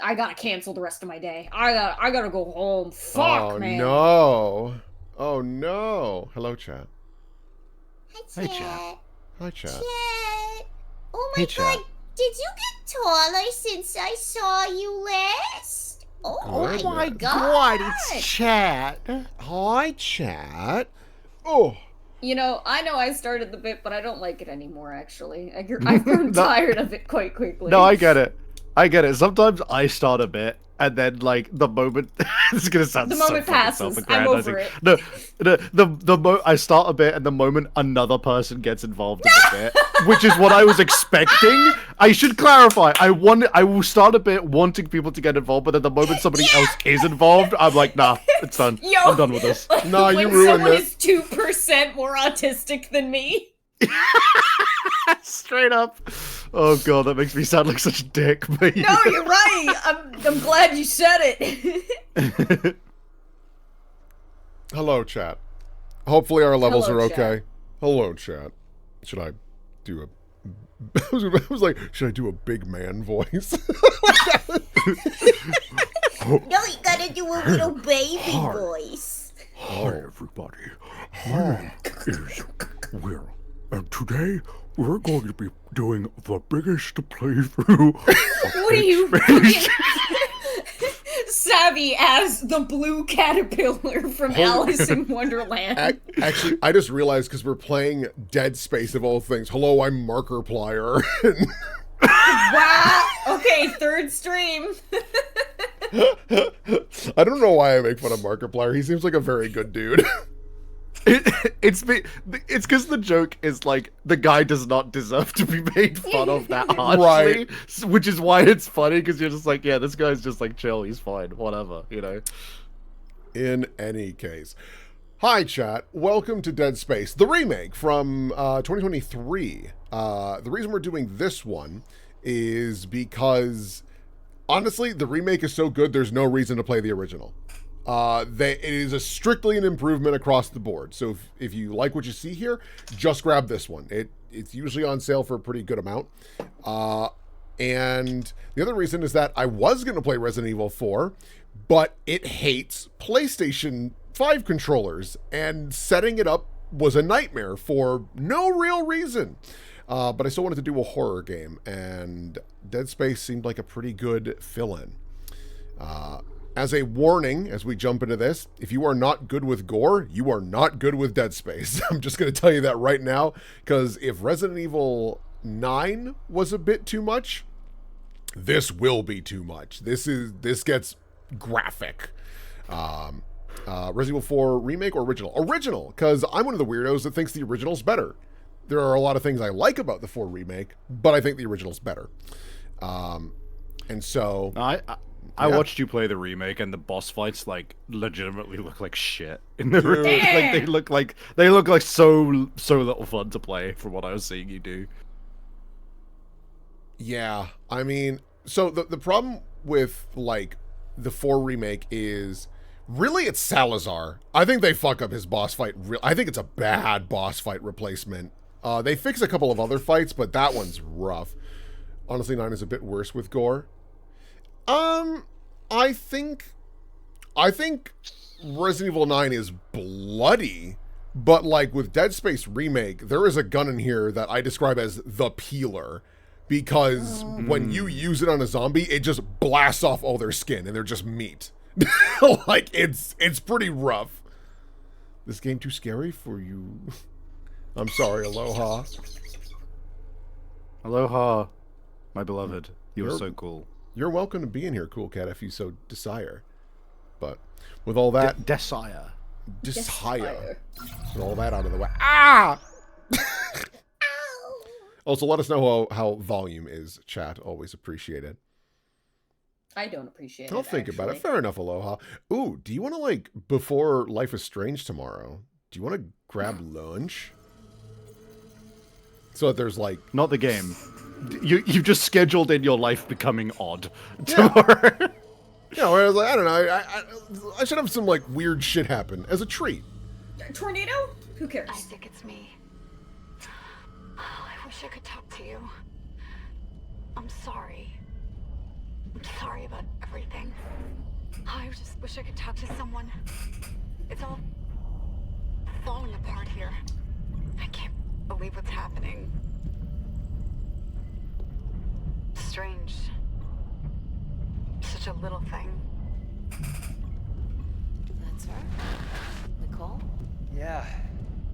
I gotta cancel the rest of my day. I gotta go home. Fuck, man. No. Oh no. Hello, chat. Hi, chat. Hi, chat. Chat. Oh my Hey, god, chat. did you get taller since I saw you last? Oh Good. my God, god. it's Chat. Hi, chat. Oh. You know I started the bit, but I don't like it anymore, actually. I've grown No. tired of it quite quickly. No, I get it. I get it. Sometimes I start a bit, and then like the moment it's gonna sound The so moment fucking passes, I'm self-aggrandizing. over it. No, I start a bit, and the moment another person gets involved in the bit, which is what I was expecting. I should clarify. I will start a bit wanting people to get involved, but then the moment somebody else is involved, I'm like, nah, it's done. Yo, I'm done with this. No, you when ruined someone it. is 2% more autistic than me. Straight up. Oh god, that makes me sound like such a dick. But No, you're right. I'm glad you said it. Hello, chat. Hopefully our levels Hello, are chat. okay. Hello, chat. Should I do a... I was like, should I do a big man voice? No, you gotta do a little baby Hark. voice. Hi, everybody. My name is Will, and today we're going to be doing the biggest playthrough. What are you fucking savvy as the blue caterpillar from Alice in Wonderland? Actually, I just realized because we're playing Dead Space of all things. Hello, I'm Markiplier. Wow. Okay, third stream. I don't know why I make fun of Markiplier. He seems like a very good dude. It's because the joke is like the guy does not deserve to be made fun of that harshly, which is why it's funny because you're just like, yeah, this guy's just like chill, he's fine, whatever, you know. In any case, hi chat. Welcome to Dead Space, the remake from 2023. The reason we're doing this one is because honestly, the remake is so good. There's no reason to play the original. It is strictly an improvement across the board. So if you like what you see here, just grab this one. It's usually on sale for a pretty good amount. And the other reason is that I was going to play Resident Evil 4, but it hates PlayStation 5 controllers, and setting it up was a nightmare for no real reason. But I still wanted to do a horror game, and Dead Space seemed like a pretty good fill-in. As a warning, as we jump into this, if you are not good with gore, you are not good with Dead Space. I'm just going to tell you that right now, because if Resident Evil 9 was a bit too much, this will be too much. This gets graphic. Resident Evil 4 remake or original? Original, because I'm one of the weirdos that thinks the original's better. There are a lot of things I like about the 4 remake, but I think the original's better. And so... I Yeah. watched you play the remake, and the boss fights like legitimately look like shit in the remake. Like they look like so little fun to play from what I was seeing you do. Yeah, I mean, so the problem with like the 4 remake is really it's Salazar. I think they fuck up his boss fight. I think it's a bad boss fight replacement. They fix a couple of other fights, but that one's rough. Honestly, 9 is a bit worse with gore. I think Resident Evil 9 is bloody, but like with Dead Space Remake, there is a gun in here that I describe as the peeler, because when you use it on a zombie, it just blasts off all their skin and they're just meat. Like it's pretty rough. This game too scary for you? I'm sorry, Aloha. Aloha, my beloved. You're You're- so cool. You're welcome to be in here, Cool Cat, if you so desire. But with all that Desire. desire, with all that out of the way. Ah! Also, let us know how volume is, chat. Always appreciate it. I don't appreciate it. I'll think about it. actually. Fair enough, Aloha. Ooh, do you want to, like, before Life is Strange tomorrow, do you want to grab lunch? So that there's, like... Not the game. You've just scheduled in your life becoming odd tomorrow. Yeah, where I was like, I don't know, I should have some, like, weird shit happen as a treat. Tornado? Who cares? I think it's me. Oh, I wish I could talk to you. I'm sorry. I'm sorry about everything. I just wish I could talk to someone. It's all falling apart here. I can't believe what's happening. Strange. Such a little thing. That's her? Nicole? Yeah.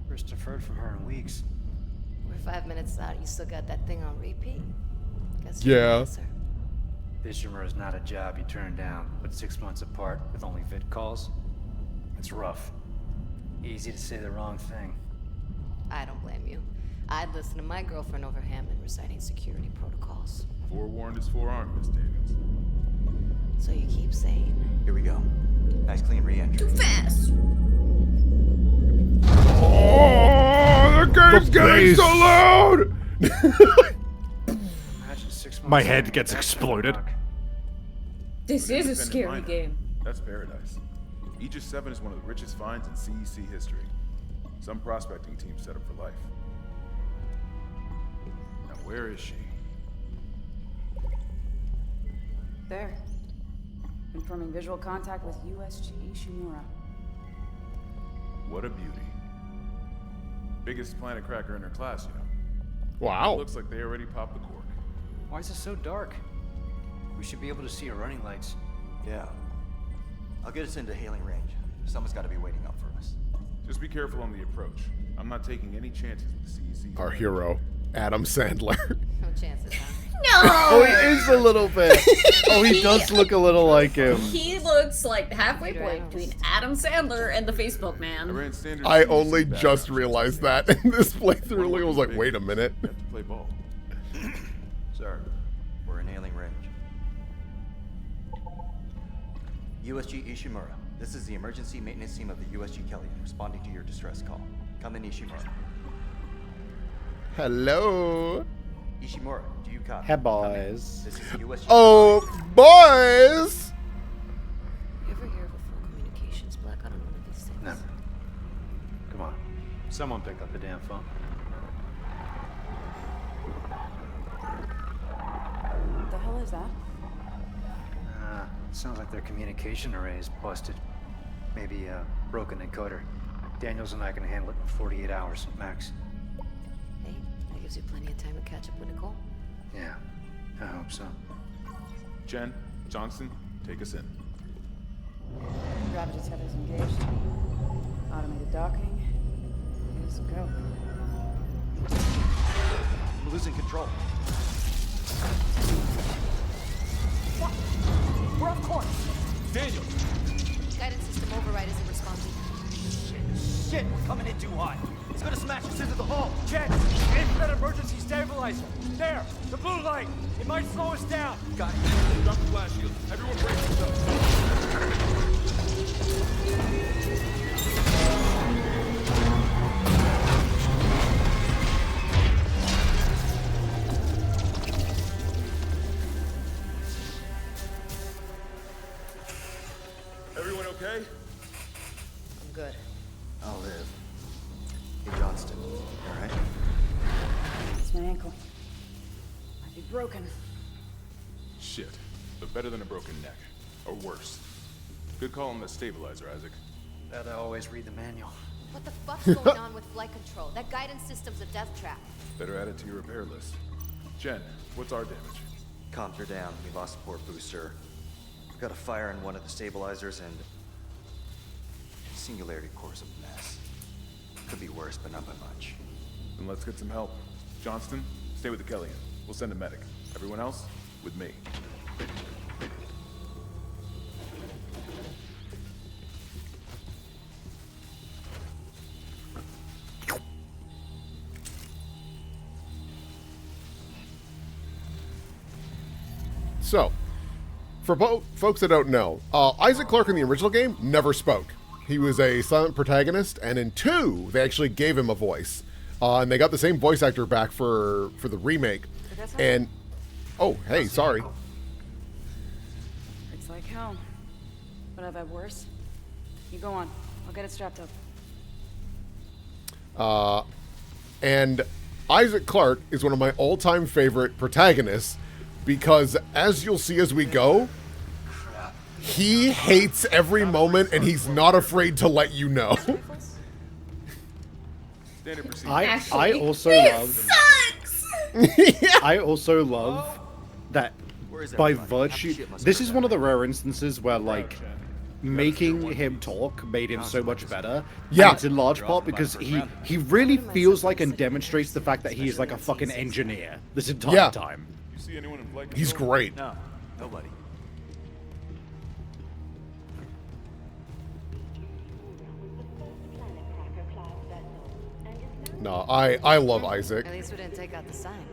First I've heard from her in weeks. We're 5 minutes out. You still got that thing on repeat? Guess Yeah. Fishermer is not a job you turn down, but 6 months apart with only vid calls? It's rough. Easy to say the wrong thing. I don't blame you. I'd listen to my girlfriend over Hammond reciting security protocols. Forewarned is forearmed, Miss Daniels. So you keep saying. Here we go. Nice clean re-entry. Too fast. Oh, the game's getting so loud! Imagine 6 months My later, head gets that's exploded. rock. This But is a independent scary miner, game. That's paradise. Aegis 7 is one of the richest finds in CEC history. Some prospecting team set up for life. Now where is she? There. Confirming visual contact with USG Ishimura. What a beauty. Biggest planet cracker in her class, you know. Wow. Looks like they already popped the cork. Why is it so dark? We should be able to see her running lights. Yeah. I'll get us into hailing range. Someone's got to be waiting up for us. Just be careful on the approach. I'm not taking any chances with CEC. Our hero, Adam Sandler. No chances, huh? Oh, No! he is a little bit. Oh, he does look a little like him. He looks like halfway point between Adam Sandler and the Facebook I man. ran standard I CEC only background just checks realized today. that in this playthrough. One I was like, big, wait a minute. you have to play ball. Sir, we're in hailing range. USG Ishimura. This is the emergency maintenance team of the USG Kelly, responding to your distress call. Come in, Ishimura. Hello. Ishimura, do you copy? Hey, Come in. boys. This is USG. Oh, boys! You ever hear of a full communications black on one of these things? Never. Come on. Someone pick up the damn phone. What the hell is that? Sounds like their communication array is busted. Maybe a broken encoder. Daniels and I can handle it in 48 hours, max. Hey, that gives you plenty of time to catch up with Nicole. Yeah, I hope so. Jen, Johnston, take us in. Gravity tethers engaged. Automated docking. Let's go. I'm losing control. We're off course. Daniel! Guidance system override isn't responding. Shit, we're coming in too hot. It's gonna smash us into the hull. Jet, aim for that emergency stabilizer. There, the blue light. It might slow us down. Got it. Drop the flash shield. Everyone brace yourself. Everyone okay? I'm good. I'll live. Hey, Johnston. All right? It's my ankle. Might be broken. Shit. But better than a broken neck. Or worse. Good call on the stabilizer, Isaac. That I always read the manual. What the fuck's going on with flight control? That guidance system's a death trap. Better add it to your repair list. Jen, what's our damage? Comms are down. We lost the port booster. We've got a fire in one of the stabilizers and... Singularity core's a mess. Could be worse, but not by much. Then let's get some help. Johnston, stay with the Kellyan. We'll send a medic. Everyone else, with me. So, for folks that don't know, Isaac Clarke in the original game never spoke. He was a silent protagonist, and in 2, they actually gave him a voice. And they got the same voice actor back for the remake. And, oh, hey, sorry. It's like hell. But I've had worse. You go on. I'll get it strapped up. And Isaac Clarke is one of my all-time favorite protagonists because as you'll see as we go, he hates every moment and he's not afraid to let you know. Standard procedure. I also It love. sucks! I also love that by virtue. This is one of the rare instances where like making him talk made him so much better. Yeah. And it's in large part because he really feels like and demonstrates the fact that he is like a fucking engineer this entire time. You see anyone in flight He's control? great. No, nobody. No, I love Isaac. At least we didn't take out the sign.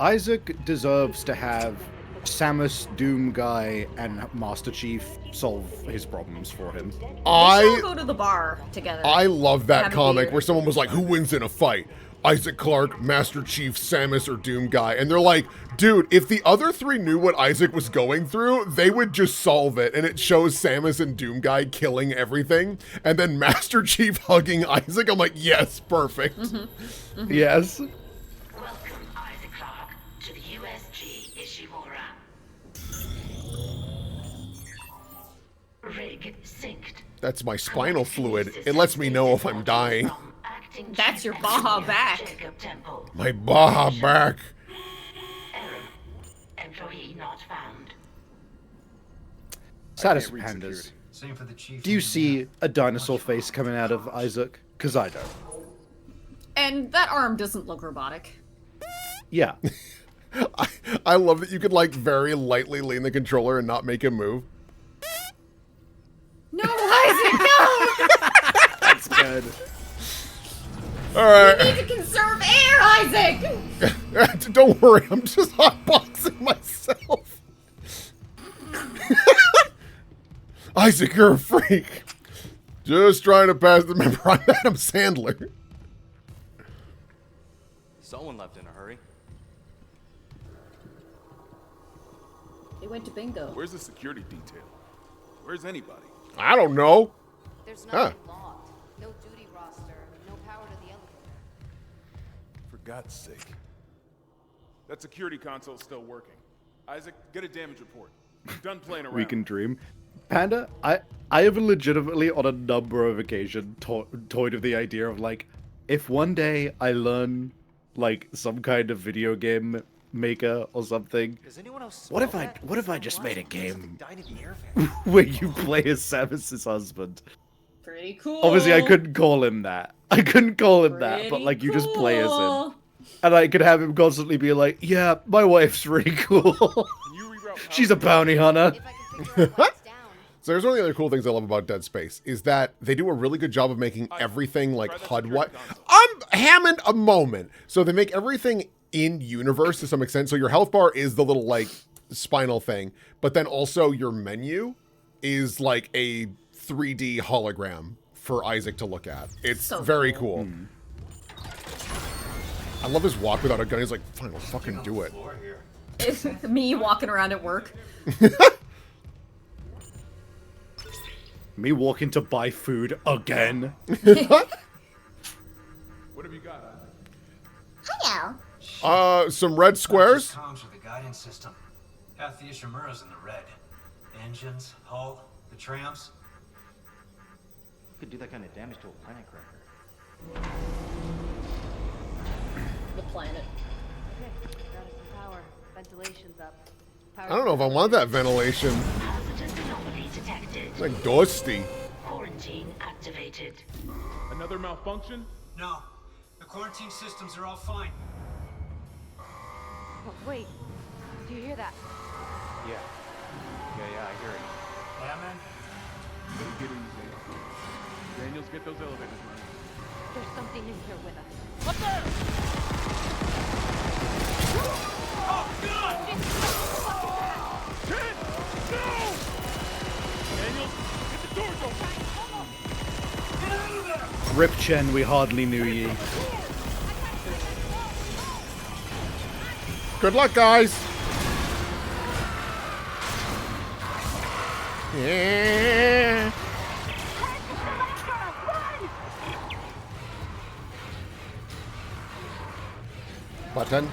Isaac deserves to have Samus, Doom Guy, and Master Chief solve his problems for him. They should all go to the bar together. I love that Have a comic beer. where someone was like, who wins in a fight? Isaac Clarke, Master Chief, Samus, or Doom Guy? And they're like, dude, if the other three knew what Isaac was going through, they would just solve it. And it shows Samus and Doom Guy killing everything. And then Master Chief hugging Isaac. I'm like, yes, perfect. Yes. Welcome, Isaac Clarke, to the USG Ishimura. Rig synced. That's my spinal fluid. It lets me know if I'm dying. That's your Baja back. My Baja back. Employee not found. Satis Pandas. Same for the chief. Do you see a dinosaur face coming out of Isaac? Because I don't. And that arm doesn't look robotic. Yeah. I love that you could like very lightly lean the controller and not make him move. No, Isaac, no! That's good. All right. You need to conserve air, Isaac! Don't worry, I'm just hotboxing myself. Isaac, you're a freak. Just trying to pass the member. I'm Adam Sandler. Someone left in a hurry. They went to bingo. Where's the security detail? Where's anybody? I don't know. There's Huh. nothing logged. No duty roster. No power to the elevator. For God's sake. That security console's still working. Isaac, get a damage report. I'm done playing around. We can dream. Panda, I have legitimately on a number of occasions toyed with the idea of like, if one day I learn like some kind of video game maker or something, what if I just made a game where you play as Samus's husband? Pretty cool. Obviously, I couldn't call him that. I couldn't call him that, but like you just play as him. cool. And I could have him constantly be like, yeah, my wife's really cool. She's a bounty hunter. So here's one of the other cool things I love about Dead Space is that they do a really good job of making everything like HUD. Hammond a moment. So they make everything in universe to some extent. So your health bar is the little like spinal thing, but then also your menu is like a 3D hologram for Isaac to look at. It's So very cool. I love his walk without a gun. He's like, fine, I'll fucking do it. It's me walking around at work. Me walking to buy food again. What have you got, Isaac? Hello. Some red squares. Comms with the guidance system. Half the Ishimura's in the red. Engines, hull, the trams. Could do that kind of damage to a planet cracker. The planet. Okay, got us some power. Ventilation's up. I don't know if I want that ventilation. Hazardous anomaly detected. It's like dusty. Quarantine activated. Another malfunction? No. The quarantine systems are all fine. Oh, wait. Do you hear that? Yeah. Yeah, I hear it. Hammond? Take it easy. Daniels, get those elevators running. There's something in here with us. Up there! Oh, God! Kid! No! Daniels, get the doors open! Get out of there! Rip Chen, we hardly knew ye. Good luck, guys. Yeah. Button.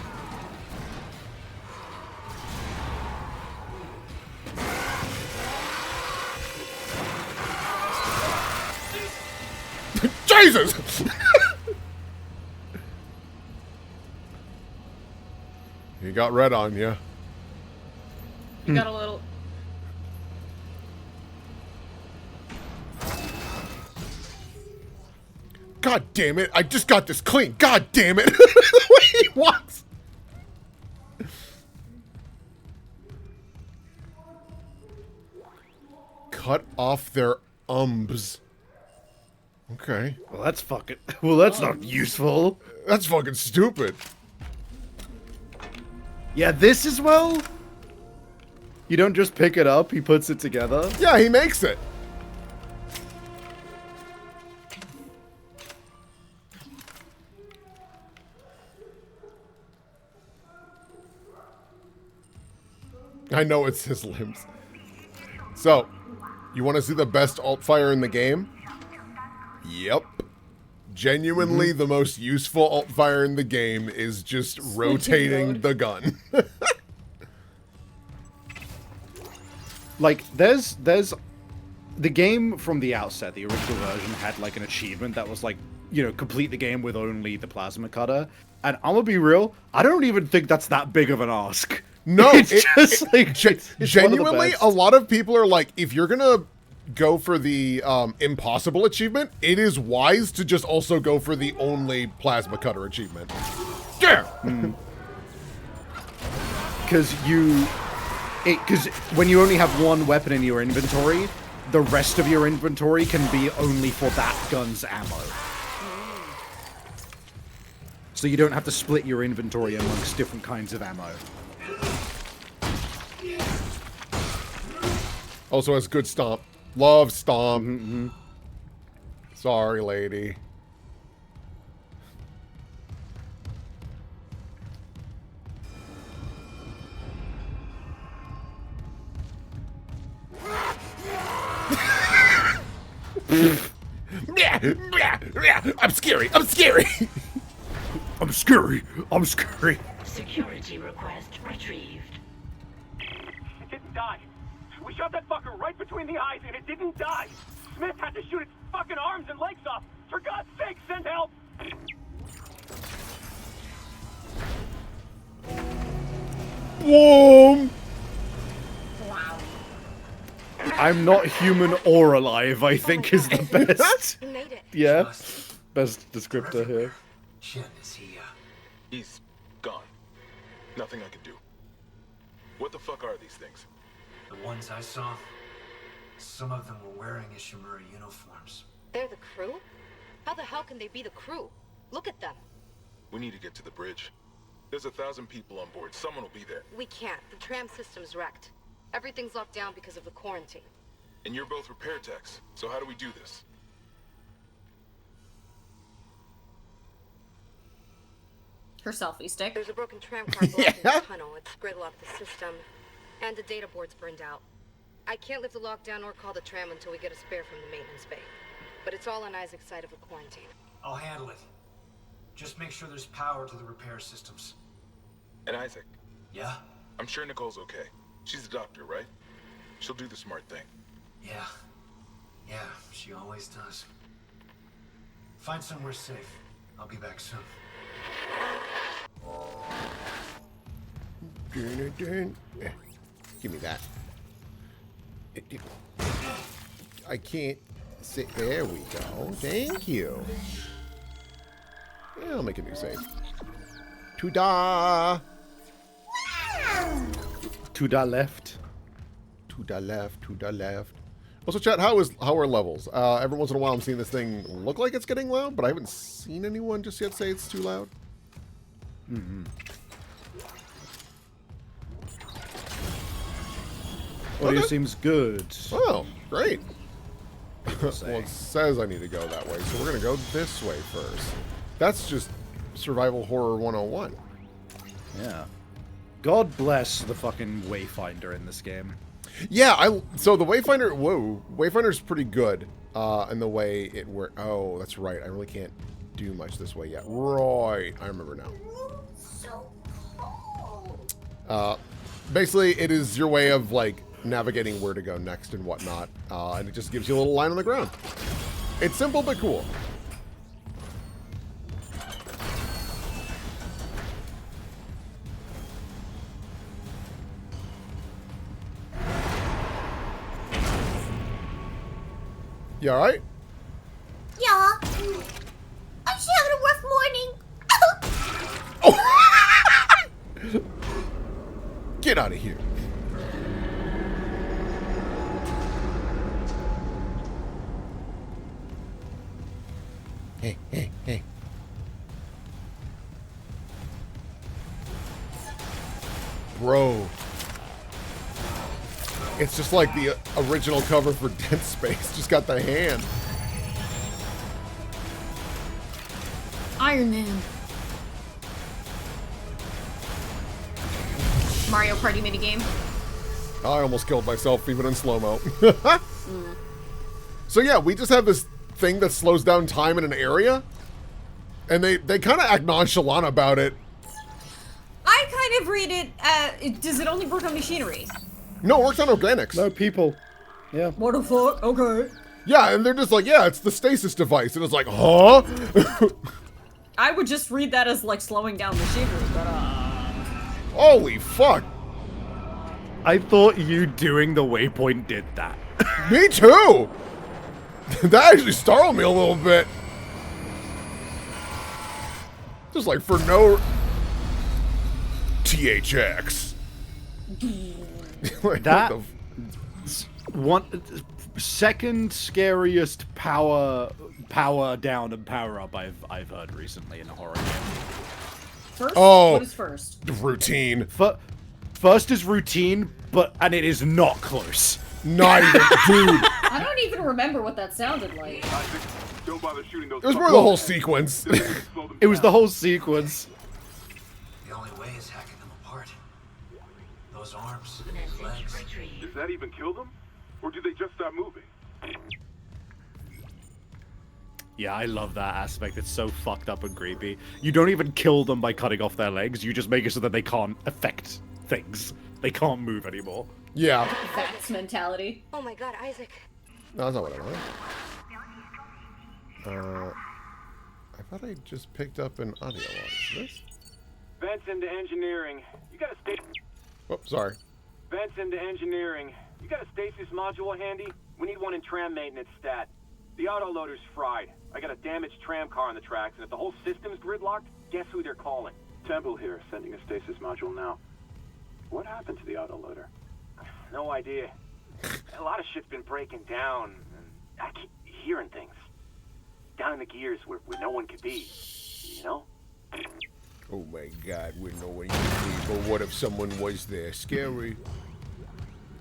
Jesus! You got red on you. You got a little. God damn it! I just got this clean. God damn it! The way he walks. Cut off their umbs. Okay. Well, that's fucking. Well, that's not useful. That's fucking stupid. Yeah, this as well. You don't just pick it up; he puts it together. Yeah, he makes it. I know it's his limbs. So, you want to see the best alt fire in the game? Yep. Genuinely, the most useful alt fire in the game is just rotating the gun. Like, there's the game from the outset. The original version had like an achievement that was like, you know, complete the game with only the plasma cutter. And I'm gonna be real, I don't even think that's that big of an ask. No, it's just like it's genuinely, a lot of people are like, if you're gonna go for the impossible achievement, it is wise to just also go for the only plasma cutter achievement. Yeah. Because when you only have one weapon in your inventory, the rest of your inventory can be only for that gun's ammo. So you don't have to split your inventory amongst different kinds of ammo. Also has good stomp. Love stomp. Sorry, lady. I'm scary. I'm scary. I'm scary. I'm scary. Security request retrieved. It didn't die. We shot that fucker right between the eyes and it didn't die. Smith had to shoot its fucking arms and legs off. For God's sake, send help! Boom! I'm not human or alive, I think is the best. You made it. Yeah. Best descriptor here. Jen, is he, He's gone. Nothing I can do. What the fuck are these things? The ones I saw, some of them were wearing Ishimura uniforms. They're the crew? How the hell can they be the crew? Look at them. We need to get to the bridge. There's 1,000 people on board. Someone will be there. We can't. The tram system's wrecked. Everything's locked down because of the quarantine. And you're both repair techs. So how do we do this? Her selfie stick. There's a broken tram car blocking the tunnel. It's gridlocked the system. And the data board's burned out. I can't lift the lockdown or call the tram until we get a spare from the maintenance bay. But it's all on Isaac's side of the quarantine. I'll handle it. Just make sure there's power to the repair systems. And Isaac, Yeah? I'm sure Nicole's okay. She's a doctor, right? She'll do the smart thing. Yeah. Yeah, she always does. Find somewhere safe. I'll be back soon. Give me that. I can't sit. There we go. Thank you. Yeah, I'll make a new save. To-da! To-da left. To-da left. To-da left. Also, chat, how are levels? Every once in a while I'm seeing this thing look like it's getting loud, but I haven't seen anyone just yet say it's too loud. Audio seems good. Oh, great. Well, it says I need to go that way, so we're going to go this way first. That's just survival horror 101. Yeah. God bless the fucking Wayfinder in this game. Yeah, so the Wayfinder, Wayfinder's pretty good in the way it works. Oh, that's right. I really can't do much this way yet. Right. I remember now. So cold. Basically, it is your way of, like, navigating where to go next and whatnot. And it just gives you a little line on the ground. It's simple but cool. You alright? Yeah. I'm just having a rough morning. Get out of here. Hey, hey, hey. Bro. It's just like the original cover for Dead Space. Just got the hand. Iron Man. Mario Party minigame. I almost killed myself even in slow-mo. So yeah, we just have this thing that slows down time in an area. And they kind of act nonchalant about it. I kind of read it, does it only work on machinery? No, it works on organics. No, people. Yeah. What the fuck? Okay. Yeah, and they're just like, yeah, it's the stasis device. And it's like, huh? I would just read that as, like, slowing down machinery, but, Holy fuck. I thought you doing the waypoint did that. Me too! That actually startled me a little bit. Just like for no... THX. Like, That... what One... Second scariest power down and power up I've heard recently in a horror game. first? Oh. What is first? routine. First is routine, and it is not close. Not even, dude. I don't even remember what that sounded like. Don't bother shooting those. It was more the whole sequence. It was the whole sequence. The only way is hacking them apart. Those arms, legs. Does that even kill them? Or do they just stop moving? Yeah, I love that aspect. It's so fucked up and creepy. You don't even kill them by cutting off their legs. You just make it so that they can't affect things. They can't move anymore. Yeah. Vax mentality. Oh my god, Isaac. No, that's not what I wanted. I thought I just picked up an audio log. Is this? Vents into engineering. You got a Oh, sorry. Vents into engineering. You got a stasis module handy? We need one in tram maintenance stat. The autoloader's fried. I got a damaged tram car on the tracks, and if the whole system's gridlocked, guess who they're calling? Temple here, sending a stasis module now. What happened to the autoloader? No idea. A lot of shit's been breaking down, and I keep hearing things. Down in the gears where no one could be, you know? Oh my god, we're no one can be, but what if someone was there? Scary.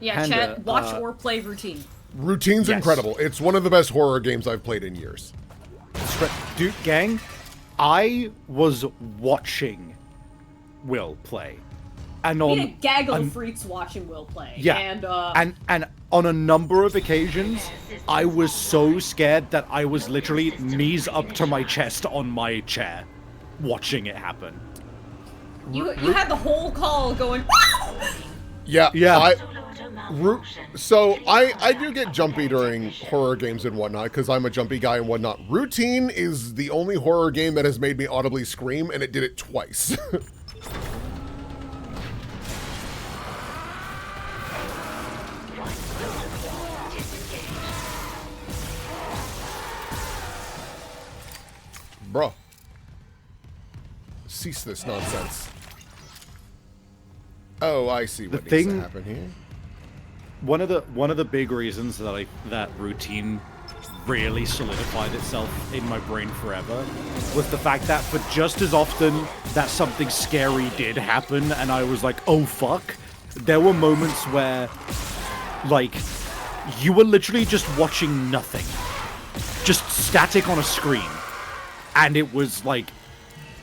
Yeah, Panda, chat, watch or play routine. Routine's Yes. incredible. It's one of the best horror games I've played in years. Dude, gang, I was watching Will play. And We on had a gaggle of freaks watching Will play. Yeah, and on a number of occasions, I was so scared that I was literally knees up to my chest on my chair, watching it happen. You had the whole call going. Yeah. Yeah. So I do get jumpy during horror games and whatnot because I'm a jumpy guy and whatnot. Routine is the only horror game that has made me audibly scream, and it did it twice. Bro. Cease this nonsense. Oh, I see what needs to happen here. One of the big reasons that routine really solidified itself in my brain forever was the fact that for just as often that something scary did happen and I was like, oh fuck, there were moments where like you were literally just watching nothing. Just static on a screen. And it was like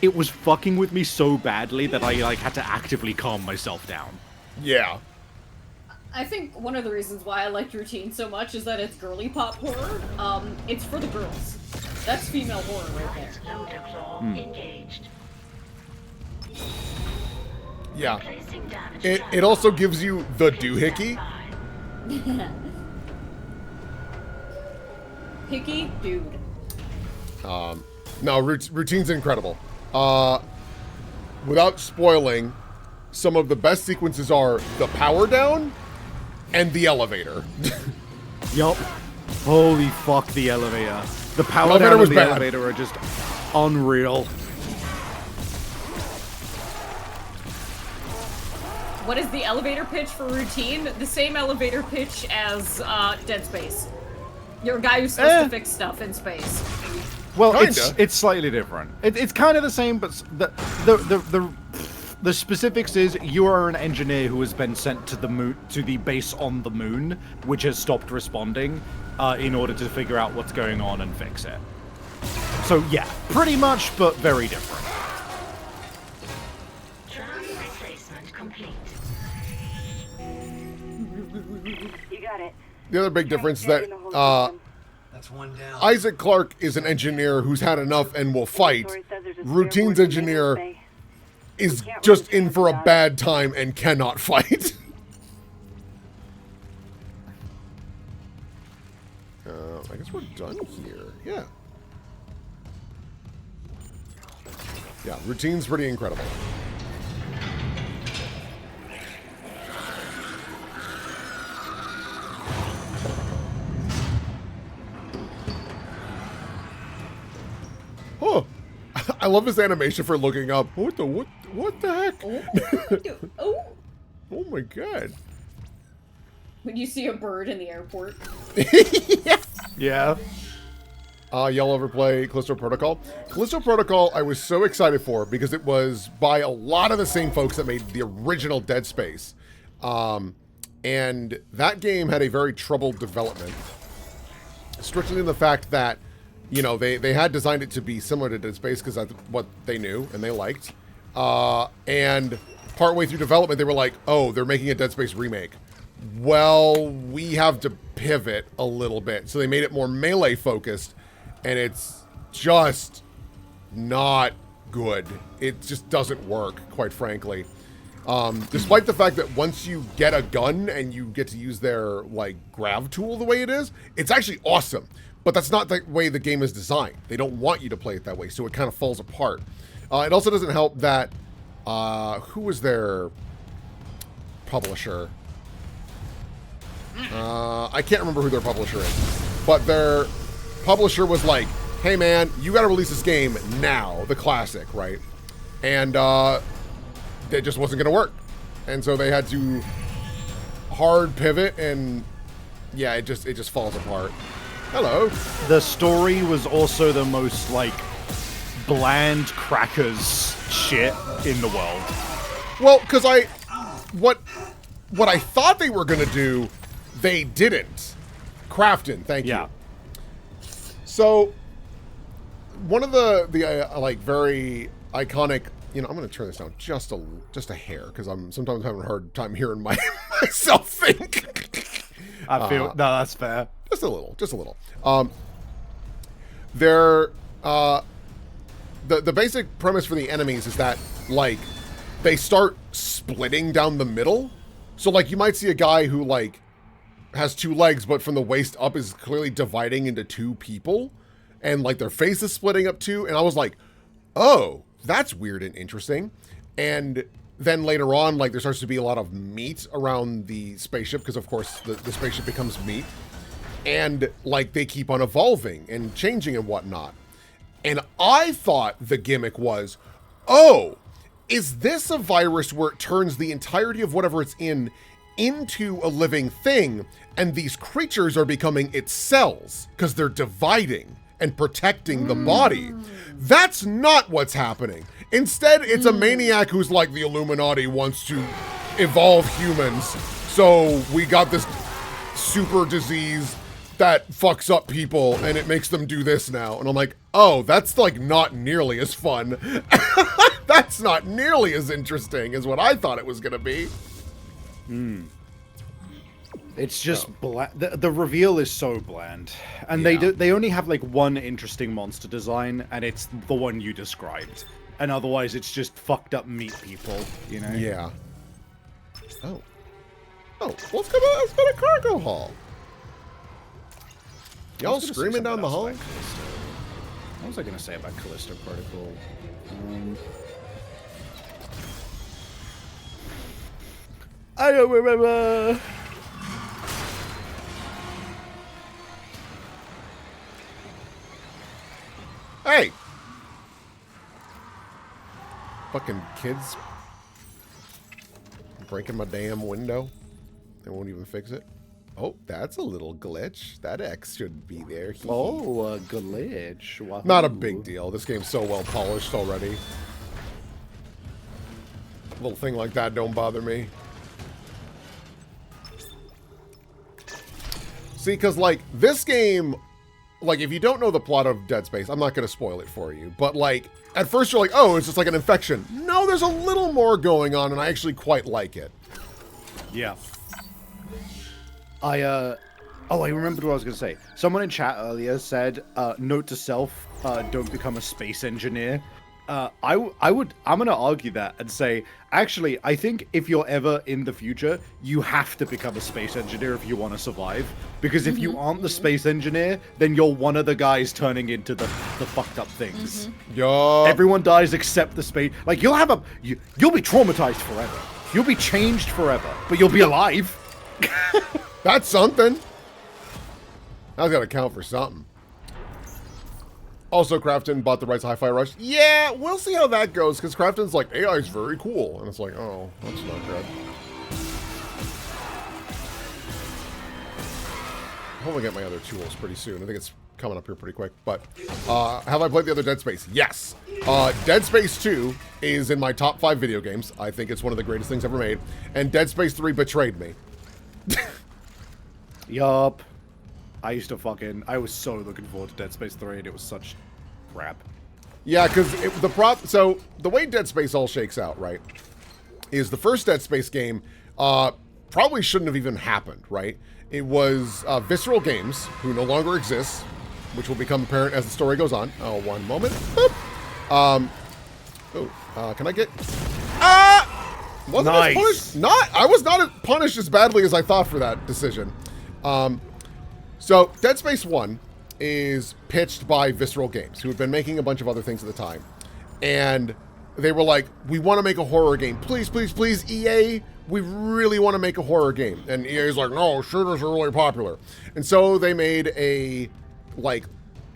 it was fucking with me so badly that I like had to actively calm myself down. Yeah. I think one of the reasons why I liked routine so much is that it's girly pop horror. It's for the girls. That's female horror right there. Engaged. Yeah. It also gives you the doohickey. Hickey dude. No, routine's incredible. Without spoiling, some of the best sequences are the power down and the elevator. Yup. Holy fuck, the elevator. The power Elevator down was and the bad. elevator are just unreal. What is the elevator pitch for routine? The same elevator pitch as Dead Space. You're a guy who's supposed to fix stuff in space. Well, Kinda. it's slightly different. It's kind of the same, but the specifics is you are an engineer who has been sent to the moon, to the base on the moon, which has stopped responding, in order to figure out what's going on and fix it. So yeah, pretty much, but very different. Replacement complete. You got it. The other big difference is that That's one down. Isaac Clarke is an engineer who's had enough and will fight. Routine's engineer is just in for a bad time and cannot fight. I guess we're done here. Yeah. Yeah, routine's pretty incredible. Oh, I love his animation for looking up. What the heck? Oh. Oh my god. When you see a bird in the airport. Yeah. Y'all ever play Callisto Protocol? Callisto Protocol I was so excited for because it was by a lot of the same folks that made the original Dead Space. And that game had a very troubled development. Strictly in the fact that, you know, they had designed it to be similar to Dead Space because that's what they knew and they liked. And partway through development, they were like, oh, they're making a Dead Space remake. Well, we have to pivot a little bit. So they made it more melee focused, and it's just not good. It just doesn't work, quite frankly. Despite the fact that once you get a gun and you get to use their, like, grav tool the way it is, it's actually awesome. But that's not the way the game is designed. They don't want you to play it that way, so it kind of falls apart. It also doesn't help that, who was their publisher? I can't remember who their publisher is, but their publisher was like, hey man, you gotta release this game now, the classic, right? And it just wasn't gonna work. And so they had to hard pivot, and yeah, it just falls apart. Hello. The story was also the most, like, bland crackers shit in the world. Well, because what I thought they were gonna do, they didn't. Crafton, thank you. So, one of the like very iconic, you know, I'm gonna turn this down just a hair because I'm sometimes having a hard time hearing myself think. I feel no, that's fair. Just a little. The basic premise for the enemies is that, like, they start splitting down the middle. So, like, you might see a guy who, like, has two legs, but from the waist up is clearly dividing into two people. And, like, their face is splitting up too. And I was like, oh, that's weird and interesting. And then later on, like, there starts to be a lot of meat around the spaceship because, of course, the spaceship becomes meat. And, like, they keep on evolving and changing and whatnot. And I thought the gimmick was, oh, is this a virus where it turns the entirety of whatever it's in into a living thing, and these creatures are becoming its cells because they're dividing and protecting the body? That's not what's happening. Instead, it's a maniac who's like, the Illuminati wants to evolve humans, so we got this super disease that fucks up people and it makes them do this now. And I'm like, oh, that's like not nearly as fun. That's not nearly as interesting as what I thought it was gonna be. It's just bland. The reveal is so bland, and they only have like one interesting monster design, and it's the one you described. And otherwise, it's just fucked up meat people, you know? Yeah. Oh, let's go to cargo hall. Y'all screaming down the hall? What was I gonna say about Callisto Protocol? I don't remember. Hey! Fucking kids breaking my damn window. They won't even fix it. Oh, that's a little glitch. That X should be there. Oh, a glitch. Wahoo. Not a big deal. This game's so well polished already. A little thing like that don't bother me. See, because, like, this game, like, if you don't know the plot of Dead Space, I'm not going to spoil it for you, but, like, at first you're like, oh, it's just like an infection. No, there's a little more going on, and I actually quite like it. Yeah. I remembered what I was going to say. Someone in chat earlier said, note to self, don't become a space engineer. I'm going to argue that and say, actually, I think if you're ever in the future, you have to become a space engineer if you want to survive. Because if you aren't the space engineer, then you're one of the guys turning into the fucked up things. Yo. Everyone dies except the space. Like, you'll be traumatized forever. You'll be changed forever, but you'll be alive. That's something. That's got to count for something. Also, Crafton bought the rights to Hi-Fi Rush. Yeah, we'll see how that goes, because Crafton's like, AI is very cool. And it's like, oh, that's not good. I'll hopefully get my other tools pretty soon. I think it's coming up here pretty quick. But have I played the other Dead Space? Yes. Dead Space 2 is in my top 5 video games. I think it's one of the greatest things ever made. And Dead Space 3 betrayed me. Yup. I was so looking forward to Dead Space 3, and it was such crap. Yeah, because so the way Dead Space all shakes out, right, is the first Dead Space game probably shouldn't have even happened, right? It was Visceral Games, who no longer exists, which will become apparent as the story goes on. Oh, one moment. Boop. Can I get... Wasn't nice. Punished? I was not punished as badly as I thought for that decision. So, Dead Space 1 is pitched by Visceral Games, who had been making a bunch of other things at the time. And they were like, we want to make a horror game. Please, please, please, EA, we really want to make a horror game. And EA's like, no, shooters are really popular. And so they made a, like,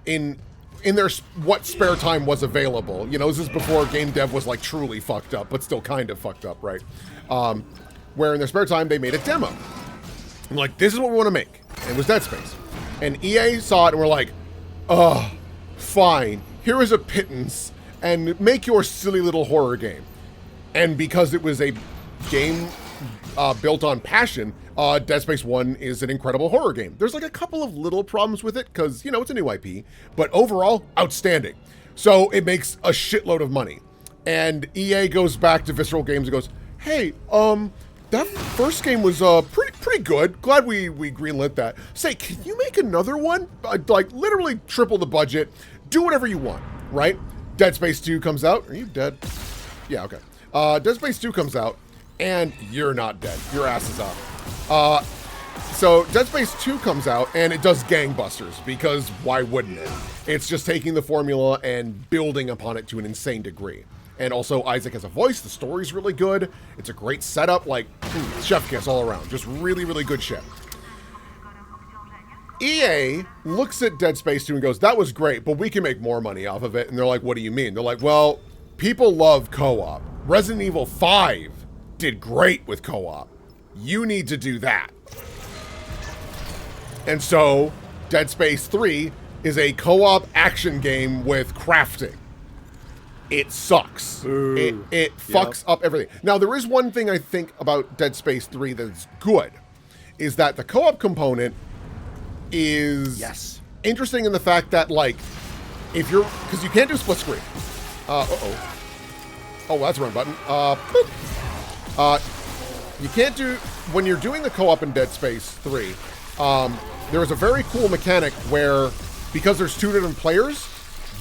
in their what spare time was available. You know, this is before game dev was, like, truly fucked up, but still kind of fucked up, right? Where in their spare time, they made a demo. And like, this is what we want to make. And it was Dead Space. And EA saw it and were like, oh, fine. Here is a pittance. And make your silly little horror game. And because it was a game built on passion, Dead Space 1 is an incredible horror game. There's like a couple of little problems with it because, you know, it's a new IP. But overall, outstanding. So it makes a shitload of money. And EA goes back to Visceral Games and goes, hey, that first game was pretty good. Glad we greenlit that. Say, can you make another one? Like, literally triple the budget. Do whatever you want, right? Dead Space 2 comes out. Are you dead? Yeah, okay. Dead Space 2 comes out, and you're not dead. Your ass is up. So Dead Space 2 comes out, and it does gangbusters, because why wouldn't it? It's just taking the formula and building upon it to an insane degree. And also, Isaac has a voice. The story's really good. It's a great setup. Like, chef kiss all around. Just really, really good shit. EA looks at Dead Space 2 and goes, that was great, but we can make more money off of it. And they're like, what do you mean? They're like, well, people love co-op. Resident Evil 5 did great with co-op. You need to do that. And so, Dead Space 3 is a co-op action game with crafting. It sucks. It fucks up everything. Now, there is one thing I think about Dead Space 3 that's good, is that the co-op component is interesting in the fact that, like, if you're... Because you can't do split screen. Oh, that's the wrong button. You can't do... When you're doing the co-op in Dead Space 3, there is a very cool mechanic where, because there's 2 different players,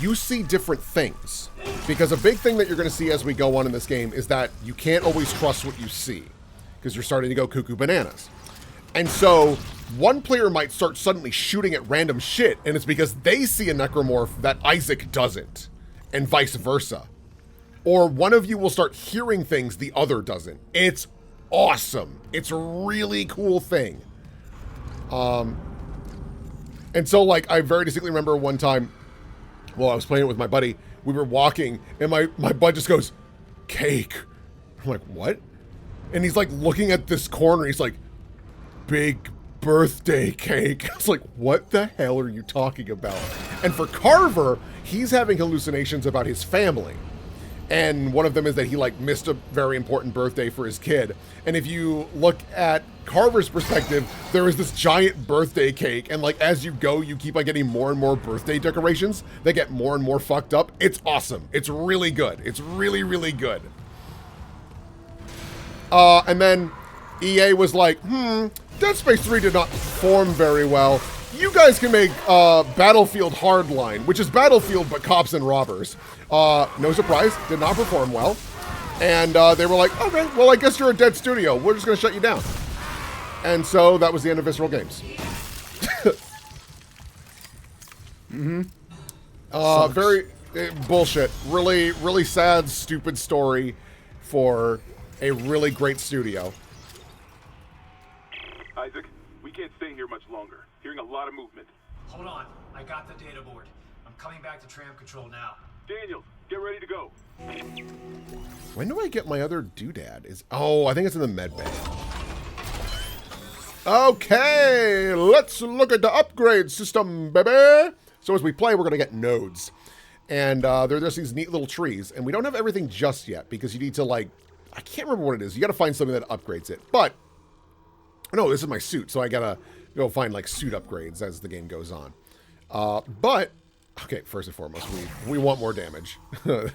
you see different things. Because a big thing that you're going to see as we go on in this game is that you can't always trust what you see. Because you're starting to go cuckoo bananas. And so, one player might start suddenly shooting at random shit, and it's because they see a necromorph that Isaac doesn't. And vice versa. Or one of you will start hearing things the other doesn't. It's awesome. It's a really cool thing. And so, like, I very distinctly remember one time, Well, I was playing it with my buddy. We were walking, and my bud just goes, cake. I'm like, what? And he's like looking at this corner. He's like, big birthday cake. I was like, what the hell are you talking about? And for Carver, he's having hallucinations about his family. And one of them is that he like missed a very important birthday for his kid. And if you look at Carver's perspective, there is this giant birthday cake, and like as you go, you keep on getting more and more birthday decorations that get more and more fucked up. It's awesome. It's really good. It's really, really good. And then EA was like, Dead Space 3 did not perform very well. You guys can make Battlefield Hardline, which is Battlefield but cops and robbers. No surprise, did not perform well. And they were like, okay, well, I guess you're a dead studio. We're just going to shut you down. And so that was the end of Visceral Games. Very bullshit. Really, really sad, stupid story for a really great studio. Isaac, we can't stay here much longer. Hearing a lot of movement. Hold on. I got the data board. I'm coming back to tram control now. Daniels, get ready to go. When do I get my other doodad? Oh, I think it's in the med bay. Okay, let's look at the upgrade system, baby. So as we play, we're going to get nodes. And there's just these neat little trees. And we don't have everything just yet because you need to, like, I can't remember what it is. You got to find something that upgrades it. But, no, this is my suit. So I got to go find, like, suit upgrades as the game goes on. But, okay, first and foremost, we want more damage.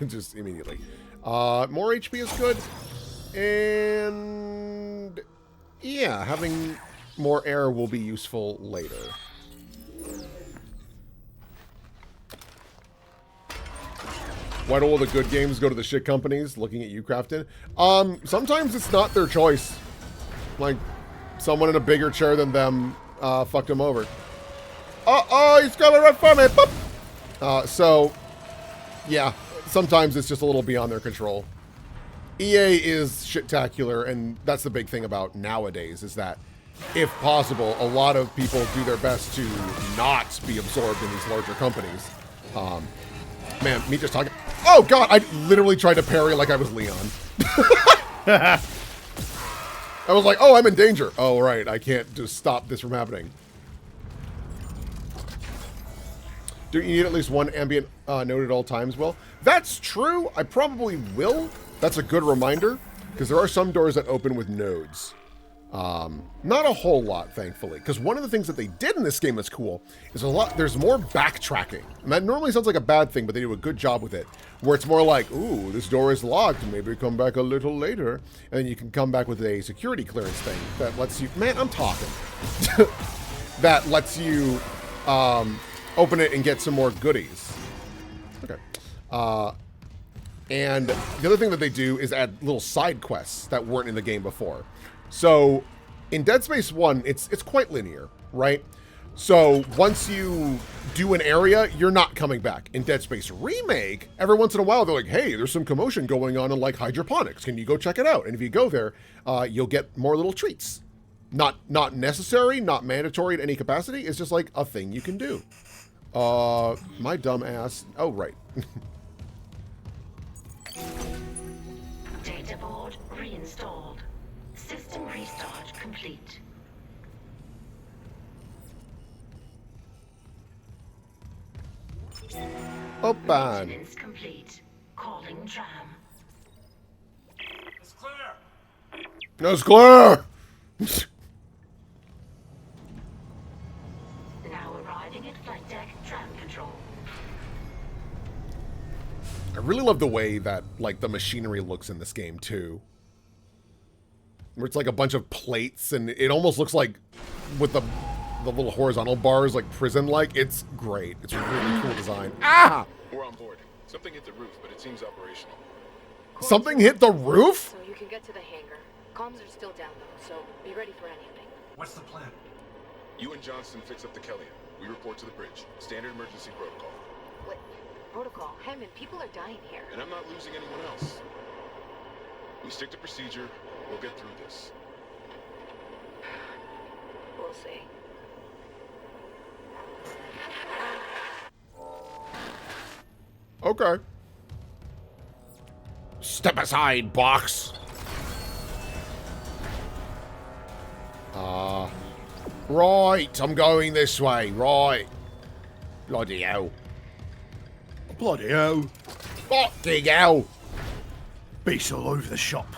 Just immediately. More HP is good. And, yeah, having more air will be useful later. Why do all the good games go to the shit companies? Looking at you, Crafton. Sometimes it's not their choice. Like, someone in a bigger chair than them fucked them over. Uh-oh, he's coming right for me. Boop. So, yeah, sometimes it's just a little beyond their control. EA is shit-tacular, and that's the big thing about nowadays, is that, if possible, a lot of people do their best to not be absorbed in these larger companies. Man, me just talking... Oh, God, I literally tried to parry like I was Leon. I was like, oh, I'm in danger. Oh, right, I can't just stop this from happening. Do you need at least one ambient node at all times, Will? That's true. I probably will. That's a good reminder, because there are some doors that open with nodes. Not a whole lot, thankfully, because one of the things that they did in this game that's cool is there's more backtracking. And that normally sounds like a bad thing, but they do a good job with it, where it's more like, ooh, this door is locked, maybe come back a little later, and then you can come back with a security clearance thing that lets you, man, I'm talking, that lets you open it and get some more goodies. Okay. And the other thing that they do is add little side quests that weren't in the game before. So, in Dead Space 1, it's quite linear, right? So, once you do an area, you're not coming back. In Dead Space Remake, every once in a while, they're like, hey, there's some commotion going on in, like, hydroponics. Can you go check it out? And if you go there, you'll get more little treats. Not necessary, not mandatory in any capacity. It's just, like, a thing you can do. My dumb ass. Oh, right. Data board reinstalled. System restart complete. Open. Maintenance complete. Calling tram. It's clear. It's clear. Now arriving at flight deck tram control. I really love the way that, like, the machinery looks in this game, too. Where it's like a bunch of plates, and it almost looks like, with the little horizontal bars, like prison-like. It's great. It's a really cool design. Ah! We're on board. Something hit the roof, but it seems operational. Something hit the roof? So you can get to the hangar. Comms are still down though, so be ready for anything. What's the plan? You and Johnston fix up the Kellyan. We report to the bridge. Standard emergency protocol. What? Protocol? Hammond, people are dying here. And I'm not losing anyone else. We stick to procedure. We'll get through this. We'll see. Okay. Step aside, box. Right, I'm going this way. Right. Bloody hell. Bloody hell. Bloody hell. Beast all over the shop.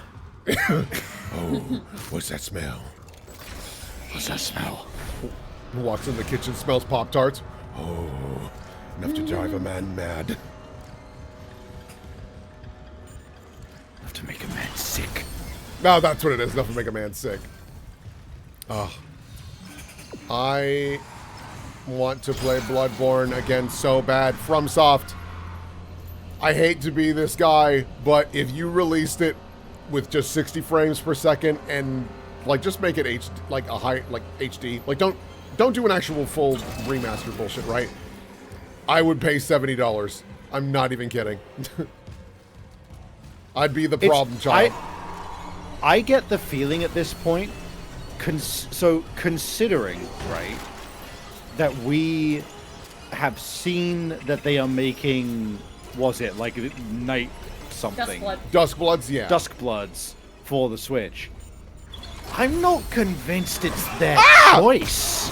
Oh, what's that smell? What's that smell? Walks in the kitchen, smells Pop-Tarts. Oh, enough to drive a man mad. Enough to make a man sick. No, that's what it is. Enough to make a man sick. I want to play Bloodborne again so bad. FromSoft. I hate to be this guy, but if you released it with just 60 frames per second and like just make it HD, like don't do an actual full remaster bullshit, right? I would pay $70. I'm not even kidding. I'd be the problem child. I get the feeling at this point, considering, right, that we have seen that they are making, was it like Night something? Duskbloods, yeah. Duskbloods for the Switch. I'm not convinced it's their choice.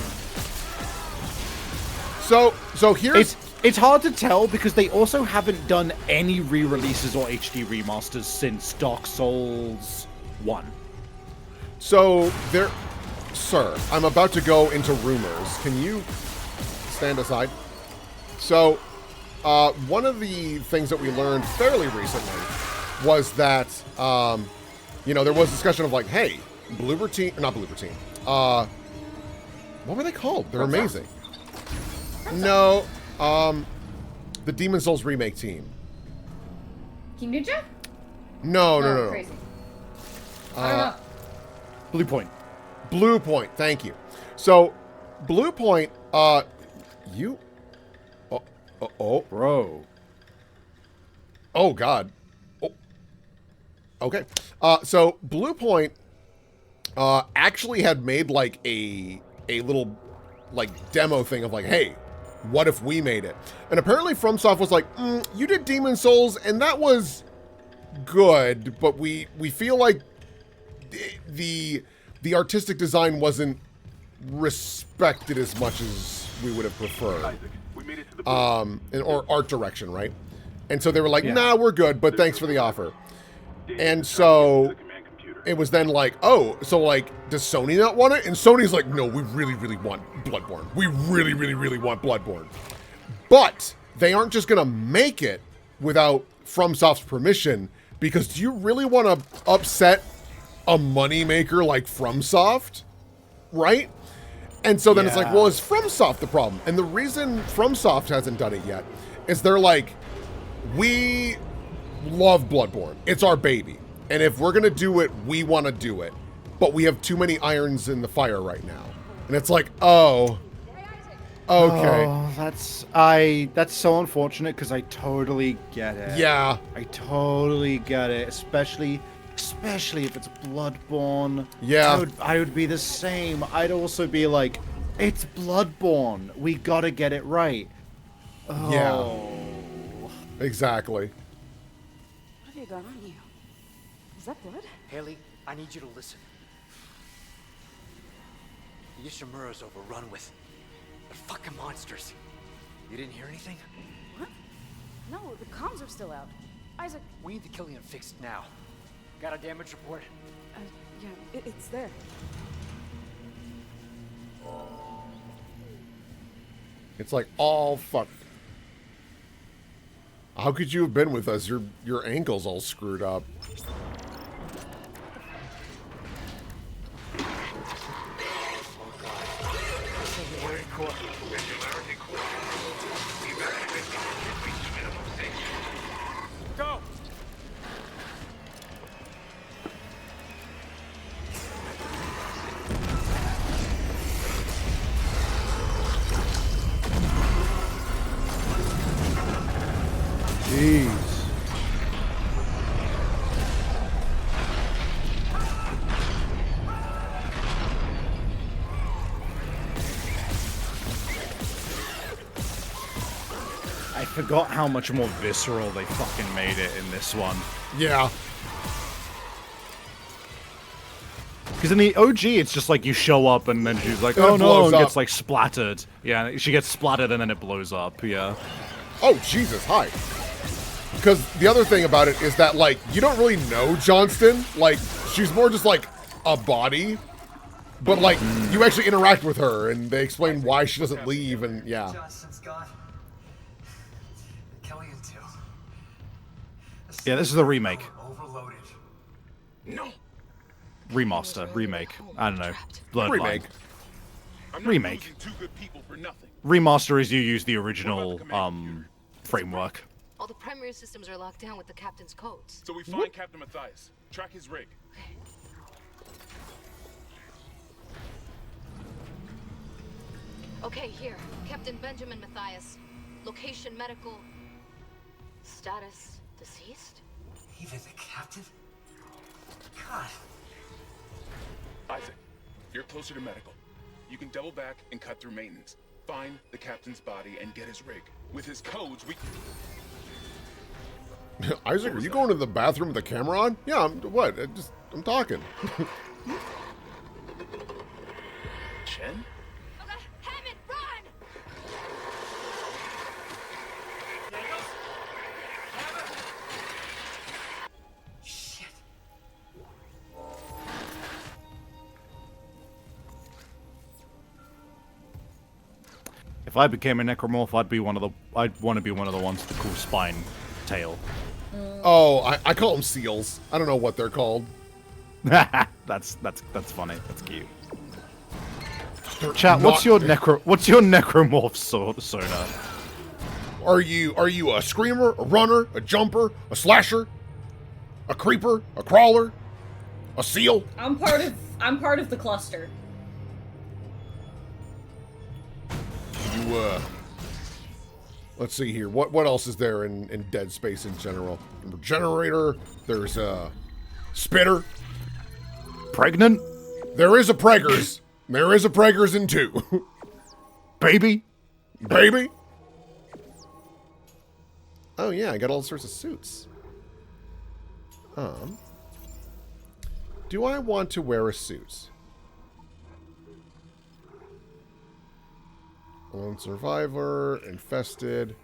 So here's... It's hard to tell because they also haven't done any re-releases or HD remasters since Dark Souls 1. So there... Sir, I'm about to go into rumors. Can you stand aside? So, one of the things that we learned fairly recently was that, you know, there was discussion of like, hey, Bloober Team... Not Bloober Team. What were they called? They're amazing. No, the Demon's Souls remake team. Team Ninja? No. Crazy. I don't know. Blue Point. Blue Point, thank you. So, Blue Point, you... Bro. Oh, God. Oh. Okay. So, Blue Point, actually had made, like, a little, like, demo thing of, like, hey, what if we made it? And apparently FromSoft was like, you did Demon's Souls, and that was good, but we feel like the artistic design wasn't respected as much as we would have preferred. Or art direction, right? And so they were like, nah, we're good, but thanks for the offer. And so it was then like, oh, so like, does Sony not want it? And Sony's like, no, we really, really want Bloodborne. We really, really, really want Bloodborne. But they aren't just gonna make it without FromSoft's permission, because do you really want to upset a moneymaker like FromSoft? Right? And so then it's like, well, is FromSoft the problem? And the reason FromSoft hasn't done it yet is they're like, we love Bloodborne. It's our baby. And if we're going to do it, we want to do it. But we have too many irons in the fire right now. And it's like, oh, okay. Oh, that's so unfortunate because I totally get it. Yeah. I totally get it, especially if it's Bloodborne. Yeah. I would be the same. I'd also be like, it's Bloodborne. We gotta get it right. Oh. Yeah. Exactly. What have you got on you? Is that blood? Haley, I need you to listen. The Ishimura's overrun with... they're fucking monsters. You didn't hear anything? What? No, the comms are still out. Isaac... We need the Killian fixed now. Got a damage report? Yeah, it's there. It's like, all fuck. How could you have been with us? Your ankle's all screwed up. Go! Jeez. I forgot how much more visceral they fucking made it in this one. Yeah. Because in the OG, it's just like you show up and then she's like, And it oh no, blows and gets up. like splattered. Yeah, she gets splattered and then it blows up, yeah. Oh, Jesus, hi. Because the other thing about it is that, like, you don't really know Johnston. Like, she's more just like a body. But, like, you actually interact with her and they explain why she doesn't leave and, yeah. Johnston's gone. Kelly and two. Yeah, this is the remake. Overloaded. No. Remaster, remake. I don't know. Bloodline. Remake. I'm not Remake. losing two good people for nothing. Remaster is you use the original, framework. All the primary systems are locked down with the captain's codes. So we find Captain Matthias, track his rig. Okay, here. Captain Benjamin Matthias. Location medical. Status deceased? Even the captain? God. Isaac, you're closer to medical. You can double back and cut through maintenance. Find the captain's body and get his rig. With his codes, we... Isaac, are you going to the bathroom with the camera on? Yeah, I'm talking. Chen? Hammond, run! Shit. If I became a necromorph, I'd want to be one of the ones with the cool spine tail. Oh, I call them seals. I don't know what they're called. That's funny. That's cute. Chat, what's your necromorph soda? Are you a screamer, a runner, a jumper, a slasher, a creeper, a crawler, a seal? I'm part of the cluster. Let's see here. What else is there in Dead Space in general? Regenerator. There's a spitter. Pregnant. There is a preggers. There is a preggers in 2. Baby. Baby. Oh yeah, I got all sorts of suits. Do I want to wear a suit? Lone Survivor, Infested,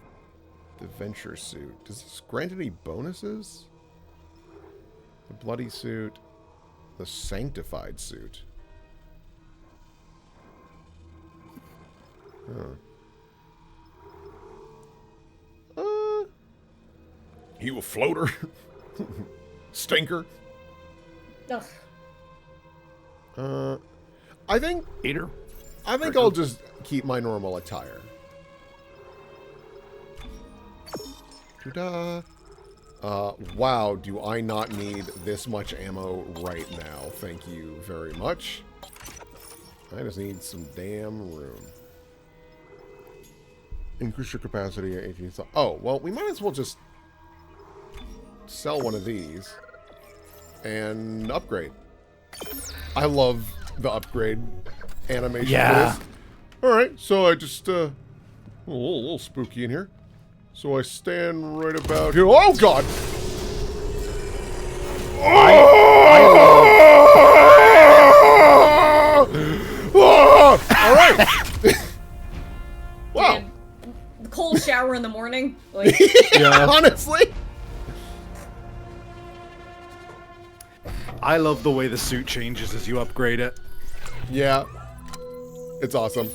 the Venture suit. Does this grant any bonuses? The Bloody suit, the Sanctified suit. You a floater? Stinker? Ugh. I think Eater. I think I'll just keep my normal attire. Ta-da! Wow, do I not need this much ammo right now? Thank you very much. I just need some damn room. Increase your capacity at 18. Oh, well, we might as well just sell one of these and upgrade. I love the upgrade animation. Yeah. For this. Alright, so I just, a little spooky in here. So I stand right about here. Oh, God! Alright! Wow. Man, the cold shower in the morning. Like, Yeah, honestly. I love the way the suit changes as you upgrade it. Yeah. It's awesome.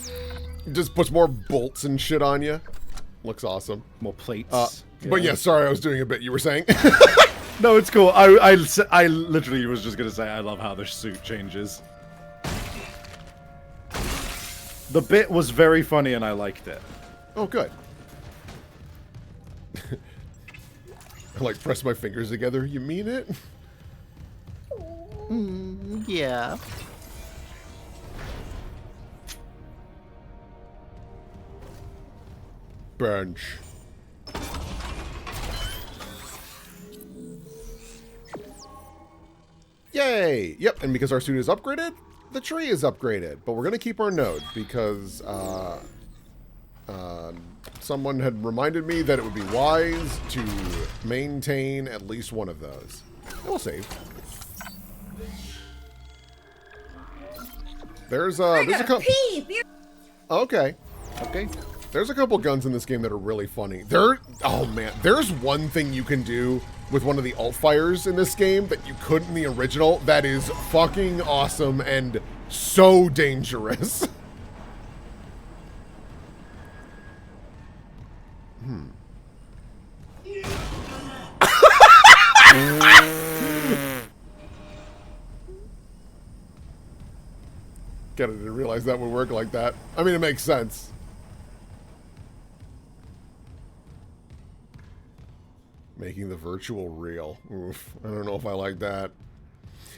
It just puts more bolts and shit on you. Looks awesome. More plates. But yeah, sorry, I was doing a bit. You were saying? No, it's cool. I literally was just gonna say I love how the suit changes. The bit was very funny and I liked it. Oh, good. I like press my fingers together. You mean it? Yeah. Bench. Yay! Yep, and because our suit is upgraded, the tree is upgraded. But we're going to keep our node because, Someone had reminded me that it would be wise to maintain at least one of those. We'll save. There's a couple. Okay. Okay. There's a couple guns in this game that are really funny. Oh man, there's one thing you can do with one of the alt fires in this game that you couldn't in the original that is fucking awesome and so dangerous. I didn't realize that would work like that. I mean, it makes sense. Making the virtual real. Oof, I don't know if I like that.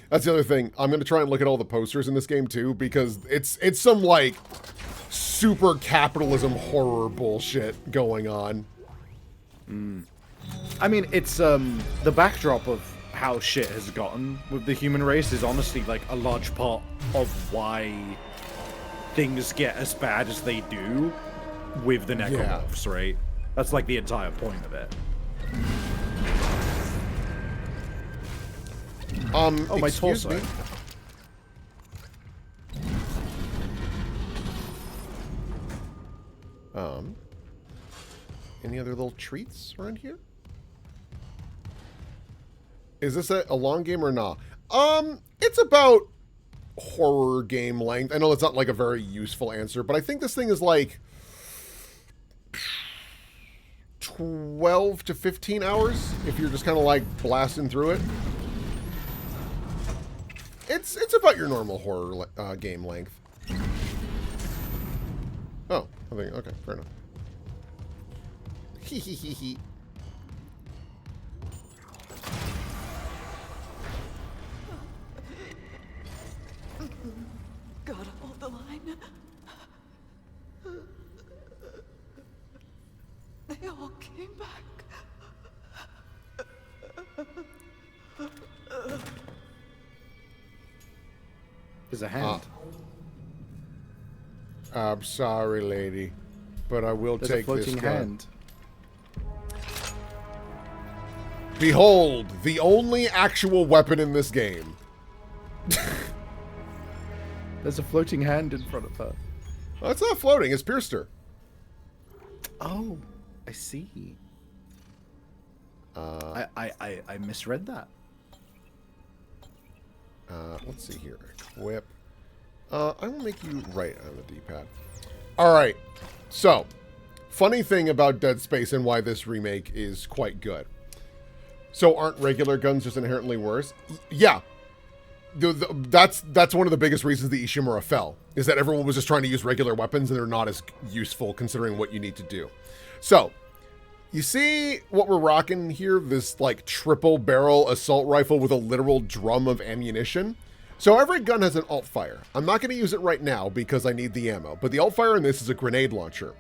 That's the other thing. I'm going to try and look at all the posters in this game too, because it's some like super capitalism horror bullshit going on. I mean, it's the backdrop of how shit has gotten with the human race is honestly like a large part of why things get as bad as they do with the necromorphs, right? That's like the entire point of it. Oh, my excuse torso. me. Any other little treats around here? Is this a long game or not? It's about horror game length. I know it's not like a very useful answer, but I think this thing is like 12 to 15 hours if you're just kind of like blasting through it. It's about your normal horror game length. Oh, I think, okay, fair enough. Hee. Gotta hold the line. They all came back. There's a hand. I'm sorry, lady, but I will There's take a floating this gun. hand. Behold, the only actual weapon in this game. There's a floating hand in front of her. Oh, it's not floating, it's pierced her. Oh, I see. I misread that. Let's see here. Equip. I will make you right on the D-pad. Alright, so, funny thing about Dead Space and why this remake is quite good. So aren't regular guns just inherently worse? Yeah. That's one of the biggest reasons the Ishimura fell, is that everyone was just trying to use regular weapons and they're not as useful considering what you need to do. So, you see what we're rocking here? This like triple barrel assault rifle with a literal drum of ammunition. So every gun has an alt fire. I'm not going to use it right now because I need the ammo, but the alt fire in this is a grenade launcher.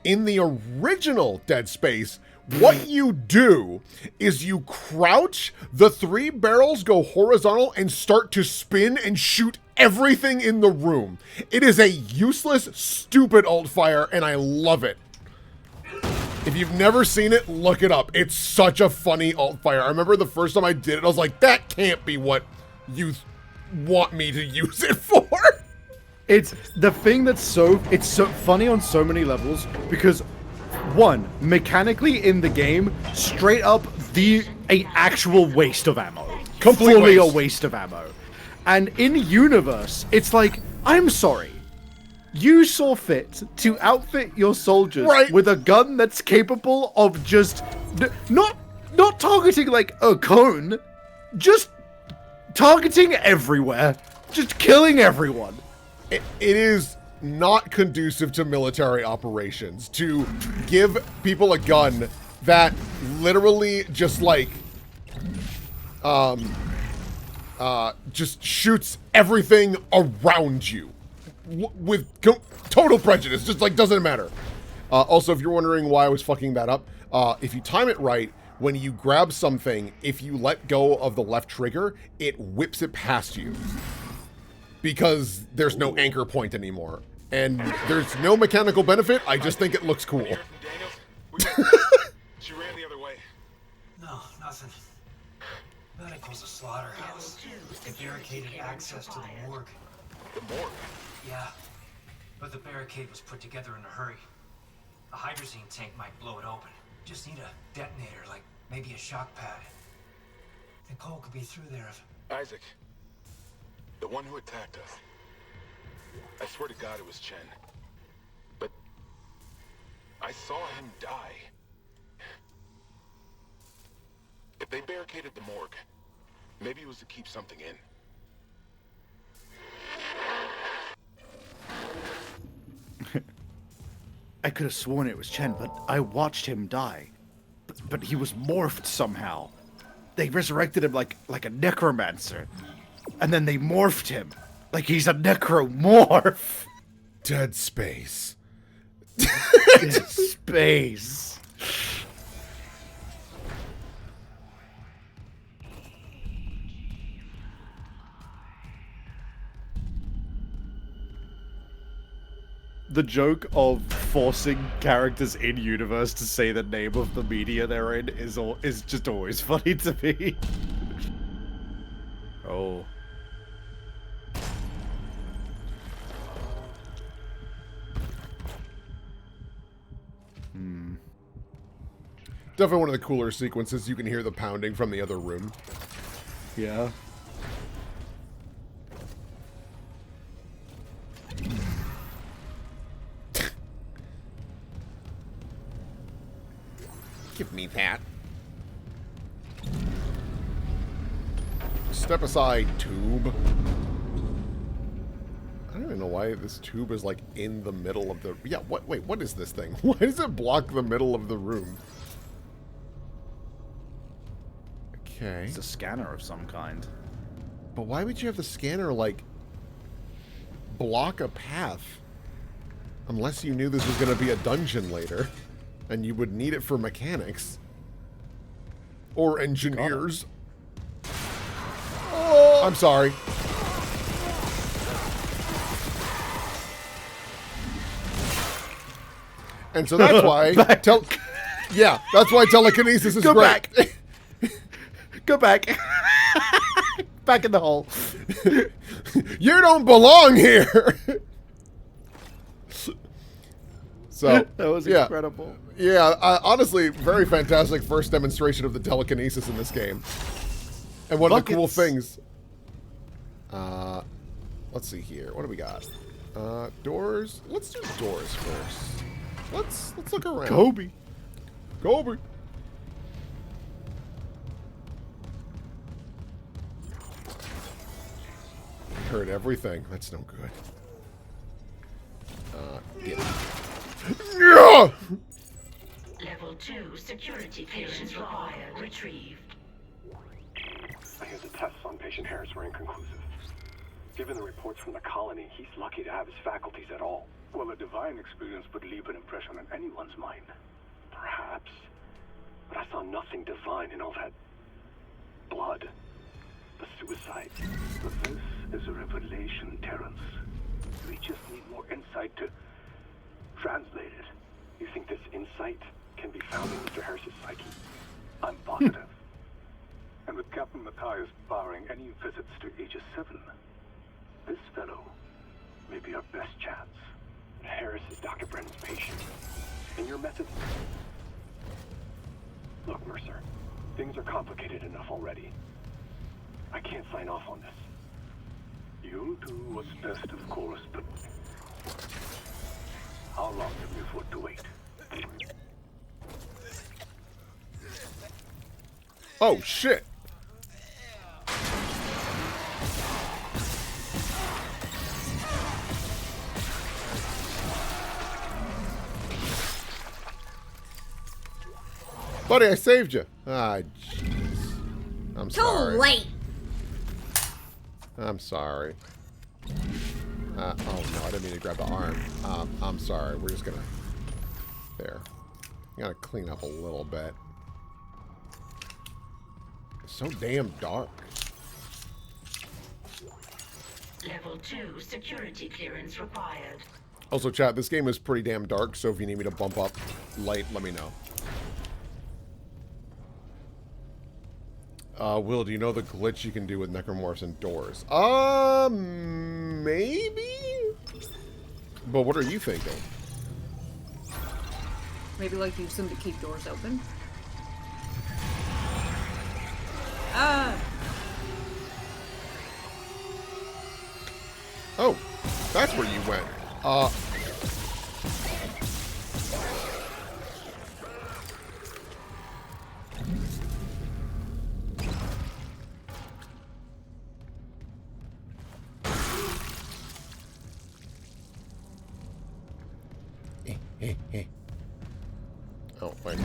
In the original Dead Space, what you do is you crouch, the 3 barrels go horizontal and start to spin and shoot everything in the room. It is a useless, stupid alt fire, and I love it. If you've never seen it, look it up. It's such a funny alt fire. I remember the first time I did it, I was like, that can't be what you want me to use it for. It's the thing that's so funny on so many levels because one, mechanically in the game, straight up a actual waste of ammo. Fully a waste of ammo. And in universe, it's like, I'm sorry. You saw fit to outfit your soldiers with a gun that's capable of just not targeting like a cone, just targeting everywhere, just killing everyone. It is not conducive to military operations to give people a gun that literally just like just shoots everything around you with total prejudice, just like doesn't matter. Also, if you're wondering why I was fucking that up, if you time it right, when you grab something, if you let go of the left trigger, it whips it past you because there's no anchor point anymore. And there's no mechanical benefit. I just think it looks cool. She ran the other way. No, nothing. Medical's a slaughterhouse. They barricaded access to the morgue. The morgue? Yeah, but the barricade was put together in a hurry. A hydrazine tank might blow it open. Just need a detonator, like maybe a shock pad. Nicole could be through there if... Isaac. The one who attacked us. I swear to God it was Chen. But I saw him die. If they barricaded the morgue, maybe it was to keep something in. I could have sworn it was Chen, but I watched him die. But he was morphed somehow. They resurrected him like a necromancer. And then they morphed him like he's a necromorph. Dead Space. Dead Space. The joke of forcing characters in universe to say the name of the media they're in is just always funny to me. Oh. Definitely one of the cooler sequences. You can hear the pounding from the other room. Yeah. Give me that. Step aside, tube. I don't even know why this tube is like in the middle of the... Yeah, wait, what is this thing? Why does it block the middle of the room? Okay. It's a scanner of some kind. But why would you have the scanner, like, block a path? Unless you knew this was going to be a dungeon later. And you would need it for mechanics. Or engineers. Oh, I'm sorry. And so that's why... Yeah, that's why telekinesis is Go great. back. Go back. Back in the hole. You don't belong here. So that was yeah. incredible. Yeah, honestly, very fantastic first demonstration of the telekinesis in this game. And one of the cool things. Let's see here. What do we got? Doors. Let's do doors first. Let's look around. Kobe. Heard everything. That's no good. Get it. Yeah! Level 2 security clearance required. Retrieved. I hear the tests on patient Harris were inconclusive. Given the reports from the colony, he's lucky to have his faculties at all. Well, a divine experience would leave an impression on anyone's mind. Perhaps. But I saw nothing divine in all that blood. The suicide. But this is a revelation, Terrence. We just need more insight to translate it. You think this insight can be found in Mr. Harris's psyche? I'm positive. And with Captain Matthias barring any visits to Aegis 7, this fellow may be our best chance. Harris is Dr. Brennan's patient. And your methods? Look, Mercer, things are complicated enough already. I can't sign off on this. You'll do what's best, of course, but how long can we afford to wait? Oh, shit. Buddy, I saved you. Ah, jeez. I'm sorry. Too late. I'm sorry. Oh, no, I didn't mean to grab the arm. I'm sorry. We're just gonna... There. Gotta clean up a little bit. It's so damn dark. Level 2 security clearance required. Also, chat, this game is pretty damn dark, so if you need me to bump up light, let me know. Will, do you know the glitch you can do with necromorphs and doors? Maybe? But what are you thinking? Maybe, like, use them to keep doors open? Ah! Oh, that's where you went. Hey. Oh, wait.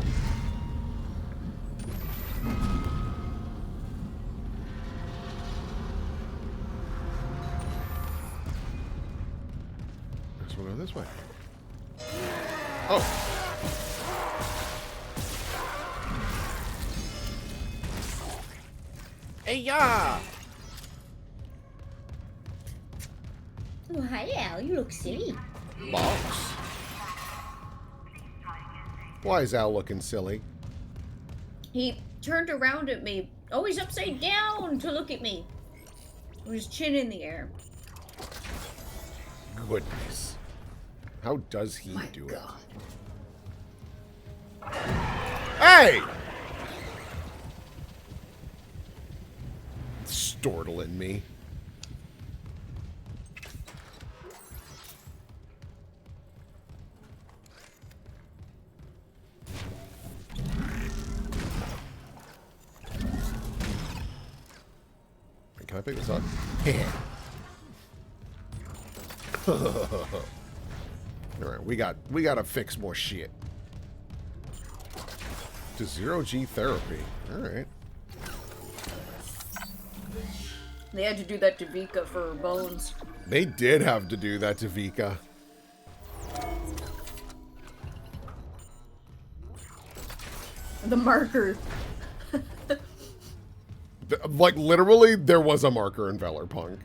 We'll go this way. Oh. Hey, ya! Oh, hi, Al. You look silly. Box. Why is Al looking silly? He turned around at me, always upside down, to look at me. With his chin in the air. Goodness. How does he do it? Hey! Stortling me. Can I pick this up? Alright, we gotta fix more shit. To zero-G therapy. Alright. They had to do that to Vika for her bones. They did have to do that to Vika. The marker. Like, literally, there was a marker in Valor Punk.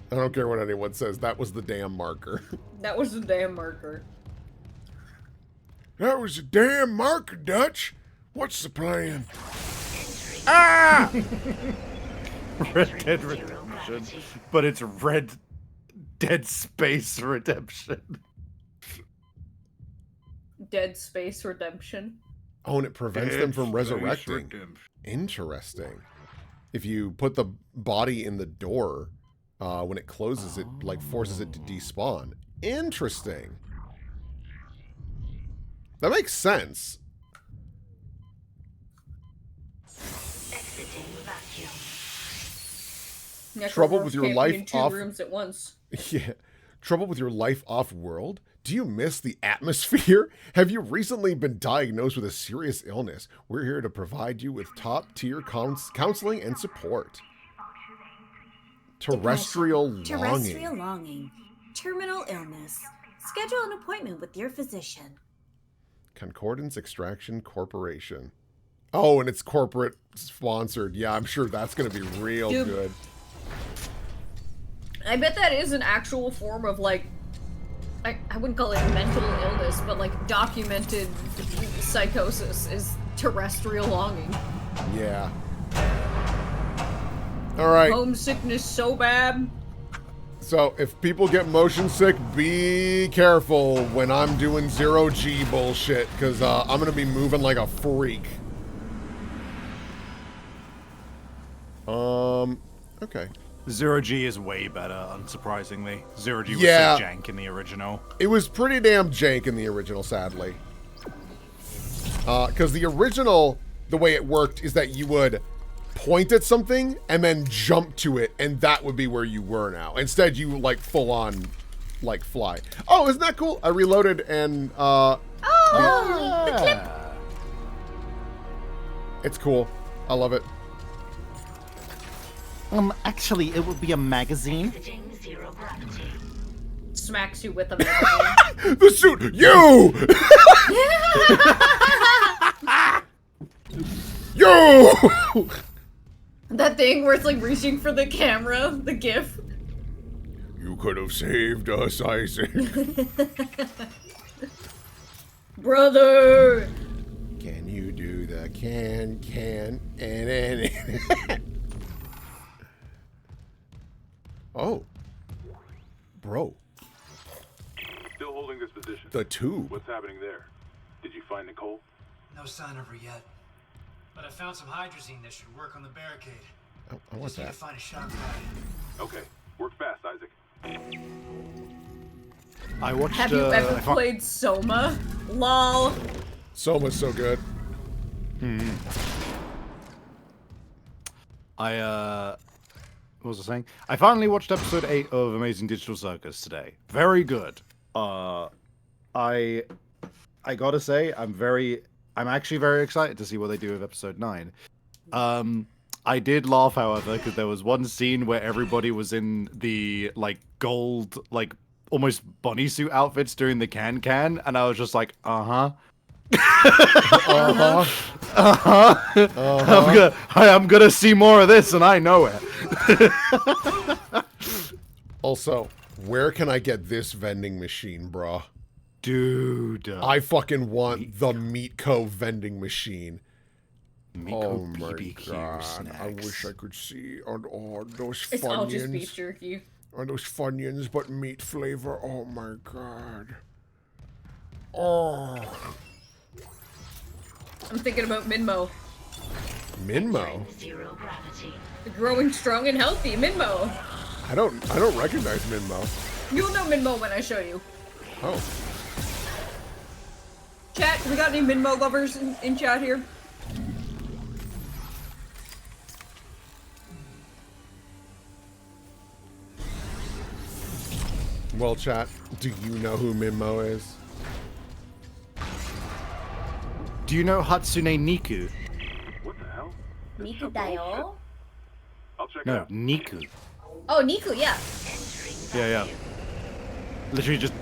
I don't care what anyone says. That was the damn marker. That was the damn marker. That was a damn marker, Dutch. What's the plan? Ah! Red Dead Redemption, but it's Red Dead Space Redemption. Dead Space Redemption. Oh, and it prevents them from resurrecting. Interesting. If you put the body in the door, when it closes, it like forces it to despawn. Interesting. That makes sense. Trouble with your life off rooms at once. Yeah. Trouble with your life off world? Do you miss the atmosphere? Have you recently been diagnosed with a serious illness? We're here to provide you with top-tier counseling and support. Terrestrial longing. Terrestrial longing. Terminal illness. Schedule an appointment with your physician. Concordance Extraction Corporation. Oh, and it's corporate sponsored. Yeah, I'm sure that's going to be real good. I bet that is an actual form of, like, I wouldn't call it mental illness, but, like, documented psychosis is terrestrial longing. Yeah. All right. Homesickness so bad. So, if people get motion sick, be careful when I'm doing zero-G bullshit, because I'm going to be moving like a freak. Okay. Zero-G is way better, unsurprisingly. Zero-G was Yeah. so jank in the original. It was pretty damn jank in the original, sadly. Because the original, the way it worked is that you would point at something and then jump to it, and that would be where you were now. Instead, you, like, full-on, like, fly. Oh, isn't that cool? I reloaded and, the clip. It's cool. I love it. Actually, it would be a magazine. Smacks you with a magazine. The suit! You! You! That thing where it's like reaching for the camera, the GIF. You could have saved us, Isaac. Brother! Can you do the and Oh. Bro. Still holding this position. The tube. What's happening there? Did you find Nicole? No sign of her yet. But I found some hydrazine that should work on the barricade. Oh, I want Just need to that. find a shot pad. Okay, work fast, Isaac. I watched. Have you ever played Soma? Lol. Soma's so good. What was I saying? I finally watched episode 8 of Amazing Digital Circus today. Very good. I gotta say, I'm actually very excited to see what they do with episode 9. I did laugh, however, because there was one scene where everybody was in the like gold, like almost bunny suit outfits doing the can, and I was just like, uh-huh. I'm gonna see more of this, and I know it. Also, where can I get this vending machine, bruh? Dude. I fucking want the Meatco vending machine. Meatco my BBQ god. snacks. I wish I could see on those It's all just Funyuns. beef jerky. On those Funyuns, but meat flavor. Oh my god. Oh. I'm thinking about Minmo. Minmo? Zero gravity. The growing strong and healthy, Minmo. I don't recognize Minmo. You'll know Minmo when I show you. Oh. Chat, we got any Minmo lovers in chat here? Well, chat, do you know who Minmo is? Do you know Hatsune Niku? What the hell? Miku dayo? I'll check it No, out. Niku. Oh, Niku, yeah. Yeah. Literally just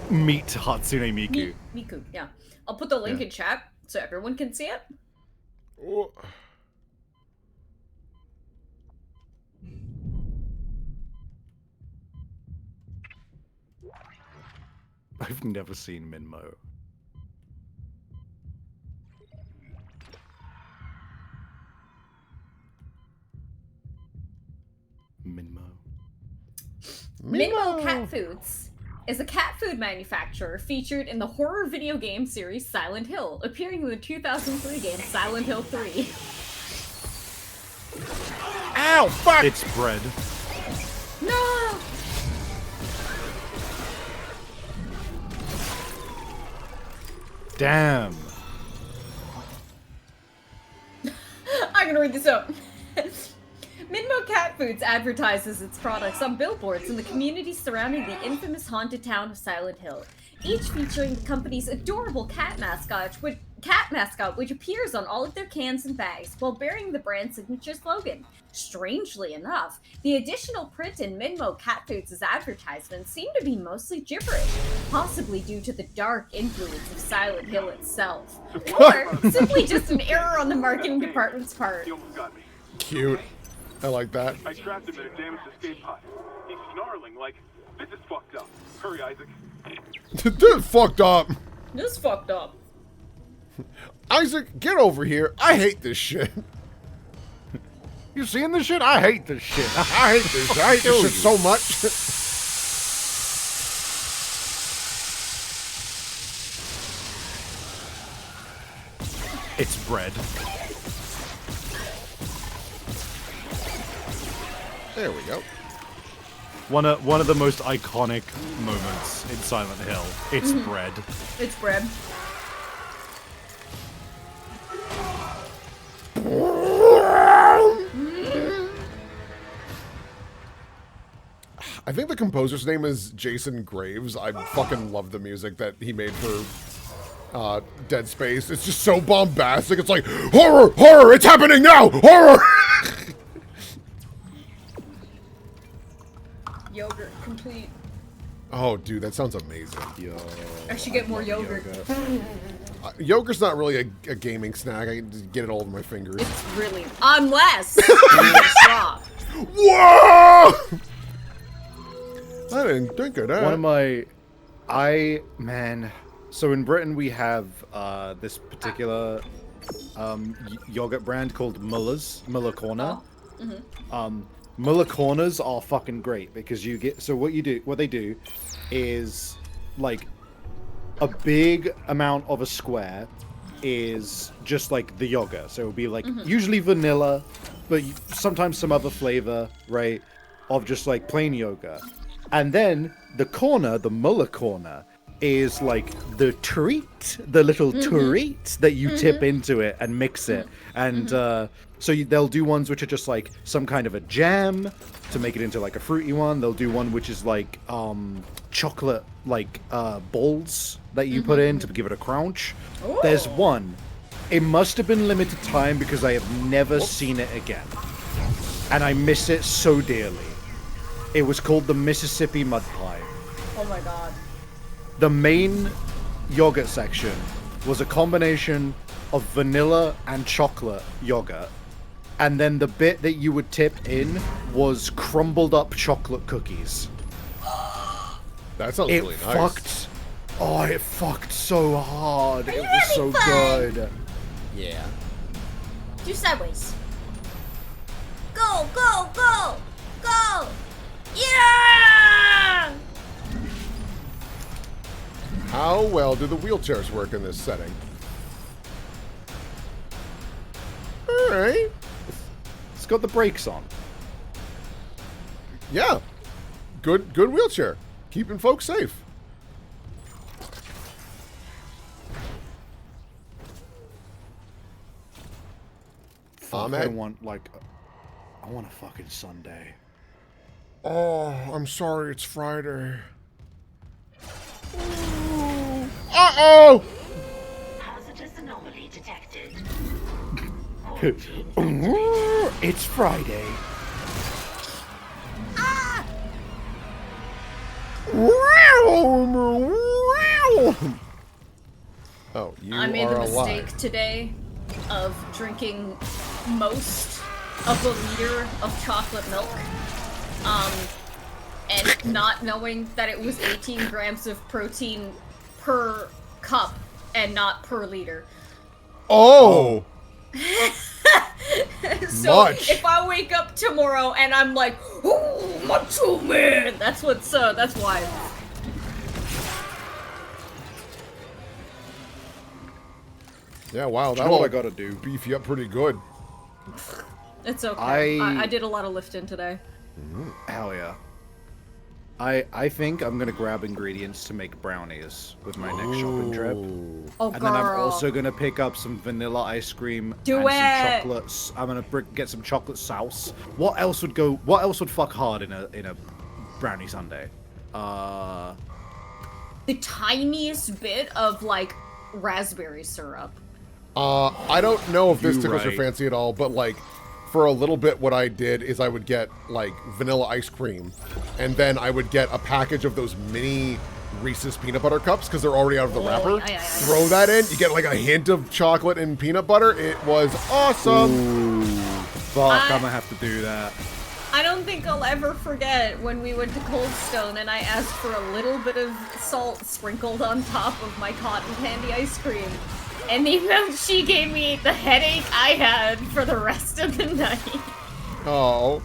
meet Hatsune Miku. Miku, yeah. I'll put the link in chat so everyone can see it. Oh. I've never seen Minmo. Minmo Cat Foods is a cat food manufacturer featured in the horror video game series Silent Hill, appearing in the 2003 game Silent Hill 3. Ow, fuck! It's bread. No! Damn. I'm gonna read this out. Minmo Cat Foods advertises its products on billboards in the communities surrounding the infamous haunted town of Silent Hill, each featuring the company's adorable cat mascot, which appears on all of their cans and bags while bearing the brand signature slogan. Strangely enough, the additional print in Minmo Cat Foods' advertisements seem to be mostly gibberish, possibly due to the dark influence of Silent Hill itself, or simply just an error on the marketing department's part. He almost got me. Cute. I like that. I trapped him in a damaged escape pod. He's snarling like, this is fucked up. Hurry, Isaac. This fucked up. This fucked up. Isaac, get over here. I hate this shit. You seeing this shit? I hate this shit. I hate this. I hate this shit so much. It's bread. There we go. One of the most iconic moments in Silent Hill. It's bread. It's bread. I think the composer's name is Jason Graves. I fucking love the music that he made for Dead Space. It's just so bombastic. It's like, horror, horror, it's happening now, horror! Yogurt complete. Oh, dude, that sounds amazing. I should get more yogurt. Yogurt's not really a gaming snack. I can just get it all over my fingers. It's really, unless you get a straw. Whoa! I didn't think of that. One of my, man. So in Britain we have this particular yogurt brand called Muller Corner. Muller Corners are fucking great because you get, so what they do is like a big amount of a square is just like the yogurt. So it would be like usually vanilla, but sometimes some other flavor, right? Of just like plain yogurt. And then the corner, the Muller Corner, is like the treat, the little treat that you tip into it and mix it. And they'll do ones which are just like some kind of a jam to make it into like a fruity one. They'll do one which is like chocolate like balls that you put in to give it a crunch. Ooh. There's one. It must have been limited time because I have never seen it again. And I miss it so dearly. It was called the Mississippi Mud Pie. Oh my god. The main yogurt section was a combination of vanilla and chocolate yogurt. And then the bit that you would tip in was crumbled up chocolate cookies. That sounds really nice. It fucked so hard. It was so fun? good. Yeah. Do sideways. Go, go, go! Go! Yeah! How well do the wheelchairs work in this setting? Alright. It's got the brakes on. Yeah. Good wheelchair. Keeping folks safe. I want a fucking Sunday. Oh, I'm sorry, it's Friday. Uh-oh! Hazardous anomaly detected. It's Friday. Ah! Oh, you I made are the mistake alive. today of drinking most of a liter of chocolate milk, and not knowing that it was 18 grams of protein per cup and not per liter. Oh! So Much. if I wake up tomorrow and I'm like, "Oh, macho man," that's why. Yeah, wow, You know what I gotta do? Beef you up pretty good. It's okay. I did a lot of lifting today. Hell yeah. I think I'm gonna grab ingredients to make brownies with my next shopping trip. Oh, and then I'm also gonna pick up some vanilla ice cream Do and it! some chocolates. I'm gonna get some chocolate sauce. What else would fuck hard in a brownie sundae? The tiniest bit of like raspberry syrup. I don't know if this You tickles your right. fancy at all, but like for a little bit what I did is I would get like vanilla ice cream and then I would get a package of those mini Reese's peanut butter cups because they're already out of the wrapper. Yeah. Throw that in, you get like a hint of chocolate and peanut butter. It was awesome. Ooh, fuck, I'm gonna have to do that. I don't think I'll ever forget when we went to Cold Stone and I asked for a little bit of salt sprinkled on top of my cotton candy ice cream. And even she gave me the headache I had for the rest of the night. Oh.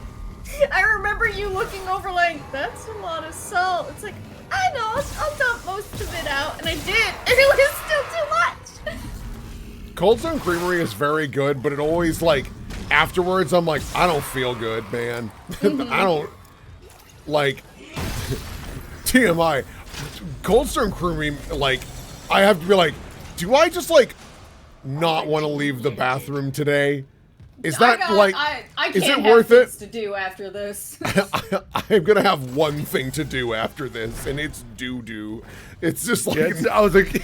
I remember you looking over like, that's a lot of salt. It's like, I know, I'll dump most of it out. And I did, and it was still too much. Cold Stone Creamery is very good, but it always like afterwards I'm like, I don't feel good, man. I don't like TMI. Cold Stone Creamery, like I have to be like, do I just like not want to leave the bathroom today? Is that I is can't it have worth things it? to do after this. I'm gonna have one thing to do after this, and it's doo-doo. It's just like I was like,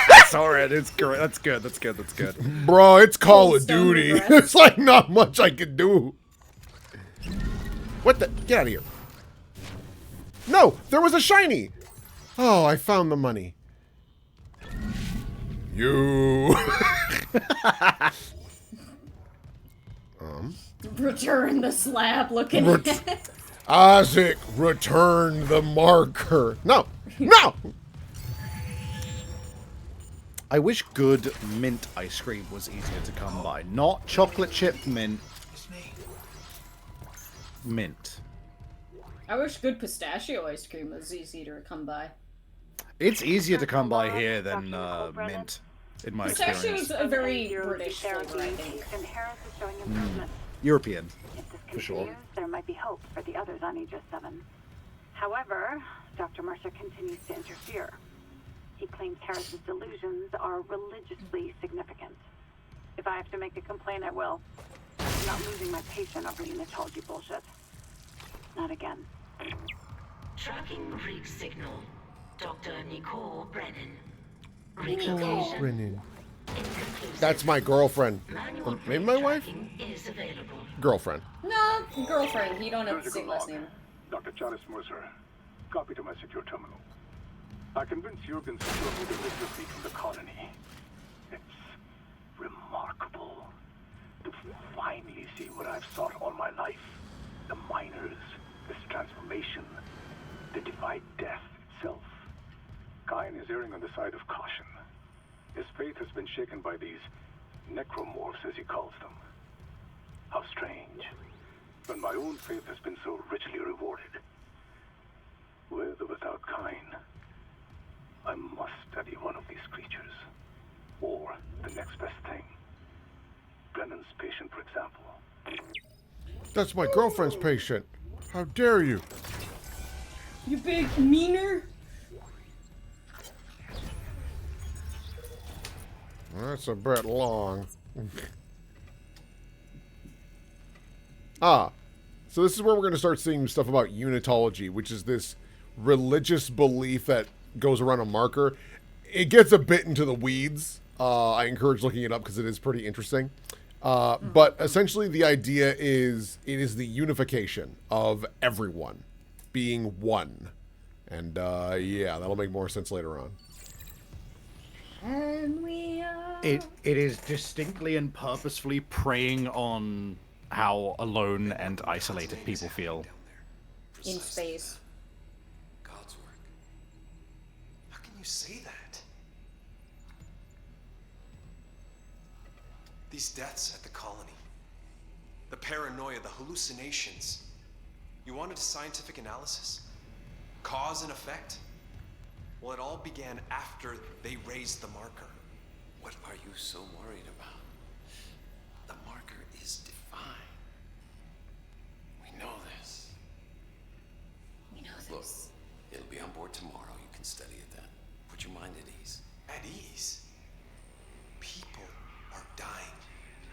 that's alright. It's great. That's good. That's good. Bro, it's Call Cold of Stone Duty. regrets. It's like not much I can do. What the? Get out of here. No, there was a shiny. Oh, I found the money. You. Return the slab looking at it. Isaac, return the marker. No! No! I wish good mint ice cream was easier to come by. Not chocolate chip mint. Mint. I wish good pistachio ice cream was easy to come by. It's easier to come by here than mint, in my Pistachio experience. is a very British flavor, I think. European, If this for sure. continues, there might be hope for the others on Aegis 7. However, Dr. Mercer continues to interfere. He claims Harris's delusions are religiously significant. If I have to make a complaint, I will. I'm not losing my patient over unitology bullshit. Not again. Tracking rig signal. Dr. Nicole Brennan. Nicole Brennan. That's my girlfriend. Or maybe my wife? Girlfriend. No, girlfriend. You don't have to say last name. Dr. Charles Mercer, copy to my secure terminal. I convinced Jurgen to show me the literacy from the colony. It's remarkable to finally see what I've sought all my life. The miners, this transformation, the divine death itself. Kain is erring on the side of caution. His faith has been shaken by these necromorphs, as he calls them. How strange. When my own faith has been so richly rewarded. With or without Kain, I must study one of these creatures. Or the next best thing. Brennan's patient, for example. That's my girlfriend's patient. How dare you? You big meaner. That's a bit long. So this is where we're going to start seeing stuff about unitology, which is this religious belief that goes around a marker. It gets a bit into the weeds. I encourage looking it up because it is pretty interesting. But essentially the idea is it is the unification of everyone being one. And yeah, that'll make more sense later on. And we are... It is distinctly and purposefully preying on how alone and isolated people feel. in space. God's work. How can you say that? These deaths at the colony, the paranoia, the hallucinations. You wanted a scientific analysis? Cause and effect? Well, it all began after they raised the marker. What are you so worried about? The marker is divine. We know this. We know Look, this. it'll be on board tomorrow. You can study it then. Put your mind at ease. At ease? People are dying.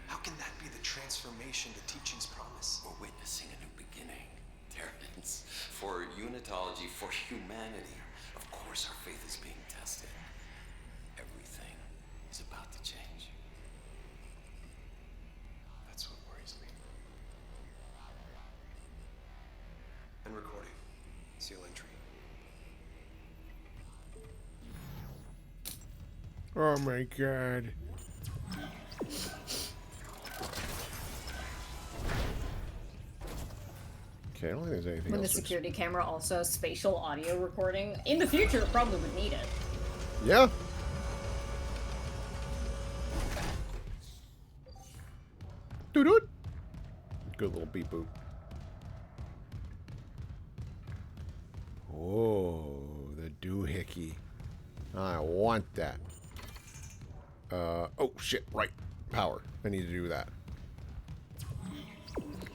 How can that be the transformation the teachings promise? We're witnessing a new beginning, Terrence. For unitology, for humanity. Of course our faith is being tested. Everything is about to change. That's what worries me. And recording. Seal entry. Oh my god. Okay, I don't think there's anything When the else. security camera also has spatial audio recording, in the future it probably would need it. Yeah. Doot. Good little beep boop. Oh, the doohickey. I want that. Oh shit, right. Power. I need to do that.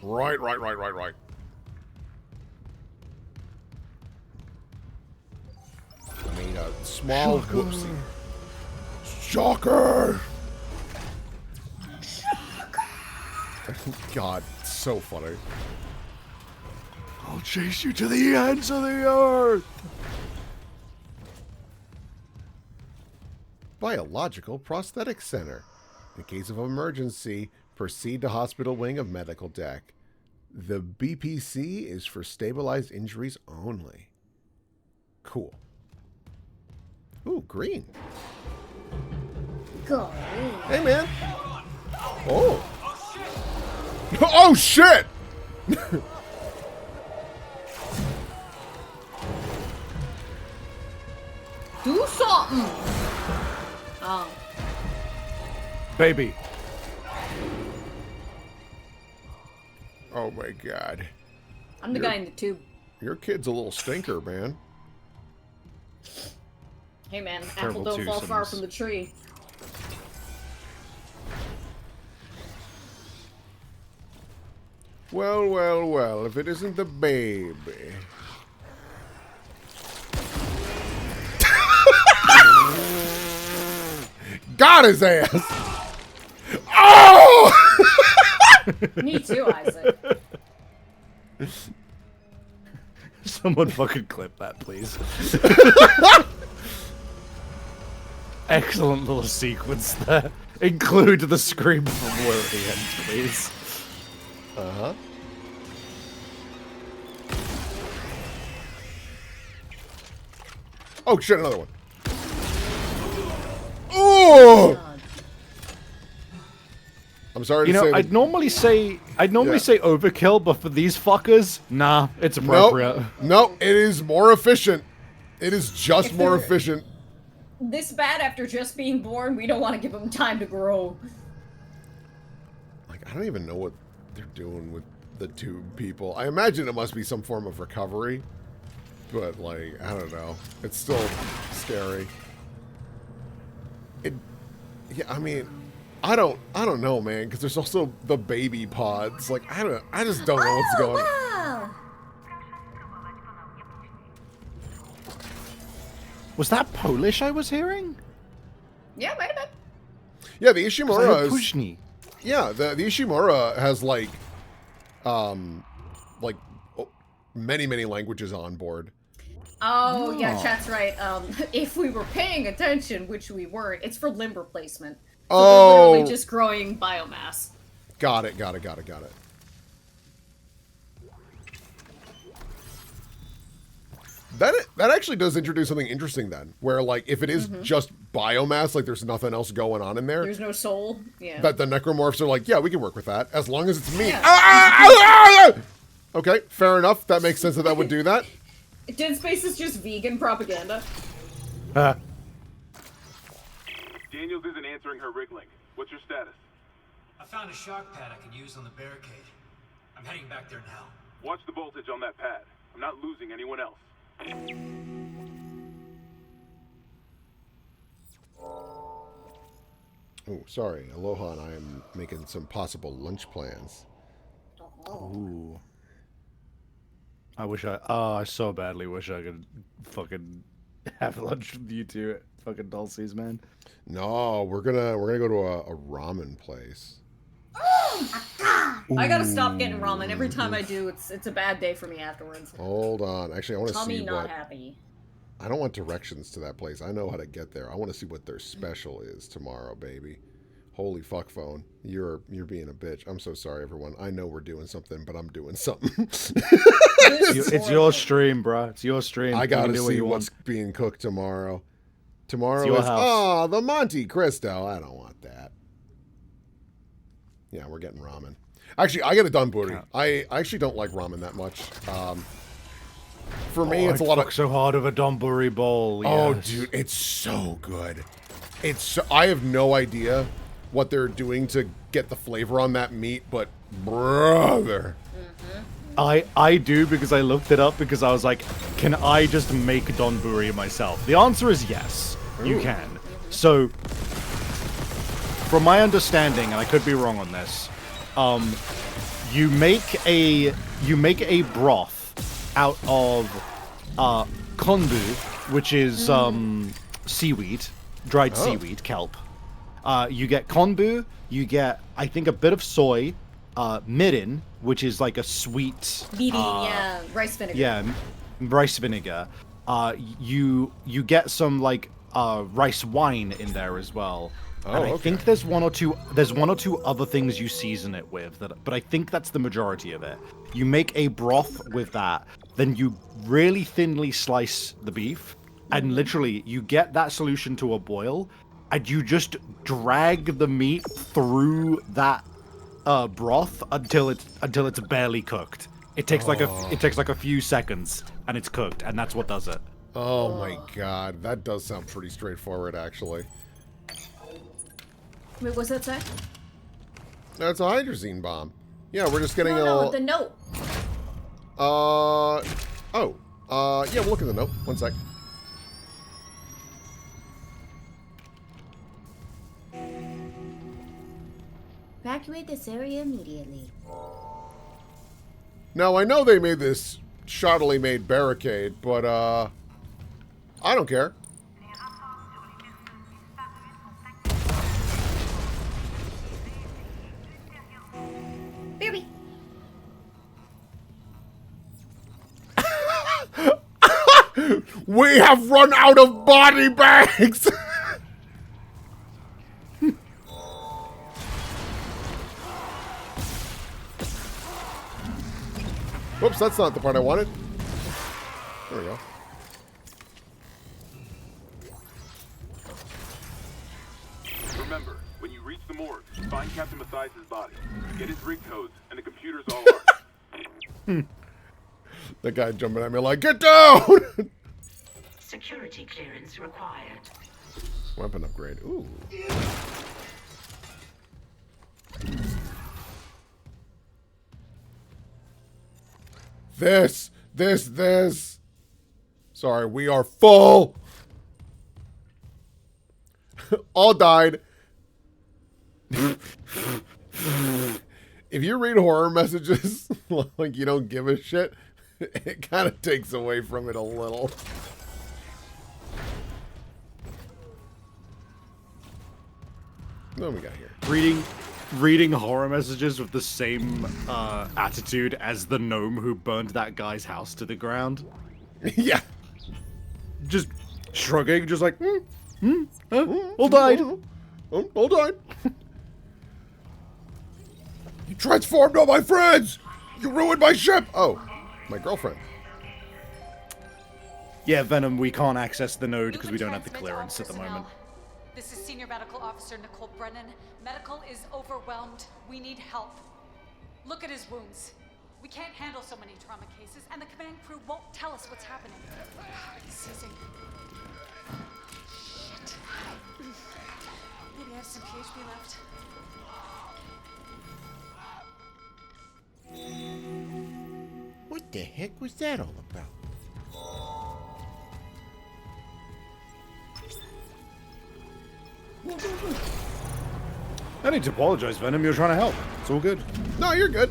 Right. I made a small whoopsie. Shocker! God, so funny. I'll chase you to the ends of the earth. Biological Prosthetic Center. In case of emergency, proceed to hospital wing of medical deck. The BPC is for stabilized injuries only. Cool. Ooh, green. Go. Hey, man. Oh. Oh, shit! Do something! Oh. Baby. Oh my god. I'm the guy in the tube. Your kid's a little stinker, man. Hey man, Terrible apple don't fall far twosomes. from the tree. Well, well, well, if it isn't the baby. Got his ass! Oh! Me too, Isaac. Someone fucking clip that, please. Excellent little sequence there. Include the scream from where at the end, please. Uh-huh. Oh shit, another one. Oh! I'm sorry to say I'd normally say overkill, but for these fuckers, nah, it's appropriate. Nope, it is more efficient. It is just If more they're efficient. This bad after just being born, we don't want to give them time to grow. Like, I don't even know what they're doing with the two people. I imagine it must be some form of recovery. But, like, I don't know. It's still scary. Yeah, I mean, I don't know, man, because there's also the baby pods. Like, I just don't know what's going on. Wow. Was that Polish I was hearing? Yeah, might have been. Yeah, the Ishimura is... Pushni. Yeah, the Ishimura has, like many, many languages on board. Oh, yeah, chat's right. If we were paying attention, which we weren't, it's for limb replacement. So they're literally just growing biomass. Got it. That actually does introduce something interesting then, where like if it is just biomass, like there's nothing else going on in there. There's no soul. Yeah. That the necromorphs are like, yeah, we can work with that as long as it's meat. Yeah. Okay, fair enough. That makes sense that would do that. Dead Space is just vegan propaganda. Daniels isn't answering her wriggling. What's your status? I found a shock pad I can use on the barricade. I'm heading back there now. Watch the voltage on that pad. I'm not losing anyone else. Oh, sorry. Aloha and I am making some possible lunch plans. Ooh. I so badly wish I could fucking have lunch with you two at fucking Dulce's, man. No, we're gonna go to a ramen place. Oh my god! I gotta stop getting ramen. Every time I do, it's a bad day for me afterwards. Hold on. Actually, I want to see Tummy not what... happy. I don't want directions to that place. I know how to get there. I want to see what their special is tomorrow, baby. Holy fuck phone. You're being a bitch. I'm so sorry, everyone. I know we're doing something, but I'm doing something. It's your stream, bro. It's your stream. I gotta do see what what's being cooked tomorrow. Tomorrow your is house. the Monte Cristo. I don't want that. Yeah, we're getting ramen. Actually, I get a donburi. I actually don't like ramen that much. For me, it's a lot of so hard of a donburi bowl. Oh, yes. dude, it's so good. I have no idea what they're doing to get the flavor on that meat, but brother. I do because I looked it up because I was like, can I just make donburi myself? The answer is yes, you can. So, from my understanding, and I could be wrong on this, you make a broth out of konbu, which is seaweed, dried seaweed, kelp. You get konbu, you get, I think, a bit of soy, mirin, which is like a sweet... yeah, rice vinegar. Yeah, rice vinegar. You get some, like, rice wine in there as well. And I think there's one or two other things you season it with, but I think that's the majority of it. You make a broth with that, then you really thinly slice the beef, and literally you get that solution to a boil, and you just drag the meat through that broth until it's barely cooked. It takes like a few seconds, and it's cooked, and that's what does it. Oh my god, that does sound pretty straightforward, actually. Wait, what's that say? That's a hydrazine bomb. Yeah, we're just getting No, the note. Yeah, we'll look at the note. One sec. Evacuate this area immediately. Now, I know they made this shoddily made barricade, but, I don't care. Baby. We have run out of body bags! Whoops, that's not the part I wanted. There we go. Remember, when you reach the morgue, find Captain Mathias' body. Get his rig codes, and the computers all are. The guy jumping at me like, get down! Security clearance required. Weapon upgrade. Ooh. This. Sorry, we are full. All died. If you read horror messages like you don't give a shit, it kind of takes away from it a little. What do we got here? Reading horror messages with the same attitude as the gnome who burned that guy's house to the ground. Yeah. Just shrugging, just like, all died. All died. You transformed all my friends! You ruined my ship! Oh, my girlfriend. Yeah, Venom, we can't access the node because we don't have the clearance at the moment. This is Senior Medical Officer Nicole Brennan. Medical is overwhelmed. We need help. Look at his wounds. We can't handle so many trauma cases, and the command crew won't tell us what's happening. He's seizing. Shit. Maybe I have some PHP left. What the heck was that all about? I need to apologize, Venom. You're trying to help. It's all good. No, you're good.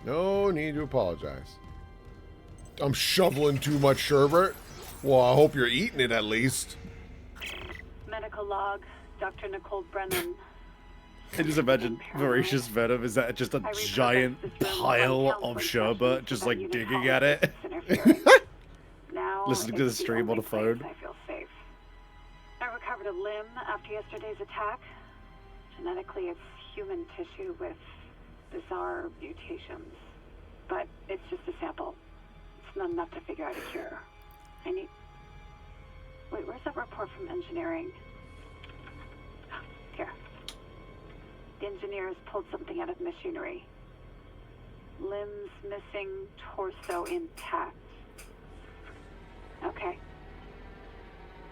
No need to apologize. I'm shoveling too much sherbet. Well, I hope you're eating it at least. Medical log, Dr. Nicole Brennan. I just imagine Voracious Venom is that just a giant pile of sherbet, just like digging at it. Listening to the stream on a phone. I feel safe. I recovered a limb after yesterday's attack. Genetically, it's human tissue with bizarre mutations. But it's just a sample. It's not enough to figure out a cure. I need... Wait, where's that report from engineering? Here. The engineers pulled something out of machinery. Limbs missing, torso intact. Okay.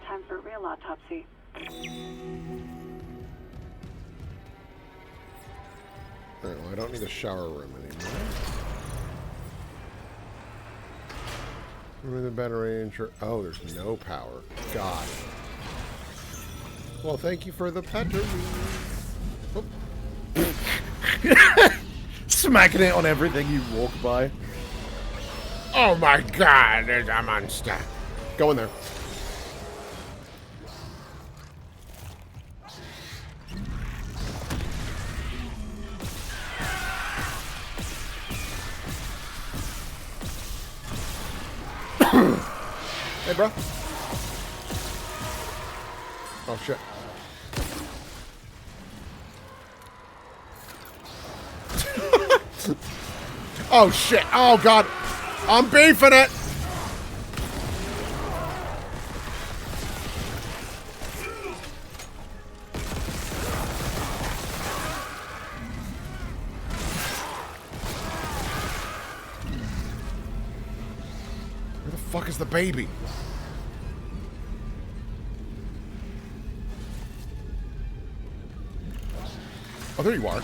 Time for a real autopsy. Alright, well, I don't need a shower room anymore. Remove the battery and oh, there's no power. God. Well, thank you for the battery. Smacking it on everything you walk by. Oh my god, there's a monster. Go in there. Hey, bro. Oh, shit. Oh, shit. Oh, God. I'm beefing it. fuck is the baby? Oh, there you are.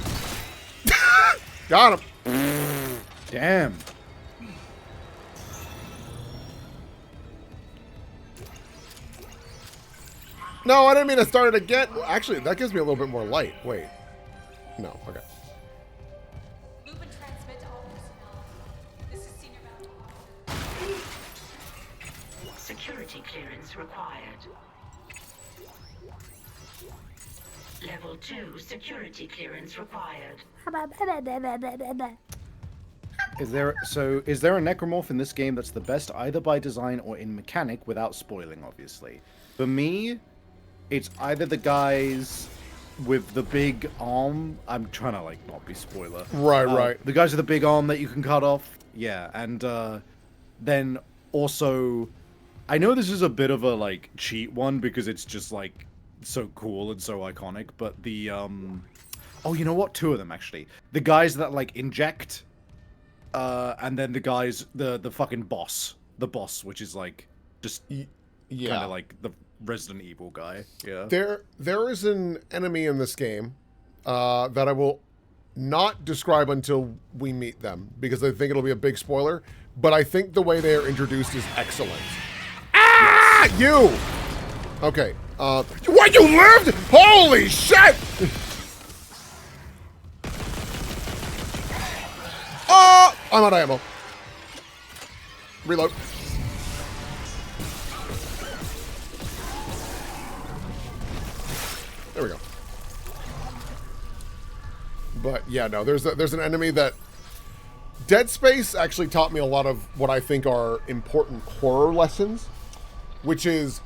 Got him. Damn. No, I didn't mean to start it again. Actually, that gives me a little bit more light. Wait. No, okay. Loop and transmit to all personnel. This is Senior Medical. Security clearance required. Level 2 security clearance required. Is there a necromorph in this game that's the best either by design or in mechanic without spoiling, obviously? For me, it's either the guys with the big arm. I'm trying to like not be spoiler. Right. The guys with the big arm that you can cut off. Yeah, and then also, I know this is a bit of a like cheat one because it's just like so cool and so iconic, but the oh, you know what? Two of them actually. The guys that like inject, and then the guys, the fucking boss, which is like just kind of like the Resident Evil guy. Yeah. There is an enemy in this game that I will not describe until we meet them because I think it'll be a big spoiler. But I think the way they are introduced is excellent. Ah, you. Okay. What, you lived? Holy shit! Oh, I'm out of ammo. Reload. There we go. But yeah, no, there's an enemy that Dead Space actually taught me a lot of what I think are important horror lessons, which is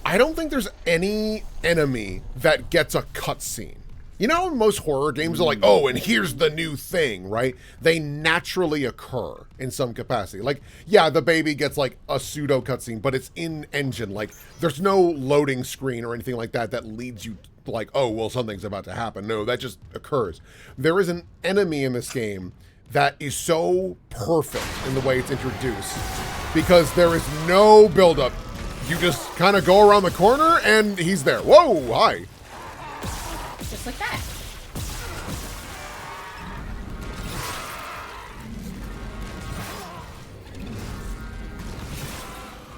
I don't think there's any enemy that gets a cutscene. You know, most horror games are like, oh, and here's the new thing, right? They naturally occur in some capacity. Like, yeah, the baby gets like a pseudo cutscene, but it's in engine. Like, there's no loading screen or anything like that that leads you like, oh, well, something's about to happen. No, that just occurs. There is an enemy in this game that is so perfect in the way it's introduced because there is no buildup. You just kind of go around the corner and he's there. Whoa, hi. Just like that.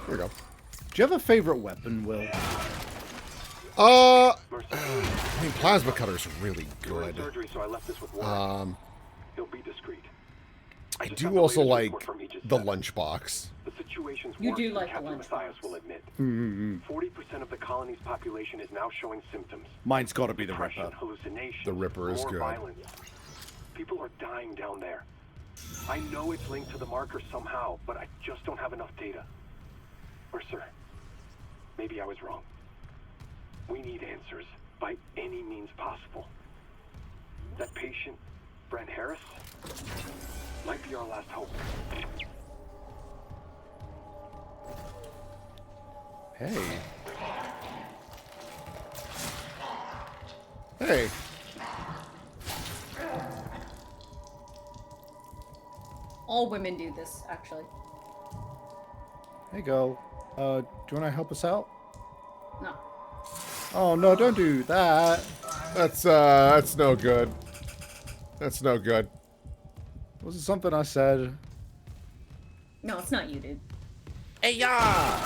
Here we go. Do you have a favorite weapon, Will? I mean, plasma cutter's really good. He'll be discreet. I do also like the lunchbox. The situation's You worse do than like the Captain lunchbox. Matthias will admit. 40% of the colony's population is now showing symptoms. Mine's got to be the Depression, Ripper. hallucinations, The Ripper is more good. violence. People are dying down there. I know it's linked to the marker somehow, but I just don't have enough data. Mercer, maybe I was wrong. We need answers by any means possible. That patient, Brent Harris, might be our last hope. Hey. Hey. All women do this, actually. Hey, girl. Do you want to help us out? No. Oh, no, don't do that. That's no good. That's no good. Was it something I said? No, it's not you, dude. Hey, ya!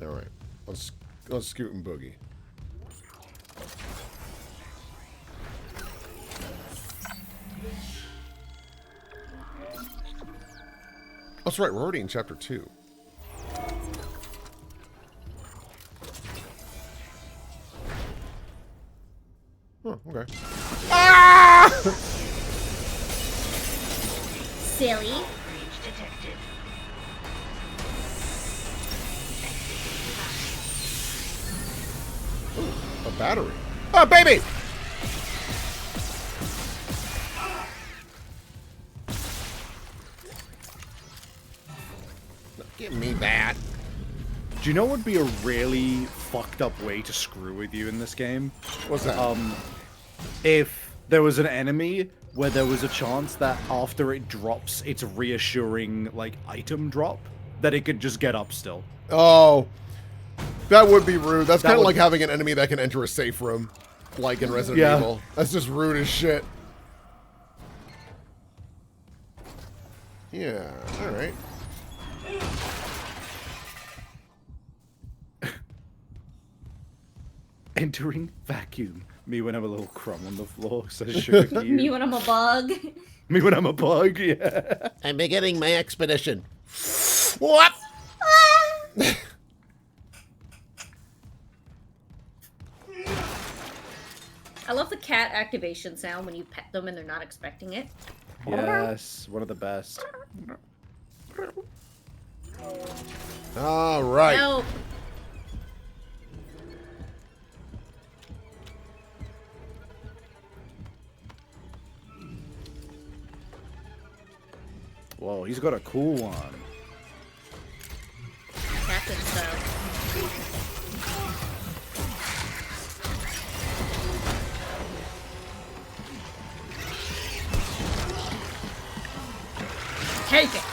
All right. Let's scoot and boogie. That's right. We're already in chapter 2. Oh, okay. Ah! Silly. Breach detected. Ooh, a battery. Oh, baby! Give me that. Do you know what would be a really fucked up way to screw with you in this game? What's that? If there was an enemy where there was a chance that after it drops its reassuring, like, item drop, that it could just get up still. Oh, that would be rude. That's That kind of would- like having an enemy that can enter a safe room, like in Resident Evil. That's just rude as shit. Yeah, alright. Entering vacuum. Me when I'm a little crumb on the floor, says Sugar Cube. Me when I'm a bug. Me when I'm a bug, yeah. I'm beginning my expedition. What? I love the cat activation sound when you pet them and they're not expecting it. Yes, one of the best. All right. Help. Whoa, he's got a cool one. Captain style. Take it.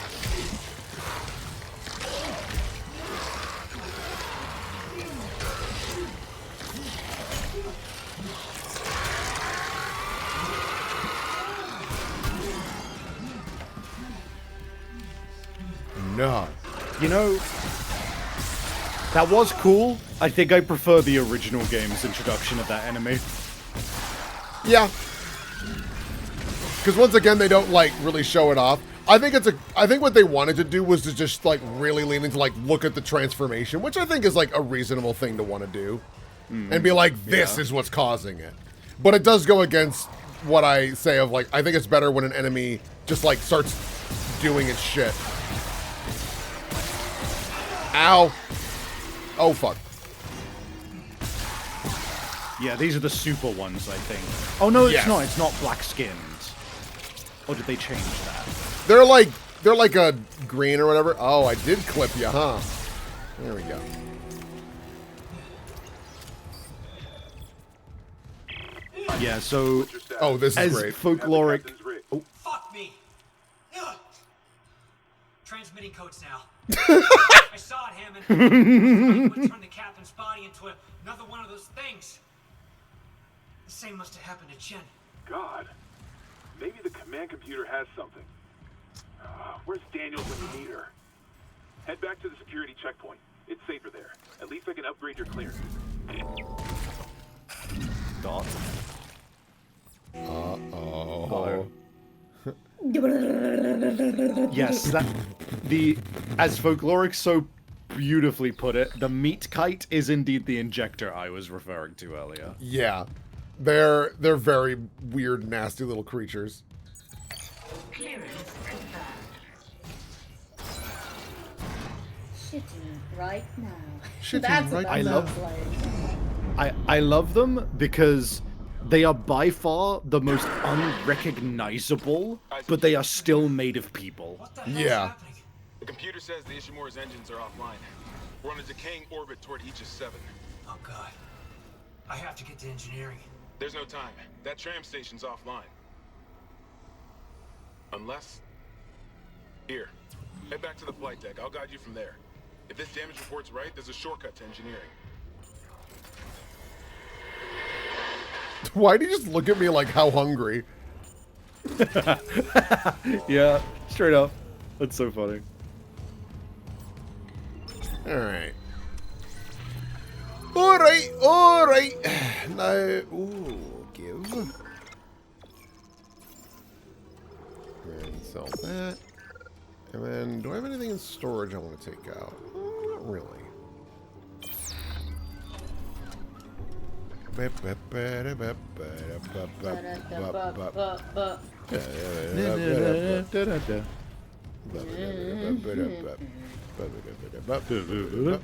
No. You know, that was cool. I think I prefer the original game's introduction of that enemy. Yeah. Because once again, they don't like really show it off. I think what they wanted to do was to just like really lean into like look at the transformation, which I think is like a reasonable thing to want to do, and be like, this is what's causing it. But it does go against what I say of like, I think it's better when an enemy just like starts doing its shit. Ow. Oh fuck. Yeah, these are the super ones, I think. Oh no, it's Yes. not. It's not black skinned. Or did they change that? They're like a green or whatever. Oh, I did clip you, huh? There we go. Yeah, so Oh, this is as great. folkloric. Oh, Fuck me. Ugh. Transmitting codes now. I saw it, Hammond. Would turn the captain's body into another one of those things. The same must have happened to Chen. God. Maybe the command computer has something. Where's Daniels when you need her? Head back to the security checkpoint. It's safer there. At least I can upgrade your clearance. dot. Uh-oh. Yes, that as folkloric so beautifully put it, the meat kite is indeed the injector I was referring to earlier. Yeah. They're very weird, nasty little creatures. Clearance confirmed. Shitting right now. Shitting That's right what that now. sounds like. I love them because they are by far the most unrecognizable, but they are still made of people. Yeah. The computer says the Ishimura's engines are offline. We're on a decaying orbit toward Aegis 7. Oh god. I have to get to engineering. There's no time. That tram station's offline. Unless... Here. Head back to the flight deck. I'll guide you from there. If this damage report's right, there's a shortcut to engineering. Why do you just look at me like how hungry? Yeah, straight up. That's so funny. Alright. Alright, alright. Now, ooh, give. And sell that. And then, do I have anything in storage I want to take out? Not really.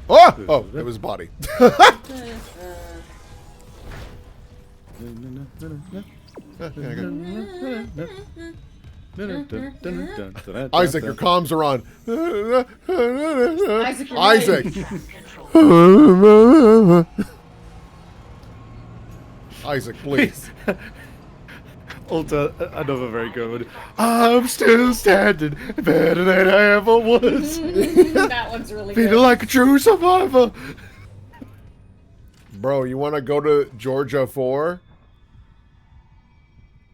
Oh, it was body. Isaac, your comms are on. Isaac, you're Isaac. Isaac, please. Also, another very good one. I'm still standing, better than I ever was. That one's really good. Feeling like a true survivor. Bro, you want to go to Georgia 4?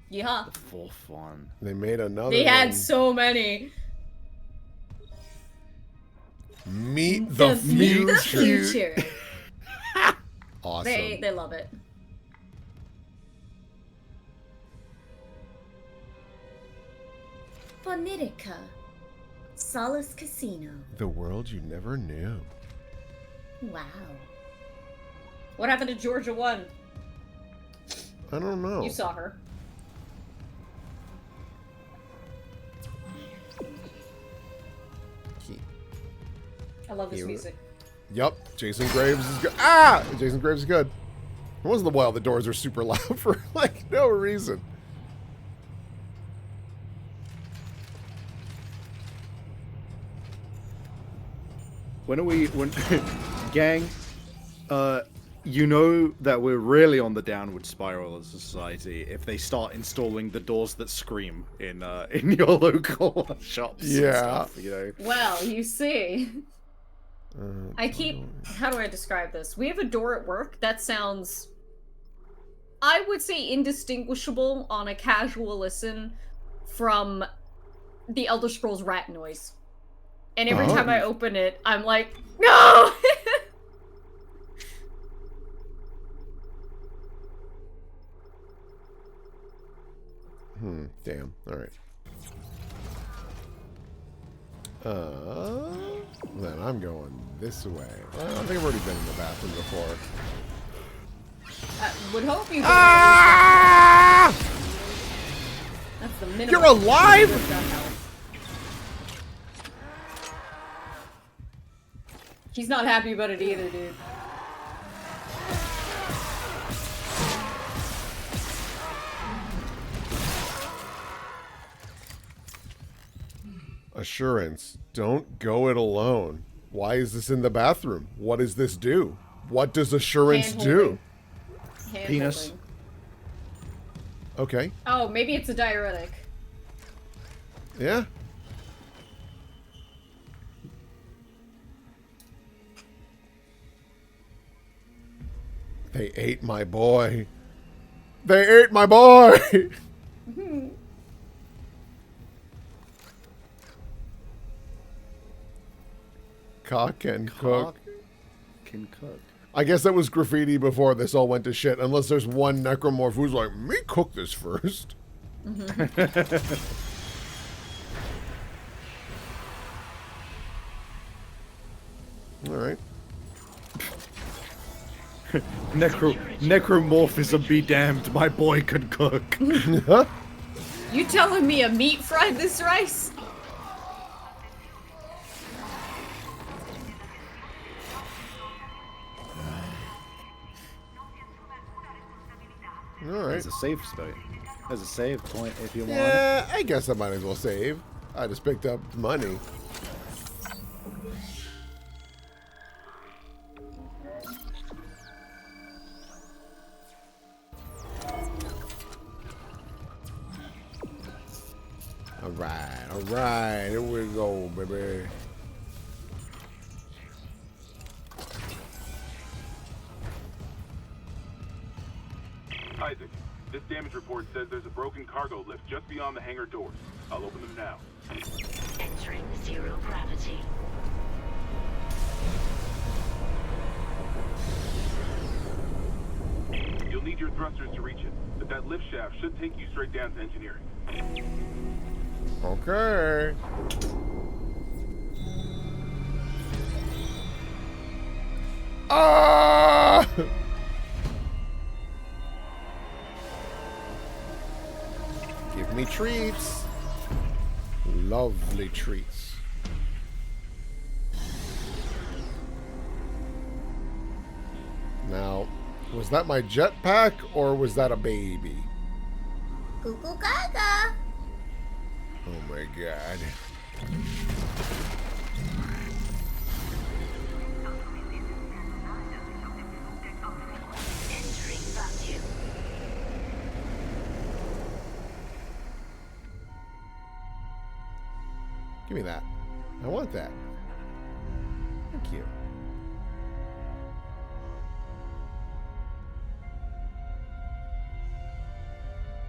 Yeah. The fourth one. They made another They had one. so many. Meet the future. Awesome. They love it. Bonitica. Solace Casino. The world you never knew. Wow. What happened to Georgia 1? I don't know. You saw her. I love this music. Yup, Jason Graves is good. Ah! Jason Graves is good. Once in a while, the doors are super loud for, like, no reason. When are we... Gang, you know that we're really on the downward spiral as a society if they start installing the doors that scream in your local shops. Yeah. And stuff, you know. Well, you see. How do I describe this? We have a door at work that sounds, I would say, indistinguishable on a casual listen from the Elder Scrolls rat noise. And every time I open it, I'm like, no! Damn. Alright. Then I'm going this way. Well, I think I've already been in the bathroom before. Would hope you. That's the minimum. You're alive? She's not happy about it either, dude. Assurance. Don't go it alone. Why is this in the bathroom? What does this do? What does assurance do? Penis. Okay. Oh, maybe it's a diuretic. Yeah. They ate my boy. They ate my boy! Cock and cook. Can cook. I guess that was graffiti before this all went to shit, unless there's one necromorph who's like, me cook this first. Alright. Necromorphism be damned, my boy can cook. You telling me a meat fried this rice? Alright. There's a save spot. There's a save point if you want. Yeah, I guess I might as well save. I just picked up money. Alright, here we go, baby. Isaac, this damage report says there's a broken cargo lift just beyond the hangar doors. I'll open them now. Entering zero gravity. You'll need your thrusters to reach it, but that lift shaft should take you straight down to engineering. Okay. Ah! Give me treats. Lovely treats. Now, was that my jetpack or was that a baby? Goo goo gaga. Oh my god. Entering vacuum. Give me that. I want that. Thank you.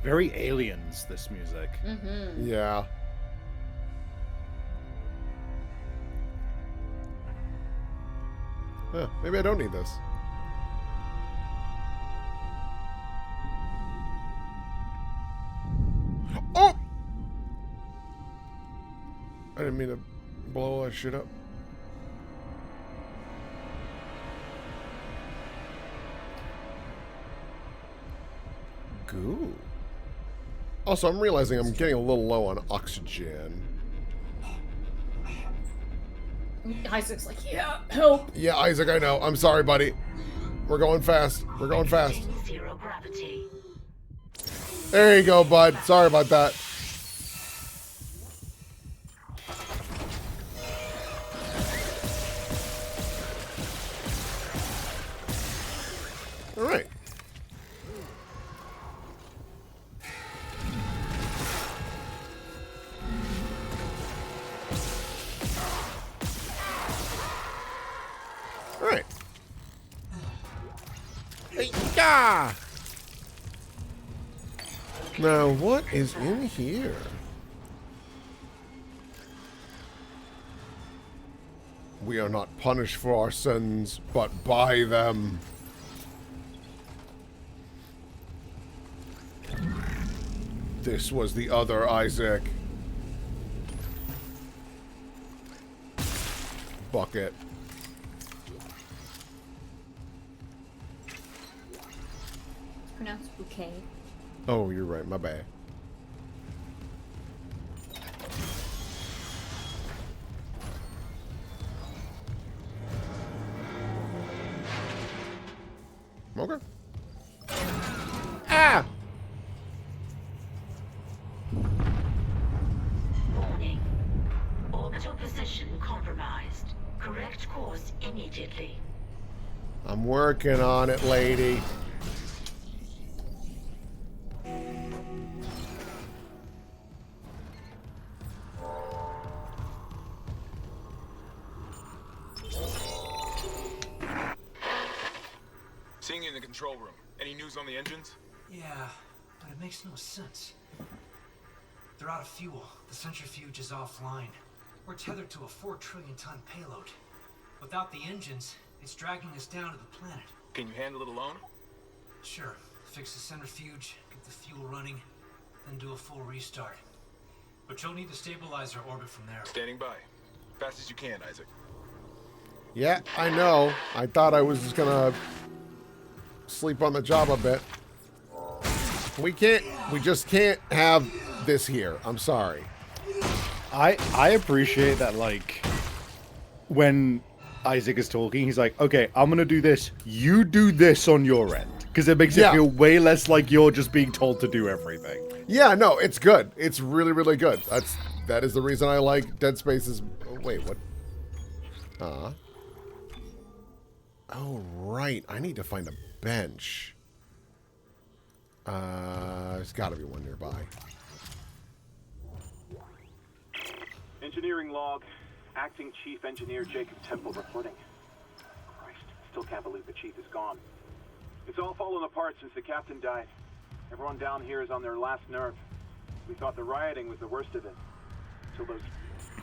Very Aliens, this music. Mm-hmm. Yeah. Huh, maybe I don't need this. Oh! I didn't mean to blow all that shit up. Goo. Also, I'm realizing I'm getting a little low on oxygen. Isaac's like, yeah, help. Yeah, Isaac, I know. I'm sorry, buddy. We're going fast. We're going fast. Zero gravity. There you go, bud. Sorry about that. All right. All right. Hey-ya! Now, what is in here? We are not punished for our sins, but by them. This was the other Isaac. Bucket. It's pronounced bouquet. Oh, you're right. My bad. Okay. Ah! Warning. Orbital position compromised. Correct course immediately. I'm working on it, lady. Seeing you in the control room. Any news on the engines? Yeah, but it makes no sense. They're out of fuel. The centrifuge is offline. We're tethered to a 4 trillion ton payload. Without the engines, it's dragging us down to the planet. Can you handle it alone? Sure. Fix the centrifuge, get the fuel running, then do a full restart. But you'll need to stabilize our orbit from there. Standing by. Fast as you can, Isaac. Yeah, I know. I thought I was just gonna sleep on the job a bit. We just can't have this here. I'm sorry. I appreciate that, like, when Isaac is talking, he's like, okay, I'm gonna do this. You do this on your end. Because it makes it feel way less like you're just being told to do everything. Yeah, no, it's good. It's really, really good. That is the reason I like Dead Space's... Oh, wait, what? Oh, right. I need to find a bench. There's got to be one nearby. Engineering log. Acting Chief Engineer Jacob Temple reporting. Christ, still can't believe the chief is gone. It's all fallen apart since the captain died. Everyone down here is on their last nerve. We thought the rioting was the worst of it. Until those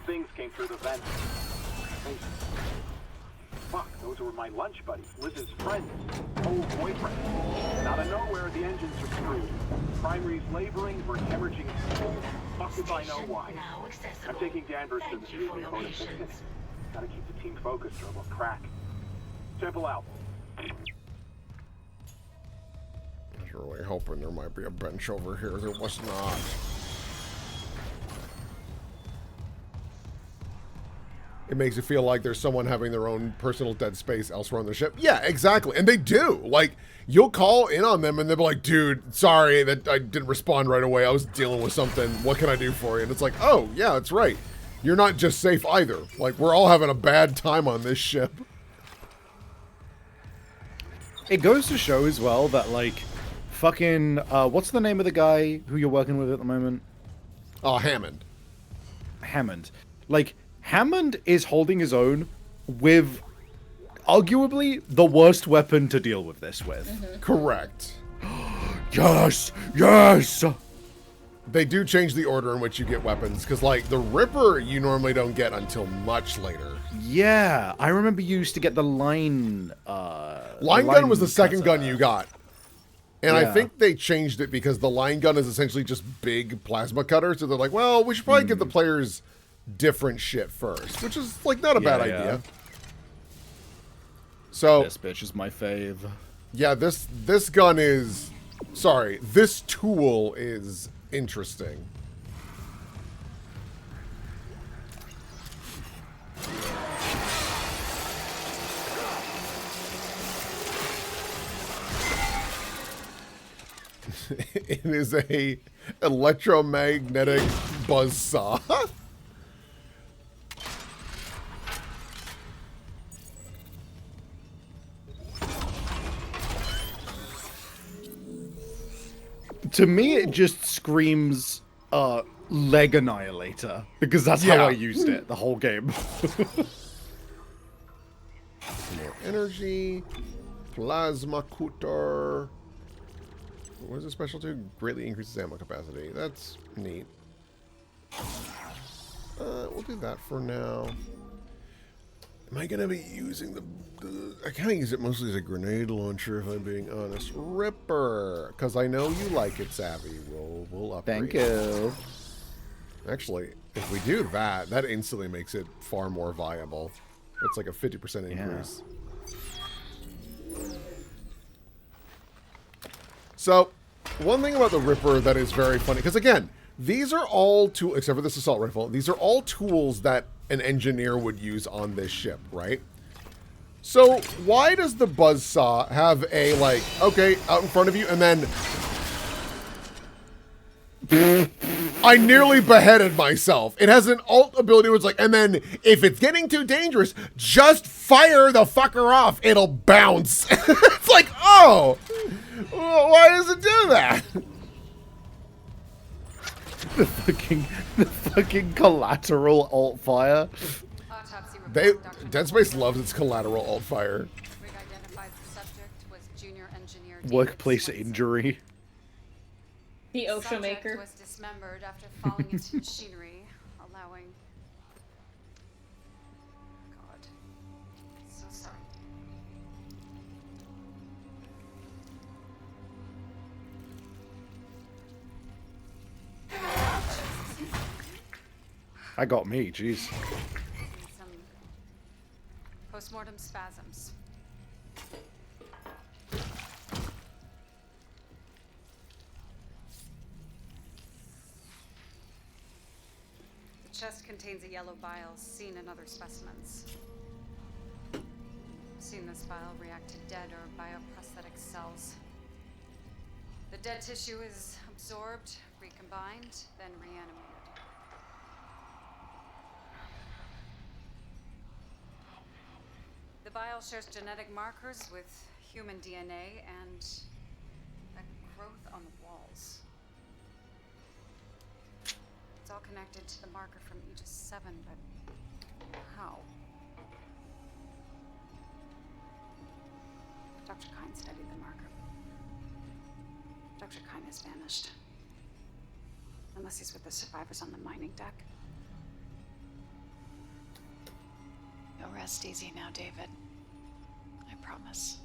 things came through the vents. Hey, fuck, those were my lunch buddies, Liz's friends, old boyfriend. And out of nowhere, the engines are screwed. Primary's laboring, we're hemorrhaging fuel. Fuck if I know why. I'm taking Danvers to the fueling boat and fixing it. Gotta keep the team focused or we'll crack. Temple out. I was really hoping there might be a bench over here. There was not. It makes you feel like there's someone having their own personal dead space elsewhere on the ship. Yeah, exactly. And they do. Like, you'll call in on them and they'll be like, dude, sorry that I didn't respond right away. I was dealing with something. What can I do for you? And it's like, oh, yeah, that's right. You're not just safe either. Like, we're all having a bad time on this ship. It goes to show as well that, like, fucking, what's the name of the guy who you're working with at the moment? Oh, Hammond. Hammond. Like, Hammond is holding his own with arguably the worst weapon to deal with this with. Correct. Yes! Yes! They do change the order in which you get weapons, because, like, the Ripper you normally don't get until much later. Yeah, I remember you used to get the line... Line gun was the second gun you got. And I Yeah. think they changed it because the line gun is essentially just big plasma cutter, so they're like, well, we should probably give the players different shit first, which is, like, not a bad idea. So... This bitch is my fave. Yeah, this gun is... Sorry, this tool is interesting. It is a electromagnetic buzzsaw. To me, it just screams leg annihilator, because that's how Yeah. I used it the whole game. More energy. Plasma cutter. What is it special to? Greatly increases ammo capacity. That's neat. We'll do that for now. Am I going to be using the... I kind of use it mostly as a grenade launcher, if I'm being honest. Ripper! Because I know you like it, Savvy. We'll upgrade. Thank you. Actually, if we do that, that instantly makes it far more viable. It's like a 50% increase. So, one thing about the Ripper that is very funny, because again, these are all tools, except for this assault rifle, these are all tools that an engineer would use on this ship, right? So, why does the buzzsaw have a, like, okay, out in front of you, and then... I nearly beheaded myself. It has an alt ability where it's like, and then if it's getting too dangerous, just fire the fucker off. It'll bounce. It's like, oh, why does it do that? The fucking collateral alt fire. Dead Space loves its collateral alt fire. Workplace injury. The OSHA maker. Was dismembered after falling into machinery, allowing... God. So sorry. I got me, jeez. Some postmortem spasms. The chest contains a yellow bile seen in other specimens. Seen this bile react to dead or bioprosthetic cells. The dead tissue is absorbed, recombined, then reanimated. The bile shares genetic markers with human DNA and a growth on the walls. It's all connected to the marker from Aegis 7, but how? Dr. Kine studied the marker. Dr. Kine has vanished. Unless he's with the survivors on the mining deck. You'll rest easy now, David. I promise.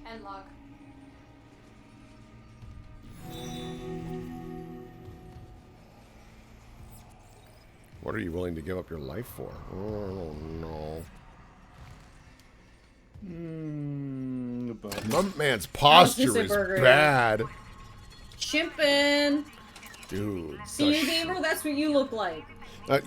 End log. What are you willing to give up your life for? Oh, I don't know. My man's posture is bad. Chimpin'. Dude. See you, Beaver? That's what you look like.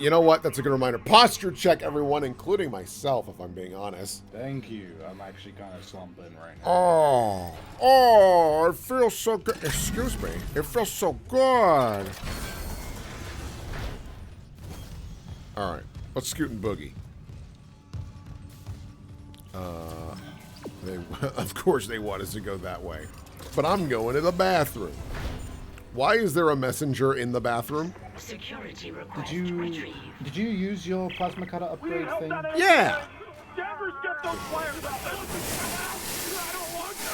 You know what? That's a good reminder. Posture check, everyone, including myself, if I'm being honest. Thank you. I'm actually kind of slumping right now. Oh, it feels so good. Excuse me. It feels so good. All right, let's scoot and boogie. Of course they want us to go that way, but I'm going to the bathroom. Why is there a messenger in the bathroom? Security Did request you retrieved. did you use your plasma cutter upgrade thing? Yeah. Danvers, get those flyers out. I don't want to.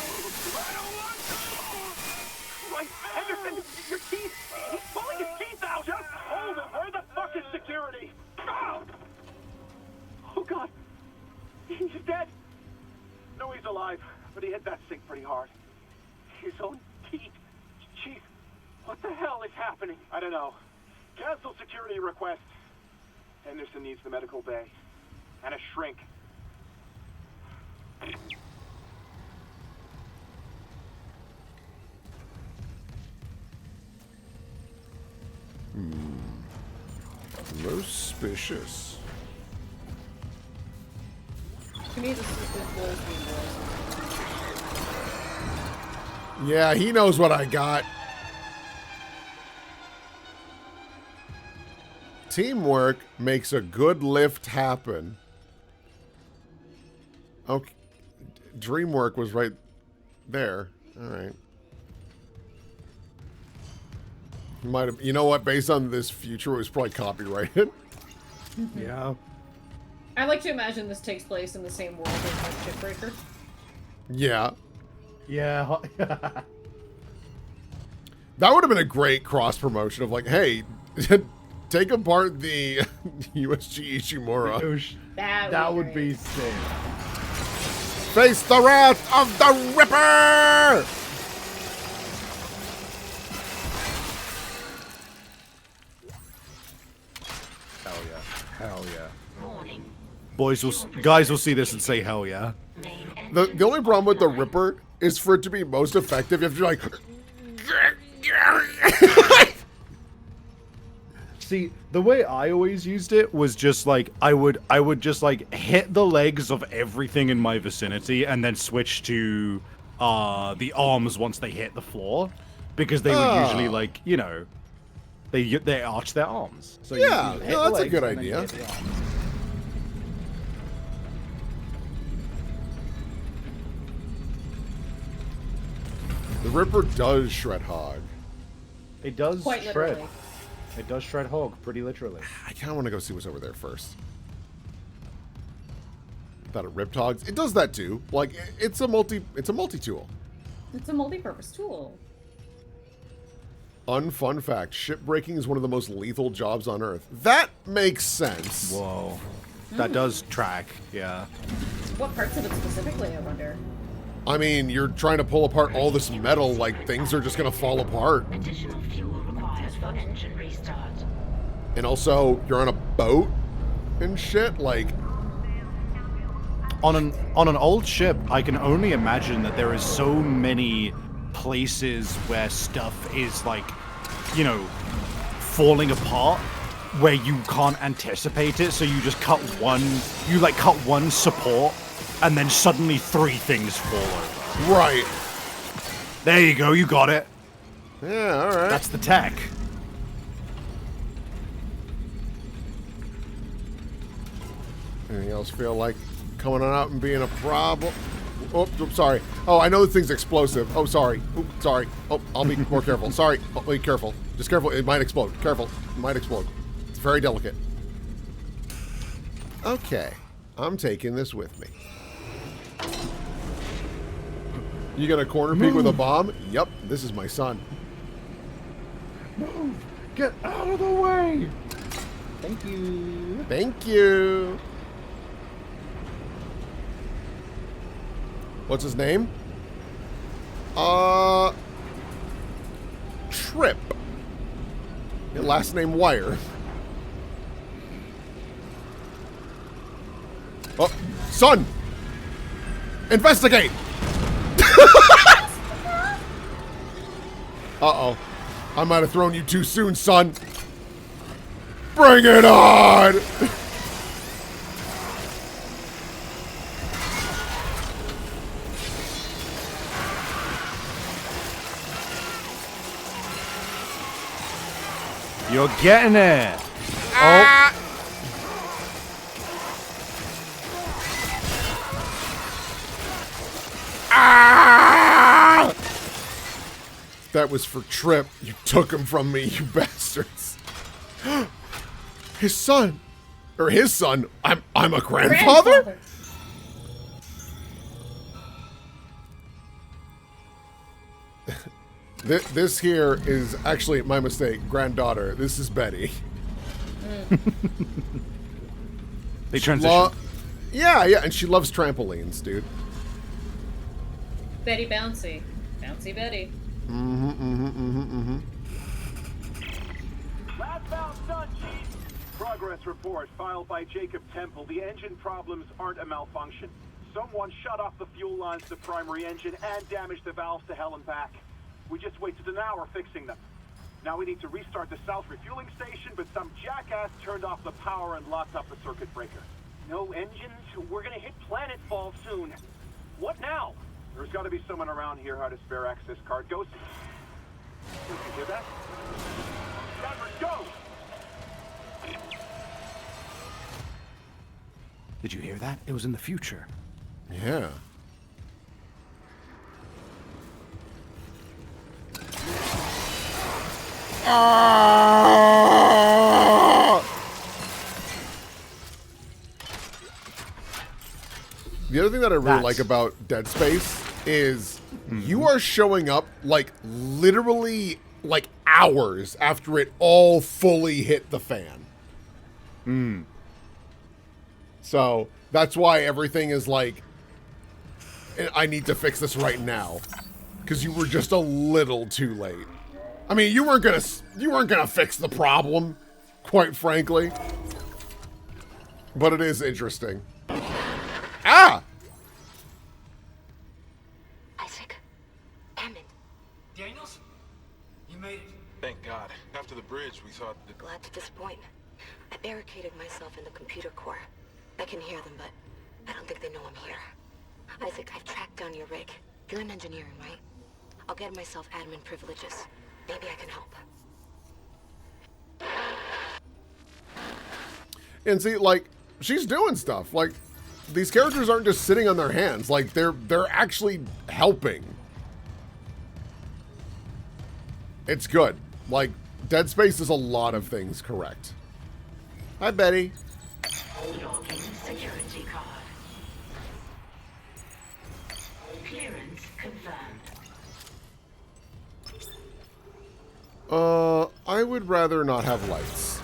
Right, Henderson, your teeth. He's pulling his teeth out. Just hold him. Where the fuck is security? Oh God, he's dead. No, he's alive, but he hit that sink pretty hard. His own teeth. Chief, what the hell is happening? I don't know. Cancel security request. Henderson needs the medical bay. And a shrink. Most suspicious. To me, this is Wolves being boys. Yeah, he knows what I got. Teamwork makes a good lift happen. Okay. Dreamwork was right there. All right. Might have, you know what? Based on this future, it was probably copyrighted. Yeah. I like to imagine this takes place in the same world as like Shipbreaker. Yeah. Yeah. That would have been a great cross promotion of like, hey, take apart the USG Ishimura. That would be sick. Face the wrath of the Ripper! Hell yeah. Hell yeah. Guys will see this and say hell yeah. The only problem with the Ripper is for it to be most effective, you have to be like... See, the way I always used it was just like I would just like hit the legs of everything in my vicinity and then switch to the arms once they hit the floor, because they would usually like, you know, they arch their arms. So yeah, you hit no, the that's a legs good and then you idea. hit the arms. The Ripper does shred hog. It does Quite shred. literally. It does shred hog, pretty literally. I kind of want to go see what's over there first. That it ripped hogs. It does that too. Like it's a multi-tool. It's a multi-purpose tool. Unfun fact: shipbreaking is one of the most lethal jobs on Earth. That makes sense. Whoa, that does track. Yeah. What parts of it specifically, I wonder? I mean, you're trying to pull apart all this metal, like things are just gonna fall apart. Additional fuel required for engine restart. And also, you're on a boat and shit. Like, on an old ship, I can only imagine that there is so many places where stuff is like, you know, falling apart, where you can't anticipate it. So you just cut one support, and then suddenly 3 things fall over. Right. There you go. You got it. Yeah. All right. That's the tech. Anything else feel like coming on out and being a problem? Oh, sorry. Oh, I know this thing's explosive. Oh, sorry. Oh, sorry. Oh, I'll be more careful. Sorry. Oh, be careful. Just careful. It might explode. Careful. It might explode. It's very delicate. Okay. I'm taking this with me. You gonna corner peek with a bomb? Yep. This is my son. Move! Get out of the way! Thank you. Thank you. What's his name? Trip. Last name Wire. Oh, son! Investigate! Uh-oh. I might have thrown you too soon, son. Bring it on! You're getting it. Oh. That was for Trip. You took him from me, you bastards. His son. Or his son. I'm a grandfather? This here is actually my mistake. Granddaughter. This is Betty. They transition. Yeah, and she loves trampolines, dude. Betty Bouncy. Bouncy Betty. Last bound done, Chief. Progress report filed by Jacob Temple. The engine problems aren't a malfunction. Someone shut off the fuel lines to the primary engine and damaged the valves to hell and back. We just wasted an hour fixing them. Now we need to restart the south refueling station, but some jackass turned off the power and locked up the circuit breaker. No engines? We're gonna hit planetfall soon. What now? There's gotta be someone around here who had a spare access card. Go. Did you hear that? Danvers, go! Did you hear that? It was in the future. Yeah. The other thing that I really like about Dead Space is you are showing up like literally like hours after it all fully hit the fan. So that's why everything is like, I need to fix this right now, because you were just a little too late. I mean, you weren't gonna fix the problem, quite frankly. But it is interesting. Ah! Isaac. Hammond. Daniels? You made it. Thank God. After the bridge, we thought that... Glad to disappoint. I barricaded myself in the computer core. I can hear them, but I don't think they know I'm here. Isaac, I've tracked down your rig. You're in engineering, right? I'll get myself admin privileges. Maybe I can help. And see, like, she's doing stuff. Like, these characters aren't just sitting on their hands. Like, they're actually helping. It's good. Like, Dead Space is a lot of things correct. Hi, Betty. Login security card. Clearance confirmed. I would rather not have lights.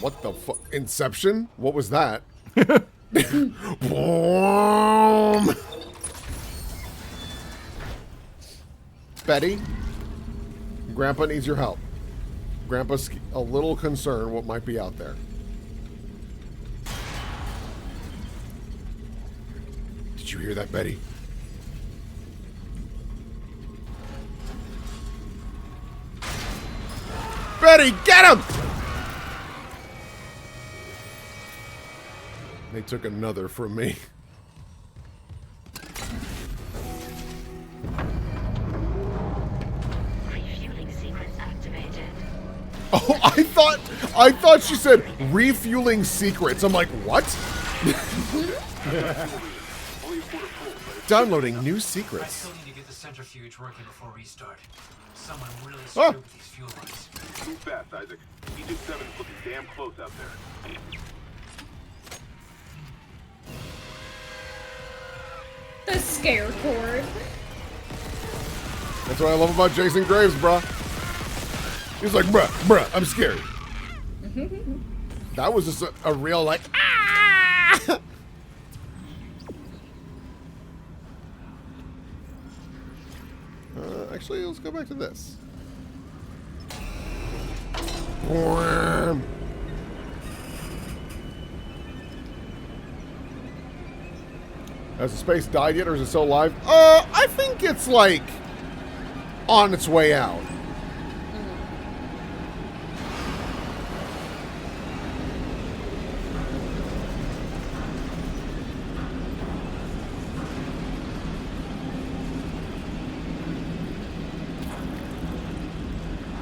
What the fuck? Inception? What was that? Boom! Betty, Grandpa needs your help. Grandpa's a little concerned what might be out there. Did you hear that, Betty? Betty, get him! They took another from me. Refueling sequence activated. Oh, I thought she said refueling secrets. I'm like, what? Downloading new I secrets. still need to get the centrifuge working before restart. Someone really screwed with these fuel lines. Move fast, Isaac. Egypt 7's looking damn close out there. The scare cord. That's what I love about Jason Graves, bruh. He's like, bruh, I'm scared. That was just a real, like, ah! Actually, let's go back to this. Has the space died yet, or is it still alive? I think it's, like, on its way out.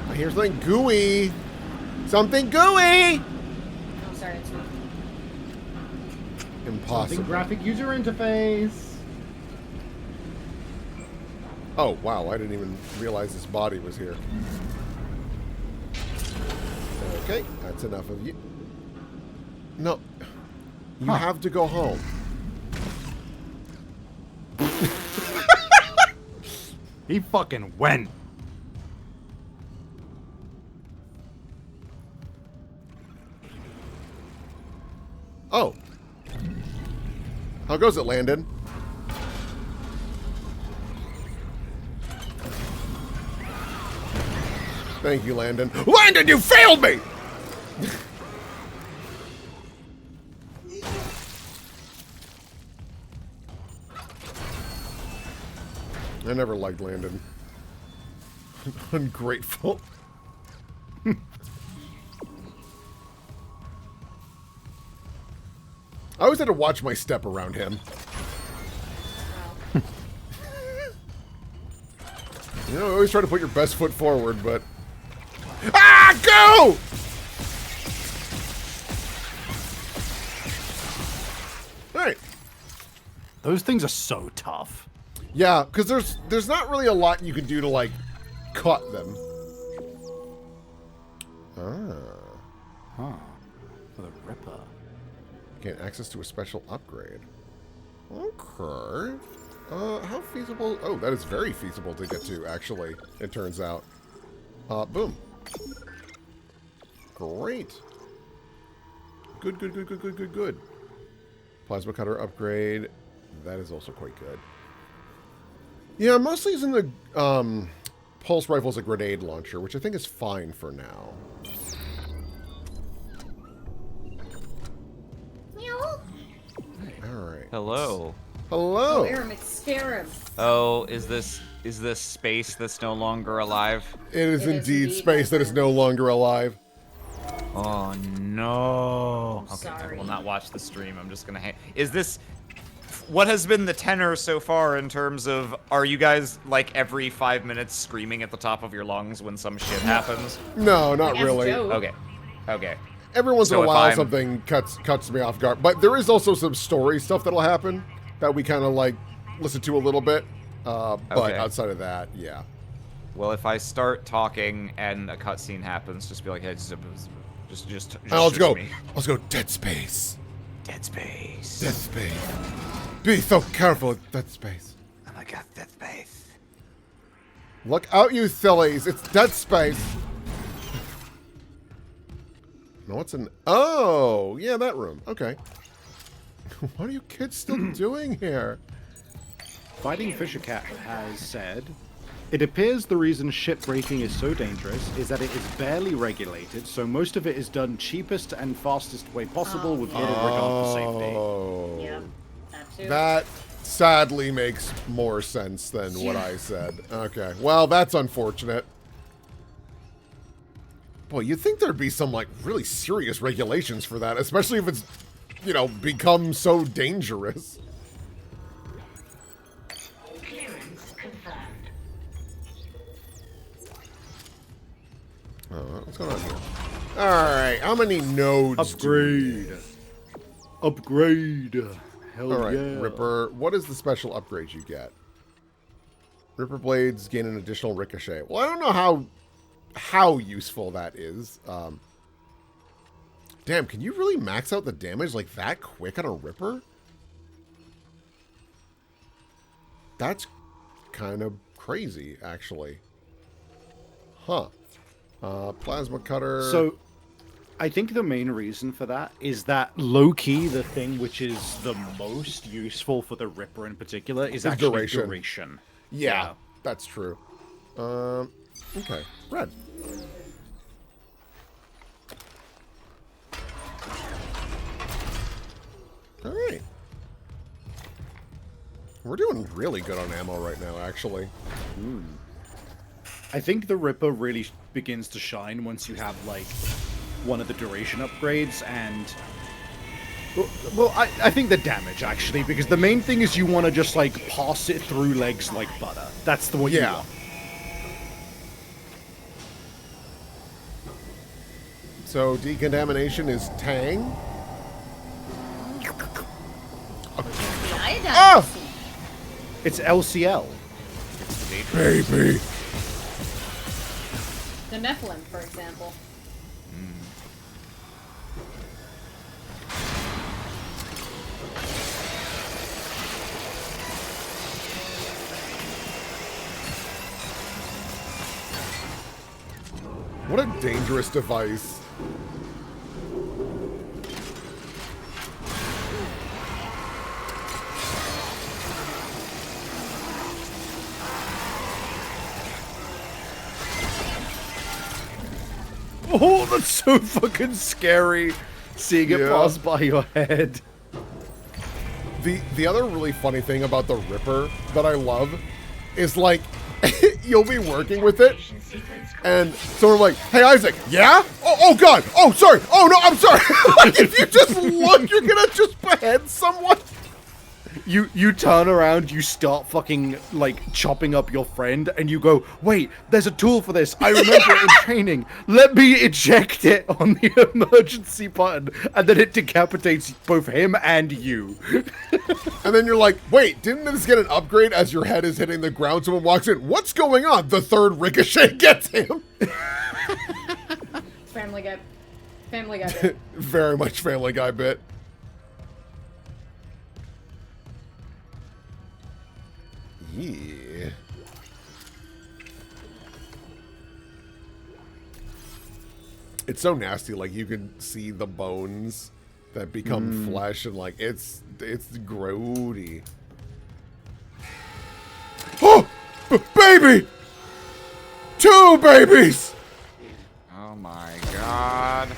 I hear something gooey. Something gooey! Oh, sorry, it's me. Impossible. Something graphic user interface. Oh, wow, I didn't even realize this body was here. Okay, that's enough of you. No. You have to go home. He fucking went. Oh. How goes it, Landon? Thank you, Landon. Landon, you failed me! I never liked Landon. Ungrateful. I always had to watch my step around him. You know, always try to put your best foot forward, but... Ah, go! Alright. Those things are so tough. Yeah, because there's not really a lot you can do to, like, cut them. Ah. Huh. For the Ripper. Gain access to a special upgrade. Okay. How feasible? Oh, that is very feasible to get to, actually, it turns out. Boom. Great. Good, good, good, good, good, good, good. Plasma cutter upgrade. That is also quite good. Yeah, I'm mostly using the pulse rifle as a grenade launcher, which I think is fine for now. Alright. Hello. Hello. Oh, Aram, it's Scarab. Oh, is this space that's no longer alive? It is indeed space that is no longer alive. Oh no. I'm Okay, I sorry. will not watch the stream. I'm just gonna is this what has been the tenor so far in terms of, are you guys like every 5 minutes screaming at the top of your lungs when some shit happens? No, not really. Okay. Okay. Every once So in a if while, I'm- something cuts me off guard. But there is also some story stuff that'll happen that we kind of like listen to a little bit. But Okay. outside of that, yeah. Well, if I start talking and a cutscene happens, just be like, hey, just Let's go. me. Let's go. Dead Space. Dead Space. Dead Space. Be so careful with Dead Space. Oh my god, Dead Space. Look out, you sillies. It's Dead Space. No, what's in... Oh, yeah, that room. Okay. What are you kids still doing here? Fighting Fisher Cat has said, it appears the reason shipbreaking is so dangerous is that it is barely regulated, so most of it is done cheapest and fastest way possible with little regard for safety. Oh. Yeah, that too. That sadly makes more sense than what I said. Okay. Well, that's unfortunate. Boy, you'd think there'd be some, like, really serious regulations for that, especially if it's, you know, become so dangerous. Clearance confirmed. What's going on here? Alright, how many nodes Upgrade. Upgrade. Hell Alright, yeah. Ripper. What is the special upgrade you get? Ripper blades gain an additional ricochet. Well, I don't know how useful that is. Damn, can you really max out the damage like that quick on a Ripper? That's kind of crazy, actually. Huh. Plasma cutter. So, I think the main reason for that is that low-key, the thing which is the most useful for the Ripper in particular is actually duration. Yeah, that's true. Okay, red. Alright. We're doing really good on ammo right now, actually. I think the Ripper really begins to shine once you have, like, one of the duration upgrades and... Well, I think the damage, actually, because the main thing is you want to just, like, pass it through legs like butter. That's the one you want. So, decontamination is Tang? The iodine. Ah! It's LCL. dangerous. Baby. The Nephilim, for example. What a dangerous device. Oh, that's so fucking scary. Seeing it Yeah. pass by your head. The other really funny thing about the Ripper that I love is like you'll be working with it and someone like, hey Isaac, yeah? Oh god, oh sorry, oh no, I'm sorry. Like if you just look, you're gonna just behead someone. You turn around, you start fucking like chopping up your friend, and you go, wait, there's a tool for this. I remember it in training. Let me eject it on the emergency button, and then it decapitates both him and you. And then you're like, wait, didn't this get an upgrade as your head is hitting the ground? Someone walks in, what's going on? The third ricochet gets him. Family Guy. Family Guy bit. Very much Family Guy bit. Yeah. It's so nasty, like you can see the bones that become flesh and like it's grody. Oh! Baby! 2 babies! Oh my god.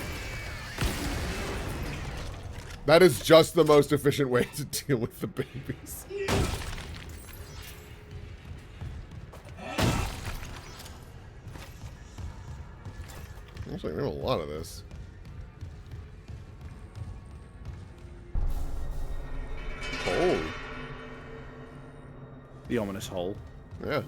That is just the most efficient way to deal with the babies. Actually, there's a lot of this. Oh. The ominous hole. Yeah.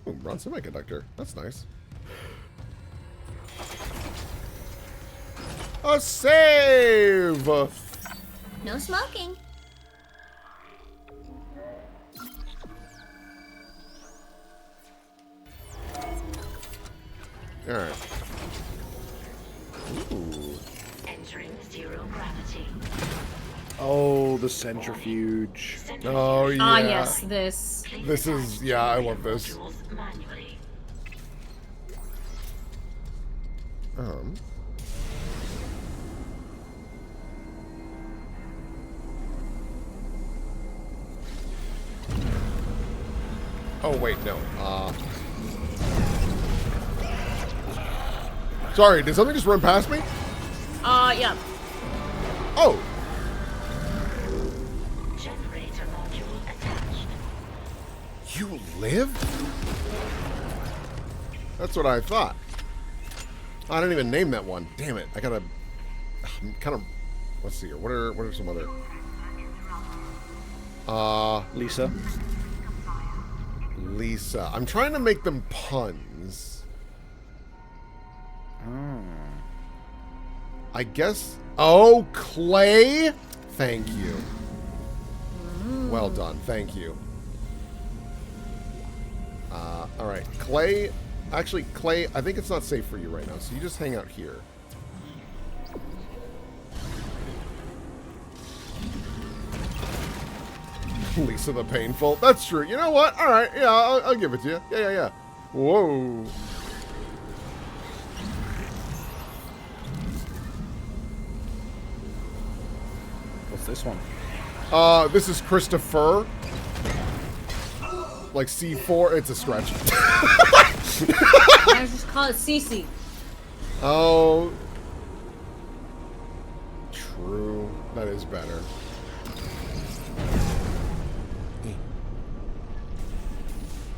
Oh, bronze semiconductor. That's nice. A save! No smoking. Alright. Ooh. Entering zero gravity. Oh, the centrifuge. Oh, yeah. Ah, yes, this. This is, yeah, I love this. Oh, wait, no. Sorry, did something just run past me? Yeah. Oh. Generator module attached. You live? That's what I thought. I didn't even name that one. Damn it. I gotta... I'm kind of... Let's see here. What are some other... Lisa. Lisa. I'm trying to make them puns. I guess... Oh, Clay? Thank you. Well done. Thank you. Alright. Clay... Actually, Clay, I think it's not safe for you right now, so you just hang out here. Lisa the Painful. That's true. You know what? Alright, yeah, I'll give it to you. Yeah. Whoa. What's this one? This is Christopher. Like C4. It's a stretch. I just call it Cece. Oh. True. That is better.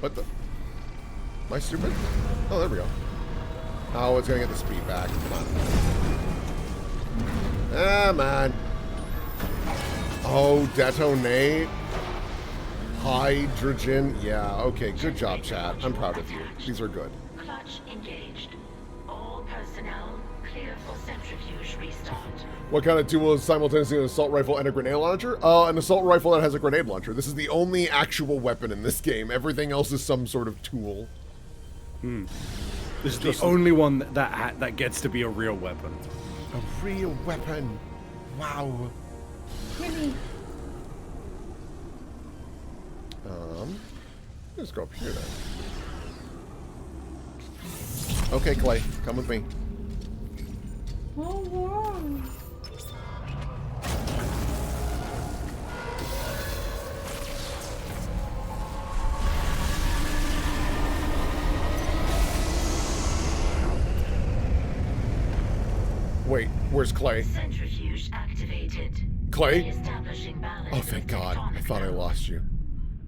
What the? Am I stupid? Oh, there we go. Oh, it's gonna get the speed back. Come on. Ah, man. Oh, detonate. Hydrogen. Yeah, okay. Good job, chat. I'm proud of you. These are good. Clutch engaged. All personnel clear for centrifuge restart. What kind of tool is simultaneously an assault rifle and a grenade launcher? An assault rifle that has a grenade launcher. This is the only actual weapon in this game. Everything else is some sort of tool. Hmm. This is the only one that gets to be a real weapon. A real weapon. Wow. Really? Let's go up here then. Okay, Clay, come with me. Oh, wow. Wait, where's Clay? Centrifuge activated. Clay? Establishing balance. Oh, thank God. I thought I lost you.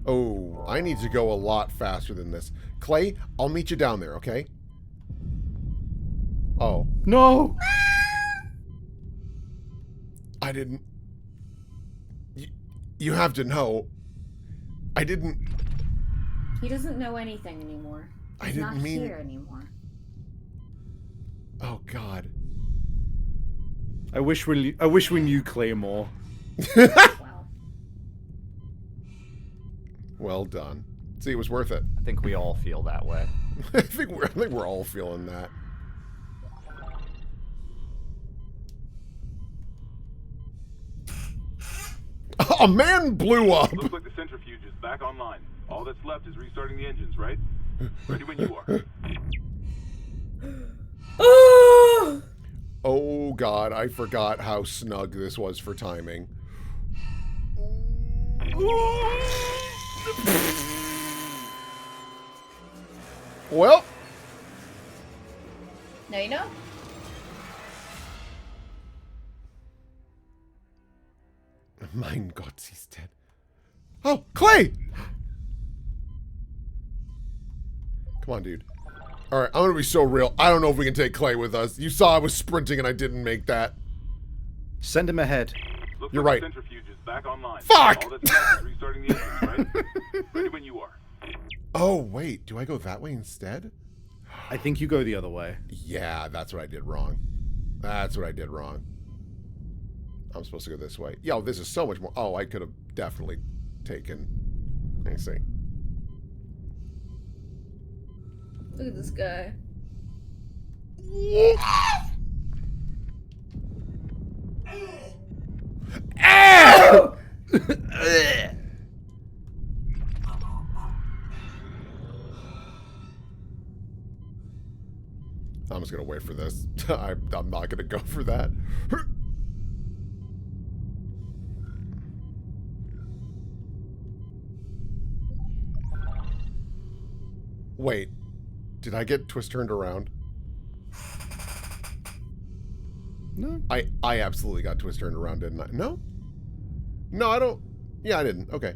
Oh, I need to go a lot faster than this. Clay, I'll meet you down there, okay? Oh. No! I didn't... You have to know. I didn't... He doesn't know anything anymore. I He's didn't not mean... here anymore. Oh, God. I wish we knew Clay more. Well done. See, it was worth it. I think we all feel that way. I think we're all feeling that. A man blew up. Looks like the centrifuge is back online. All that's left is restarting the engines, right? Ready when you are. Oh God, I forgot how snug this was for timing. Well. Now you know. Mein Gott, he's dead. Oh, Clay! Come on, dude. Alright, I'm gonna be so real. I don't know if we can take Clay with us. You saw I was sprinting and I didn't make that. Send him ahead. Looks You're like right. the centrifuge is back online. Fuck! All that's left is restarting the engines, right? Ready when you are. Oh, wait. Do I go that way instead? I think you go the other way. Yeah, that's what I did wrong. That's what I did wrong. I'm supposed to go this way. Yo, this is so much more. Oh, I could have definitely taken. Let me see. Look at this guy. I'm just gonna wait for this. I'm not gonna go for that. Wait, did I get twist turned around? No. I absolutely got twist turned around, didn't I? No? No, I don't. Yeah, I didn't. Okay.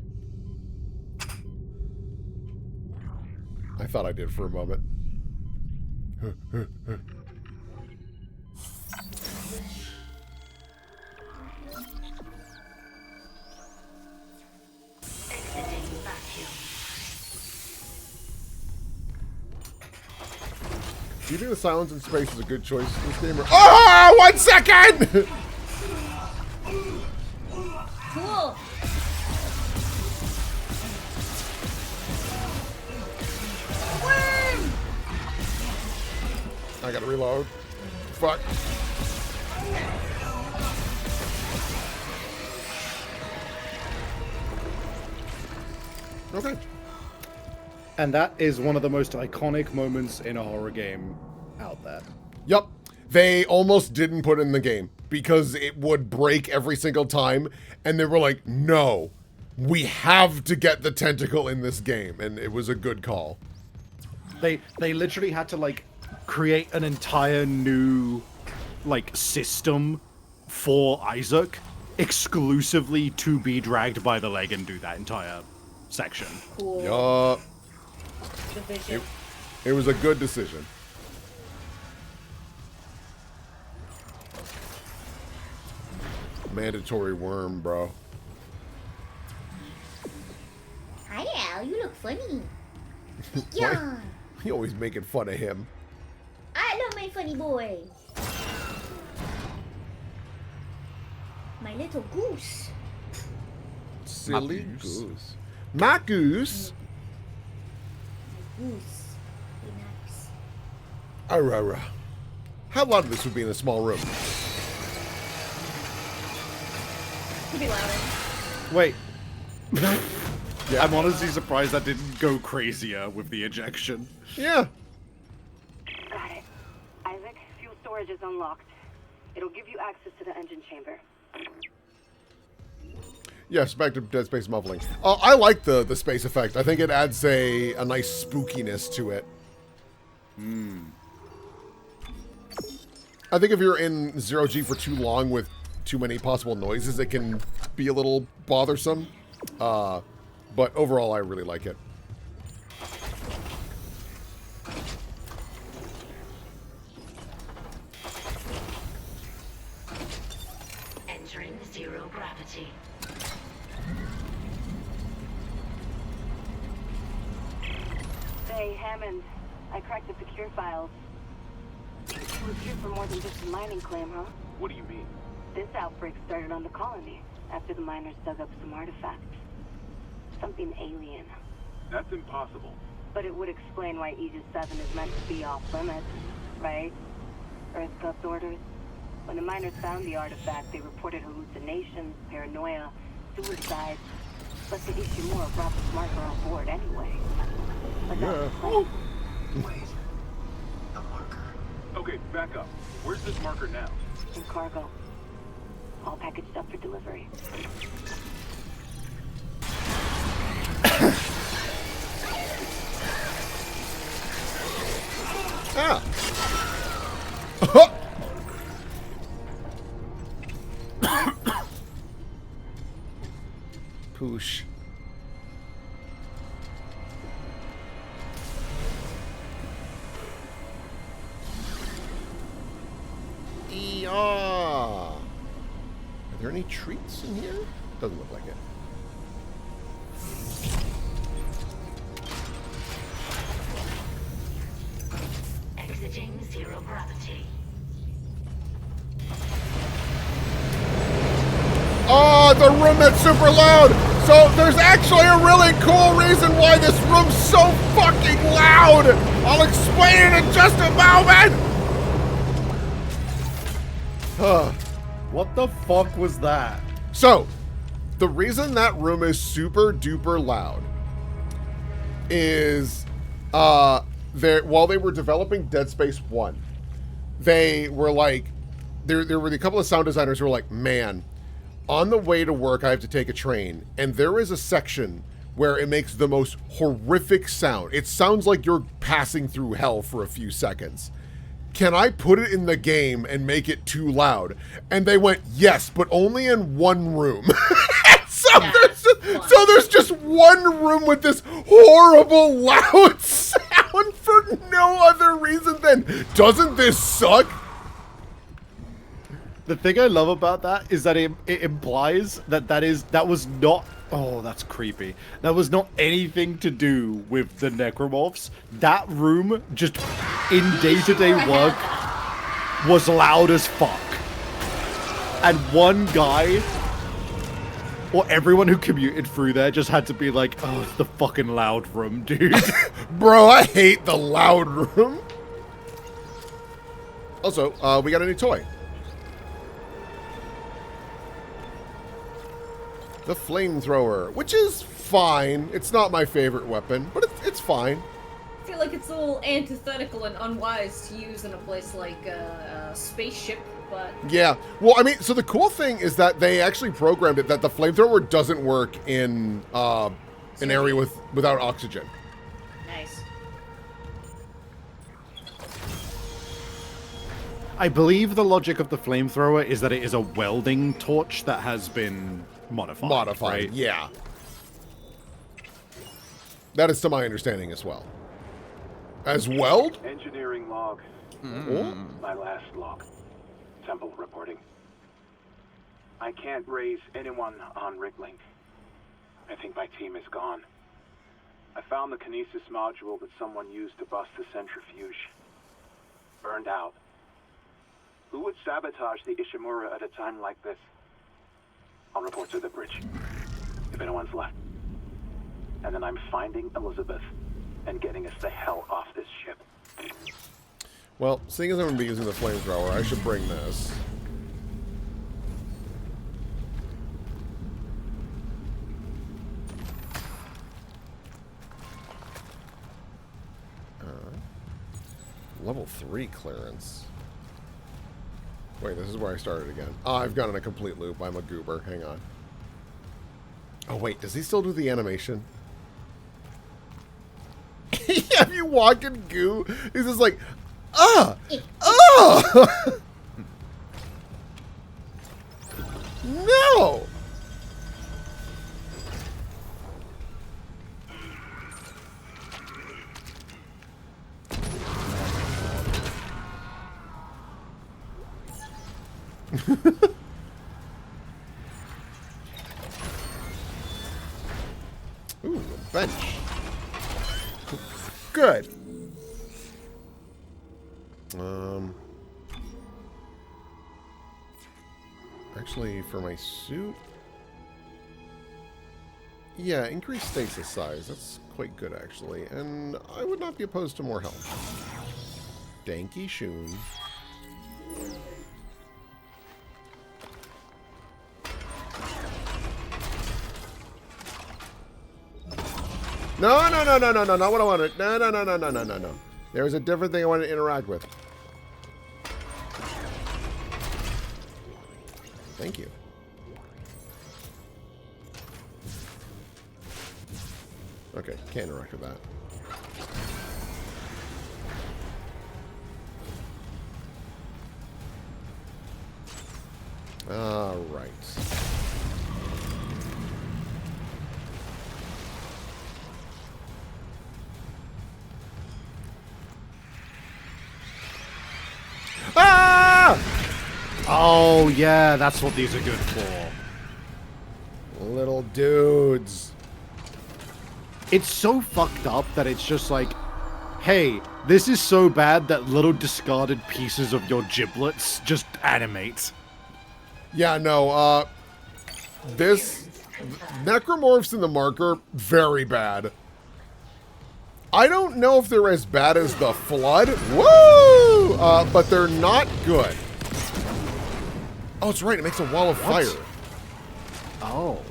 I thought I did for a moment. Do you think the silence in space is a good choice in this game? Or oh, 1 second! Cool. I gotta reload. Fuck. Okay. And that is one of the most iconic moments in a horror game out there. Yup. They almost didn't put it in the game because it would break every single time. And they were like, no, we have to get the tentacle in this game. And it was a good call. They literally had to, like, create an entire new, like, system for Isaac exclusively to be dragged by the leg and do that entire section. Cool. Yup. The vision. It was a good decision. Mandatory worm, bro. Hi, Al. You look funny. Why- Yeah. You always making fun of him. I love my funny boy. My little goose. Silly goose. goose. My goose. My goose. Be nice. Aurora. How loud this would be in a small room? Could be louder. Wait. I'm honestly surprised that didn't go crazier with the ejection. Yeah. Got it. Isaac, fuel storage is unlocked. It'll give you access to the engine chamber. Yes, back to Dead Space muffling. I like the space effect. I think it adds a nice spookiness to it. I think if you're in zero-G for too long with too many possible noises, it can be a little bothersome. But overall, I really like it. Entering zero gravity. Hey, Hammond. I cracked the secure files. You was here for more than just a mining claim, huh? What do you mean? This outbreak started on the colony after the miners dug up some artifacts. Something alien. That's impossible. But it would explain why Aegis 7 is meant to be off limits, right? Earth Cup's orders. When the miners found the artifact, they reported hallucinations, paranoia, suicide. But the Ishimura brought this marker on board anyway. But that's the plan. Wait. The marker. Okay, back up. Where's this marker now? In cargo. All packaged up for delivery. Ah. Poosh. Are there any treats in here? Doesn't look like it. Exiting zero gravity. Oh, the room that's super loud! So there's actually a really cool reason why this room's so fucking loud! I'll explain it in just a moment! What the fuck was that? So, the reason that room is super duper loud is while they were developing Dead Space 1, they were like, there were a couple of sound designers who were like, man, on the way to work, I have to take a train, and there is a section where it makes the most horrific sound. It sounds like you're passing through hell for a few seconds. Can I put it in the game and make it too loud? And they went, yes, but only in one room. so there's just one room with this horrible loud sound for no other reason than, doesn't this suck? The thing I love about that is that it implies that was not. Oh, that's creepy. That was not anything to do with the necromorphs. That room, just in day-to-day work, was loud as fuck. And one guy, or everyone who commuted through there, just had to be like, "Oh, it's the fucking loud room, dude." Bro, I hate the loud room. Also, we got a new toy. The flamethrower, which is fine. It's not my favorite weapon, but it's fine. I feel like it's a little antithetical and unwise to use in a place like a spaceship, but... Yeah. Well, I mean, so the cool thing is that they actually programmed it that the flamethrower doesn't work in an area without oxygen. Nice. I believe the logic of the flamethrower is that it is a welding torch that has been modified, right? Yeah. That is to my understanding as well. As weld? Engineering log. My last log. Temple reporting. I can't raise anyone on Riglink. I think my team is gone. I found the kinesis module that someone used to bust the centrifuge. Burned out. Who would sabotage the Ishimura at a time like this? I'll report to the bridge, if anyone's left. And then I'm finding Elizabeth and getting us the hell off this ship. Well, seeing as I'm going to be using the flamethrower, I should bring this. Level 3 clearance. Wait, this is where I started again. Oh, I've gone in a complete loop. I'm a goober. Hang on. Oh, wait. Does he still do the animation? Have you walk in goo? He's just like, no! Ooh, a bench. Good. Actually, for my suit, yeah, increase stasis size. That's quite good, actually. And I would not be opposed to more health. Danky Shoon. No, not what I wanted. No. There was a different thing I wanted to interact with. Thank you. Okay, can't interact with that. All right. Ah! Oh, yeah, that's what these are good for. Little dudes. It's so fucked up that it's just like, hey, this is so bad that little discarded pieces of your giblets just animate. Yeah, no, this necromorphs in the marker, very bad. I don't know if they're as bad as the Flood. Woo! But they're not good. Oh, it's right. It makes a wall of fire. Oh.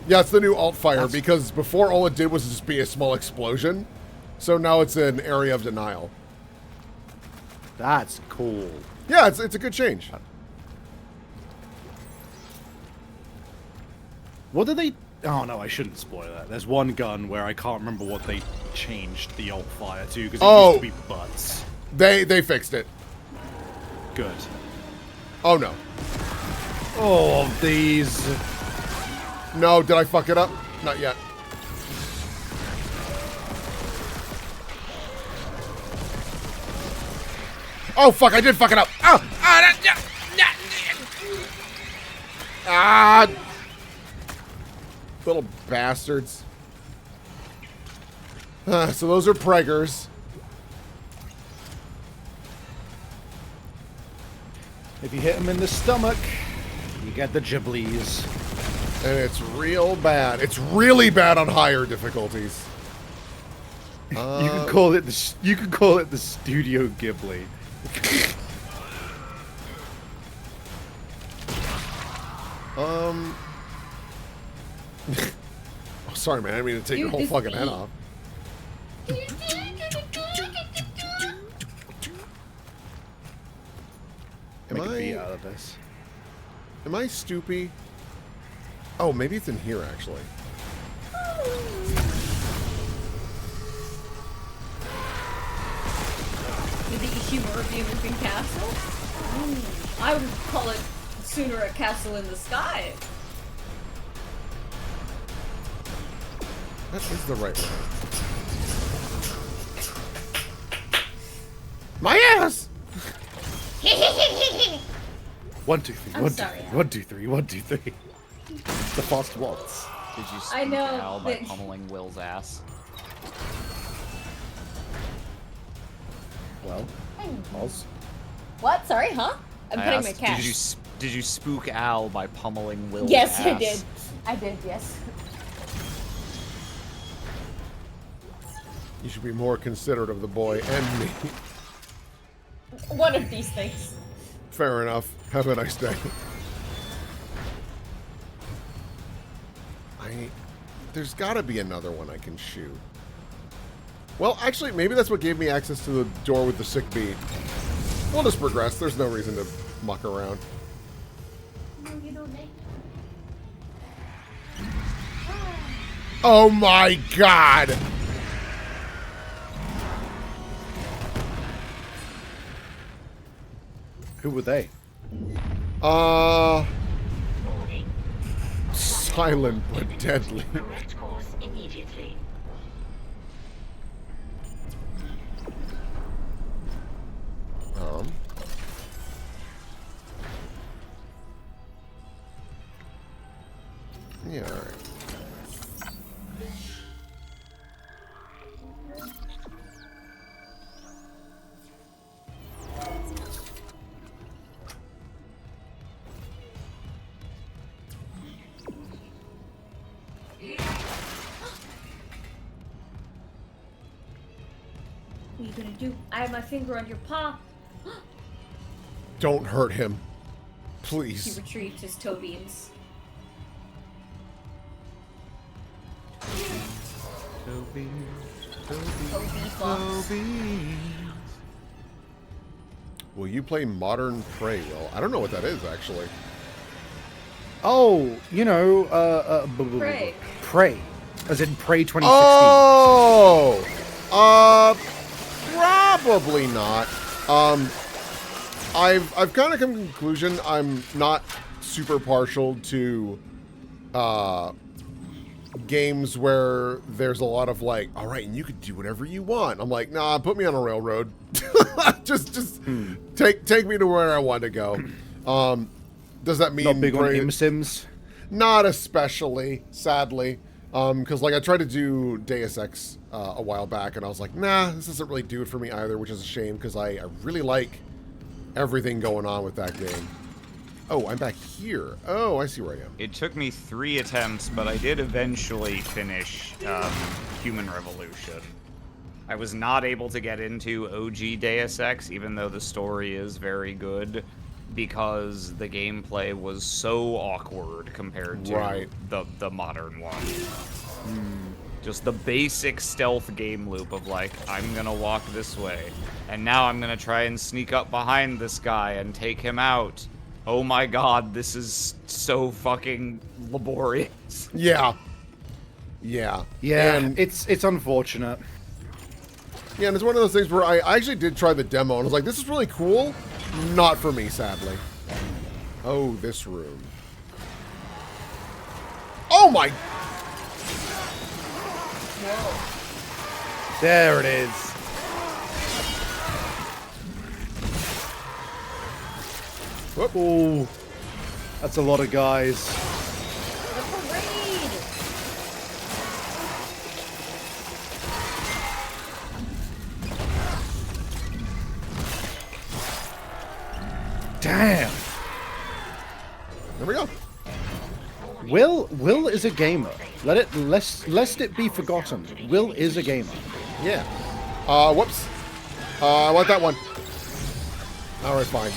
Yeah, it's the new alt fire because before all it did was just be a small explosion. So now it's an area of denial. That's cool. Yeah, it's a good change. What did they... Oh, no, I shouldn't spoil that. There's one gun where I can't remember what they changed the alt fire to because it used to be butts. They fixed it. Good. Oh, no. Oh, these... No, did I fuck it up? Not yet. Oh, fuck, I did fuck it up. Little bastards. So those are preggers. If you hit them in the stomach, you get the giblies. And it's real bad. It's really bad on higher difficulties. You could call it the Studio Ghibli. Oh, sorry, man. I didn't mean to take your whole fucking head off. Make a bee out of this. Am I stoopy? Oh, maybe it's in here, actually. The Ishimura Castle? I would call it sooner a castle in the sky. That is the right way. My ass! 1, 2, 3. I'm 1, 2, sorry, 3. 1, 2, 3. 1, 2, 3. The fast waltz. Did you I speak know Al by that- pummeling Will's ass? Well, pause. What? Sorry, huh? I'm I petting asked, my cat. Did you Did you spook Al by pummeling Will's Yes, ass? I did. I did, yes. You should be more considerate of the boy and me. One of these things. Fair enough. Have a nice day. There's gotta be another one I can shoot. Well, actually, maybe that's what gave me access to the door with the sick beat. We'll just progress. There's no reason to muck around. Oh my god! Who were they? Silent but deadly. Correct course immediately. Yeah, alright. What are you gonna do? I have my finger on your paw. Don't hurt him. He Please. retrieved his toe beams. Will you play Modern Prey, Will? I don't know what that is, actually. Oh, you know, Prey. Prey. As in Prey 2016. Oh! Probably not. I've kind of come to the conclusion I'm not super partial to games where there's a lot of like, all right, and you could do whatever you want. I'm like, nah, put me on a railroad. just take me to where I want to go. Does that mean Not big on Im Sims? Not especially, sadly. Because like I tried to do Deus Ex a while back, and I was like, nah, this doesn't really do it for me either, which is a shame because I really like everything going on with that game. Oh, I'm back here. Oh, I see where I am. It took me 3 attempts, but I did eventually finish Human Revolution. I was not able to get into OG Deus Ex, even though the story is very good, because the gameplay was so awkward compared to the modern one. Just the basic stealth game loop of like, I'm gonna walk this way, and now I'm gonna try and sneak up behind this guy and take him out. Oh my god, this is so fucking laborious. Yeah. Yeah. Yeah, And it's unfortunate. yeah, and it's one of those things where I actually did try the demo, and I was like, this is really cool. Not for me, sadly. Oh, this room. Oh my... There it is. Whoop. Ooh, that's a lot of guys. The parade! Damn. There we go. Will is a gamer. Lest it be forgotten. Will is a gamer. Yeah. Whoops. I want that one. Alright, fine.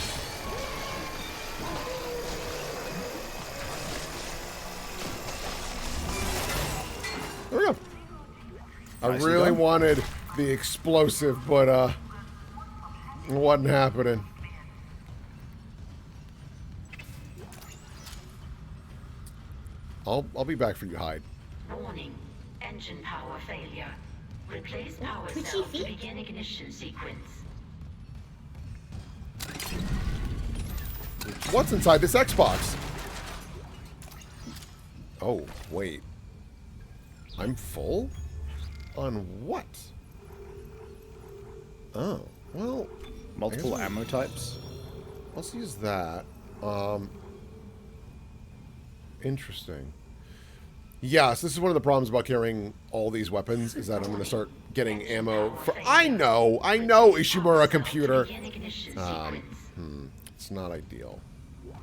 There we go. I Nicely really done. wanted the explosive, but it wasn't happening. I'll be back for you, Hyde. Warning. Engine power failure. Replace power Twitchy cells to feet? begin ignition sequence. What's inside this Xbox? Oh, wait. I'm full? On what? Oh, well... Multiple ammo types? Let's use that. Interesting. Yes, this is one of the problems about carrying all these weapons, is that I'm going to start getting ammo for... I know, Ishimura computer. It's not ideal.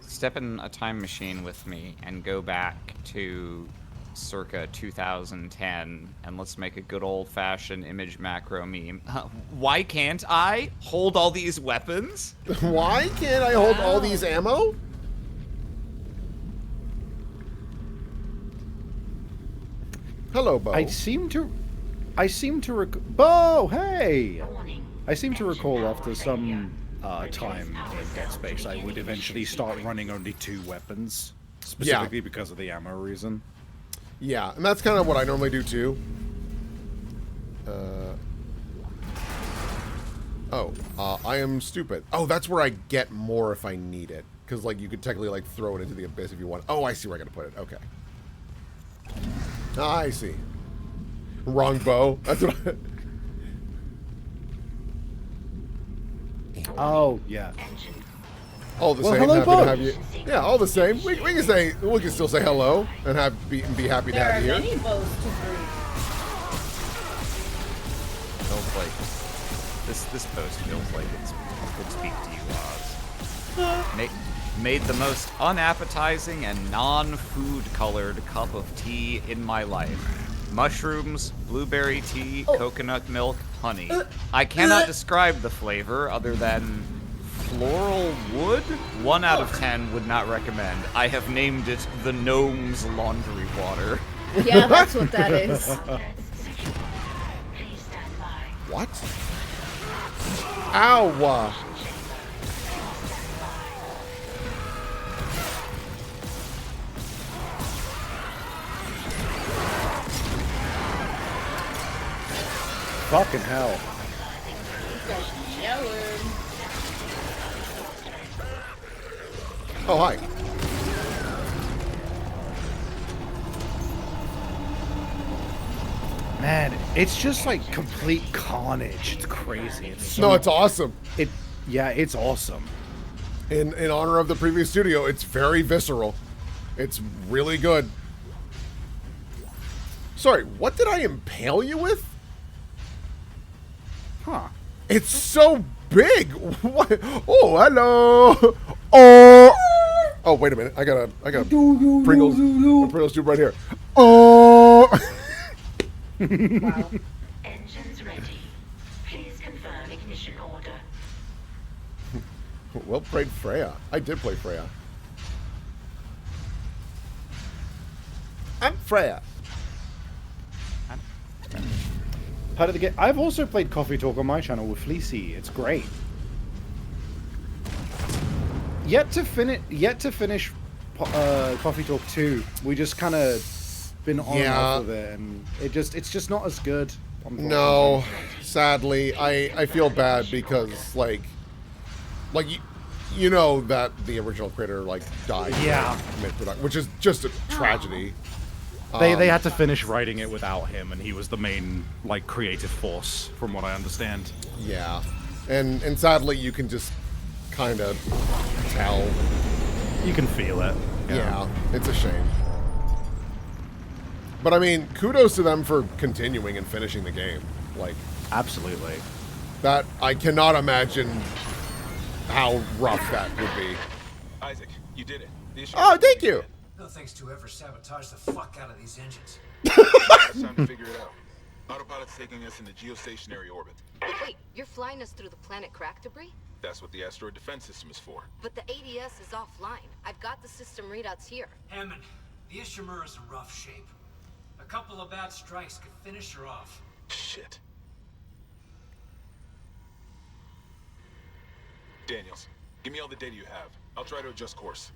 step in a time machine with me and go back to circa 2010 and let's make a good old-fashioned image macro meme. Why can't I hold all these weapons? Why can't I hold all these ammo? Hello, Bo. I seem to Bo, hey! I seem to recall after some time in Dead Space, I would eventually start running only 2 weapons, specifically because of the ammo reason. Yeah, and that's kind of what I normally do too. I am stupid. Oh, that's where I get more if I need it. Because, like, you could technically, like, throw it into the abyss if you want. Oh, I see where I gotta put it. Okay. I see. Wrong bow. That's what I... Oh, yeah. All the same. Hello, happy Bo. to have you. Yeah, all the same. We can still say hello and be happy to have you here. There are many bows to breed. Feels like this post feels like it could speak to you, Oz. Made the most unappetizing and non-food colored cup of tea in my life. Mushrooms, blueberry tea, coconut milk, honey. I cannot describe the flavor other than floral wood. 1 out of 10 would not recommend. I have named it the gnome's laundry water. Yeah, that's what that is. What? Ow! Fucking hell. Oh, hi. Man, it's just like complete carnage. It's crazy. It's so, No, it's awesome. Yeah, it's awesome. In honor of the previous studio, it's very visceral. It's really good. Sorry, what did I impale you with? Huh. It's so big. What? Oh, hello. Oh. Oh, wait a minute. I got a Pringles tube right here. Oh. Wow. Engines ready. Please confirm ignition order. Well played, Freya. I did play Freya. I'm Freya. Part of the game. I've also played Coffee Talk on my channel with Fleecy. It's great. Yet to finish Coffee Talk 2. We just kind of been on and off with it, and it's just not as good. No, sadly, I feel bad because like you know that the original creator like died. Yeah. Mid-production, which is just a tragedy. They had to finish writing it without him, and he was the main like creative force, from what I understand. Yeah, and sadly, you can just kind of tell. You can feel it. Yeah, it's a shame. But I mean, kudos to them for continuing and finishing the game. Like, absolutely. That I cannot imagine how rough that would be. Isaac, you did it. Oh, thank you. No thanks to whoever sabotaged the fuck out of these engines. It's time to figure it out. Autopilot's taking us into geostationary orbit. Wait, you're flying us through the planet crack debris? That's what the asteroid defense system is for. But the ADS is offline. I've got the system readouts here. Hammond, the Ishimura's in rough shape. A couple of bad strikes could finish her off. Shit. Daniels, give me all the data you have. I'll try to adjust course.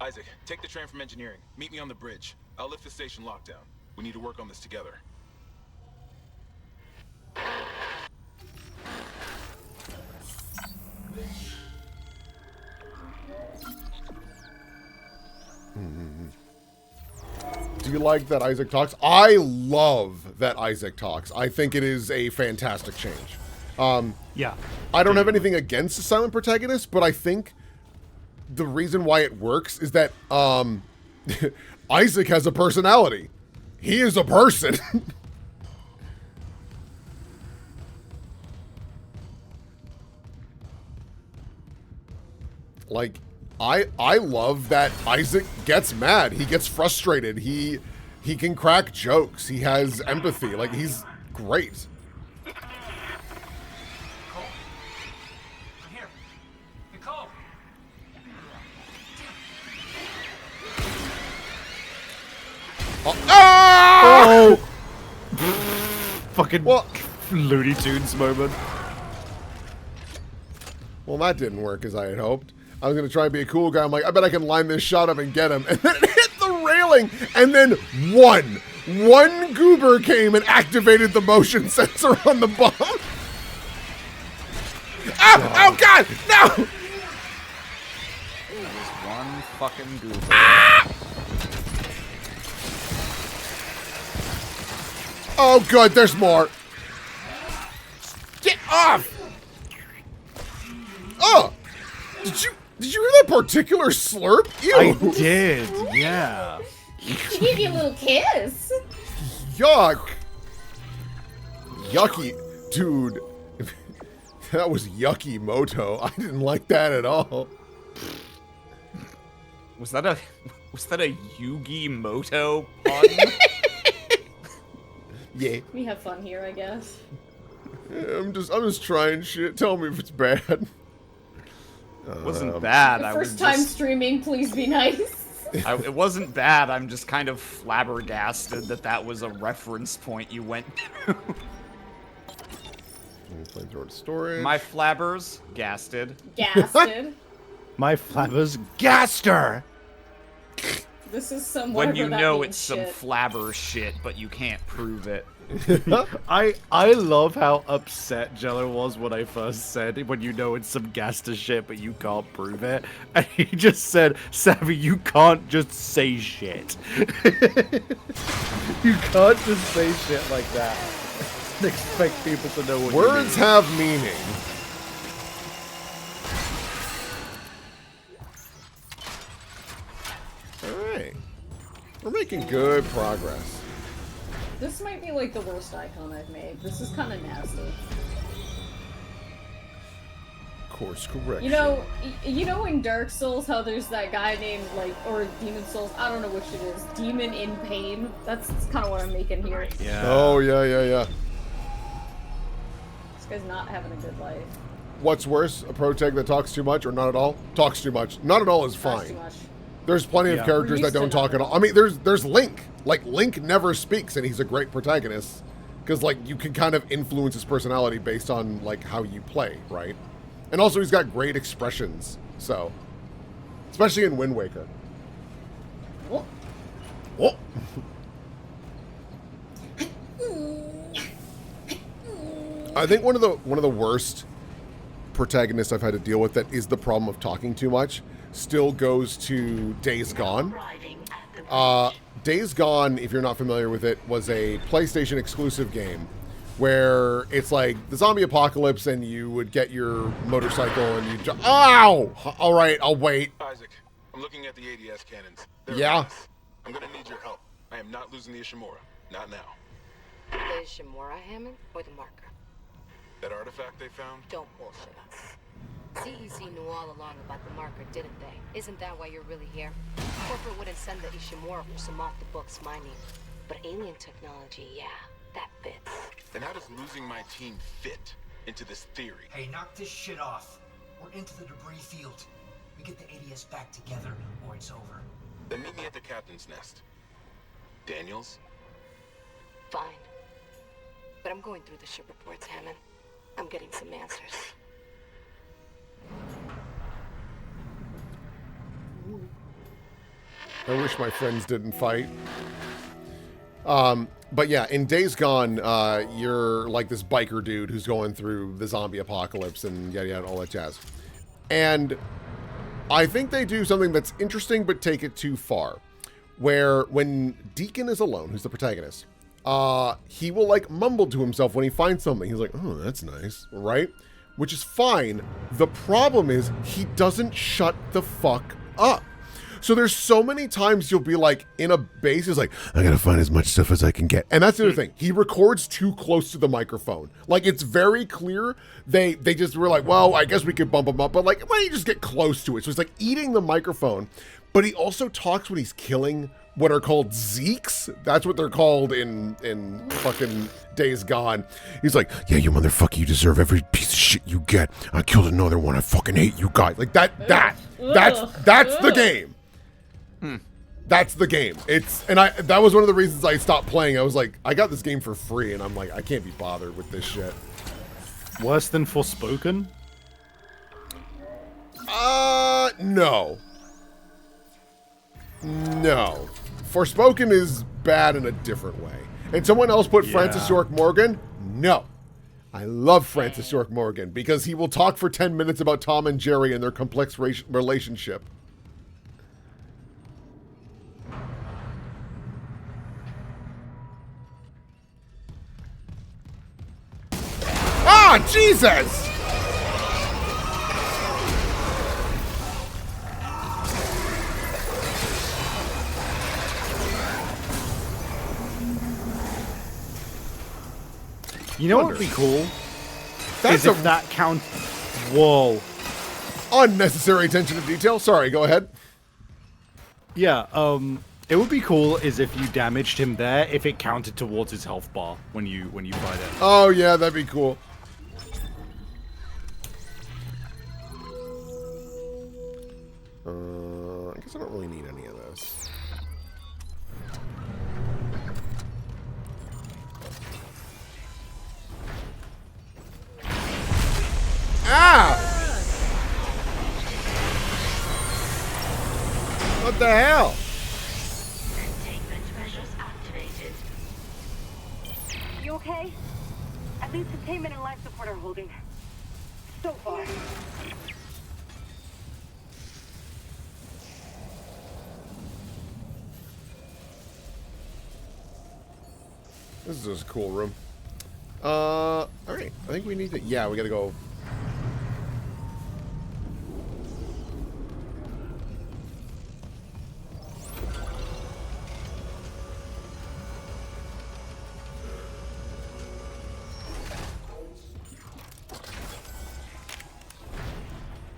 Isaac, take the train from engineering. Meet me on the bridge. I'll lift the station lockdown. We need to work on this together. Do you like that Isaac talks? I love that Isaac talks. I think it is a fantastic change. Yeah. I don't have anything against the silent protagonist, but I think the reason why it works is that Isaac has a personality. He is a person. Like, I love that Isaac gets mad. He gets frustrated. He can crack jokes. He has empathy. Like, he's great. Oh! Fucking Looney Tunes moment. Well, that didn't work as I had hoped. I was going to try and be a cool guy. I'm like, I bet I can line this shot up and get him. And then it hit the railing. And then one goober came and activated the motion sensor on the bomb. Oh, God! No! There's one fucking goober. Oh, good. There's more. Get off! Oh! Did you hear that particular slurp? Ew. I did, yeah. She gave you a little kiss. Yuck. Yucky. Dude. That was yucky moto. I didn't like that at all. Was that a Yugi Moto pun? Yeah. We have fun here, I guess. I'm just trying shit. Tell me if it's bad. It wasn't bad. The first time streaming, please be nice. It wasn't bad. I'm just kind of flabbergasted that was a reference point you went to. Flamethrower to storage. My flabbers gasted. Gasted. My flabbers gaster. This is some When you whatever that know means it's some shit. flabber shit, but you can't prove it. I love how upset Jello was when I first said when you know it's some gaster shit but you can't prove it. And he just said, Savvy, you can't just say shit. You can't just say shit like that and expect people to know what Words you mean. have meaning. Alright. We're making good progress. This might be like the worst icon I've made. This is kind of nasty. Course correction. You know in Dark Souls how there's that guy named or Demon Souls, I don't know which it is, Demon in Pain. That's kind of what I'm making here. Yeah. Oh yeah. This guy's not having a good life. What's worse, a protag that talks too much or not at all? Talks too much. Not at all is Talks fine. too much. There's plenty of characters that don't talk at all. I mean, there's Link. Like, Link never speaks, and he's a great protagonist. Because, like, you can kind of influence his personality based on, like, how you play, right? And also, he's got great expressions, so. Especially in Wind Waker. Oh. Oh. I think one of the worst protagonists I've had to deal with that is the problem of talking too much still goes to Days Gone. Days Gone, if you're not familiar with it, was a PlayStation exclusive game where it's like the zombie apocalypse and you would get your motorcycle and you ow! All right, I'll wait. Isaac, I'm looking at the ADS cannons. They're Yeah. a mess. I'm gonna need your help. I am not losing the Ishimura. Not now. The Ishimura, Hammond, or the marker? That artifact they found? Don't bullshit us. CEC knew all along about the marker, didn't they? Isn't that why you're really here? Corporate wouldn't send the Ishimura for some off-the-books mining. But alien technology, yeah, that fits. Then how does losing my team fit into this theory? Hey, knock this shit off. We're into the debris field. We get the ADS back together, or it's over. Then meet me at the captain's nest. Daniels? Fine. But I'm going through the ship reports, Hammond. I'm getting some answers. I wish my friends didn't fight. But yeah, in Days Gone, you're like this biker dude who's going through the zombie apocalypse and yada yada, all that jazz. And I think they do something that's interesting but take it too far. Where when Deacon is alone, who's the protagonist, he will like mumble to himself when he finds something. He's like, oh, that's nice, right? Which is fine. The problem is he doesn't shut the fuck up. So there's so many times you'll be like in a base, he's like, I gotta find as much stuff as I can get. And that's the other thing. He records too close to the microphone. Like, it's very clear. They just were like, well, I guess we could bump him up, but like, why don't you just get close to it? So he's like eating the microphone, but he also talks when he's killing what are called Zeeks. That's what they're called in fucking Days Gone. He's like, yeah, you motherfucker, you deserve every piece of shit you get. I killed another one. I fucking hate you guys. Like that's the game. That's the game. That was one of the reasons I stopped playing. I was like, I got this game for free, and I'm like, I can't be bothered with this shit. Worse than Forspoken? No. No. Forspoken is bad in a different way. And someone else put Francis York Morgan? No. I love Francis York Morgan because he will talk for 10 minutes about Tom and Jerry and their complex relationship. Ah, Jesus! You know what would be cool? That's if that count. Whoa. Unnecessary attention to detail. Sorry, go ahead. Yeah, it would be cool is if you damaged him there, if it counted towards his health bar when you fight it. Oh yeah, that'd be cool. I guess I don't really need any of this. Ah! What the hell? Containment measures activated. You okay? At least containment and life support are holding. So far. This is just a cool room. Alright. I think we need to... Yeah, we gotta go...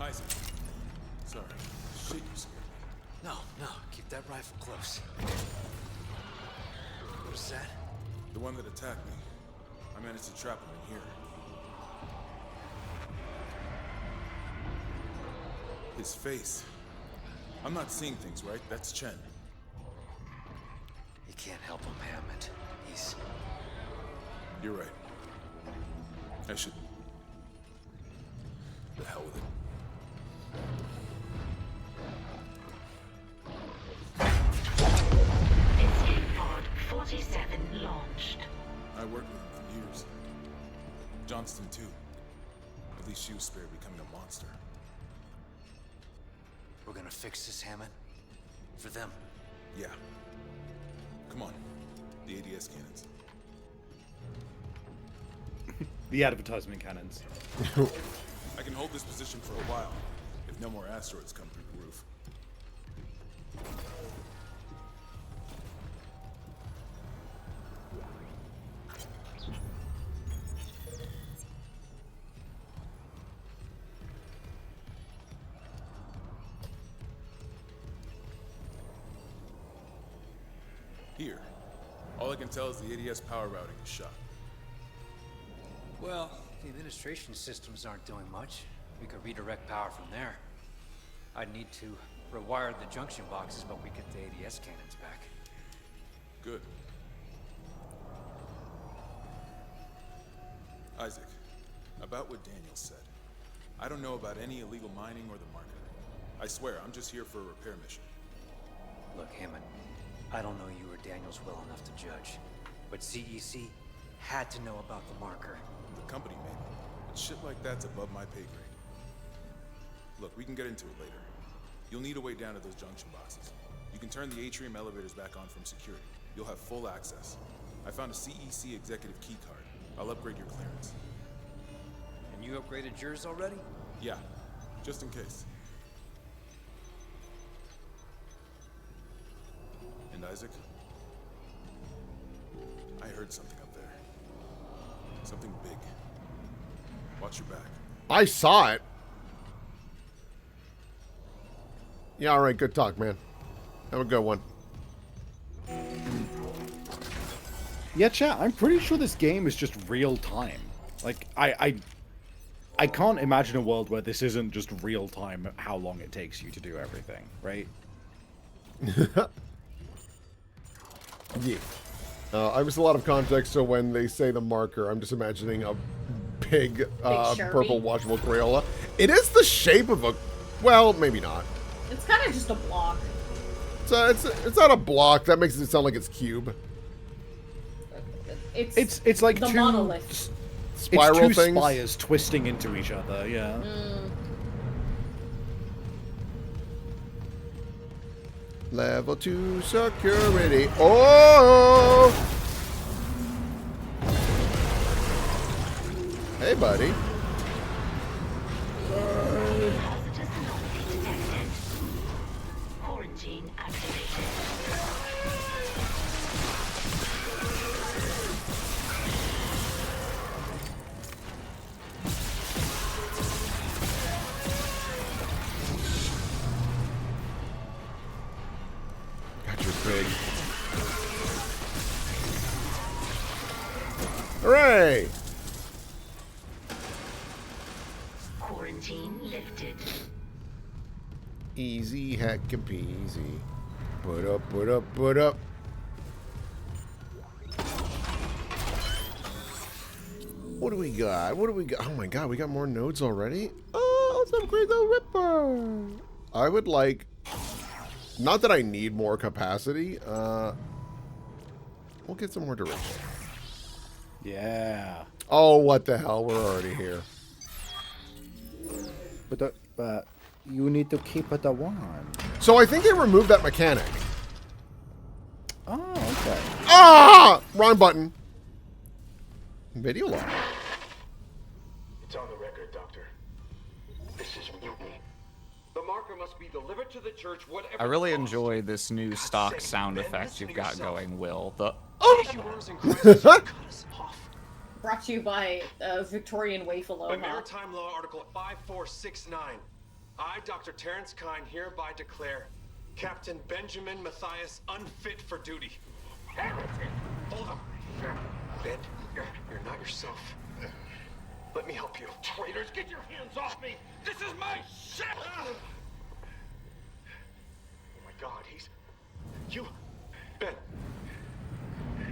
Isaac. Sorry. Shit, you scared me. No, keep that rifle close. What is that? The one that attacked me. I managed to trap him in here. His face. I'm not seeing things, right? That's Chen. You can't help him, Hammond. He's... You're right. I should... The hell with it. Escape pod 47 launched. I worked with him for years. Johnston, too. At least she was spared becoming a monster. We're gonna fix this, Hammond. For them. Yeah. Come on. The ADS cannons. The advertisement cannons. I can hold this position for a while, if no more asteroids come through the roof. Here. All I can tell is the ADS power routing is shot. Well, the administration systems aren't doing much. We could redirect power from there. I'd need to rewire the junction boxes, but we get the ADS cannons back. Good. Isaac, about what Daniel said. I don't know about any illegal mining or the marker. I swear, I'm just here for a repair mission. Look, Hammond, I don't know you or Daniels well enough to judge, but CEC had to know about the marker. The company maybe, but shit like that's above my pay grade. Look, we can get into it later. You'll need a way down to those junction boxes. You can turn the atrium elevators back on from security. You'll have full access. I found a CEC executive key card. I'll upgrade your clearance. And you upgraded yours already? Yeah, just in case. mind, Isaac? I heard something up there. Something big. Watch your back. I saw it. Yeah, all right. Good talk, man. Have a good one. Yeah, chat, I'm pretty sure this game is just real time. Like, I can't imagine a world where this isn't just real time how long it takes you to do everything, right? Yeah. I was a lot of context, so when they say the marker, I'm just imagining a big purple washable Crayola. It is the shape of a... Well, maybe not. It's kind of just a block. It's not a block. That makes it sound like it's cube. It's like the two monolith. Spiral it's two things. spires twisting into each other, yeah. Level 2 security. Oh! Hey, buddy. Quarantine activated. Got your pig. Hooray! Quarantine lifted. Easy hack and peasy. Put up, put up, put up. What do we got? What do we got? Oh my god, we got more nodes already? Oh, let's upgrade the Ripper. I would like... Not that I need more capacity. We'll get some more duration. Yeah. Oh, what the hell? We're already here. But you need to keep it a one. So I think they removed that mechanic. Oh, okay. Ah! Wrong button. Video log. It's on the record, Doctor. This is mutiny. The marker must be delivered to the church, whatever. I really enjoy this new stock sound effect you've got going, Will. The Brought to you by Victorian Waif By Aloha. Maritime Law Article 5469, I, Dr. Terrence Kine, hereby declare Captain Benjamin Matthias unfit for duty. Hold on. Ben, you're not yourself. Let me help you. Traitors, get your hands off me! This is my ship! Oh my god, You... Ben.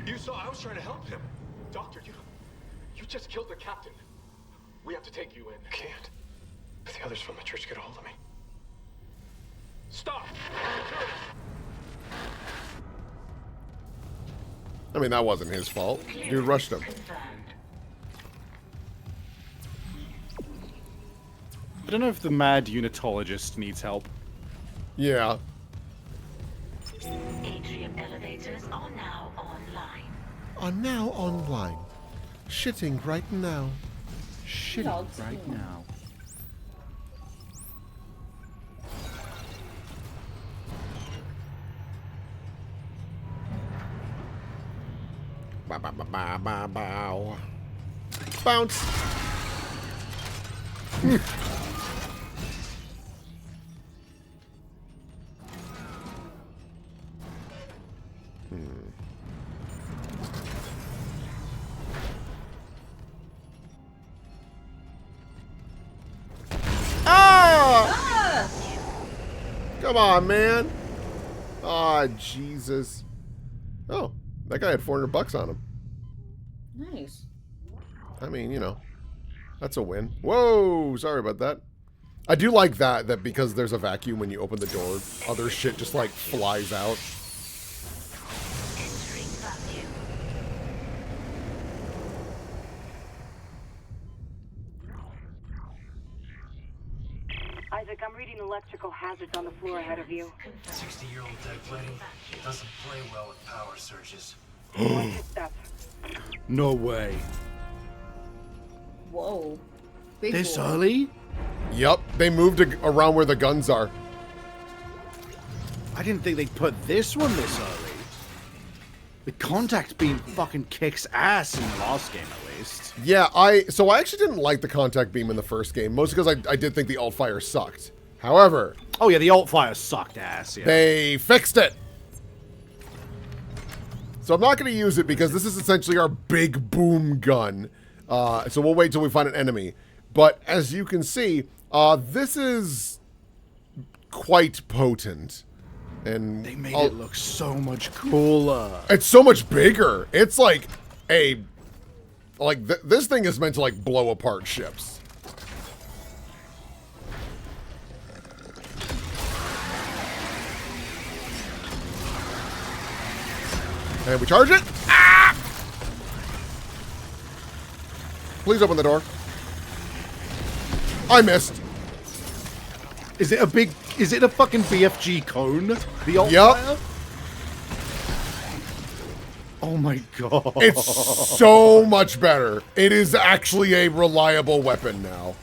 You saw I was trying to help him. Doctor, you just killed the captain. We have to take you in. I can't. If the others from the church get a hold of me. Stop! I mean, that wasn't his fault. Dude rushed him. I don't know if the mad unitologist needs help. Yeah. Atrium elevators are now online. Are now online. Shitting right now. Shitting right now. Bow, bow, bow, bow, bow, bow. Bounce. Ah! Come on, man. Ah, Jesus. Oh, that guy had $400 on him. Nice. I mean, you know, that's a win. Whoa, sorry about that. I do like that because there's a vacuum when you open the door, other shit just like flies out. Isaac, I'm reading electrical hazards on the floor ahead of you. 60-year-old dead lady doesn't play well with power surges. No way. Whoa. Big This boy. early? Yup, they moved around where the guns are. I didn't think they'd put this one this early. The contact beam fucking kicks ass in the last game, at least. Yeah, so I actually didn't like the contact beam in the first game, mostly because I did think the alt fire sucked. However... Oh yeah, the alt fire sucked ass, yeah. They fixed it! So I'm not going to use it because this is essentially our big boom gun. So we'll wait till we find an enemy. But as you can see, this is quite potent. And they made it look so much cooler. It's so much bigger. It's like a... Like, this thing is meant to, like, blow apart ships. And we charge it. Ah! Please open the door. I missed. Is it a fucking BFG cone? The alt Yep. fire? Oh my god. It's so much better. It is actually a reliable weapon now.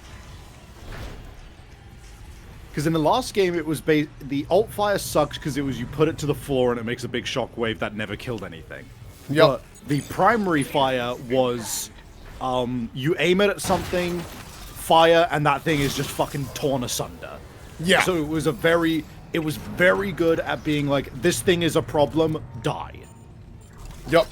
Because in the last game, it was the alt fire sucked because it was you put it to the floor and it makes a big shockwave that never killed anything. Yep. But the primary fire was you aim it at something, fire, and that thing is just fucking torn asunder. Yeah. So it was very good at being like, this thing is a problem, die. Yep.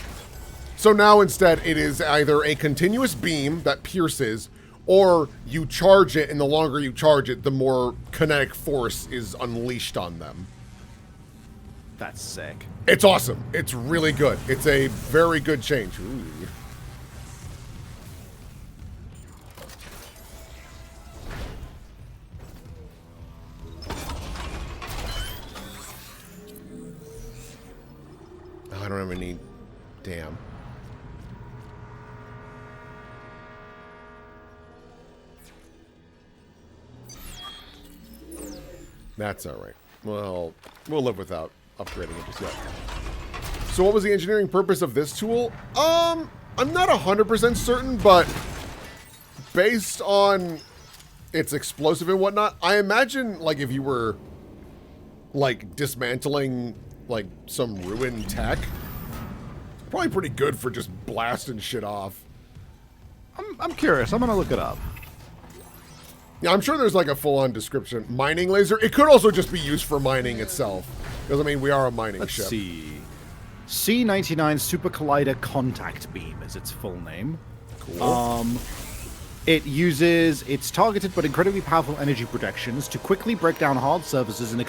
So now instead it is either a continuous beam that pierces, or you charge it, and the longer you charge it, the more kinetic force is unleashed on them. That's sick. It's awesome. It's really good. It's a very good change. Ooh. Oh, I don't have any... Damn. That's all right. Well, we'll live without upgrading it just yet. So what was the engineering purpose of this tool? I'm not 100% certain, but based on its explosive and whatnot, I imagine, like, if you were, like, dismantling, like, some ruined tech, probably pretty good for just blasting shit off. I'm curious. I'm gonna look it up. Yeah, I'm sure there's like a full-on description. Mining laser. It could also just be used for mining itself. Because, I mean, we are a mining ship. Let's see. C-99 Super Collider Contact Beam is its full name. Cool. It's targeted but incredibly powerful energy projections to quickly break down hard surfaces and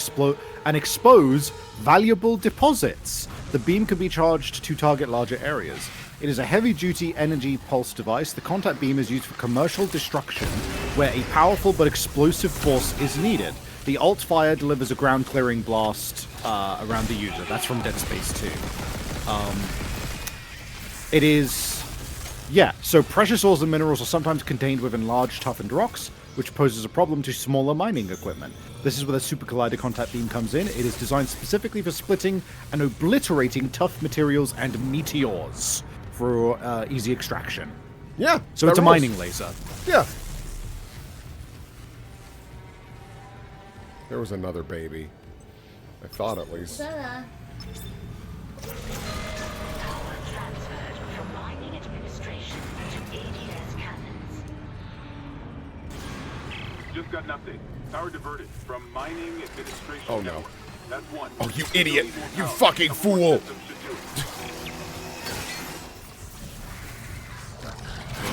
expose valuable deposits. The beam can be charged to target larger areas. It is a heavy-duty energy pulse device. The contact beam is used for commercial destruction, where a powerful but explosive force is needed. The alt fire delivers a ground-clearing blast around the user. That's from Dead Space 2. It is... Yeah, so precious ores and minerals are sometimes contained within large, toughened rocks, which poses a problem to smaller mining equipment. This is where the Super Collider Contact Beam comes in. It is designed specifically for splitting and obliterating tough materials and meteors for easy extraction. Yeah. So it's a mining laser. Yeah. There was another baby. I thought at least. Just got an update. Power diverted from mining administration. Oh no. network. That's one. Oh, you idiot. You fucking fool.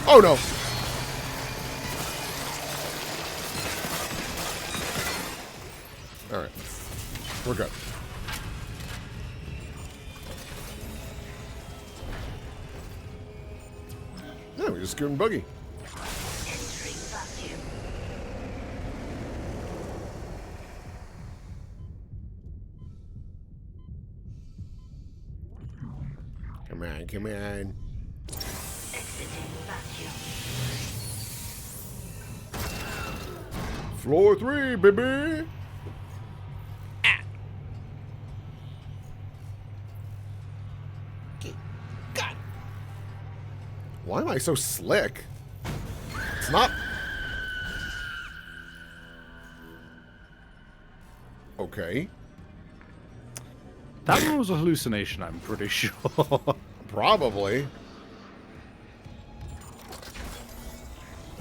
Oh no. Alright. We're good. Yeah, we just couldn't boogie. Come on, come on. Floor 3, baby. God. Why am I so slick? It's not. Okay. That one was a hallucination, I'm pretty sure. Probably.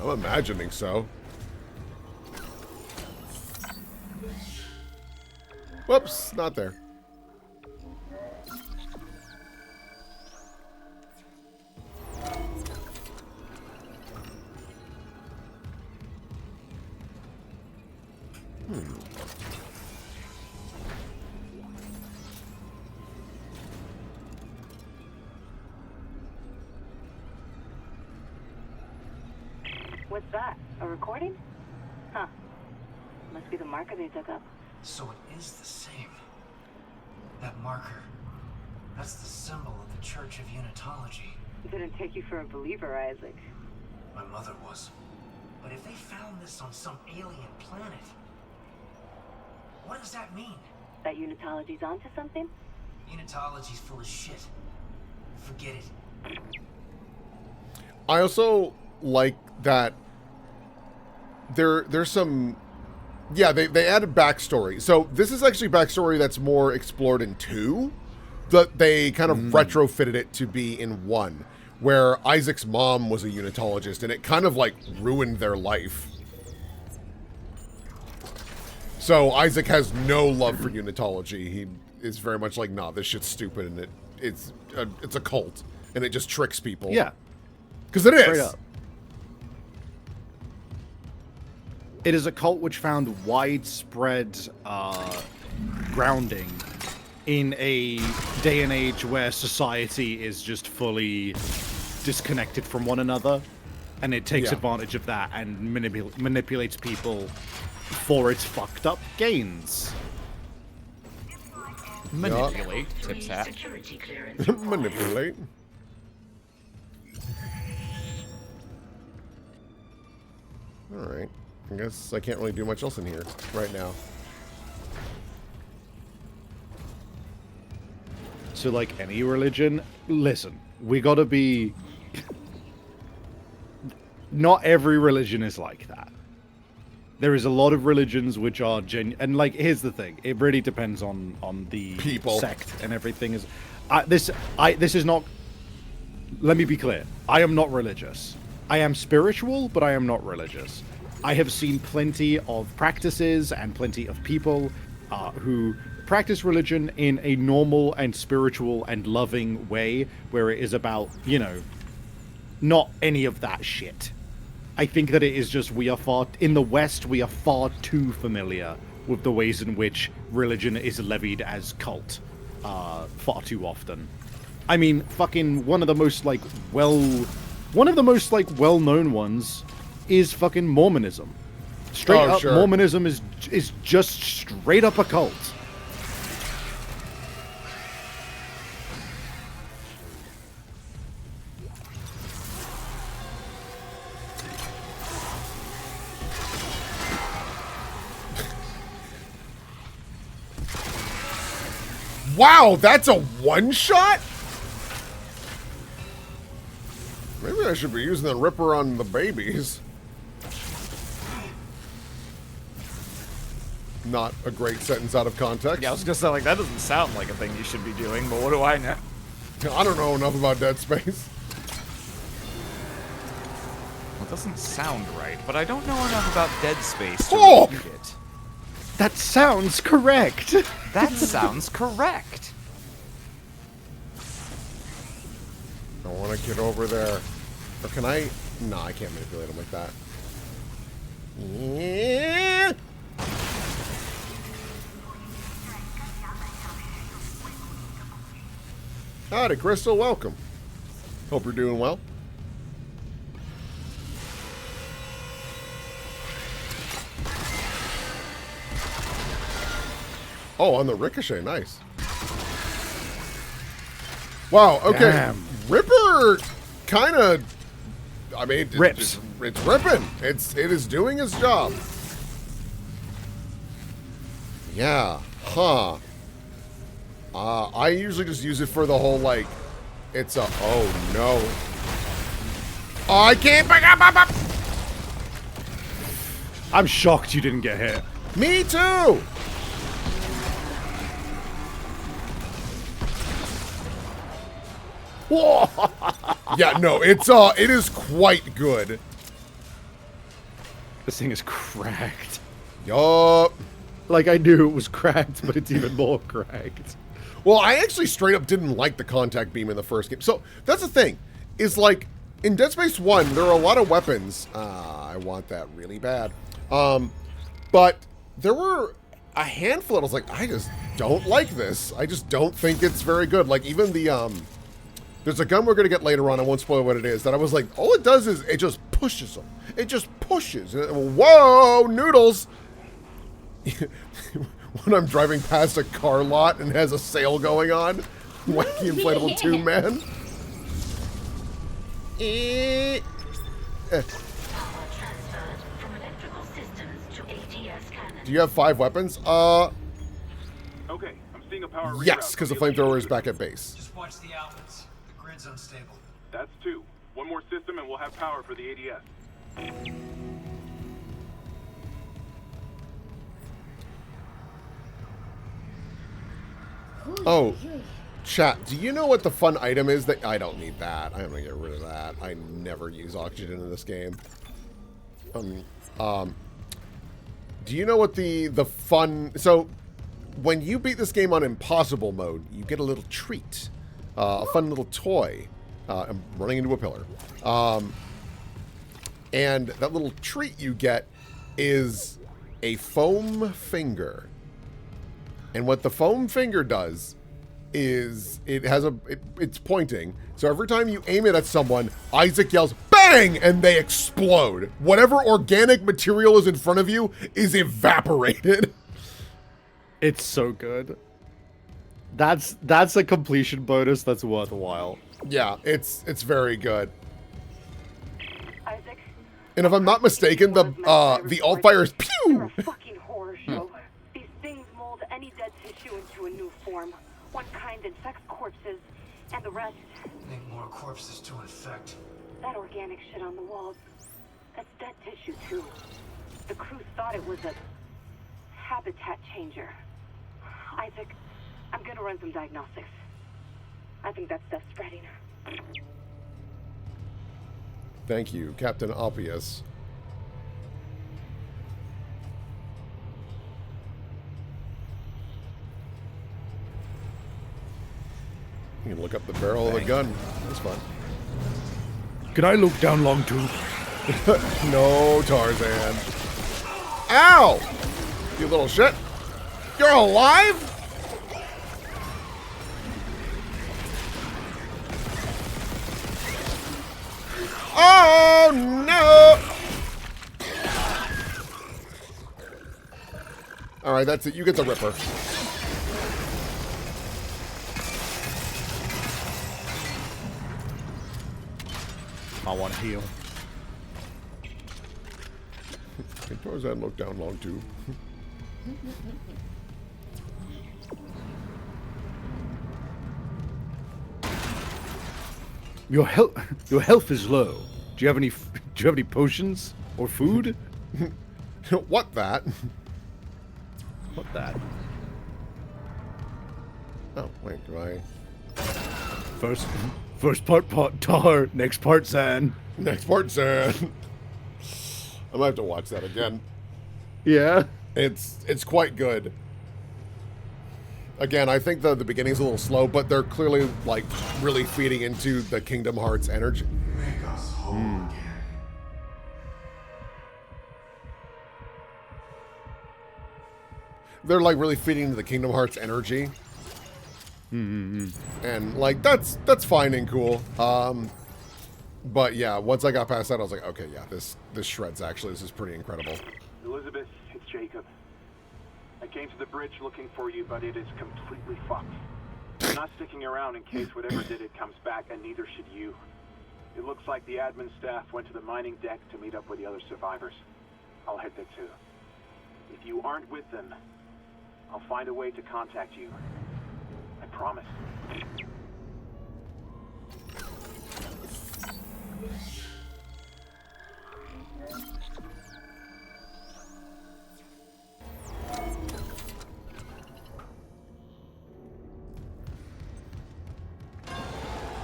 I'm imagining so. Whoops, not there. What's that? A recording? Huh. Must be the marker they dug up. So it is the same. That marker. That's the symbol of the Church of Unitology. Didn't take you for a believer, Isaac. My mother was. But if they found this on some alien planet, what does that mean? That Unitology's onto something? Unitology's full of shit. Forget it. I also like that there's some, yeah, they added backstory. So this is actually backstory that's more explored in 2. That they kind of retrofitted it to be in 1, where Isaac's mom was a Unitologist, and it kind of like ruined their life. So Isaac has no love for Unitology. He is very much like, nah, this shit's stupid, and it's a cult, and it just tricks people. Yeah. Because it Straight is. up. It is a cult which found widespread grounding in a day and age where society is just fully disconnected from one another, and it takes advantage of that and manipulates people for its fucked up gains. Manipulate. Tips hat. Manipulate. Alright. I guess I can't really do much else in here right now. So, like any religion, listen, we gotta be... Not every religion is like that. There is a lot of religions which are and like, here's the thing, it really depends on the people, sect and everything. This is not... Let me be clear, I am not religious. I am spiritual, but I am not religious. I have seen plenty of practices and plenty of people who practice religion in a normal and spiritual and loving way, where it is about, you know, not any of that shit. I think that it is just in the West, we are far too familiar with the ways in which religion is levied as cult far too often. I mean, fucking one of the most well-known ones is fucking Mormonism. Straight up, sure. Mormonism is just straight up a cult. Wow, that's a one-shot? Maybe I should be using the Ripper on the babies. Not a great sentence out of context. Yeah, I was gonna say, like, that doesn't sound like a thing you should be doing, but what do I know? I don't know enough about Dead Space. Well, it doesn't sound right, but I don't know enough about Dead Space to repeat it. That sounds correct. That sounds correct. I want to get over there. Or can I? No, I can't manipulate him like that. Yeah. Howdy, Crystal. Welcome. Hope you're doing well. Oh, on the ricochet. Nice. Wow, okay. Damn. Ripper kind of, I mean, rips. It's ripping. It is doing its job. Yeah. Huh. I usually just use it for the whole, like, it's a, oh no. Oh, I can't pick up. I'm shocked you didn't get hit. Me too. Yeah, no, it is quite good. This thing is cracked. Yup. Like, I knew it was cracked, but it's even more cracked. Well, I actually straight up didn't like the contact beam in the first game. So, that's the thing. Is like, in Dead Space 1, there are a lot of weapons. I want that really bad. But there were a handful that I was like, I just don't like this. I just don't think it's very good. Like, even the, there's a gun we're going to get later on. I won't spoil what it is. That I was like, all it does is it just pushes them. It just pushes. Whoa, noodles. When I'm driving past a car lot and has a sale going on. Wacky inflatable tube man. Do you have 5 weapons? Okay, I'm seeing a power reroute. Yes, because the flamethrower is back at base. Just watch the outlets. The grid's unstable. That's 2. One more system and we'll have power for the ADS. Oh, chat, do you know what the fun item is that... I don't need that. I'm gonna get rid of that. I never use oxygen in this game. Do you know what the fun... So, when you beat this game on impossible mode, you get a little treat. A fun little toy. I'm running into a pillar. And that little treat you get is a foam finger. And what the foam finger does is it's pointing. So every time you aim it at someone, Isaac yells, bang! And they explode. Whatever organic material is in front of you is evaporated. It's so good. That's a completion bonus that's worthwhile. Yeah, it's very good. Isaac, And if I'm not mistaken, the alt fire is pew! fucking horror show. These things mold any dead tissue into a new form. One kind infects corpses, and the rest... Make more corpses to infect. That organic shit on the walls, that's dead tissue too. The crew thought it was a habitat changer. Isaac, I'm gonna run some diagnostics. I think that's stuff spreading. Thank you, Captain Obvious. You can look up the barrel of the gun. That's fun. Can I look down long too? No, Tarzan. Ow! You little shit. You're alive? Oh, no! Alright, that's it. You get the Ripper. I want to heal. Hey, Tarzan look down long too. Your health is low. Do you have any potions or food? What that? What that? Oh, wait, do I... First part tar, next part Zan. Next part Zan. I might have to watch that again. Yeah? It's quite good. Again, I think the beginning's a little slow, but they're clearly, like, really feeding into the Kingdom Hearts energy. Make us whole again. They're, like, really feeding into the Kingdom Hearts energy. And, like, that's fine and cool. But, yeah, once I got past that, I was like, okay, yeah, this shreds, actually. This is pretty incredible. Elizabeth, it's Jacob. I came to the bridge looking for you, but it is completely fucked. I'm not sticking around in case whatever did it comes back, and neither should you. It looks like the admin staff went to the mining deck to meet up with the other survivors. I'll head there too. If you aren't with them, I'll find a way to contact you. I promise.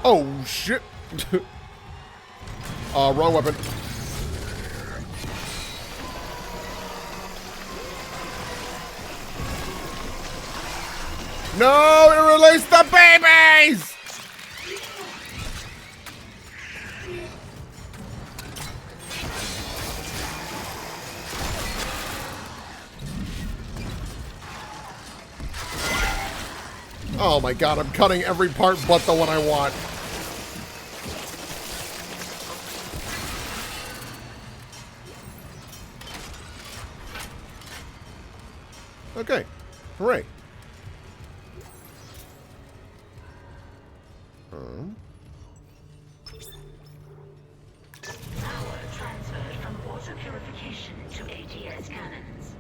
Oh, shit. Wrong weapon. No, it released the babies! Oh my god, I'm cutting every part but the one I want. Okay, hooray. Power transferred from water purification to ADS cannons.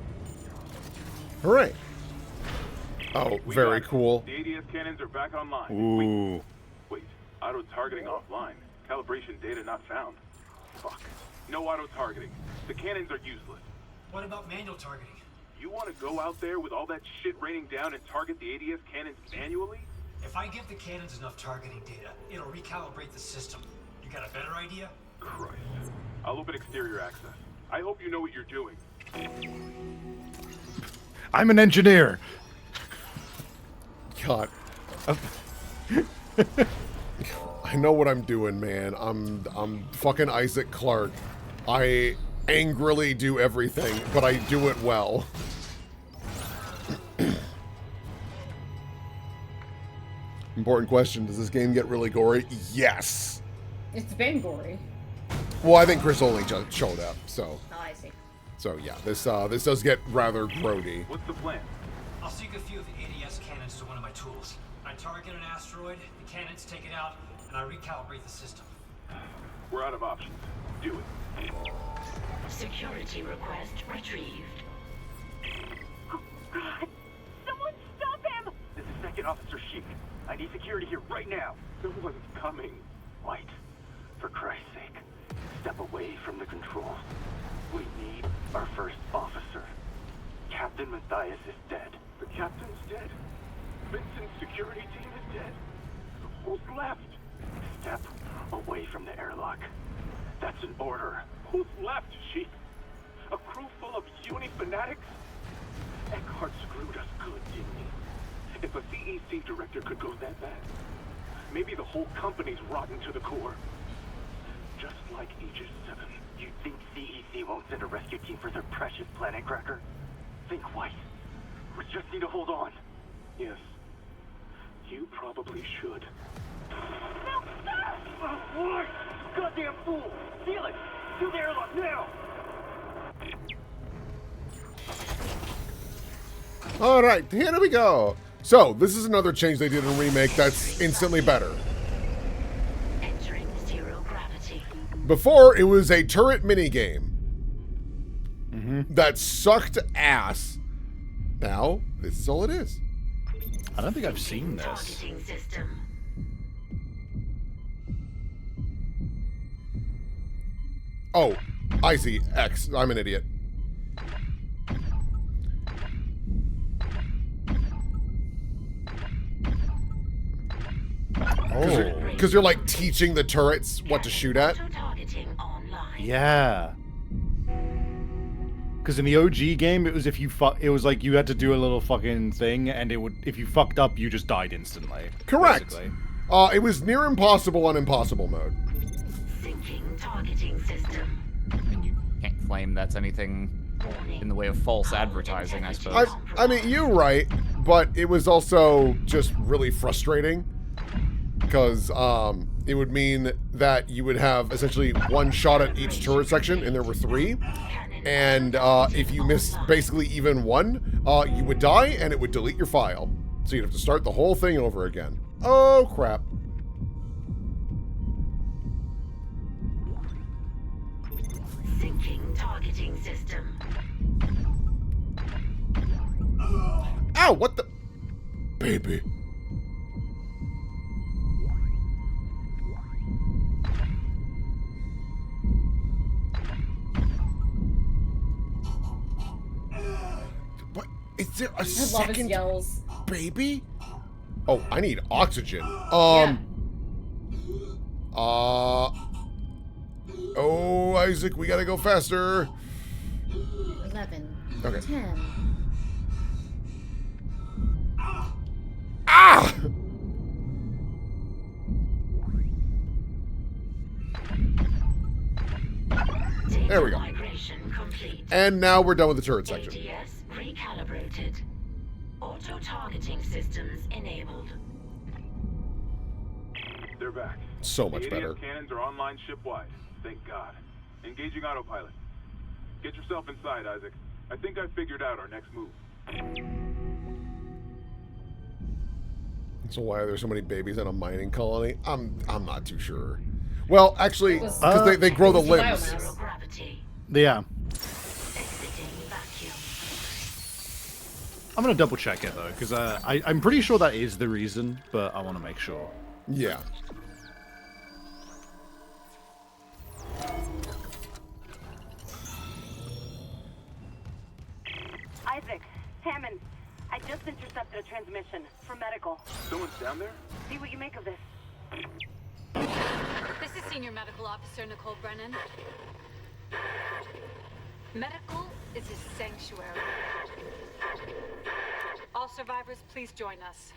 Hooray. Oh, very cool. The ADS cannons are back online. Ooh. Wait, auto targeting offline. Calibration data not found. Fuck. No auto targeting. The cannons are useless. What about manual targeting? You want to go out there with all that shit raining down and target the ADS cannons manually? If I give the cannons enough targeting data, it'll recalibrate the system. You got a better idea? Christ. I'll open exterior access. I hope you know what you're doing. I'm an engineer. God. I know what I'm doing, man. I'm fucking Isaac Clarke. I angrily do everything, but I do it well. Important question. Does this game get really gory? Yes. It's been gory. Well, I think Chris only just showed up, so. Oh, I see. So yeah, this does get rather grody. What's the plan? I'll sync a few of the ADS cannons to one of my tools. I target an asteroid, the cannons take it out, and I recalibrate the system. We're out of options. Do it. Security request retrieved. Oh, God. Someone stop him! This is Second Officer Sheik. I need security here right now. No one's coming. White, for Christ's sake, step away from the controls. We need our first officer. Captain Matthias is dead. The captain's dead. Vincent's security team is dead. Who's left? Step away from the airlock. That's an order. Who's left, Sheik? A crew full of uni fanatics? Eckhart screwed us good, didn't he? If a CEC director could go that bad, maybe the whole company's rotten to the core. Just like Aegis 7. You think CEC won't send a rescue team for their precious planet cracker? Think white. We just need to hold on. Yes. You probably should. No, stop! Oh, what? Goddamn fool! Seal it! Do the airlock now! All right, here we go. So this is another change they did in Remake that's instantly better. Entering zero gravity. Before, it was a turret minigame that sucked ass. Now, this is all it is. I don't think I've seen this. Targeting system. Oh, I see. X. I'm an idiot. Because you're like teaching the turrets what to shoot at. Yeah. Because in the OG game, it was if you it was like you had to do a little fucking thing, and it would if you fucked up, you just died instantly. Correct. Basically. It was near impossible on impossible mode. Syncing targeting system. And you can't claim that's anything in the way of false advertising, I suppose. I mean, you're right, but it was also just really frustrating. Because it would mean that you would have essentially one shot at each turret section, and there were 3. And if you missed basically even one, you would die, and it would delete your file. So you'd have to start the whole thing over again. Oh, crap. Syncing targeting system. Ow, what the... Baby. Is there a second yells. baby? Oh, I need oxygen. Yeah. Oh, Isaac, we gotta go faster. 11. Okay. 10. Ah! There we go. And now we're done with the turret section. ADS recalibrated. Auto-targeting systems enabled. They're back. So much the better. ADS cannons are online ship-wide. Thank God. Engaging autopilot. Get yourself inside, Isaac. I think I've figured out our next move. So why are there so many babies in a mining colony? I'm not too sure. Well, actually, because they grow the limbs. Yeah. I'm gonna double check it though, because I'm pretty sure that is the reason, but I want to make sure. Yeah. Isaac, Hammond, I just intercepted a transmission from medical. Someone's down there? See what you make of this. This is Senior Medical Officer Nicole Brennan. Medical is his sanctuary. All survivors, please join us.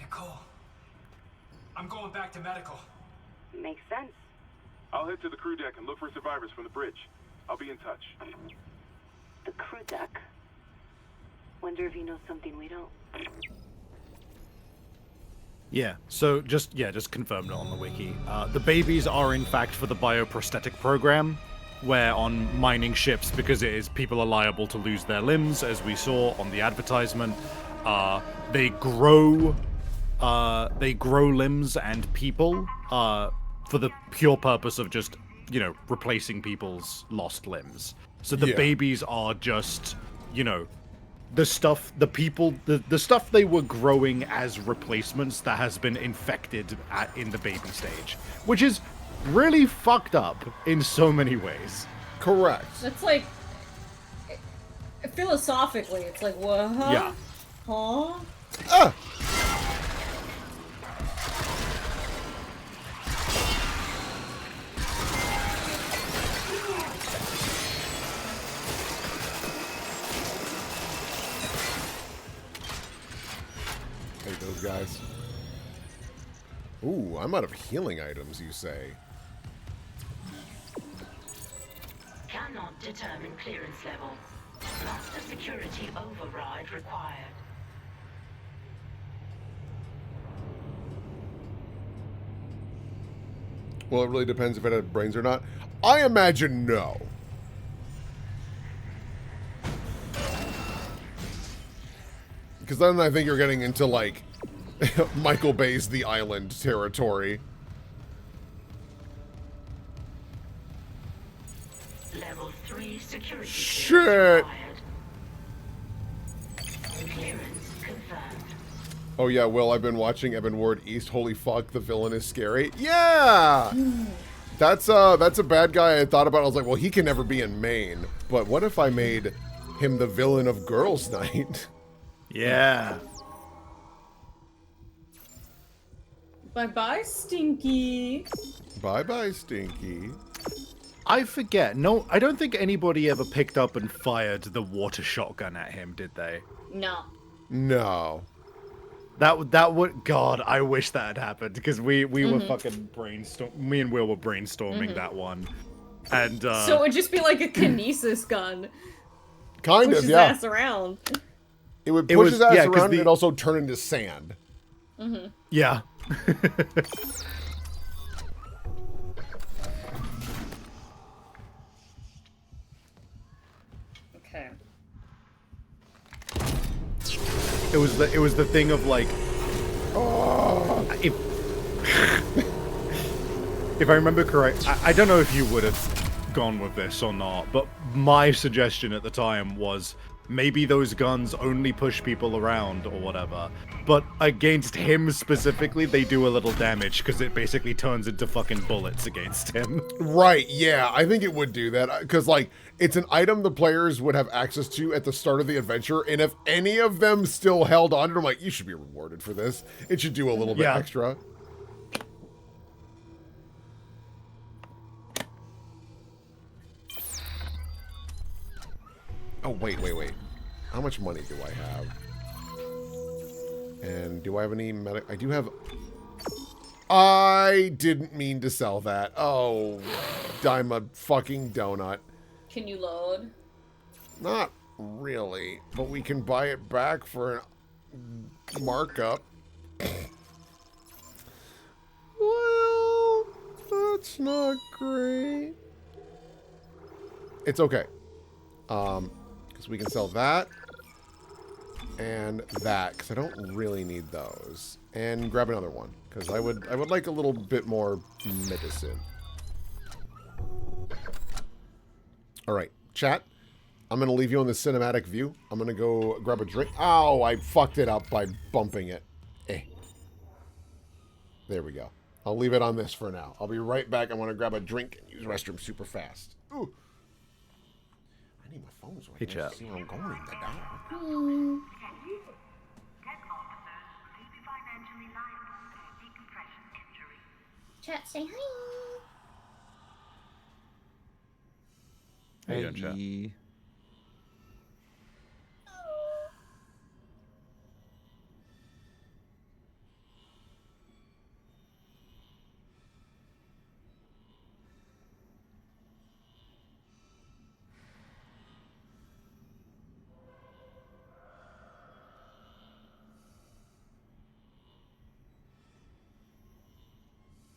Nicole, I'm going back to medical. Makes sense. I'll head to the crew deck and look for survivors from the bridge. I'll be in touch. The crew deck. Wonder if you know something we don't. Yeah, so just confirmed it on the wiki. The babies are in fact for the bioprosthetic program, where on mining ships, because it is people are liable to lose their limbs, as we saw on the advertisement, they grow limbs and people for the pure purpose of just, replacing people's lost limbs. So the babies are just, the stuff they were growing as replacements that has been infected in the baby stage, which is really fucked up in so many ways. Correct. That's like, philosophically, it's like, what? Yeah. Huh? Ah! Hey, those guys. Ooh, I'm out of healing items, you say? Cannot determine clearance level. Master security override required. Well, it really depends if it had brains or not. I imagine no. Because then I think you're getting into, like, Michael Bay's The Island territory. Level 3 security Shit! clearance confirmed. Oh yeah, Will, I've been watching Evan Ward East. Holy fuck, the villain is scary. Yeah! That's a bad guy I thought about. I was like, well, he can never be in Maine. But what if I made him the villain of Girls' Night? Yeah. Bye-bye, Stinky. Bye-bye, Stinky. I forget. No, I don't think anybody ever picked up and fired the water shotgun at him, did they? No. No. That would, God, I wish that had happened, because we were fucking me and Will were brainstorming that one. And So it would just be like a kinesis gun. Kind push of, his yeah. ass around. It would push his ass around and also turn into sand. Yeah. Okay. It was the thing of like, if I remember correct, I don't know if you would have gone with this or not, but my suggestion at the time was maybe those guns only push people around or whatever, but against him specifically, they do a little damage because it basically turns into fucking bullets against him. Right, yeah, I think it would do that, because, like, it's an item the players would have access to at the start of the adventure, and if any of them still held on to it, I'm like, you should be rewarded for this. It should do a little bit extra. Oh, wait. How much money do I have? And do I have any I do have... I didn't mean to sell that. Oh, I'm a fucking donut. Can you load? Not really, but we can buy it back for a markup. Well, that's not great. It's okay. Because we can sell that and that, because I don't really need those. And grab another one, because I would like a little bit more medicine. All right, chat. I'm going to leave you on the cinematic view. I'm going to go grab a drink. Ow, I fucked it up by bumping it. There we go. I'll leave it on this for now. I'll be right back. I want to grab a drink and use the restroom super fast. Ooh. I need my phone so I can see where I'm going in the dark. Chat, say hi. How you doing, chat?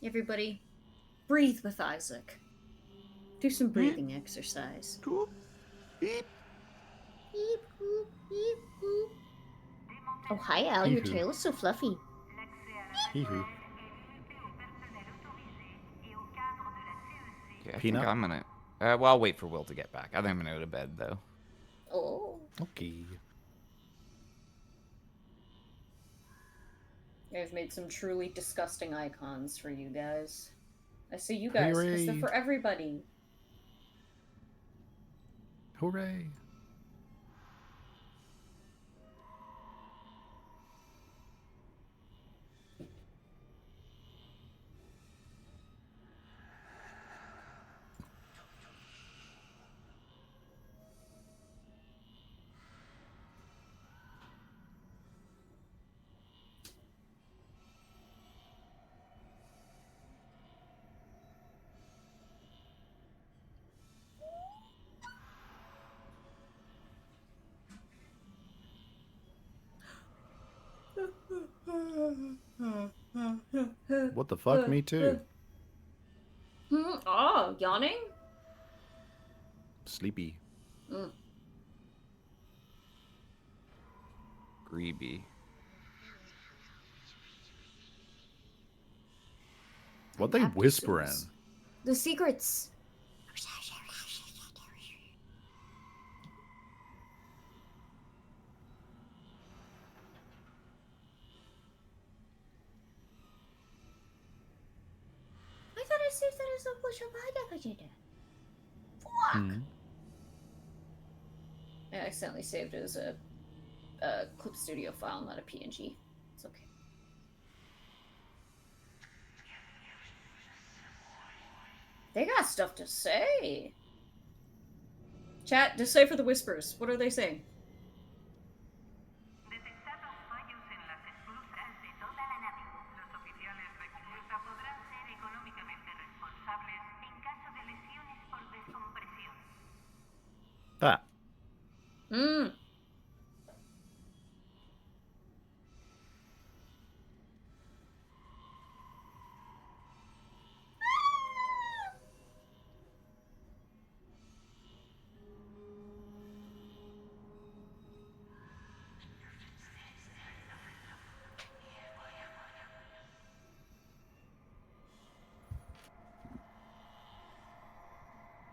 Everybody, breathe with Isaac. Do some breathing exercise. Beep, boop, beep, boop. Oh, hi, Al. Your tail is so fluffy. Hee-hoo. Yeah, I think Peanut? I'm gonna... well, I'll wait for Will to get back. I think I'm gonna go to bed, though. Oh. Okay. I've made some truly disgusting icons for you guys. I say you guys because they're for everybody. Hooray. What the fuck? Me too. Oh, yawning? Sleepy. Greeby. What they whispering? The secrets. I thought I saved that as a push up. Fuck! I accidentally saved it as a Clip Studio file, not a PNG. It's okay. They got stuff to say. Chat, decipher the whispers. What are they saying? That.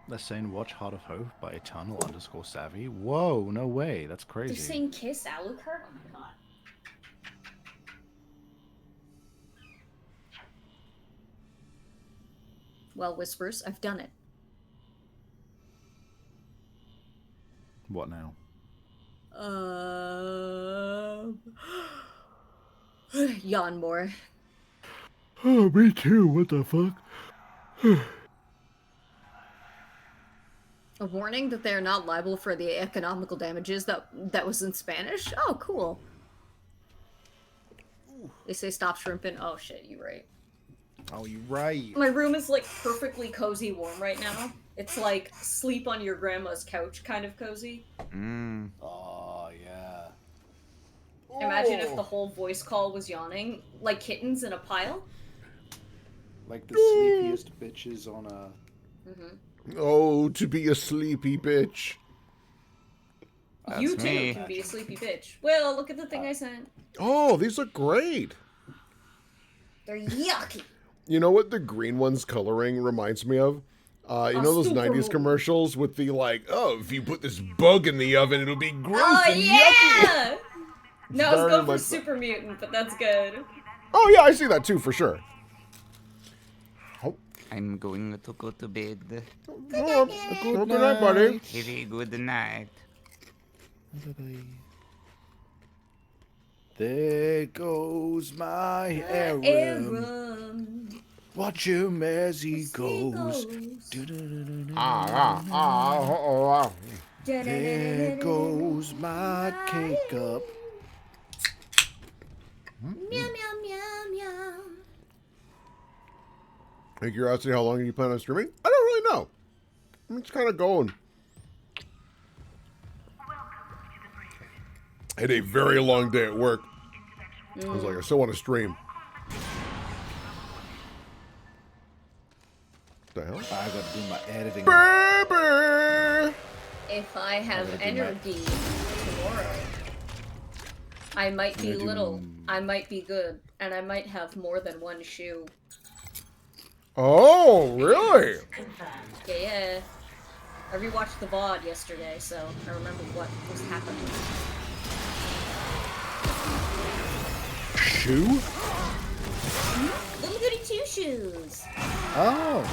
They're saying watch Heart of Hope by Eternal_Savvy. Whoa, no way. That's crazy. They're saying kiss Alucard? Oh my god. Well, Whispers, I've done it. What now? Yawn more. Oh, me too. What the fuck? A warning that they are not liable for the economical damages that was in Spanish? Oh, cool. They say stop shrimping. Oh shit, you're right. Oh, you're right. My room is like perfectly cozy warm right now. It's like sleep on your grandma's couch kind of cozy. Oh, yeah. Imagine if the whole voice call was yawning, like kittens in a pile. Like the sleepiest bitches on a... Oh, to be a sleepy bitch. You That's too me. can be a sleepy bitch. Well, look at the thing I sent. Oh, these look great. They're yucky. You know what the green one's coloring reminds me of? You know those super 90s movie. commercials with the like, oh, if you put this bug in the oven, it'll be gross Oh and yeah! yucky. No, I was Very going for much super mutant, but that's good. Oh yeah, I see that too for sure. I'm going to go to bed. Good night, buddy. Very good night. There goes my Aram. Aram. Watch him as he goes. There goes my cake up. Meow meow meow meow. Hey, curiosity, how long do you plan on streaming? I don't really know. I'm just kind of going. I had a very long day at work. I was like, I still want to stream. What the hell? I gotta do my editing. Baby! If I have gotta do my- energy tomorrow, I might be gonna do- little, I might be good, and I might have more than one shoe. Oh, really? Yeah. I rewatched the VOD yesterday, so I remember what was happening. Shoe? Little goody two shoes. Oh.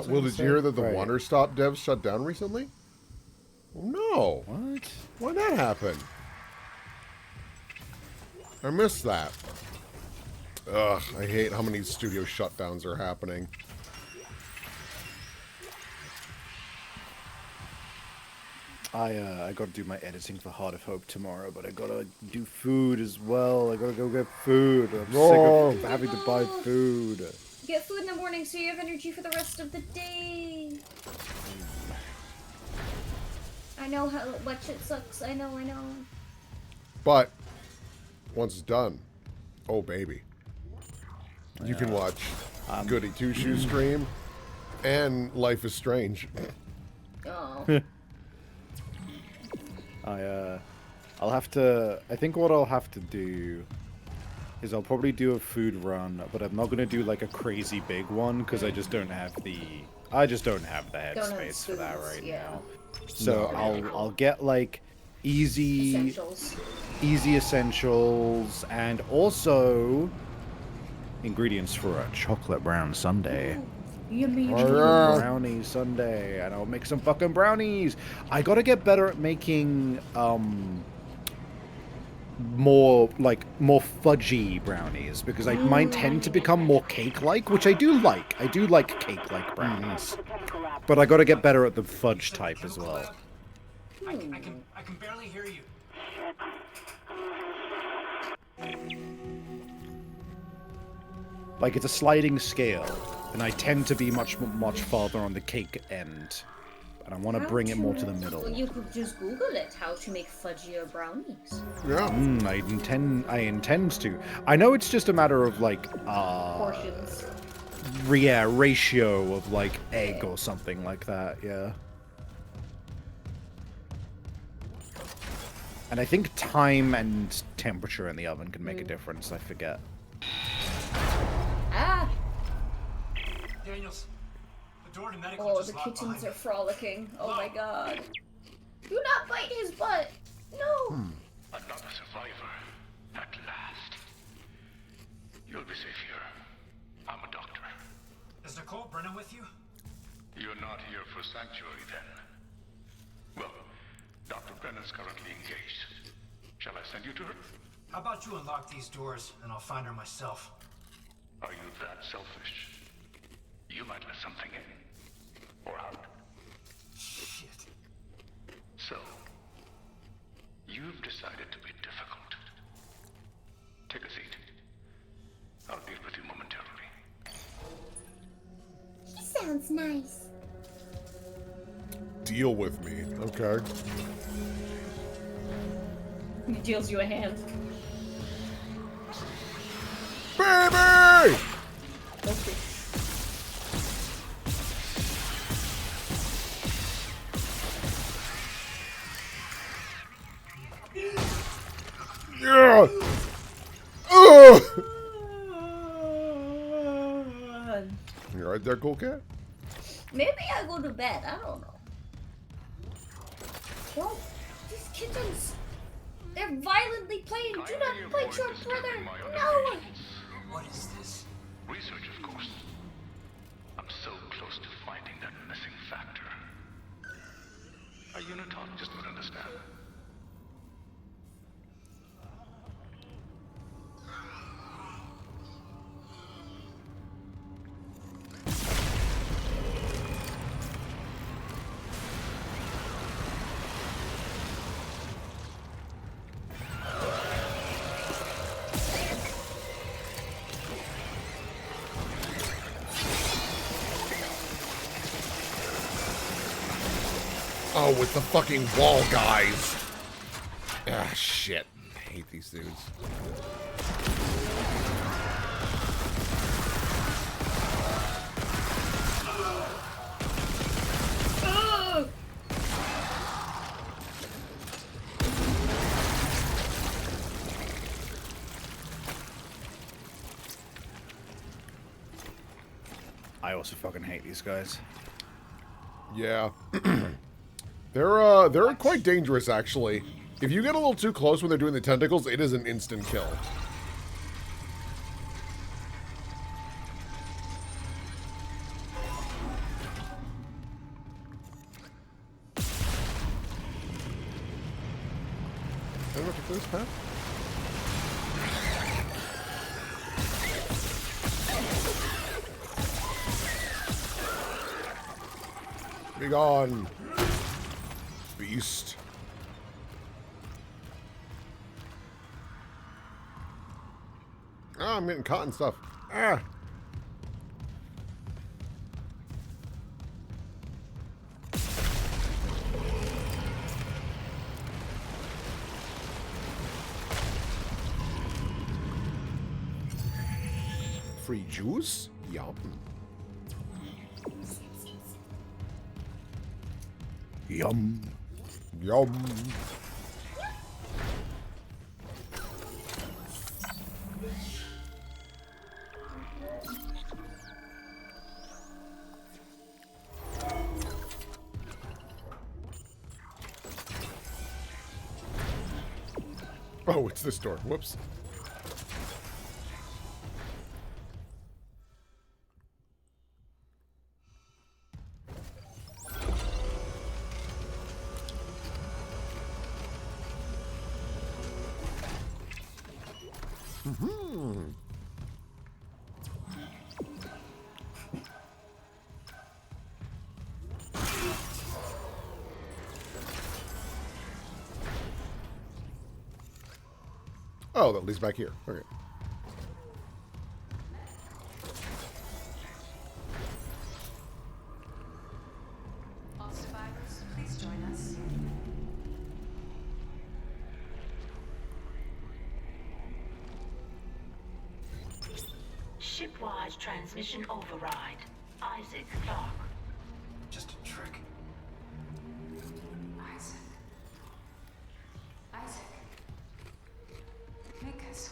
Will, did you hear that the Right. WonderStop devs shut down recently? No. What? Why'd that happen? I missed that. Ugh, I hate how many studio shutdowns are happening. I gotta do my editing for Heart of Hope tomorrow, but I gotta do food as well. I gotta go get food. I'm sick of having to buy food. Get food in the morning so you have energy for the rest of the day. I know how much it sucks. I know. But once it's done, oh baby, you can watch Goody Two Shoes stream and Life is Strange. Oh. I'll have to. I think what I'll have to do is I'll probably do a food run, but I'm not gonna do like a crazy big one because I just don't have the. I just don't have the headspace for that right now. So I'll get like easy essentials and also ingredients for a chocolate brown sundae. Yummy. Chocolate brownie sundae, and I'll make some fucking brownies. I gotta get better at making more fudgy brownies because mine tend to become more cake-like, which I do like. I do like cake-like brownies, but I gotta get better at the fudge type as well. I can barely hear you. Like it's a sliding scale, and I tend to be much farther on the cake end, and I want to bring it more to the middle. Well, you could just Google it, how to make fudgy brownies. Yeah. I intend to. I know it's just a matter of like Portions. Yeah, ratio of like egg or something like that. Yeah. And I think time and temperature in the oven can make a difference. I forget. Ah! Daniels, the door to medical Oh, just the locked kittens behind are frolicking. Oh my god. Do not bite his butt! No! Another survivor. At last. You'll be safe here. I'm a doctor. Is Nicole Brennan with you? You're not here for sanctuary then. Well, Dr. Brennan's currently engaged. Shall I send you to her? How about you unlock these doors, and I'll find her myself? Are you that selfish? You might let something in. Or out. Shit. So, you've decided to be difficult. Take a seat. I'll deal with you momentarily. He sounds nice. Deal with me. Okay. He deals you a hand. Baby! Okay. Yeah! Ugh! You right there, cool cat? Maybe I go to bed. I don't know. Whoa, these kittens. They're violently playing. Do not bite your brother. No. What is this? Research, of course. I'm so close to finding that missing factor. A unitologist would understand. Oh, with the fucking wall guys. Ah, shit. I hate these dudes. I also fucking hate these guys. Yeah. They're quite dangerous, actually. If you get a little too close when they're doing the tentacles, it is an instant kill. Can I look at this path? Be gone, beast. Ah, I'm getting caught and stuff. Ah. Free juice? Yum. Yum. Yum. Oh, it's this door. Whoops. Mm-hmm. Oh, that leads back here. Okay. All survivors, please join us. Shipwide transmission override. Isaac Clark. Just a trick. Isaac. Isaac. Make us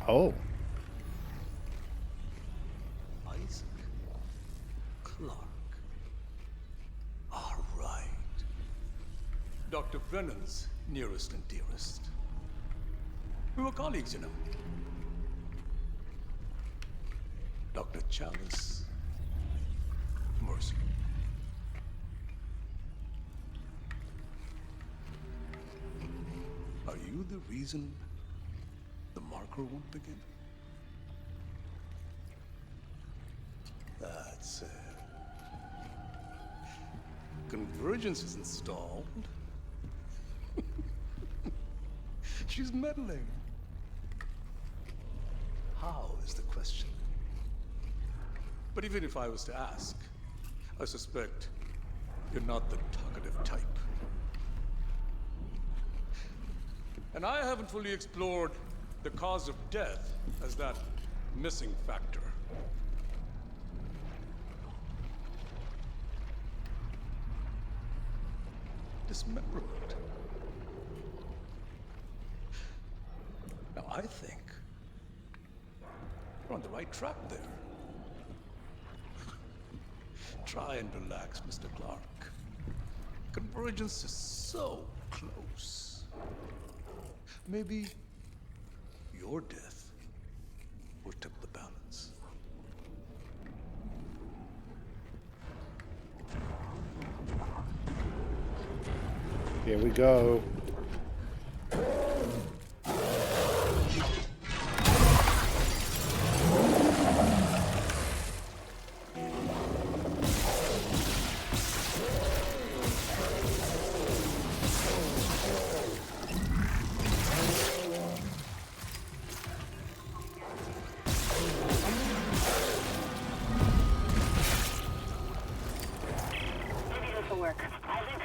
whole. Oh. Isaac Clark. All right. Dr. Brennan's nearest and dearest. We were colleagues, you know. Dr. Chalice. Mercer. you the reason the marker won't begin? That's it. Convergence is installed. She's meddling. How is the question? But even if I was to ask, I suspect you're not the talkative type. And I haven't fully explored the cause of death as that missing factor. Dismemberment. Now, I think you're on the right track there. Try and relax, Mr. Clark. Convergence is so close. Maybe your death will tip the balance. Here we go. Maybe this will work. Isaac,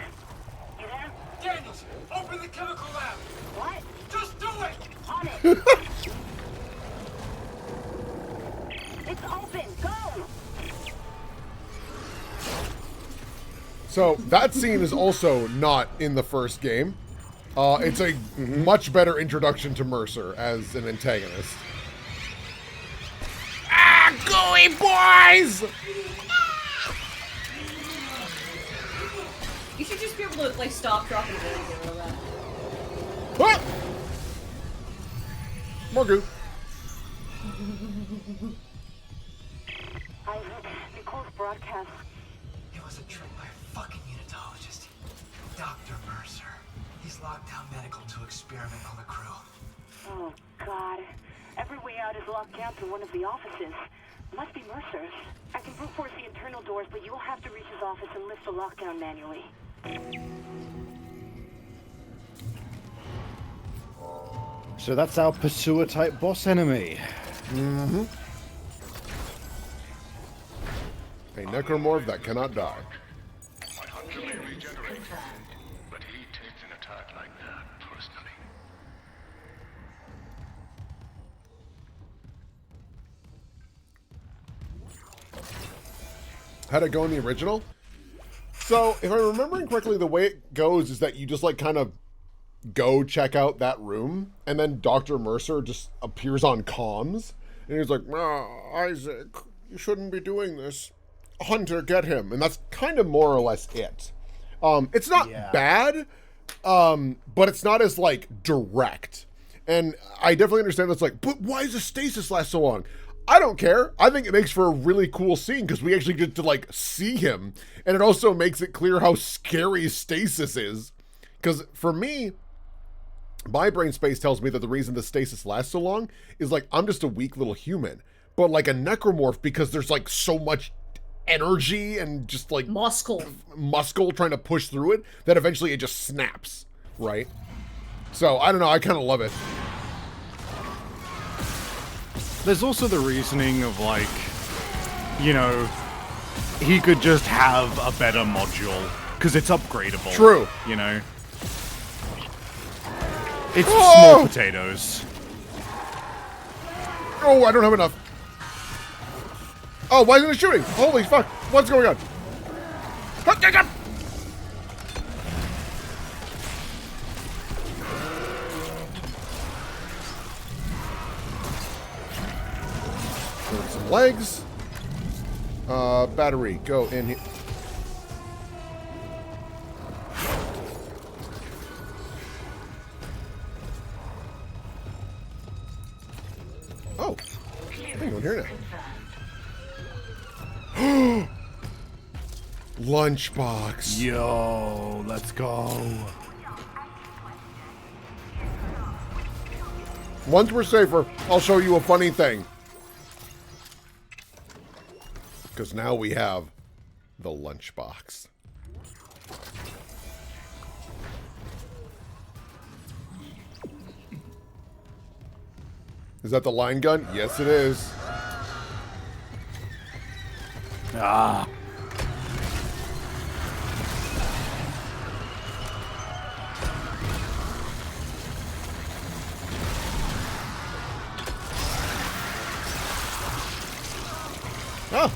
you there? Daniels, open the chemical lab! What? Just do it! On it! It's open! Go! So that scene is also not in the first game. It's a much better introduction to Mercer as an antagonist. Ah, gooey boys! You should just be able to, like, stop, drop, and roll and get rid of that. Ah! More goo. Isaac, Nicole's broadcast. It was a trick by a fucking unitologist. Dr. Mercer. He's locked down medical to experiment on the crew. Oh, God. Every way out is locked down through one of the offices. Must be Mercer's. I can brute force the internal doors, but you'll have to reach his office and lift the lockdown manually. So that's our pursuer type boss enemy. Mm-hmm. A necromorph that cannot die. My hunter may regenerate, but he takes an attack like that personally. How'd it go in the original? So, if I'm remembering correctly, the way it goes is that you just, like, kind of go check out that room, and then Dr. Mercer just appears on comms, and he's like, Isaac, you shouldn't be doing this. Hunter, get him. And that's kind of more or less it. It's not bad, but it's not as, like, direct. And I definitely understand that's like, but why does the stasis last so long? I don't care. I think it makes for a really cool scene because we actually get to, like, see him. And it also makes it clear how scary stasis is. Because for me, my brain space tells me that the reason the stasis lasts so long is, like, I'm just a weak little human. But, like, a necromorph, because there's, like, so much energy and just, like... muscle trying to push through it, that eventually it just snaps, right? So, I don't know. I kind of love it. There's also the reasoning of, like, you know, he could just have a better module, because it's upgradable. True. You know? It's small potatoes. Oh, I don't have enough. Oh, why isn't it shooting? Holy fuck. What's going on? Some legs. Battery, go in here. Oh, hang on here now. Lunchbox. Yo, let's go. Once we're safer, I'll show you a funny thing. Because now we have the lunchbox. Is that the line gun? Yes, it is. Ah. Oh.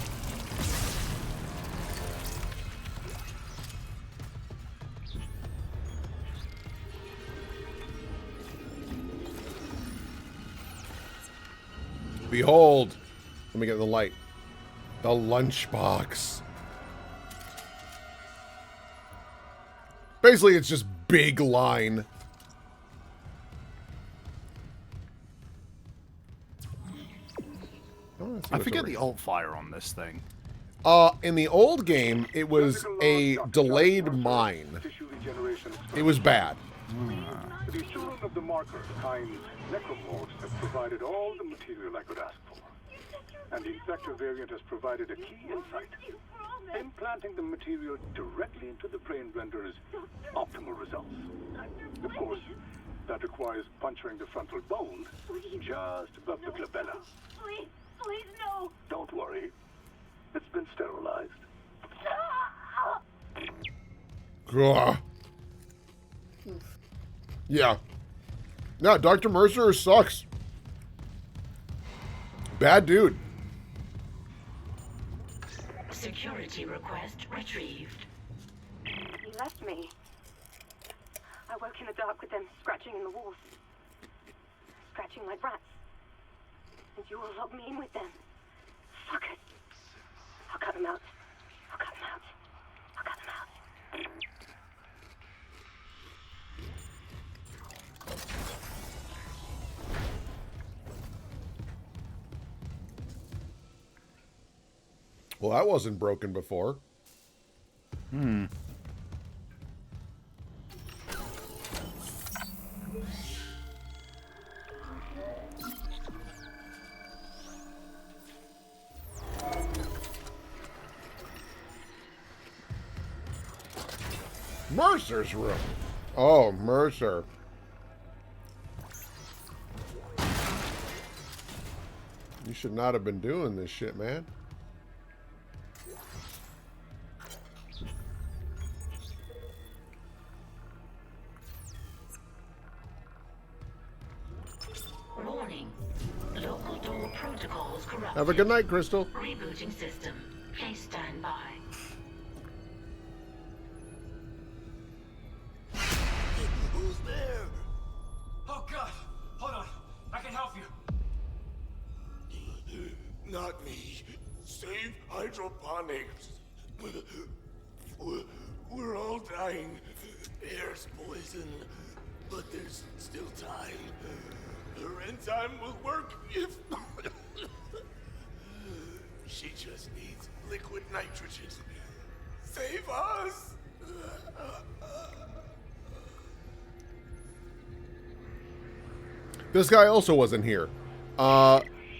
Behold. Let me get the light. The lunchbox. Basically, it's just big line. I forget the alt fire on this thing. In the old game, it was a delayed mine. It was bad. The children of the marker, Kind's necromorphs, have provided all the material I could ask for. And the infector variant has provided a key insight. Implanting the material directly into the brain renders optimal results. Of course, that requires puncturing the frontal bone just above the glabella. Please, no. Don't worry. It's been sterilized. Ugh. Yeah. No, Dr. Mercer sucks. Bad dude. Security request retrieved. He left me. I woke in the dark with them scratching in the walls. Scratching like rats. And you will log me in with them. Fuck it. I'll cut them out. I'll cut them out. I'll cut them out. Well, that wasn't broken before. Mercer's room. Oh, Mercer. You should not have been doing this shit, man. Warning. Local door protocols corrupted. Have a good night, Crystal. Rebooting system. Please stand by. Who's there? Oh God! Hold on. I can help you. Not me. Save hydroponics. We're all dying. Air's poison, but there's still time. Her enzyme will work if... She just needs liquid nitrogen. Save us! This guy also wasn't here.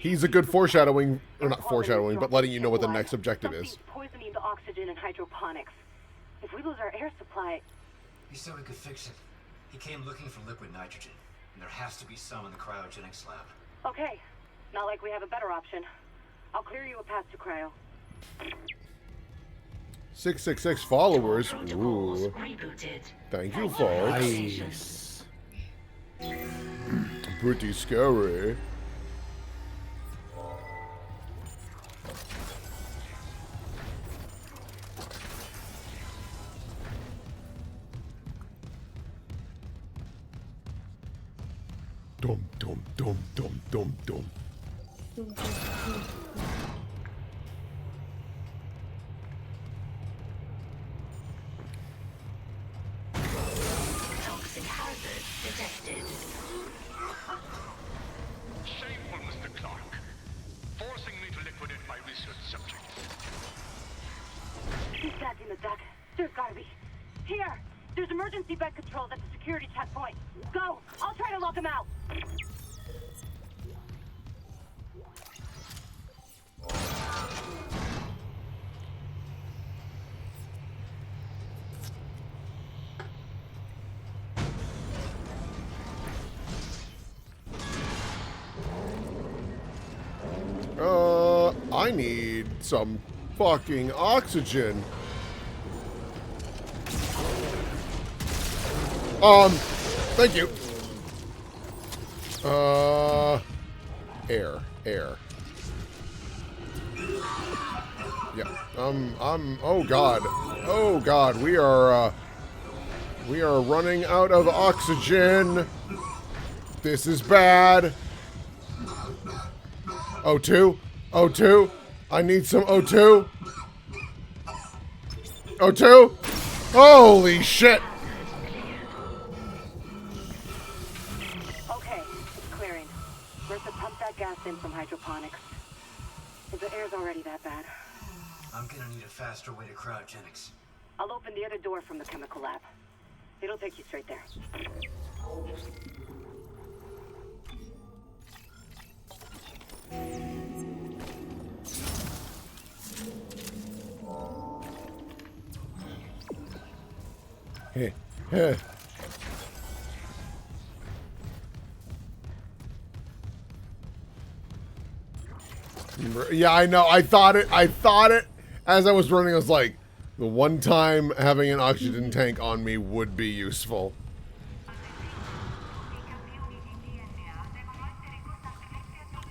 He's a good foreshadowing, or not foreshadowing, but letting you know what the next objective is. Poisoning the oxygen in hydroponics. If we lose our air supply... He said we could fix it. He came looking for liquid nitrogen. And there has to be some in the cryogenics lab. Okay. Not like we have a better option. I'll clear you a path to cryo. 666 followers. Ooh. Thank you, folks. Nice. Pretty scary. Dum dum dum dum dum dum. Toxic hazard detected. Shameful, Mr. Clark. Forcing me to liquidate my research subjects. He's back in the duck. There's gotta be. Here! There's emergency bed controls at the security checkpoint. Go! I'll try to lock him out. I need some fucking oxygen. Thank you. Air. Yeah. Oh God, we are running out of oxygen. This is bad. O2? I need some O2. O2? Holy shit. Okay, it's clearing. Mercer pumped that gas in from hydroponics. If the air's already that bad, I'm gonna need a faster way to cryogenics. I'll open the other door from the chemical lab. It'll take you straight there. Yeah, I know. I thought it. As I was running, I was like, the one time having an oxygen tank on me would be useful.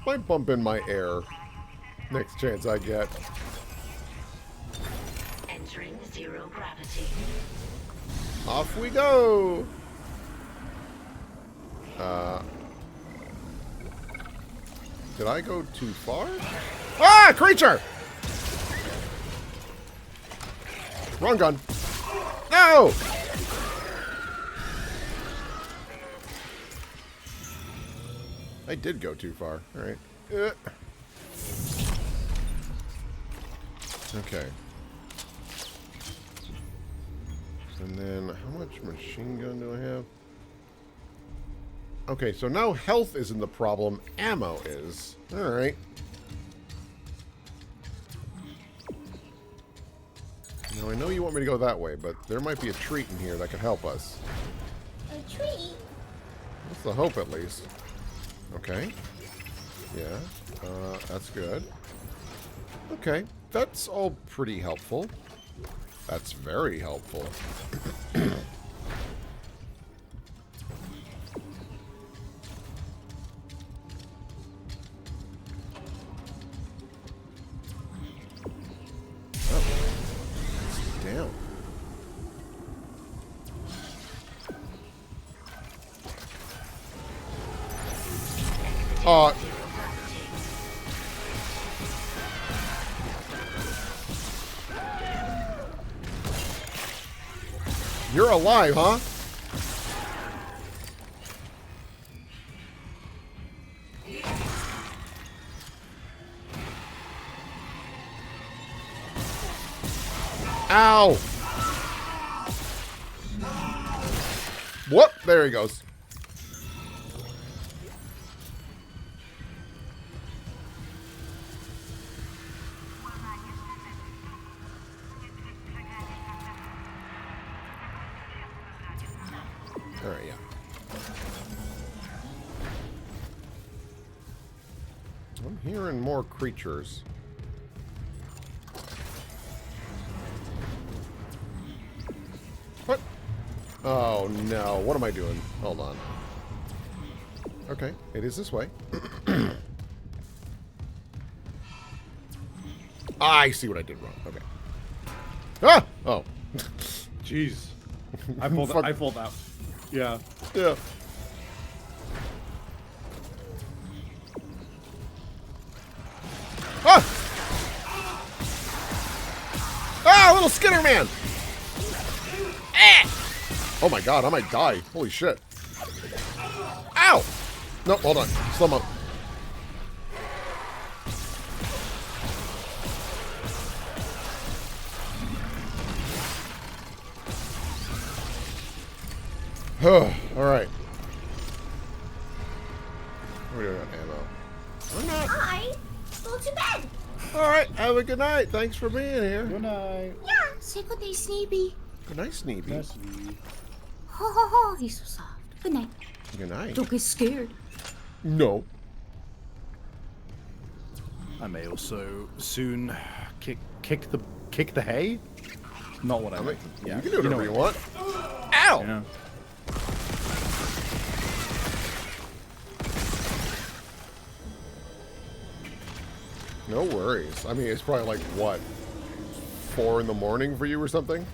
Might bump in my air. Next chance I get. Entering zero gravity. Off we go. Did I go too far? Ah, creature! Wrong gun. No! I did go too far. All right. Okay. And then, how much machine gun do I have? Okay, so now health isn't the problem. Ammo is. All right. Now, I know you want me to go that way, but there might be a treat in here that could help us. A treat? That's the hope, at least. Okay. Yeah. That's good. Okay. That's all pretty helpful. That's very helpful. Down. You're alive, huh? Ow! Whoop! There he goes. Alright, yeah. I'm hearing more creatures. What? Oh no, what am I doing? Hold on. Okay, it is this way. I see what I did wrong. Okay. Ah! Oh. Jeez. I pulled out. Yeah. Yeah. Ah! Ah, little Skinner man! Ah! Oh my god, I might die. Holy shit. Ow! No, hold on. Slow mo. Alright. What are we doing on ammo? We're not. I go to bed. Alright, have a good night. Thanks for being here. Good night. Yeah, say good night, Sneeby. Good night, Sneeby. Ho ho ho, he's so soft. Good night. Good night. Don't get scared. No. I may also soon kick the hay. Not what I mean. Yeah, you can do whatever you want. Ow! Yeah. No worries. I mean, it's probably like, what, 4 in the morning for you or something?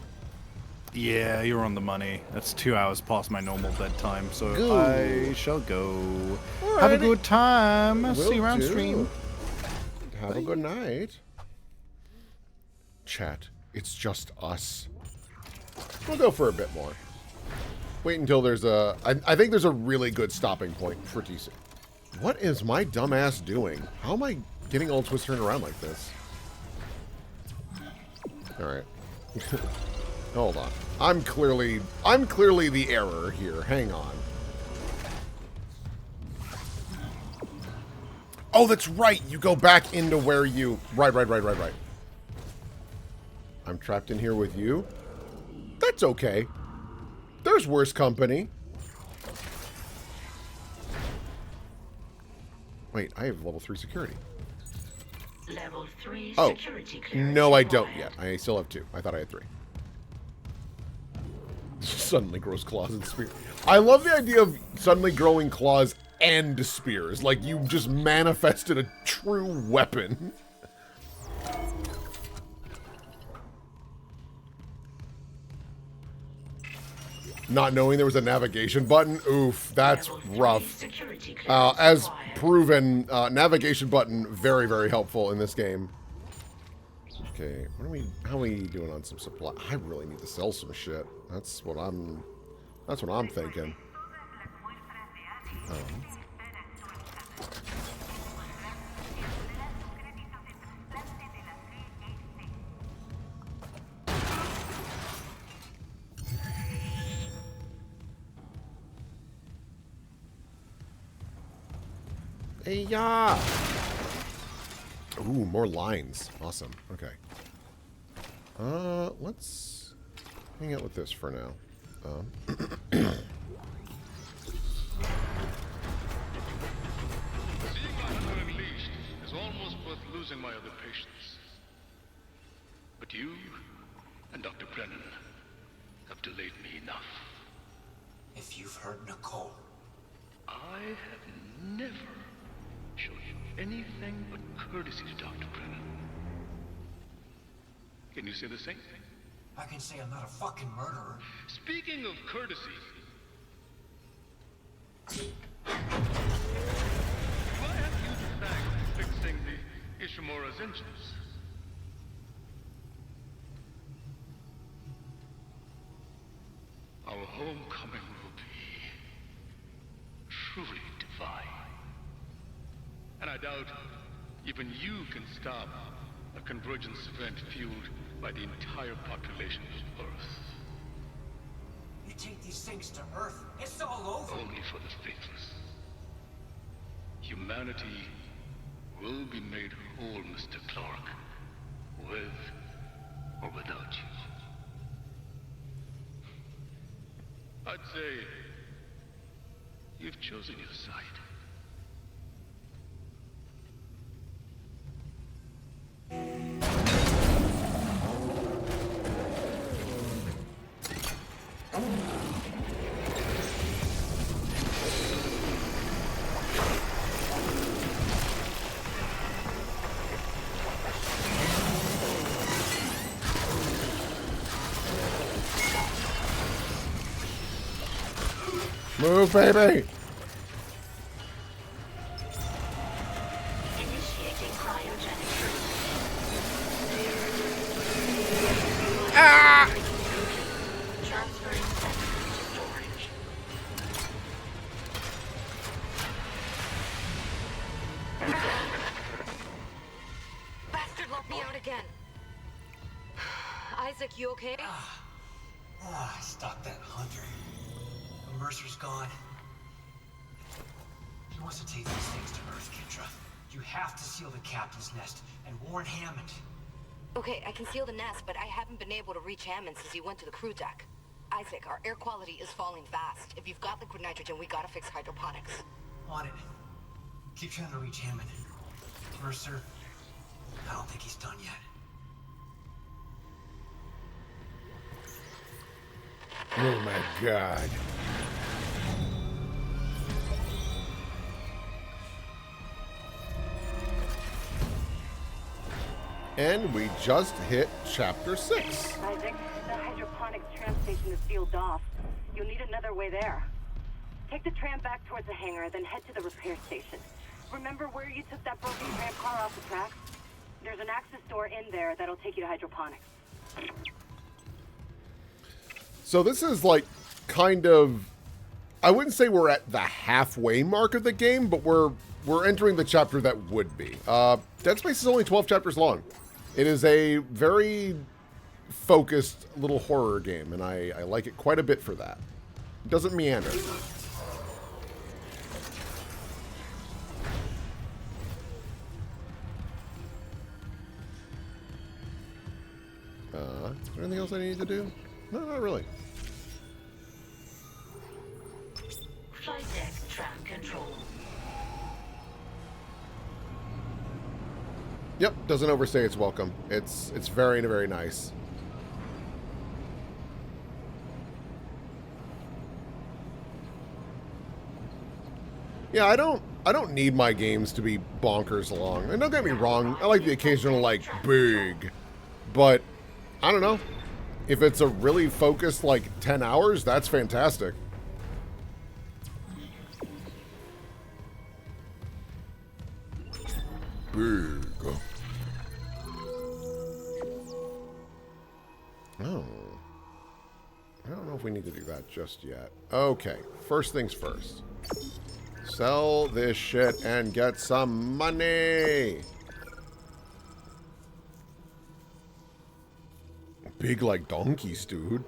Yeah, you're on the money. That's 2 hours past my normal bedtime, so Go. I shall go. Have a good time. I'll see you around do. stream. Have a good night. Chat, it's just us. We'll go for a bit more. Wait until there's a... I think there's a really good stopping point pretty soon. What is my dumbass doing? How am I getting all twists turned around like this? Alright. Hold on. I'm clearly the error here. Hang on. Oh, that's right. You go back into where you... Right. I'm trapped in here with you. That's okay. There's worse company. Wait, I have level 3 security. Level 3 Oh, security clearance no, I don't required. yet. I still have 2. I thought I had 3. Suddenly grows claws and spears. I love the idea of suddenly growing claws and spears. Like, you just manifested a true weapon. Not knowing there was a navigation button, oof, that's rough. As proven, navigation button, very, very helpful in this game. Okay, how are we doing on some supply? I really need to sell some shit. That's what I'm thinking. Hey, yeah. Ooh, more lines. Awesome. Okay. Let's hang out with this for now. Seeing my hunter unleashed is almost worth losing my other patients. But you and Dr. Brennan have delayed me enough. If you've hurt Nicole, I have never shown you anything but courtesy to Dr. Brennan. Can you say the same? I can say I'm not a fucking murderer. Speaking of courtesy, why have you thanked fixing the Ishimura's engines? Our homecoming will be truly divine. And I doubt even you can stop a convergence event fueled by the entire population of Earth. You take these things to Earth, it's all over. Only for the faithless. Humanity will be made whole, Mr. Clark, with or without you. I'd say you've chosen your side. Move, baby! Initiating cryogenic Ah! transferring sensors to storage. Bastard locked me out again. Isaac, you okay? Stop that hunter. Mercer's gone. He wants to take these things to Earth, Kendra. You have to seal the captain's nest and warn Hammond. Okay, I can seal the nest, but I haven't been able to reach Hammond since he went to the crew deck. Isaac, our air quality is falling fast. If you've got liquid nitrogen, we gotta fix hydroponics. On it. Keep trying to reach Hammond. Mercer, I don't think he's done yet. Oh my god. And we just hit chapter 6. Isaac, the hydroponics tram station is sealed off. You'll need another way there. Take the tram back towards the hangar, then head to the repair station. Remember where you took that broken tram car off the tracks? There's an access door in there that'll take you to hydroponics. So this is like kind of, I wouldn't say we're at the halfway mark of the game, but we're entering the chapter that would be. Dead Space is only 12 chapters long. It is a very focused little horror game, and I like it quite a bit for that. It doesn't meander. Is there anything else I need to do? No, not really. Flight deck tram control. Yep, doesn't overstay its welcome. It's very, very nice. Yeah, I don't need my games to be bonkers long. And don't get me wrong, I like the occasional like big, but I don't know. If it's a really focused like 10 hours, that's fantastic. Big. Oh. I don't know if we need to do that just yet. Okay, first things first. Sell this shit and get some money. Big like donkeys, dude.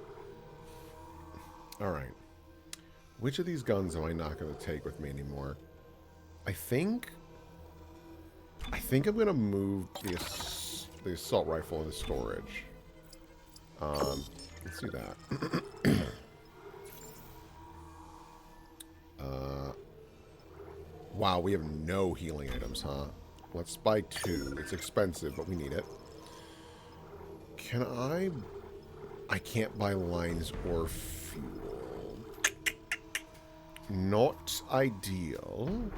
Alright. Which of these guns am I not going to take with me anymore? I think I'm going to move the assault rifle into storage. Let's do that. Wow, we have no healing items, huh? Let's buy 2. It's expensive, but we need it. Can I can't buy lines or fuel. Not ideal.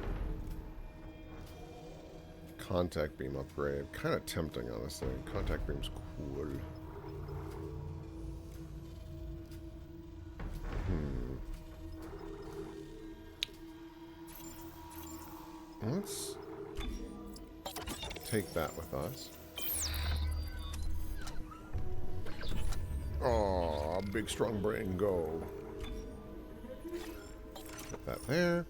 Contact beam upgrade. Kind of tempting, honestly. Contact beam's cool. Let's take that with us. Aw, big strong brain, go. Put that there.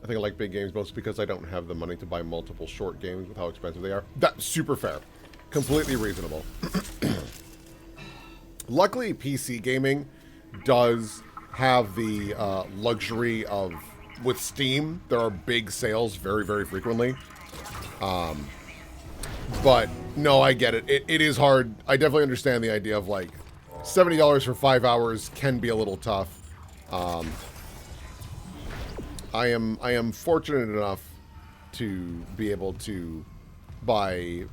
I think I like big games mostly because I don't have the money to buy multiple short games with how expensive they are. That's super fair. Completely reasonable. Luckily, PC gaming does have the luxury of, with Steam, there are big sales very, very frequently. But, no, I get it. It is hard. I definitely understand the idea of, like, $70 for 5 hours can be a little tough. I am fortunate enough to be able to buy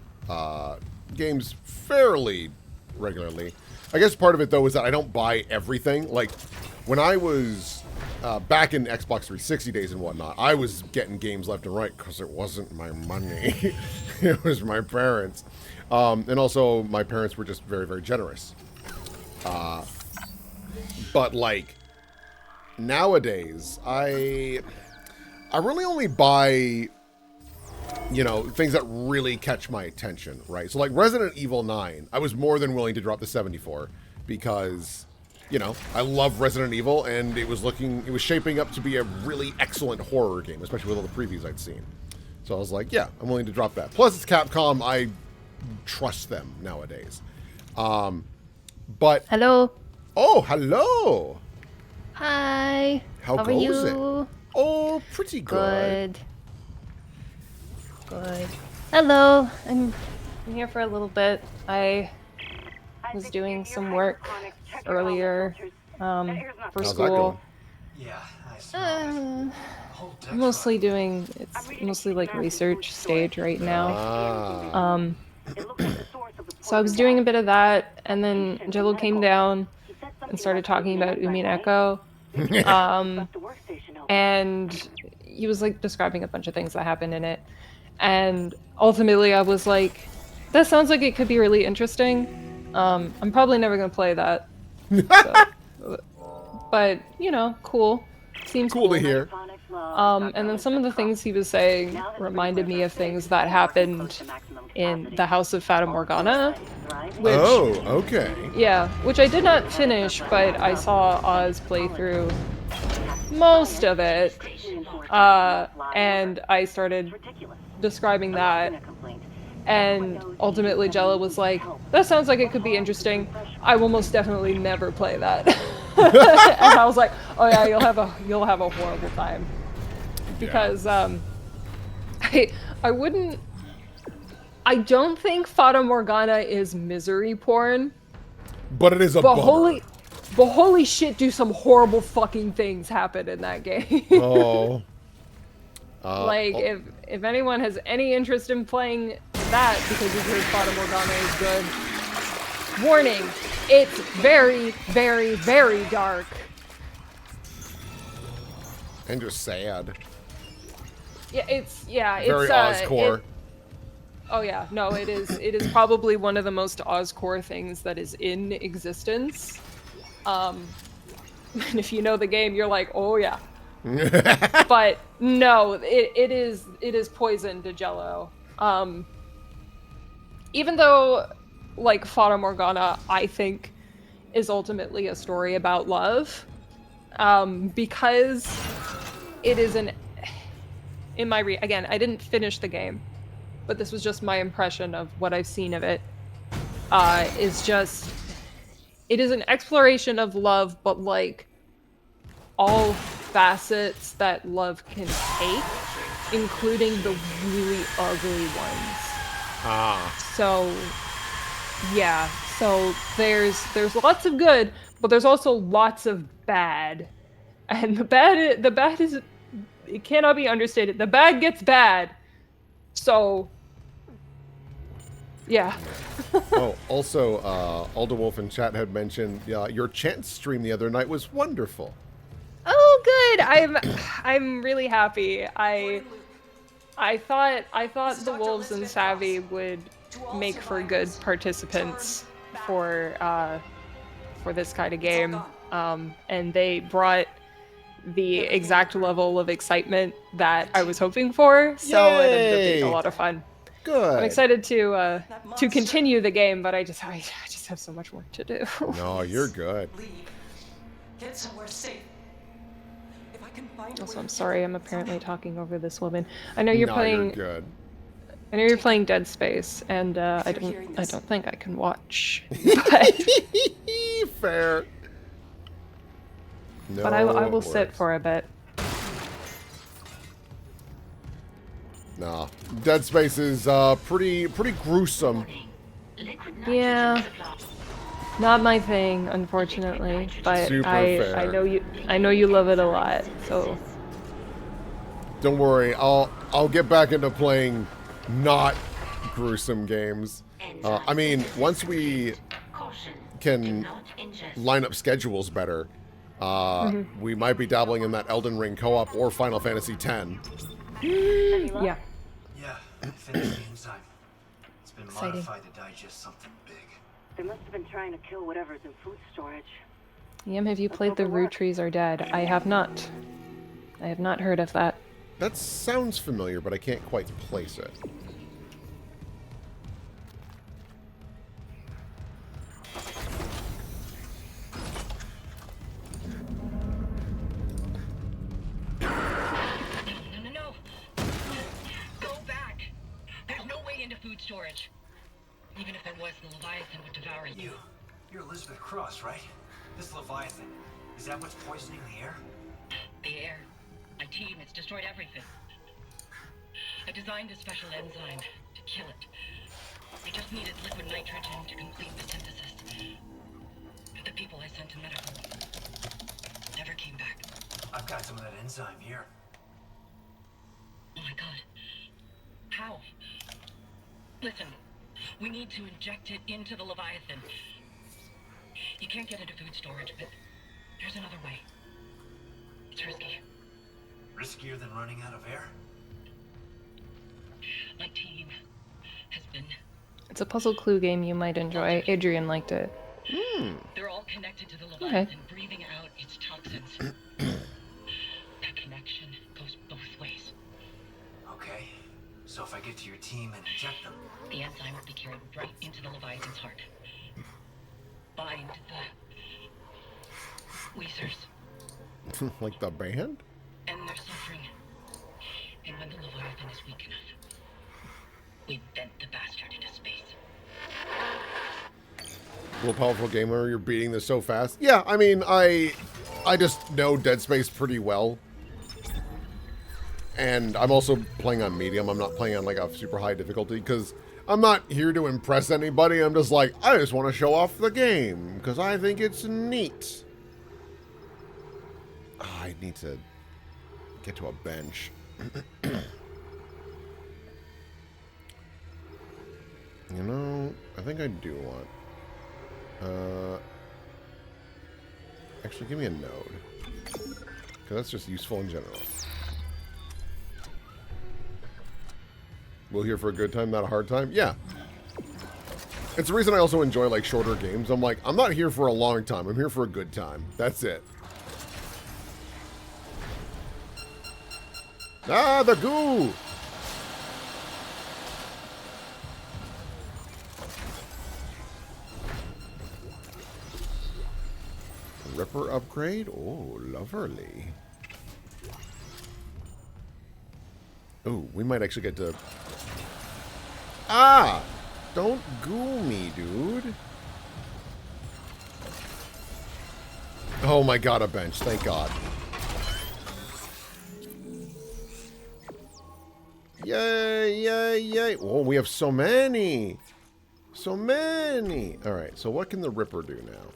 games fairly regularly. I guess part of it, though, is that I don't buy everything. Like, when I was back in Xbox 360 days and whatnot, I was getting games left and right because it wasn't my money. It was my parents. And also, my parents were just very, very generous. But, like, nowadays, I really only buy, you know, things that really catch my attention, right? So, like, Resident Evil 9, I was more than willing to drop the 74 because, you know, I love Resident Evil, and it was shaping up to be a really excellent horror game, especially with all the previews I'd seen. So I was like, yeah, I'm willing to drop that. Plus, it's Capcom. I trust them nowadays. But... Hello. Oh, hello. Hi. How are goes you? it? Oh, pretty good. Good. Hello. I'm here for a little bit. I was doing some work earlier for How's that school. going? Yeah, Mostly doing, it's mostly like research stage right now. So I was doing a bit of that, and then Jello came down and started talking about Umi and Echo. And he was like describing a bunch of things that happened in it. And ultimately I was like, that sounds like it could be really interesting. I'm probably never gonna play that. So, but you know, cool. Seems cool to hear. And then some of the things he was saying reminded me of things that happened in the House of Fata Morgana. Which, oh, okay. Yeah, which I did not finish, but I saw Oz play through most of it. And I started describing that. And ultimately Jello was like, that sounds like it could be interesting. I will most definitely never play that. And I was like, oh yeah, you'll have a horrible time. Because I don't think Fata Morgana is misery porn. But it is a bummer. Holy shit, do some horrible fucking things happen in that game. Oh. Like, if anyone has any interest in playing that because you've heard Fata Morgana is good, warning, it's very, very, very dark. And just sad. Yeah, it's very Ozcore. Oh yeah, no, it is probably one of the most Ozcore things that is in existence. And if you know the game, you're like, oh yeah. But no, it is poison to Jello. Even though, like, Fata Morgana, I think, is ultimately a story about love, because it is again, I didn't finish the game, but this was just my impression of what I've seen of it. It is an exploration of love, but like all facets that love can take, including the really ugly ones. So yeah, so there's lots of good, but there's also lots of bad. And the bad is, it cannot be understated. The bad gets bad. So yeah. Oh, also, Alda Wolf in chat had mentioned your chant stream the other night was wonderful. Oh, good. I'm really happy. I thought the Wolves and Savvy would make for good participants for this kind of game, and they brought the exact level of excitement that I was hoping for. So it ended up being a lot of fun. Good. I'm excited to continue the game, but I just have so much work to do. No, you're good. Get somewhere safe. If I can find Also, I'm sorry, I'm apparently talking over this woman. I know you're playing. You're good. I know you're playing Dead Space, and I don't think I can watch. But fair. No, but I will sit for a bit. Nah, Dead Space is pretty gruesome. Yeah, not my thing, unfortunately. But Super fair. I know you love it a lot. So don't worry, I'll get back into playing not gruesome games. I mean, once we can line up schedules better, we might be dabbling in that Elden Ring co-op or Final Fantasy X. Yeah. Yeah, finished the enzyme. It's been Exciting. modified to digest something big. They must have been trying to kill whatever's in food storage. Yam, have you played The Root Trees Are Dead? I have not. I have not heard of that. That sounds familiar, but I can't quite place it. No. Go back. There's no way into food storage. Even if there was, the Leviathan would devour you. You're Elizabeth Cross, right? This Leviathan, is that what's poisoning the air? The air. My team, it's destroyed everything. I designed a special enzyme to kill it. I just needed liquid nitrogen to complete the synthesis. The people I sent to medical never came back. I've got some of that enzyme here. Oh my god. How? Listen, we need to inject it into the Leviathan. You can't get into food storage, but there's another way. It's risky. Riskier than running out of air? My team has been... It's a puzzle clue game you might enjoy. Adrian liked it. They're all connected to the Leviathan, breathing out its toxins. That connection goes both ways. Okay. So if I get to your team and inject them... The enzyme will be carried right into the Leviathan's heart. Bind the... Weezers. Like the band? And their suffering. And when the Leviathan is weak enough, we vent the bastard into space. Little powerful gamer, you're beating this so fast. Yeah, I mean, I just know Dead Space pretty well. And I'm also playing on medium. I'm not playing on like a super high difficulty because I'm not here to impress anybody. I'm just like, I just want to show off the game because I think it's neat. I need to get to a bench. You know, I think I do want... actually, give me a node. Because that's just useful in general. We'll here for a good time, not a hard time? Yeah. It's the reason I also enjoy, like, shorter games. I'm like, I'm not here for a long time. I'm here for a good time. That's it. Ah, the goo! Ripper upgrade? Oh, lovely. Oh, we might actually get to... Ah! Don't goo me, dude. Oh my god, a bench. Thank god. Yay, yay, yay. Oh, we have so many. So many. Alright, so what can the Ripper do now?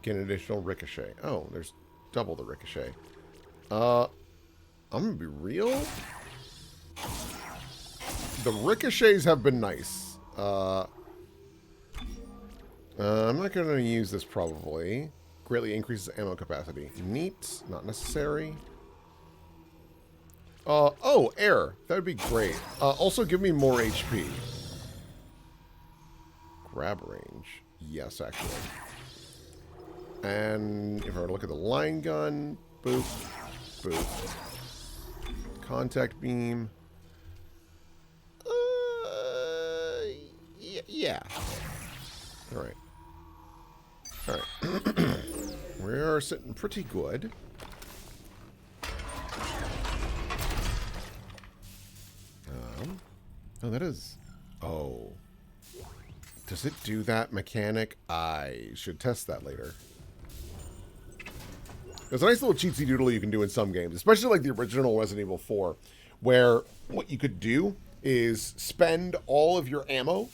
Get an additional ricochet. Oh, there's double the ricochet. I'm gonna be real. The ricochets have been nice. I'm not gonna use this probably. Greatly increases ammo capacity. Neat. Not necessary. Oh, air. That would be great. Also give me more HP. Grab range. Yes, actually. And if I were to look at the line gun, boop, boop. Contact beam. Yeah. All right. All right. We are sitting pretty good. Oh, that is... Oh. Does it do that mechanic? I should test that later. There's a nice little cheatsy doodle you can do in some games, especially like the original Resident Evil 4, where what you could do is spend all of your ammo,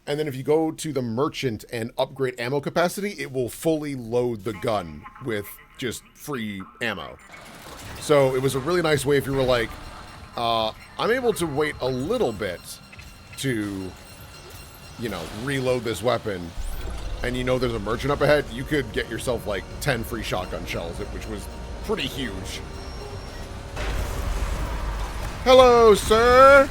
and then if you go to the merchant and upgrade ammo capacity, it will fully load the gun with just free ammo. So it was a really nice way if you were like, I'm able to wait a little bit to, you know, reload this weapon, and you know there's a merchant up ahead, you could get yourself like 10 free shotgun shells, which was pretty huge. Hello, sir!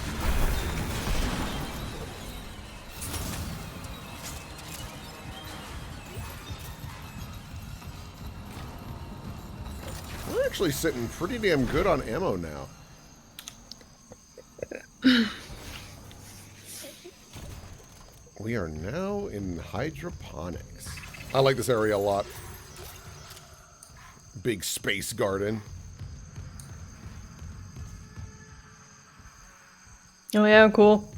We're actually sitting pretty damn good on ammo now. We are now in hydroponics. I like this area a lot. Big space garden. Oh yeah, cool.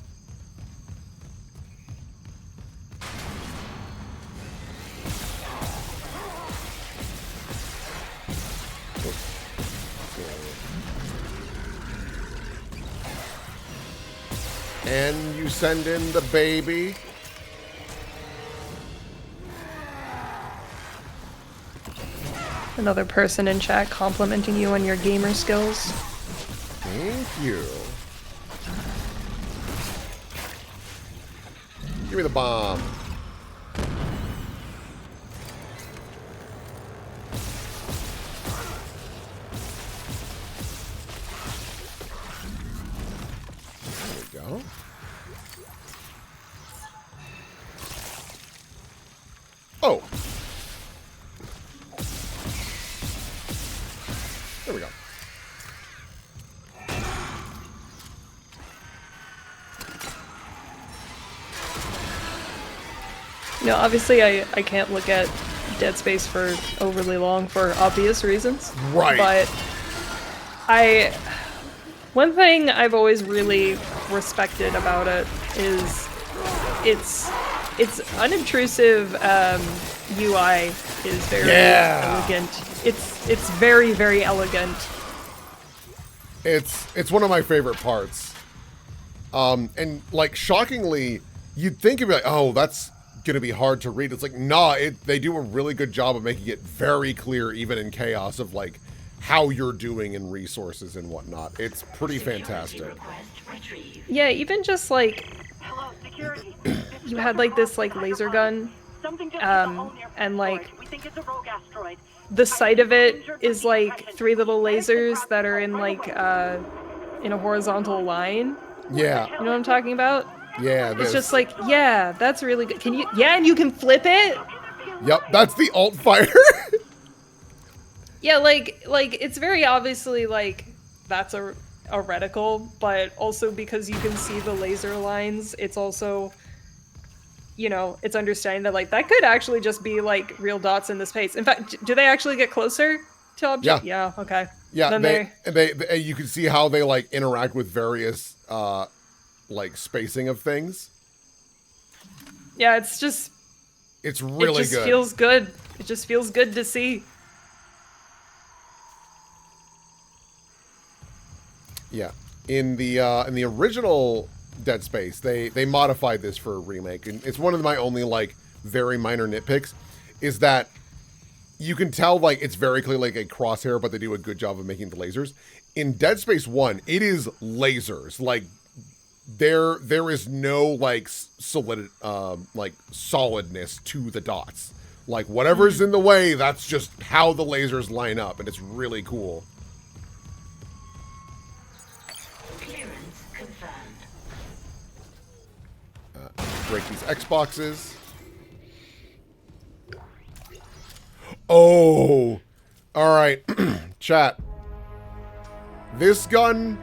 And you send in the baby. Another person in chat complimenting you on your gamer skills. Thank you. Give me the bomb. There we go. Oh. There we go. You know, obviously I can't look at Dead Space for overly long for obvious reasons. Right. But one thing I've always really respected about it is its unobtrusive UI is very elegant. It's very, very elegant. It's one of my favorite parts. And like shockingly, you'd think it'd be like, oh, that's gonna be hard to read. It's like, nah, they do a really good job of making it very clear, even in chaos, of like how you're doing in resources and whatnot. It's pretty fantastic. Yeah, even just like you had like this like laser gun, and like the sight of it is like 3 little lasers that are in like in a horizontal line. Yeah. You know what I'm talking about? Yeah, it's just like, yeah, that's really good. Can you? Yeah, and you can flip it. Yep, that's the alt fire. Yeah, like it's very obviously like that's a reticle, but also because you can see the laser lines, it's also, you know, it's understanding that like that could actually just be like real dots in the space. In fact, do they actually get closer to object? Yeah. Okay. Yeah, Then they you can see how they like interact with various like spacing of things. Yeah, it's really it just good. feels good. It just feels good to see. Yeah, in the original Dead Space, they modified this for a remake, and it's one of my only like very minor nitpicks, is that you can tell like it's very clearly like a crosshair, but they do a good job of making the lasers. In Dead Space 1, it is lasers. Like there is no like solidness to the dots. Like whatever's in the way, that's just how the lasers line up, and it's really cool. Break these Xboxes. Oh, all right, chat. This gun,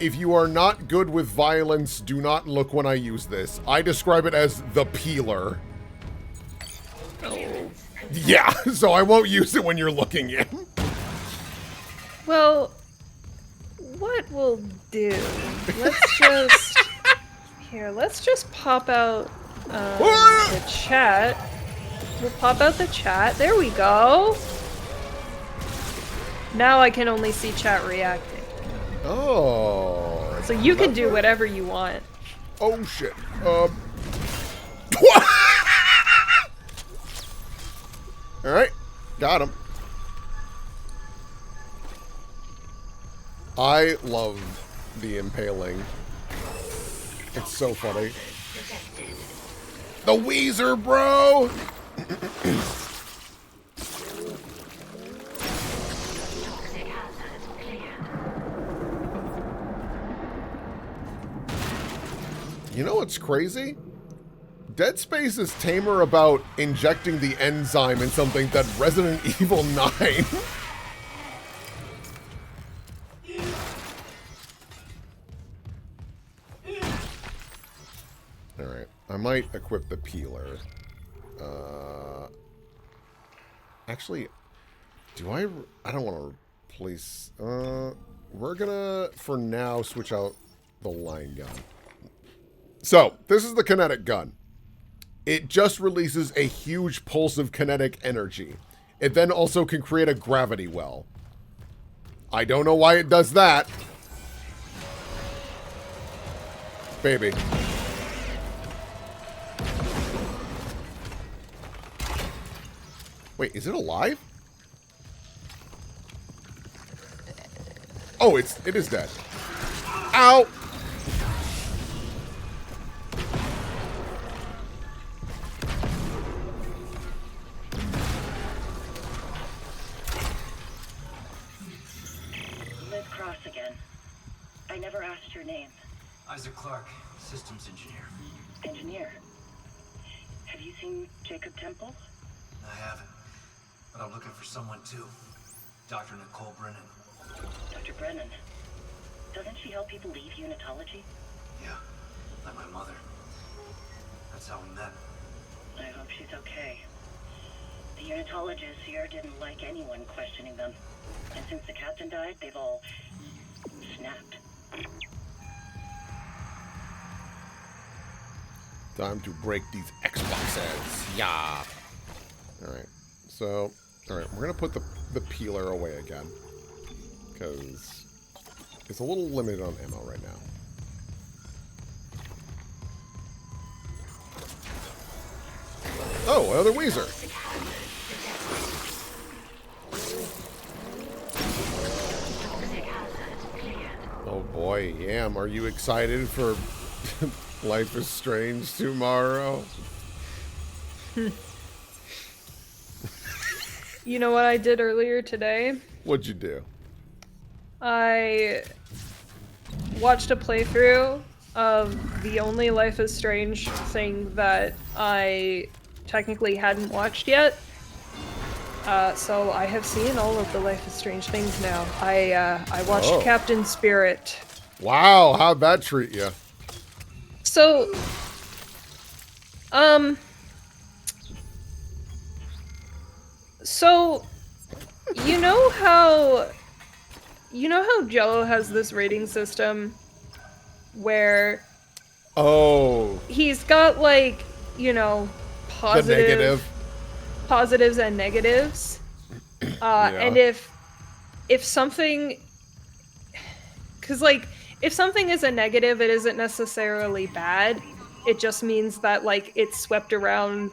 if you are not good with violence, do not look when I use this. I describe it as the peeler. Oh. Yeah, so I won't use it when you're looking in. Well, what we'll do? Let's just let's just pop out the chat. We'll pop out the chat. There we go. Now I can only see chat reacting. Oh. So you can do whatever you want. Oh shit. All right, got him. I love the impaling. It's so funny. The Weezer, bro! You know what's crazy? Dead Space is tamer about injecting the enzyme in something than Resident Evil 9. Alright, I might equip the peeler. Actually, I don't want to replace... we're gonna, for now, switch out the line gun. So, this is the kinetic gun. It just releases a huge pulse of kinetic energy. It then also can create a gravity well. I don't know why it does that. Baby. Wait, is it alive? Oh, it is dead. Ow! Liz Cross again. I never asked your name. Isaac Clarke, systems engineer. Engineer. Have you seen Jacob Temple? I haven't, but I'm looking for someone too. Dr. Nicole Brennan. Dr. Brennan. Doesn't she help people leave unitology? Yeah, like my mother. That's how we met. I hope she's okay. The unitologists here didn't like anyone questioning them. And since the captain died, they've all snapped. Time to break these Xboxes. Yeah. Alright. So, alright, we're going to put the peeler away again. Because it's a little limited on ammo right now. Oh, another Weezer. Oh boy, Yam, are you excited for Life is Strange tomorrow? You know what I did earlier today? What'd you do? I watched a playthrough of the only Life is Strange thing that I technically hadn't watched yet. So I have seen all of the Life is Strange things now. I watched Captain Spirit. Wow, how'd that treat you? So, you know how Jello has this rating system where he's got like, you know, positives and negatives. And if something, cuz like if something is a negative, it isn't necessarily bad. It just means that like it's swept around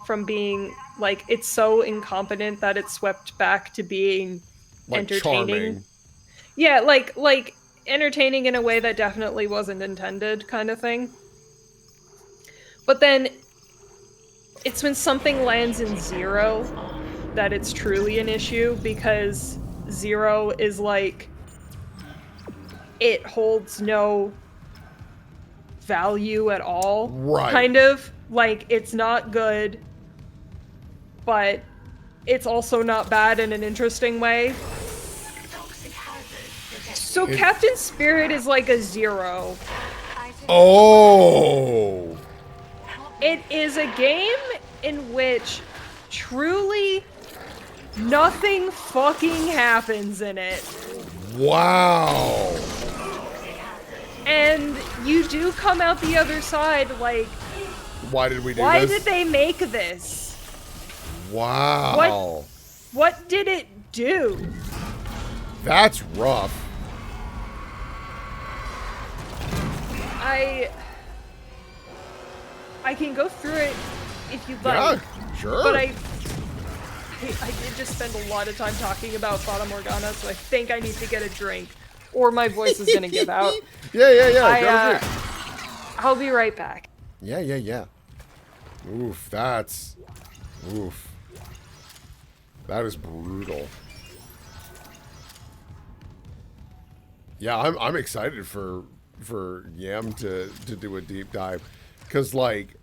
from being like it's so incompetent that it's swept back to being like entertaining. Charming. Yeah, like entertaining in a way that definitely wasn't intended, kind of thing. But then it's when something lands in 0 that it's truly an issue, because 0 is like it holds no value at all. Right. Kind of. Like, it's not good, but it's also not bad in an interesting way. So Captain Spirit is like a 0. Oh! It is a game in which truly nothing fucking happens in it. Wow! And you do come out the other side like, why did we do why this? did they make this? Wow. What did it do? That's rough. I can go through it if you'd like. Yeah, sure. But I did just spend a lot of time talking about Fata Morgana, so I think I need to get a drink, or my voice is gonna give out. Yeah. I'll be right back. Yeah. Oof, oof. That is brutal. Yeah, I'm excited for Yam to do a deep dive, because like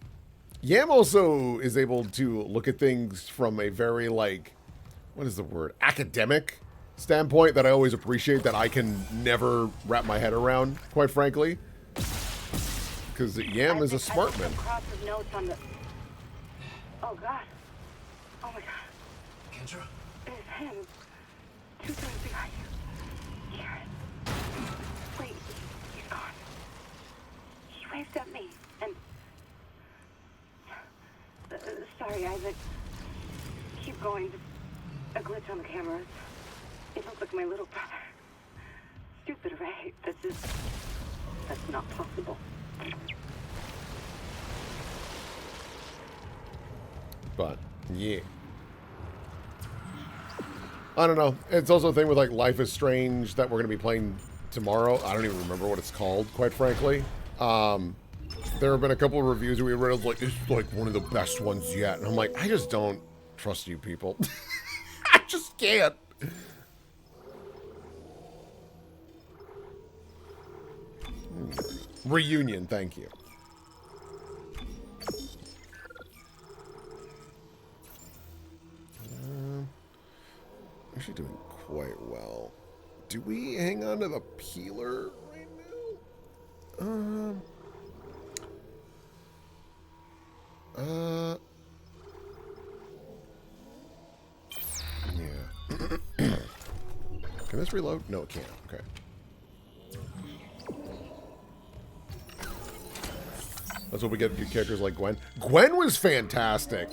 Yam also is able to look at things from a very like, what is the word, academic standpoint that I always appreciate, that I can never wrap my head around, quite frankly, because Yam is a smart man. Oh god. Oh my god. Kendra? It's him. 2 things behind you. Karen. Wait, he's gone. He waved at me and... sorry, Isaac. Keep going. A glitch on the cameras. It looks like my little brother. Stupid, right? That's not possible. But, yeah. I don't know. It's also a thing with like Life is Strange that we're going to be playing tomorrow. I don't even remember what it's called, quite frankly. There have been a couple of reviews that we read of like, this is like one of the best ones yet. And I'm like, I just don't trust you people. I just can't. Reunion, thank you. Actually doing quite well. Do we hang on to the peeler right now? Yeah. Can this reload? No, it can't. Okay. That's what we get with characters like Gwen. Gwen was fantastic.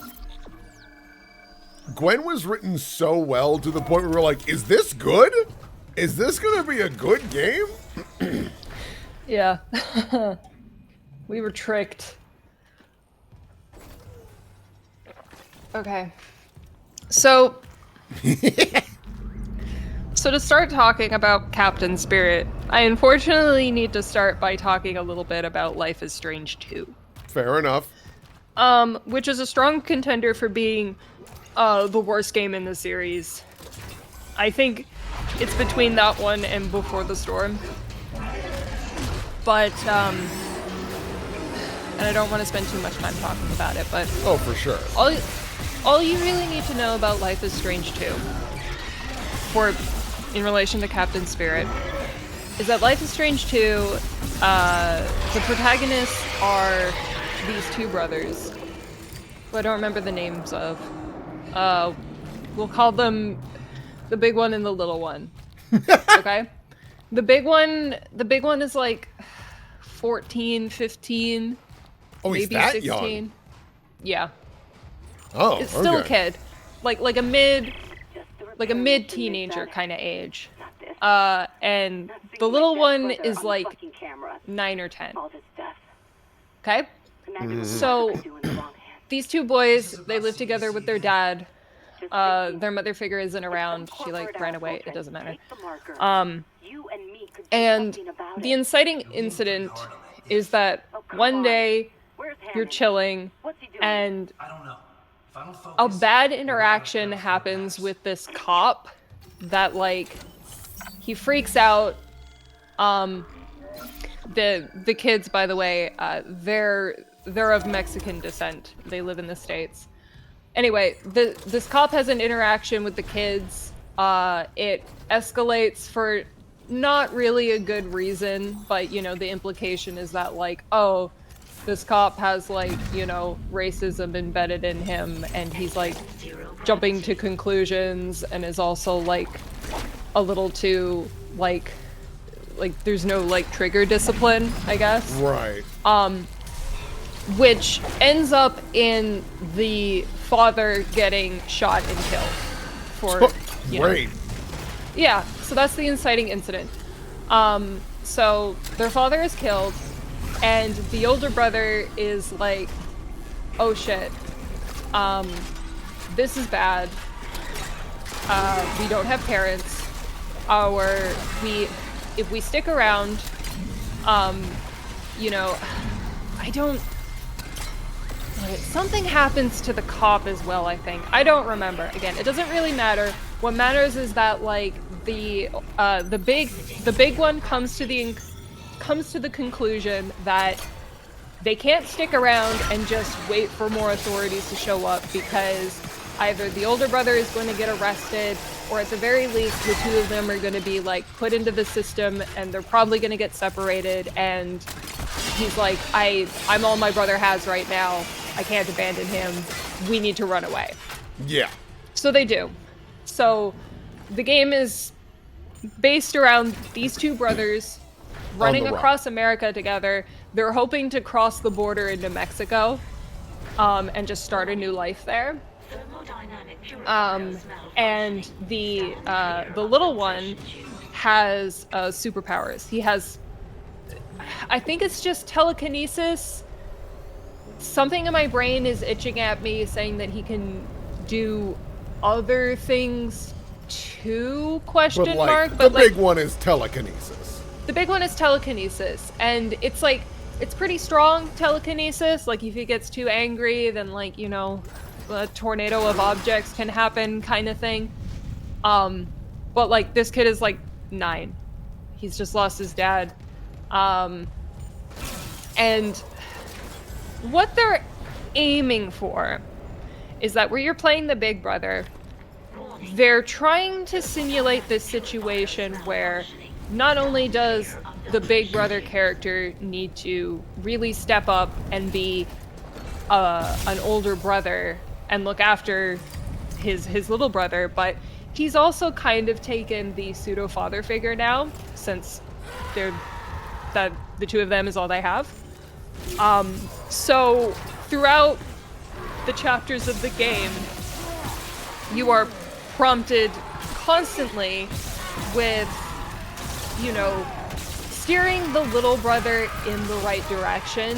Gwen was written so well to the point where we were like, is this good? Is this going to be a good game? Yeah. We were tricked. Okay. So to start talking about Captain Spirit, I unfortunately need to start by talking a little bit about Life is Strange 2. Fair enough. Which is a strong contender for being the worst game in the series. I think it's between that one and Before the Storm. But, and I don't want to spend too much time talking about it, but... Oh, for sure. All you really need to know about Life is Strange 2, in relation to Captain Spirit, is that Life is Strange 2, the protagonists are these two brothers, who I don't remember the names of. We'll call them the big one and the little one. Okay? The big one is like 14, 15, maybe he's that 16. Young? Yeah. Oh, it's still a kid. Like a mid teenager kind of age. And the little one is like 9 or 10. Okay? So these two boys, they live together with their dad. Their mother figure isn't around. She like ran away. It doesn't matter. And the inciting incident is that one day you're chilling and a bad interaction happens with this cop that like he freaks out. The kids, by the way, they're of Mexican descent. They live in the States. Anyway, this cop has an interaction with the kids. It escalates for not really a good reason, but you know, the implication is that like, oh, this cop has like, you know, racism embedded in him, and he's like jumping to conclusions and is also like a little too like there's no like trigger discipline, I guess. Right. Which ends up in the father getting shot and killed for Great. Yeah, so that's the inciting incident. So their father is killed, and the older brother is like, oh shit, this is bad. We don't have parents. If we stick around, you know, something happens to the cop as well, I think. I don't remember. Again, it doesn't really matter. What matters is that like the big one comes to the conclusion that they can't stick around and just wait for more authorities to show up, because either the older brother is going to get arrested, or at the very least the two of them are going to be like put into the system, and they're probably going to get separated, and he's like, I'm all my brother has right now. I can't abandon him. We need to run away. Yeah. So they do. So the game is based around these two brothers running across America together. They're hoping to cross the border into Mexico, and just start a new life there. And the little one has superpowers. He has, I think it's just telekinesis. Something in my brain is itching at me saying that he can do other things two question But like, mark, the but big one is telekinesis. the big one is telekinesis, and it's like, it's pretty strong telekinesis. Like, if he gets too angry, then like, you know, a tornado of objects can happen kind of thing. But like, this kid is like 9. He's just lost his dad. And what they're aiming for is that where you're playing the big brother, they're trying to simulate this situation where not only does the big brother character need to really step up and be an older brother and look after his little brother, but he's also kind of taken the pseudo father figure now, since the two of them is all they have. So throughout the chapters of the game, you are prompted constantly with, you know, steering the little brother in the right direction,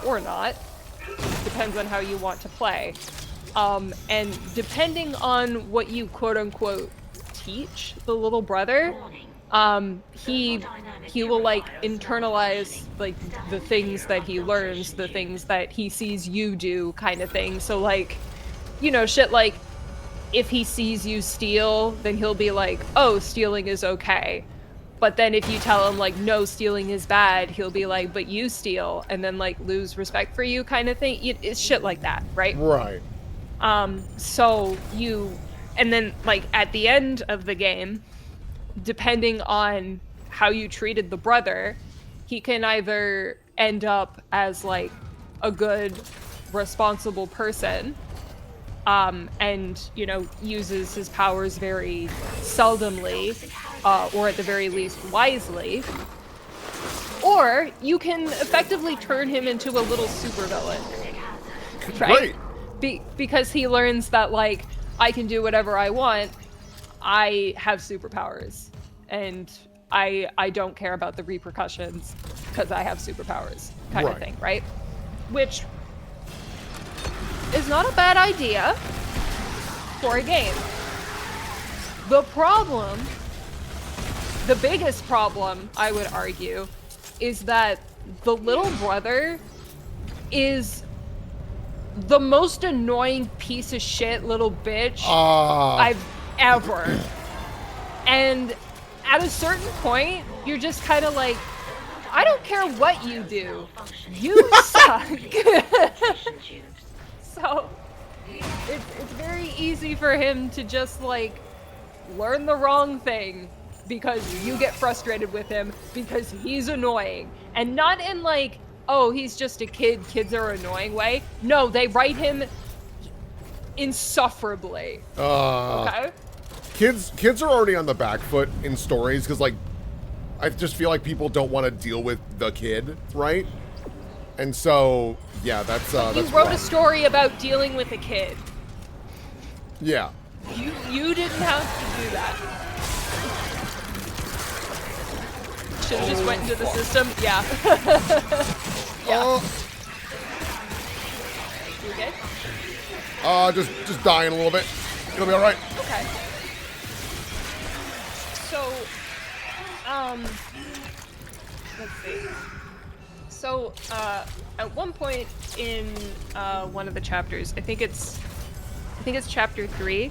or not. Depends on how you want to play. And depending on what you quote-unquote teach the little brother, he will like internalize like the things that he learns, the things that he sees you do, kind of thing. So like, you know, shit like, if he sees you steal, then he'll be like, oh, stealing is okay. But then if you tell him like, no, stealing is bad, he'll be like, but you steal, and then like lose respect for you, kind of thing. It's shit like that, right? Right. So and then like at the end of the game, depending on how you treated the brother, he can either end up as like a good, responsible person, and, you know, uses his powers very seldomly, or at the very least wisely, or you can effectively turn him into a little supervillain, right? Because he learns that, like, I can do whatever I want, I have superpowers, and I don't care about the repercussions because I have superpowers, kind of thing, right? Which is not a bad idea for a game. The problem, the biggest problem, I would argue, is that the little brother is the most annoying piece of shit little bitch I've ever. And at a certain point, you're just kind of like, I don't care what you do. You suck. So it's very easy for him to just like learn the wrong thing because you get frustrated with him because he's annoying. And not in like, oh, he's just a kid, kids are annoying way. No, they write him insufferably. Okay? Kids are already on the back foot in stories because, like, I just feel like people don't want to deal with the kid, right? And so, yeah, that's you wrote a story about dealing with a kid. Yeah. You didn't have to do that. Should have just went into the system. Yeah. Yeah. You okay? Just dying a little bit. It'll be all right. Okay. So, let's see. So, at one point in one of the chapters, I think it's chapter 3.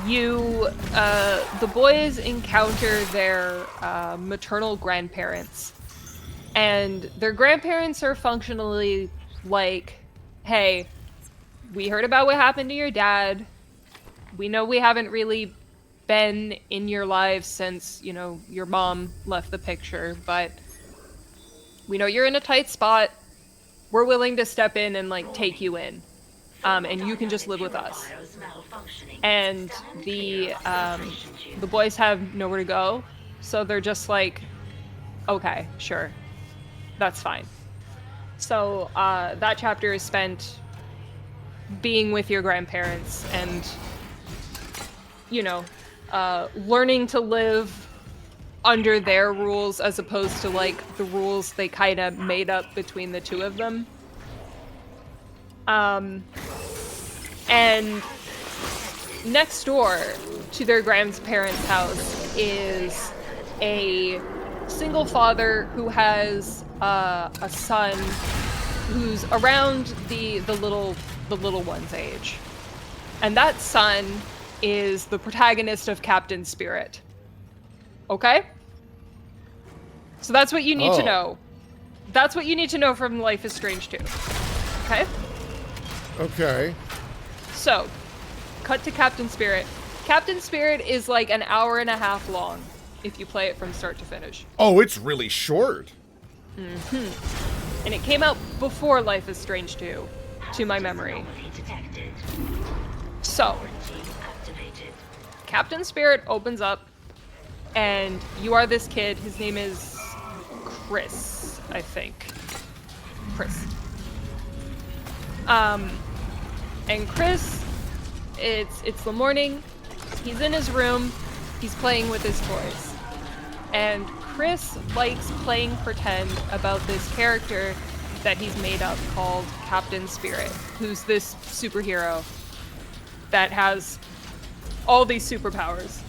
The boys encounter their maternal grandparents, and their grandparents are functionally like, hey, we heard about what happened to your dad. We know we haven't really been in your lives since, you know, your mom left the picture, but we know you're in a tight spot. We're willing to step in and like take you in. And you can just live with us. And the boys have nowhere to go, so they're just like, okay, sure, that's fine. So that chapter is spent being with your grandparents and, you know, learning to live under their rules as opposed to like the rules they kind of made up between the two of them. And next door to their grandparents' house is a single father who has a son who's around the little one's age, and that son is the protagonist of Captain Spirit. Okay, so that's what you need to know. That's what you need to know from Life is Strange 2. Okay. Okay. So, cut to Captain Spirit. Captain Spirit is like an hour and a half long if you play it from start to finish. Oh, it's really short. And it came out before Life is Strange 2, to my memory. So, Captain Spirit opens up, and you are this kid. His name is Chris, I think. Chris. And Chris, it's the morning. He's in his room. He's playing with his toys. And Chris likes playing pretend about this character that he's made up called Captain Spirit, who's this superhero that has all these superpowers.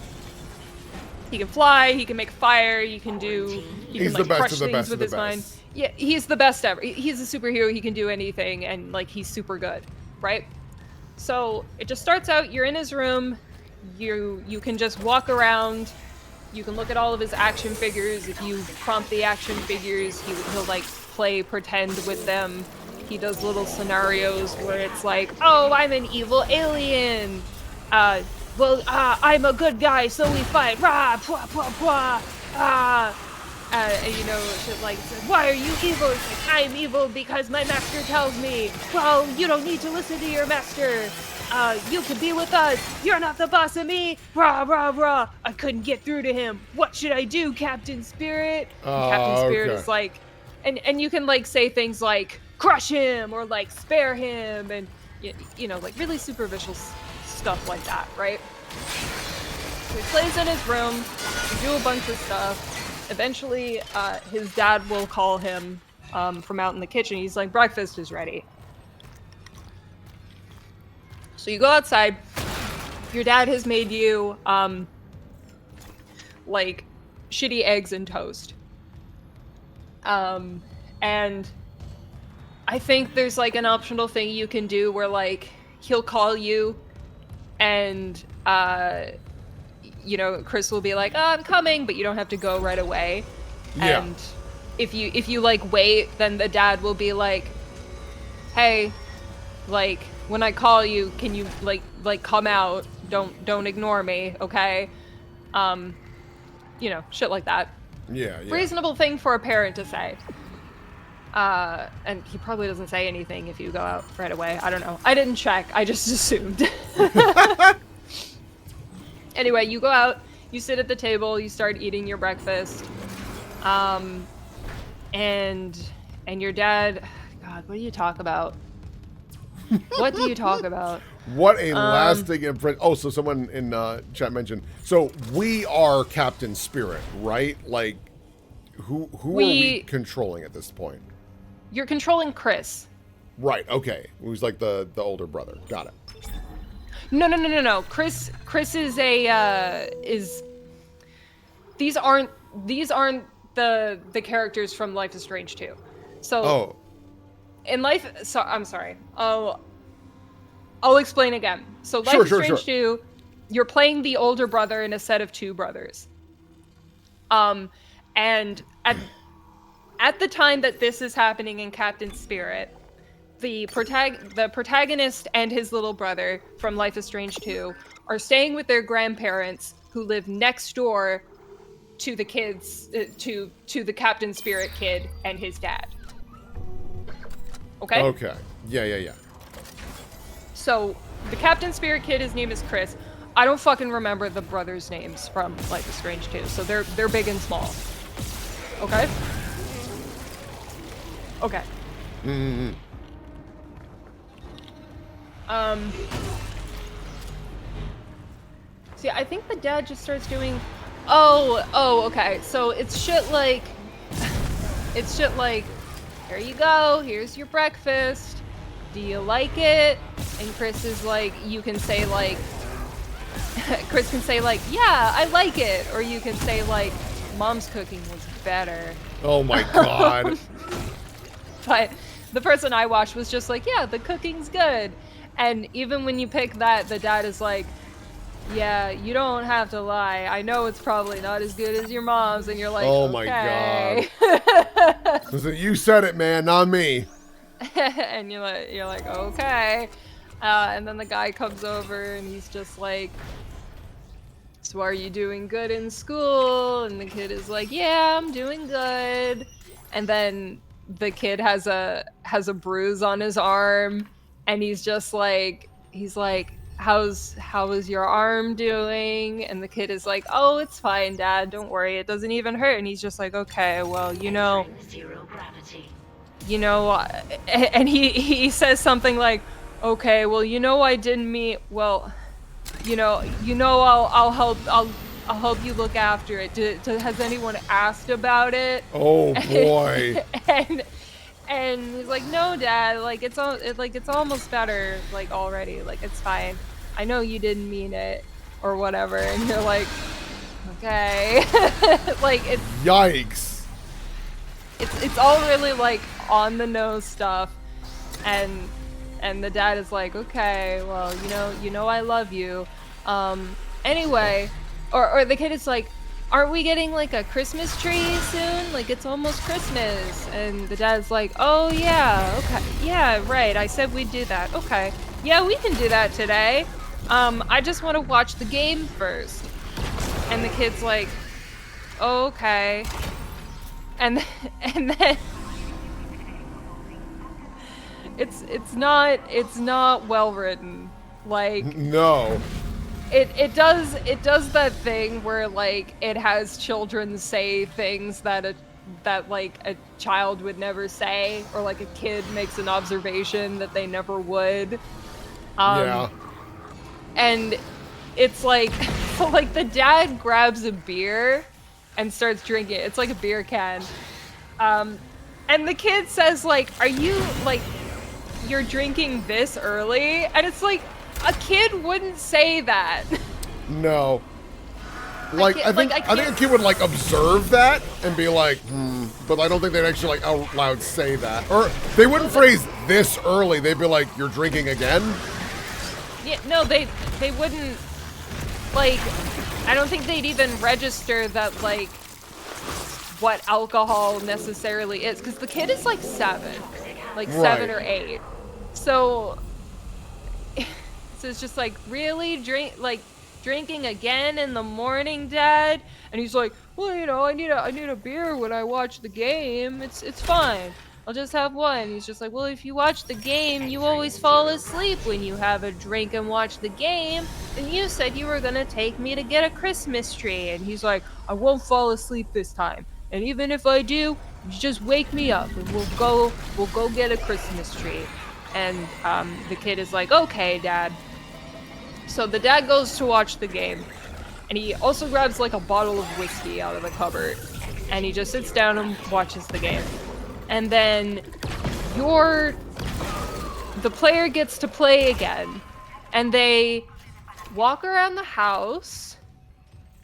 He can fly, he can make fire, he can like crush things with his mind. Yeah, he's the best ever. He's a superhero, he can do anything, and like he's super good, right? So it just starts out, you're in his room, you can just walk around, you can look at all of his action figures. If you prompt the action figures, he'll like play pretend with them. He does little scenarios where it's like, oh, I'm an evil alien. I'm a good guy, so we fight. Rah, pwah, pwah, pwah. And you know, shit like, why are you evil? It's like, I'm evil because my master tells me. Well, you don't need to listen to your master. You can be with us. You're not the boss of me. Rah, rah, rah. I couldn't get through to him. What should I do, Captain Spirit? And Captain Spirit is like, and you can like say things like, crush him, or like spare him, and you know, like really superficial stuff like that, right? So he plays in his room, you do a bunch of stuff. Eventually, his dad will call him from out in the kitchen. He's like, breakfast is ready. So you go outside. Your dad has made you, like, shitty eggs and toast. And I think there's, like, an optional thing you can do where, like, he'll call you and, you know, Chris will be like, oh, I'm coming, but you don't have to go right away. Yeah. And if you like wait, then the dad will be like, hey, like when I call you, can you like come out? Don't ignore me, okay? You know, shit like that. Yeah. Reasonable thing for a parent to say. And he probably doesn't say anything if you go out right away. I don't know. I didn't check. I just assumed. Anyway, you go out, you sit at the table, you start eating your breakfast. And your dad, God, what do you talk about? What do you talk about? What a lasting impression. Oh, so someone in chat mentioned, so we are Captain Spirit, right? Like, who are we controlling at this point? You're controlling Chris. Right, okay. Who's like the older brother. Got it. No. Chris is these aren't the characters from Life is Strange 2. So in I'm sorry. I'll explain again. So Life is Strange 2, you're playing the older brother in a set of two brothers. And at the time that this is happening in Captain Spirit, the protagonist and his little brother from Life is Strange 2 are staying with their grandparents who live next door to the kids, to the Captain Spirit kid and his dad. Okay? Okay. Yeah. So, the Captain Spirit kid, his name is Chris. I don't fucking remember the brothers' names from Life is Strange 2, so they're big and small. Okay? Okay. Mm-hmm. See, I think the dad just starts doing, okay. So it's shit like, here you go, here's your breakfast. Do you like it? And Chris is like, you can say like, Chris can say like, yeah, I like it. Or you can say like, mom's cooking was better. Oh my god. But the person I watched was just like, yeah, the cooking's good. And even when you pick that, the dad is like, yeah, you don't have to lie. I know it's probably not as good as your mom's. And you're like, Oh my okay. god. Listen, you said it, man, not me. And you're like, okay. And then the guy comes over and he's just like, so are you doing good in school? And the kid is like, yeah, I'm doing good. And then the kid has a bruise on his arm, and he's like, how is your arm doing? And the kid is like, oh, it's fine, Dad, don't worry, it doesn't even hurt. And he's just like, okay, well, Zero gravity. and he says something like, okay, well, I didn't mean, well, I'll help you look after it. Has anyone asked about it? Oh boy. And he's like, no, Dad, like it's almost better, like already, like it's fine. I know you didn't mean it or whatever. And you're like, okay. Like it's yikes. It's all really like on the nose stuff, and the dad is like, okay, well, I love you. Anyway, or the kid is like, aren't we getting like a Christmas tree soon? Like it's almost Christmas. And the dad's like, oh yeah, okay, yeah, right, I said we'd do that. Okay, yeah, we can do that today. I just want to watch the game first. And the kid's like, oh, okay. And then it's not well written. Like no. It does that thing where like it has children say things that like a child would never say, or like a kid makes an observation that they never would. Yeah. And it's like so like the dad grabs a beer and starts drinking it. It's like a beer can. And the kid says like, are you like, you're drinking this early? And it's like, a kid wouldn't say that. No. Like, I think a kid would like observe that and be like, but I don't think they'd actually like out loud say that. Or they wouldn't phrase this early. They'd be like, you're drinking again? Yeah, no, they wouldn't, like, I don't think they'd even register that, like, what alcohol necessarily is. Because the kid is like 7. Like 7 or 8. So it's just like, really? Drinking again in the morning, Dad? And he's like, well, I need a beer when I watch the game. It's fine. I'll just have one. He's just like, well, if you watch the game, you always fall asleep when you have a drink and watch the game. And you said you were gonna take me to get a Christmas tree. And he's like, I won't fall asleep this time. And even if I do, you just wake me up and we'll go get a Christmas tree. And the kid is like, okay, Dad. So the dad goes to watch the game, and he also grabs like a bottle of whiskey out of the cupboard, and he just sits down and watches the game. And then the player gets to play again, and they walk around the house,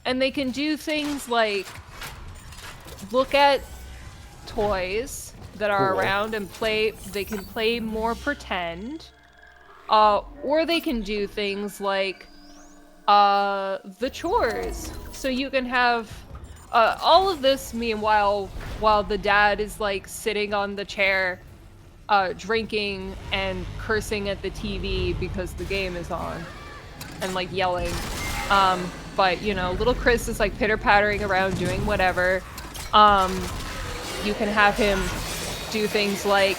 and they can do things like look at toys that are around and play. They can play more pretend. Or they can do things like the chores. So you can have all of this meanwhile while the dad is like sitting on the chair drinking and cursing at the TV because the game is on and like yelling. But little Chris is like pitter-pattering around doing whatever. You can have him do things like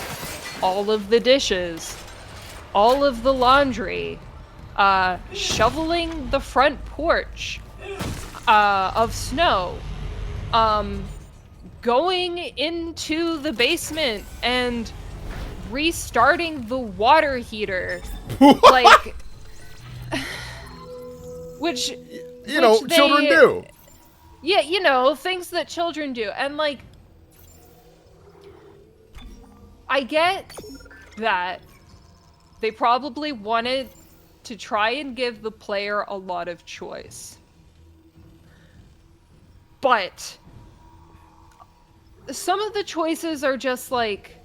all of the dishes, all of the laundry, shoveling the front porch of snow, going into the basement and restarting the water heater. Like, which children do. Yeah, things that children do. And like, I get that they probably wanted to try and give the player a lot of choice. But some of the choices are just like,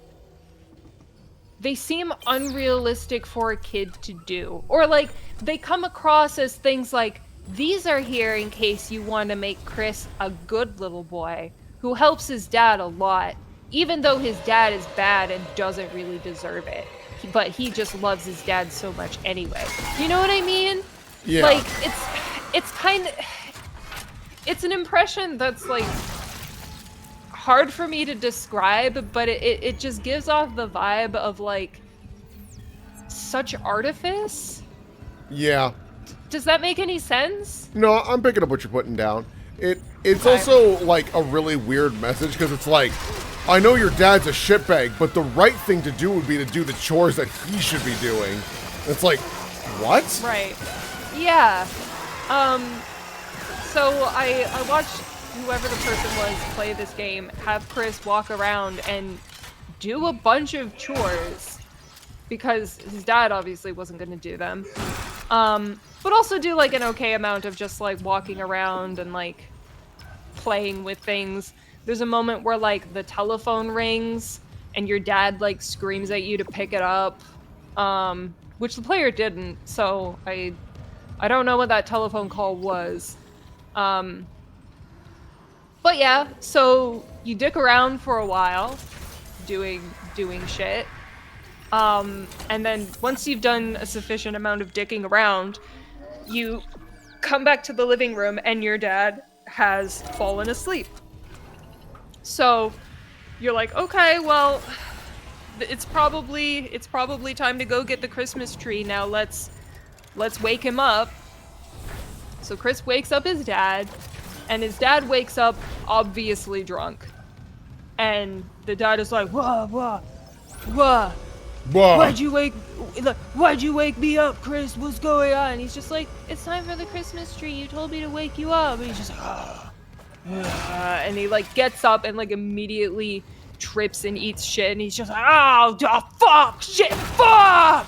they seem unrealistic for a kid to do. Or like, they come across as things like, these are here in case you want to make Chris a good little boy who helps his dad a lot, even though his dad is bad and doesn't really deserve it. But he just loves his dad so much anyway. You know what I mean? Yeah. Like, it's kind of... It's an impression that's, like, hard for me to describe, but it just gives off the vibe of, like, such artifice. Yeah. Does that make any sense? No, I'm picking up what you're putting down. It's Okay. also, like, a really weird message, because it's like, I know your dad's a shitbag, but the right thing to do would be to do the chores that he should be doing. It's like, what? Right. Yeah. So I watched whoever the person was play this game, have Chris walk around and do a bunch of chores, because his dad obviously wasn't going to do them. But also do, like, an okay amount of just, like, walking around and, like, playing with things. There's a moment where, like, the telephone rings and your dad, like, screams at you to pick it up, which the player didn't, so I don't know what that telephone call was. But yeah, so you dick around for a while, doing shit. And then once you've done a sufficient amount of dicking around, you come back to the living room and your dad has fallen asleep. So you're like, okay, well, it's probably time to go get the Christmas tree. Now let's wake him up. So Chris wakes up his dad, and his dad wakes up obviously drunk. And the dad is like, wah. Why'd you wake me up, Chris? What's going on? And he's just like, it's time for the Christmas tree. You told me to wake you up. And he's just like, and he like gets up and like immediately trips and eats shit. And he's just like, fuck, shit, fuck,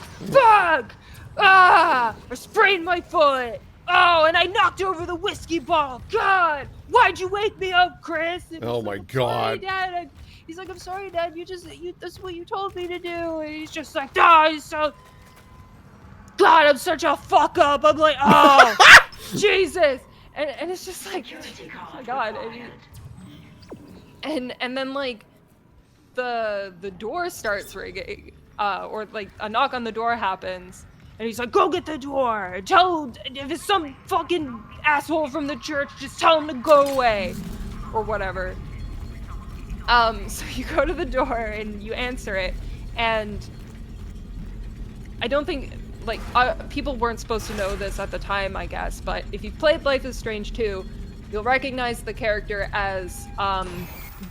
I sprained my foot. Oh, and I knocked over the whiskey bottle. God, why'd you wake me up, Chris? And Oh he's my like, God. Sorry, Dad. He's like, I'm sorry, Dad. That's what you told me to do. And he's just like, God, I'm such a fuck up. I'm like, oh, Jesus. And it's just like, oh my God. And then like the door starts ringing, or like a knock on the door happens. And he's like, go get the door. If it's some fucking asshole from the church, just tell him to go away. Or whatever. So you go to the door and you answer it. And I don't think, like, people weren't supposed to know this at the time, I guess. But if you've played Life is Strange 2, you'll recognize the character as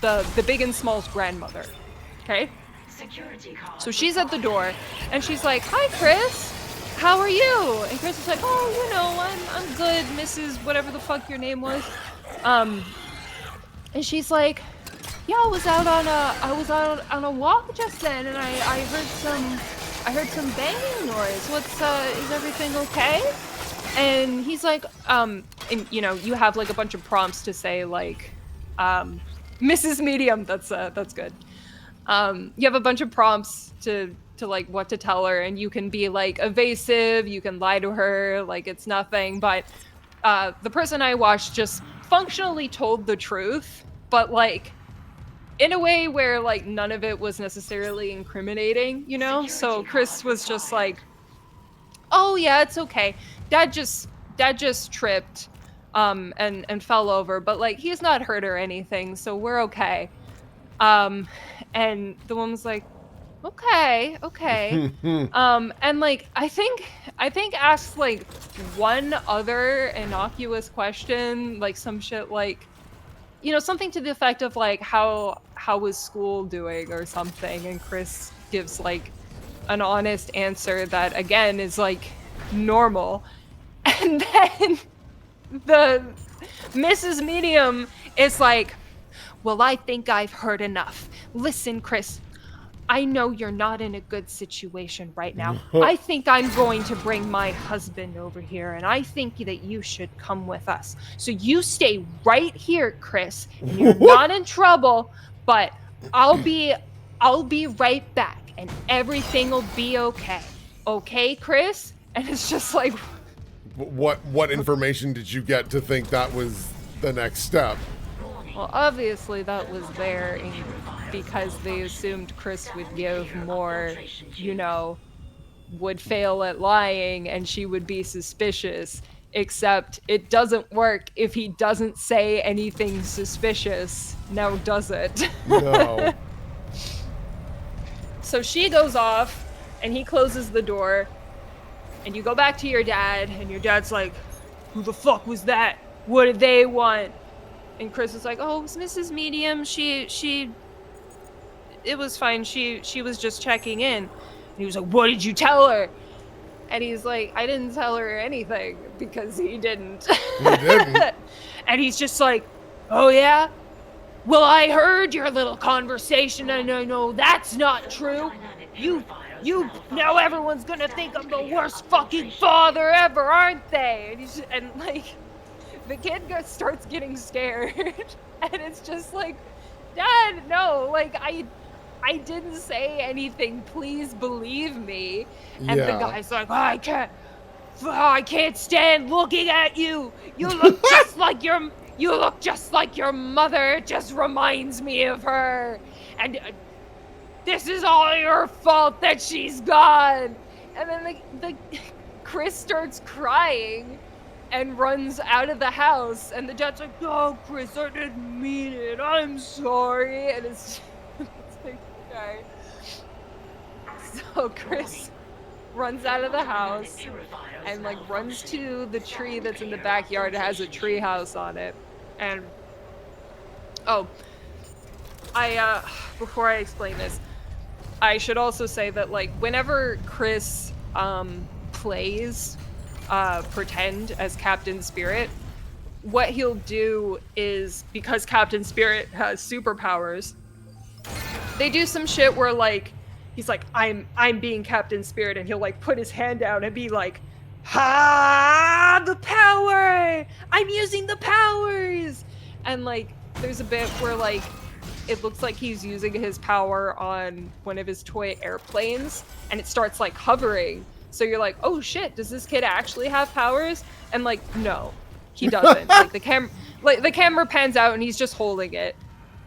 the Big and Small's grandmother. Okay? So she's at the door, and she's like, hi, Chris. How are you? And Chris is like, oh, you know, I'm good, Mrs. whatever the fuck your name was. And she's like, yeah, I was out on a walk just then, and I heard some banging noise. Is everything okay? And he's like, and you know, you have like a bunch of prompts to say like, Mrs. Medium, that's good. You have a bunch of prompts to like what to tell her, and you can be like evasive, you can lie to her, like it's nothing, but the person I watched just functionally told the truth, but like in a way where like none of it was necessarily incriminating, you know? So Chris was just like, oh yeah, it's okay. Dad just tripped and fell over, but like he's not hurt or anything, so we're okay. And the woman's like, okay. And like I think asked like one other innocuous question, like some shit like, you know, something to the effect of like, how was school doing or something, and Chris gives like an honest answer that again is like normal. And then the Mrs. Medium is like, well, I think I've heard enough. Listen, Chris, I know you're not in a good situation right now. I think I'm going to bring my husband over here, and I think that you should come with us. So you stay right here, Chris, and you're not in trouble, but I'll be right back, and everything will be okay. Okay, Chris? And it's just like, What information did you get to think that was the next step? well, obviously that was there because they assumed Chris would give more, would fail at lying and she would be suspicious. Except it doesn't work if he doesn't say anything suspicious. Now, does it? No. So she goes off and he closes the door and you go back to your dad and your dad's like, who the fuck was that? What did they want? And Chris is like, oh, it was Mrs. Medium. It was fine. She was just checking in. And he was like, what did you tell her? And he's like, I didn't tell her anything because he didn't. He didn't. And he's just like, oh yeah? Well, I heard your little conversation and I know that's not true. You, now everyone's gonna think I'm the worst fucking father ever, aren't they? And the kid starts getting scared. And it's just like, Dad, no, I didn't say anything. Please believe me. And the guy's like, I can't stand looking at you. You look just like your mother. It just reminds me of her. And this is all your fault that she's gone. And then the Chris starts crying and runs out of the house. And the dad's like, no, Chris, I didn't mean it. I'm sorry. And it's like, okay. So Chris runs out of the house and runs to the tree that's in the backyard. It has a tree house on it. And before I explain this, I should also say that whenever Chris plays pretend as Captain Spirit, what he'll do is, because Captain Spirit has superpowers, they do some shit where he's like, I'm being Captain Spirit, and he'll put his hand out and be like, ha, the power! I'm using the powers! And there's a bit where it looks like he's using his power on one of his toy airplanes, and it starts hovering. So you're like, oh shit, does this kid actually have powers? And no, he doesn't. The camera pans out and he's just holding it.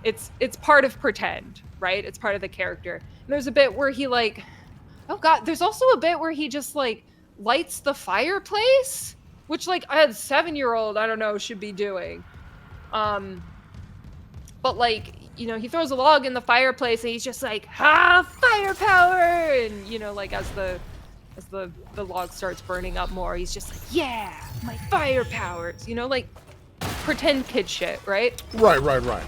It's part of pretend, right? It's part of the character. And there's a bit where he oh god, there's also a bit where he just lights the fireplace, which a 7-year-old, I don't know, should be doing. But he throws a log in the fireplace and he's just like, ha, firepower! And as the log starts burning up more, he's just like, yeah, my fire powers, pretend kid shit, right? Right.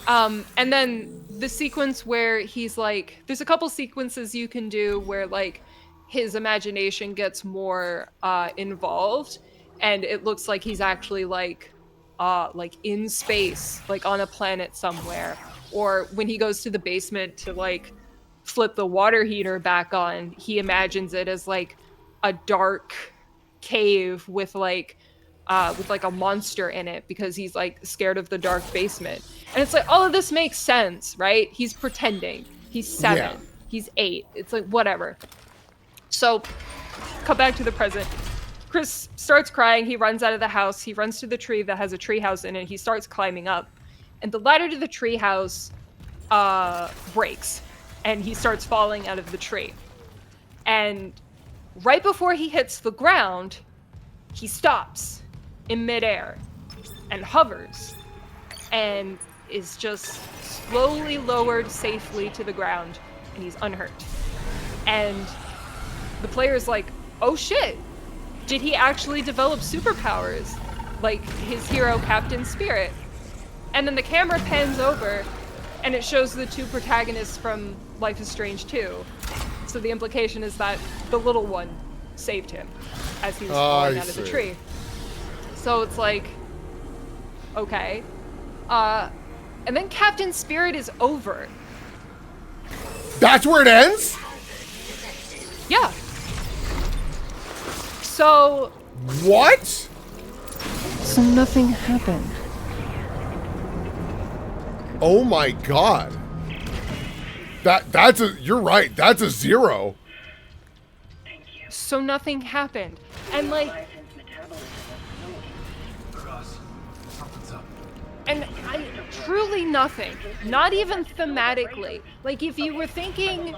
And then the sequence where he's there's a couple sequences you can do where his imagination gets more involved, and it looks like he's actually in space, on a planet somewhere. Or when he goes to the basement to flip the water heater back on, he imagines it as a dark cave with a monster in it because he's scared of the dark basement. And it's all of this makes sense, right? He's pretending. He's 7. Yeah. He's 8. It's whatever. So, cut back to the present. Chris starts crying. He runs out of the house. He runs to the tree that has a tree house in it. He starts climbing up. And the ladder to the tree house breaks. And he starts falling out of the tree. And right before he hits the ground, he stops in midair and hovers and is just slowly lowered safely to the ground, and he's unhurt. And the player's like, oh shit, did he actually develop superpowers like his hero Captain Spirit? And then the camera pans over and it shows the 2 protagonists from Life is Strange 2. So the implication is that the little one saved him as he was falling out of the tree. So it's okay. And then Captain Spirit is over. That's where it ends? Yeah. So... What? So nothing happened. Oh my god. You're right, that's a 0. So nothing happened. And like... And truly nothing. Not even thematically. Like, if you were thinking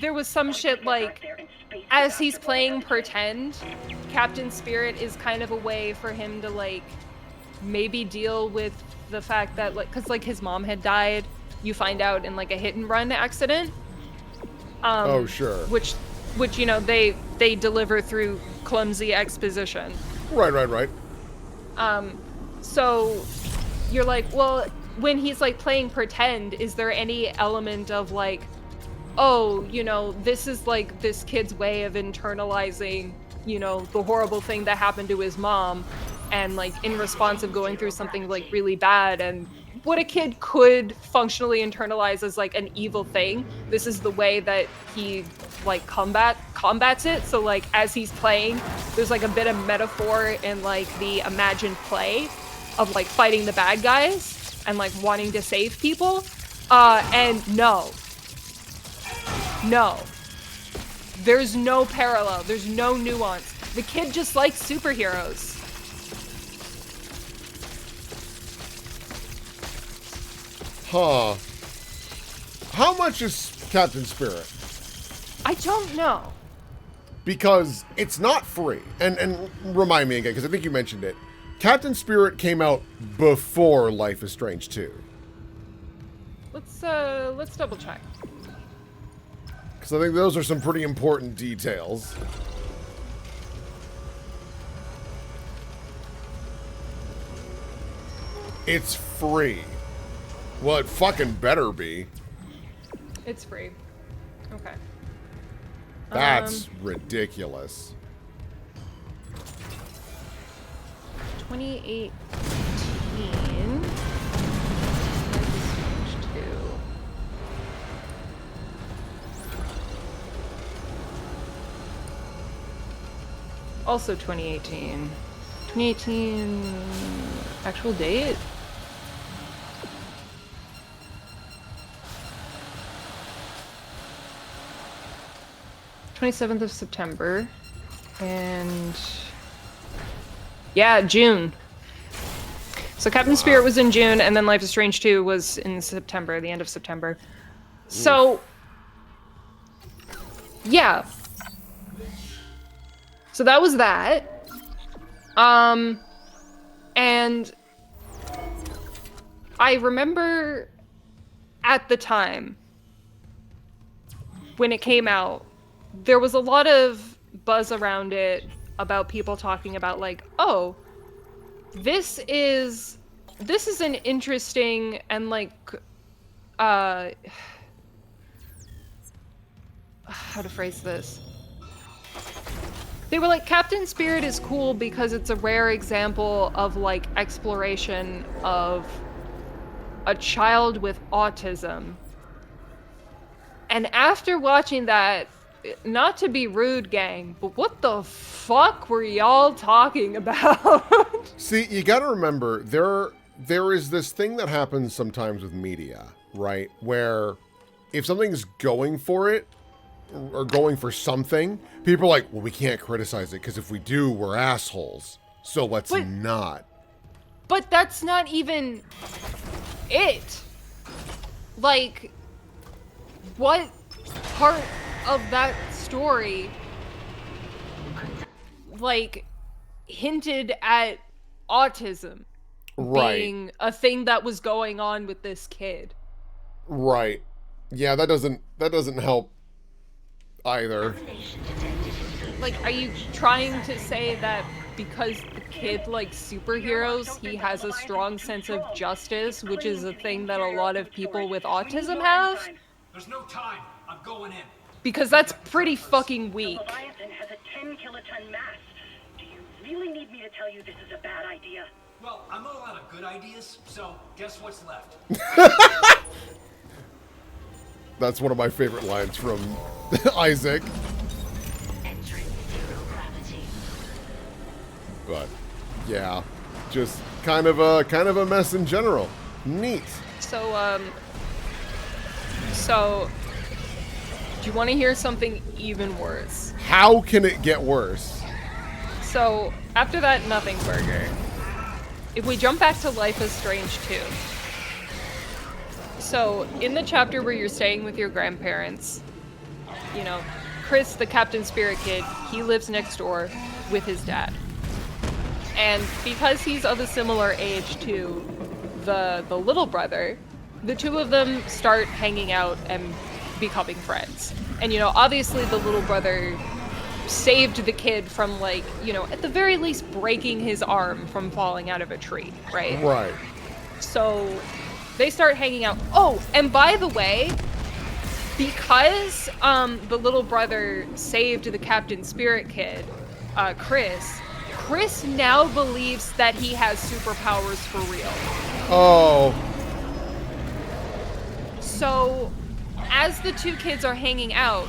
there was some shit like, as he's playing pretend, Captain Spirit is kind of a way for him to, like, maybe deal with the fact that, like, because, like, his mom had died, you find out in, like, a hit-and-run accident. Oh, sure. Which, you know, they deliver through clumsy exposition. Right. So... You're like, well, when he's like playing pretend, is there any element of like, oh, you know, this is like this kid's way of internalizing, you know, the horrible thing that happened to his mom, and like in response of going through something like really bad, and what a kid could functionally internalize as like an evil thing, this is the way that he like combats it. So like as he's playing, there's like a bit of metaphor in like the imagined play of like fighting the bad guys and like wanting to save people. And no, there's no parallel, there's no nuance. The kid just likes superheroes. Huh. How much is Captain Spirit? I don't know. Because it's not free. And remind me again, because I think you mentioned it. Captain Spirit came out before Life is Strange 2. Let's double check. Because I think those are some pretty important details. It's free. Well, it fucking better be. It's free. Okay. That's ridiculous. 2018. Also 2018. 2018 actual date? '27th of September. And yeah, June. So Captain Spirit was in June, and then Life is Strange 2 was in September, the end of September. So, yeah. So that was that. And I remember at the time when it came out, there was a lot of buzz around it about people talking about like, oh, this is an interesting and like how to phrase this. They were like, Captain Spirit is cool because it's a rare example of like exploration of a child with autism. And after watching that, not to be rude, gang, but what the fuck were y'all talking about? See, you gotta remember, there is this thing that happens sometimes with media, right? Where if something's going for it, or going for something, people are like, well, we can't criticize it, because if we do, we're assholes. So let's not. But that's not even it. Like, what part of that story like hinted at autism being a thing that was going on with this kid? Right. Yeah, that doesn't help either. Like, are you trying to say that because the kid likes superheroes, he has a strong sense of justice, which is a thing that a lot of people with autism have? There's no time. I'm going in. Because that's pretty fucking weak. Leviathan has a 10-kiloton mass. Do you really need me to tell you this is a bad idea? Well, I'm all out of good ideas, so guess what's left? That's one of my favorite lines from Isaac. But yeah, just kind of a mess in general. Neat. So, do you want to hear something even worse? How can it get worse? So, after that Nothing Burger, if we jump back to Life is Strange 2. So, in the chapter where you're staying with your grandparents, you know, Chris, the Captain Spirit kid, he lives next door with his dad. And because he's of a similar age to the little brother, the two of them start hanging out and becoming friends. And, you know, obviously the little brother saved the kid from, like, you know, at the very least breaking his arm from falling out of a tree, right? Right. So they start hanging out. Oh, and by the way, because the little brother saved the Captain Spirit kid, Chris now believes that he has superpowers for real. Oh. So, as the two kids are hanging out,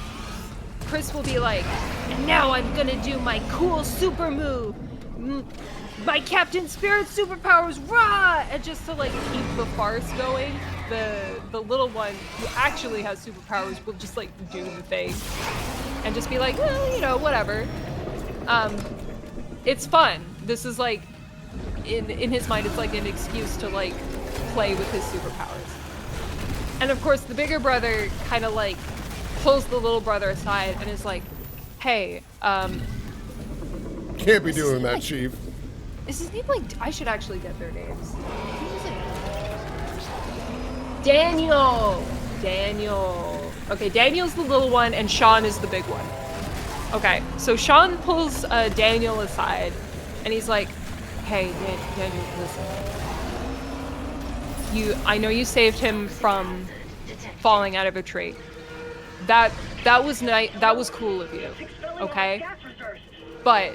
Chris will be like, and now I'm gonna do my cool super move. My Captain Spirit superpowers, rah! And just to, like, keep the farce going, the little one who actually has superpowers will just, like, do the thing. And just be like, well, you know, whatever. It's fun. This is, like, in his mind, it's like an excuse to, like, play with his superpowers. And of course, the bigger brother kind of, like, pulls the little brother aside and is like, hey, Can't be doing that, Chief. is his name, like, I should actually get their names. Daniel! Okay, Daniel's the little one and Sean is the big one. Okay, so Sean pulls Daniel aside and he's like, hey, Daniel, listen. I know you saved him from falling out of a tree. That was that was cool of you, okay? But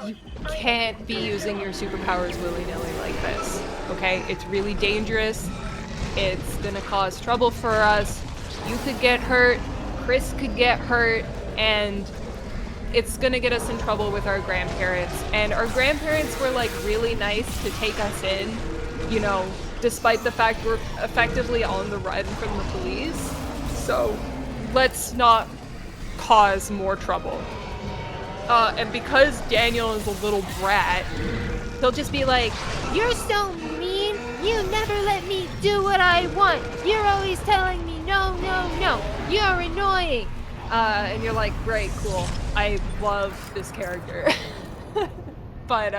you can't be using your superpowers willy-nilly like this, okay? It's really dangerous. It's gonna cause trouble for us. You could get hurt, Chris could get hurt, and it's gonna get us in trouble with our grandparents. And our grandparents were, like, really nice to take us in, you know, despite the fact we're effectively on the run from the police. So let's not cause more trouble. And because Daniel is a little brat, he'll just be like, you're so mean, you never let me do what I want. You're always telling me no, no, no. You're annoying. And you're like, great, cool. I love this character. But,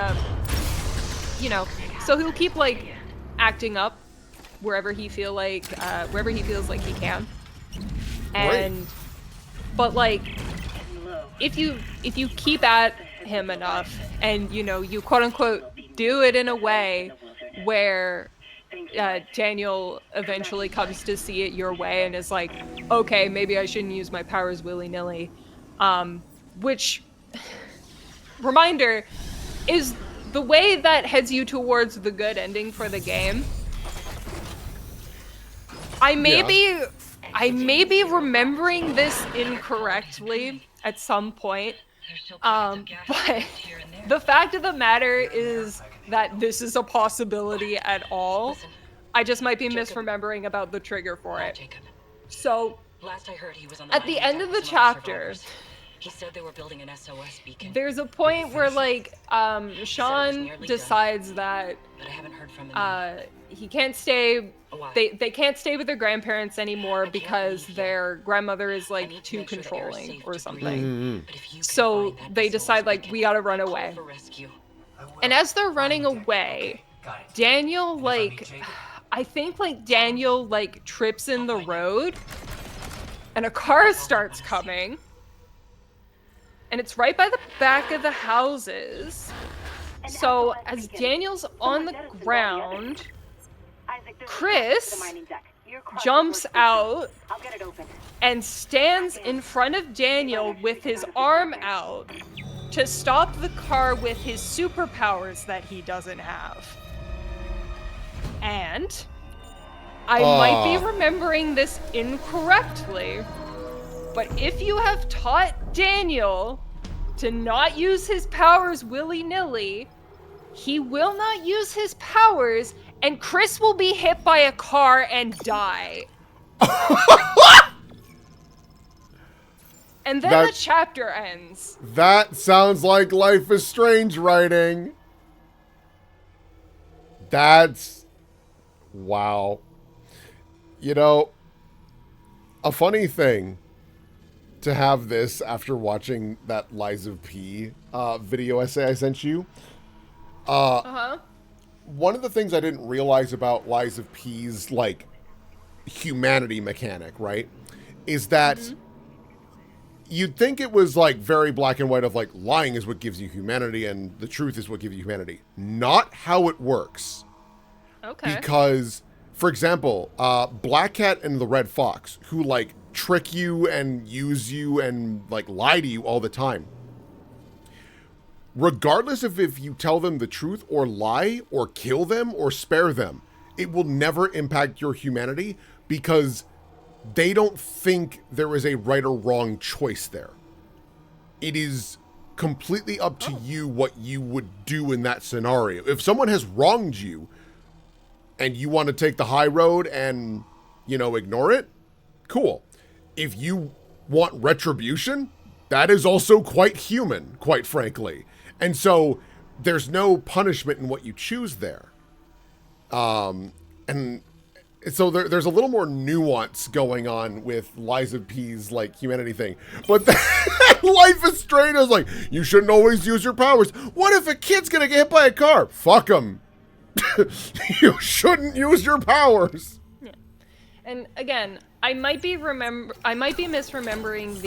you know, so he'll keep, like, acting up wherever he feels like he can. And but, like, if you keep at him enough and, you know, you quote unquote do it in a way where Daniel eventually comes to see it your way and is like, okay, maybe I shouldn't use my powers willy-nilly, which, reminder, is the way that heads you towards the good ending for the game. I may be remembering this incorrectly at some point, but the fact of the matter is that this is a possibility at all. I just might be misremembering about the trigger for it. So, Last I heard, he was on the at the end of the chapter, he said they were building an SOS beacon. there's a point where, like, Sean decides that he can't stay. They can't stay with their grandparents anymore because their grandmother is, like, too controlling or something. So they decide, like, we gotta run away. And as they're running away, Daniel, like, I think, like, Daniel, like, trips in the road and a car starts coming. And it's right by the back of the houses. So as Daniel's on the ground, Chris jumps out and stands in front of Daniel with his arm out to stop the car with his superpowers that he doesn't have. And I might be remembering this incorrectly, but if you have taught Daniel to not use his powers willy-nilly, he will not use his powers, and Chris will be hit by a car and die. And then the chapter ends. That sounds like Life is Strange writing. That's... wow. You know, a funny thing to have this after watching that Lies of P video essay I sent you. One of the things I didn't realize about Lies of P's, like, humanity mechanic, right, is that you'd think it was, like, very black and white of, like, lying is what gives you humanity and the truth is what gives you humanity. Not how it works. Okay. Because, for example, Black Cat and the Red Fox, who, like, trick you and use you and, like, lie to you all the time. Regardless of if you tell them the truth or lie or kill them or spare them, it will never impact your humanity because they don't think there is a right or wrong choice there. It is completely up to you what you would do in that scenario. If someone has wronged you and you want to take the high road and, you know, ignore it, cool. If you want retribution, that is also quite human, quite frankly. And so there's no punishment in what you choose there. And so there's a little more nuance going on with Liza P's, like, humanity thing. But Life is Strange is like, you shouldn't always use your powers. What if a kid's gonna get hit by a car? Fuck him. You shouldn't use your powers. Yeah. And again, I might be misremembering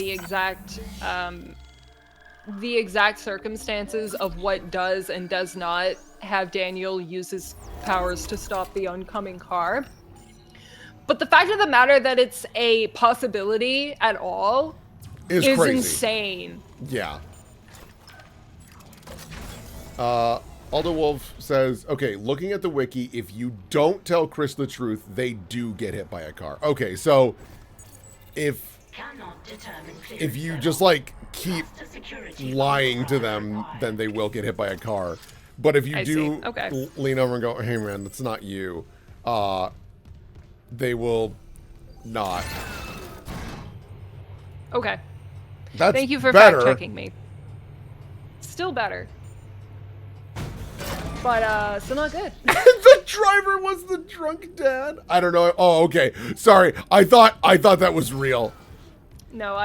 the exact circumstances of what does and does not have Daniel use his powers to stop the oncoming car. But the fact of the matter that it's a possibility at all is crazy. Insane. Yeah. Aldo Wolf says, okay, looking at the wiki, if you don't tell Chris the truth, they do get hit by a car. Okay, so if you just, like, keep lying to them, then they will get hit by a car. But if you do lean over and go, hey man, that's not you, they will not. Okay. That's Thank you for better. fact-checking me. Still better. But, still not good. The driver was the drunk dad? I don't know. Oh, okay. Sorry. I thought that was real. No,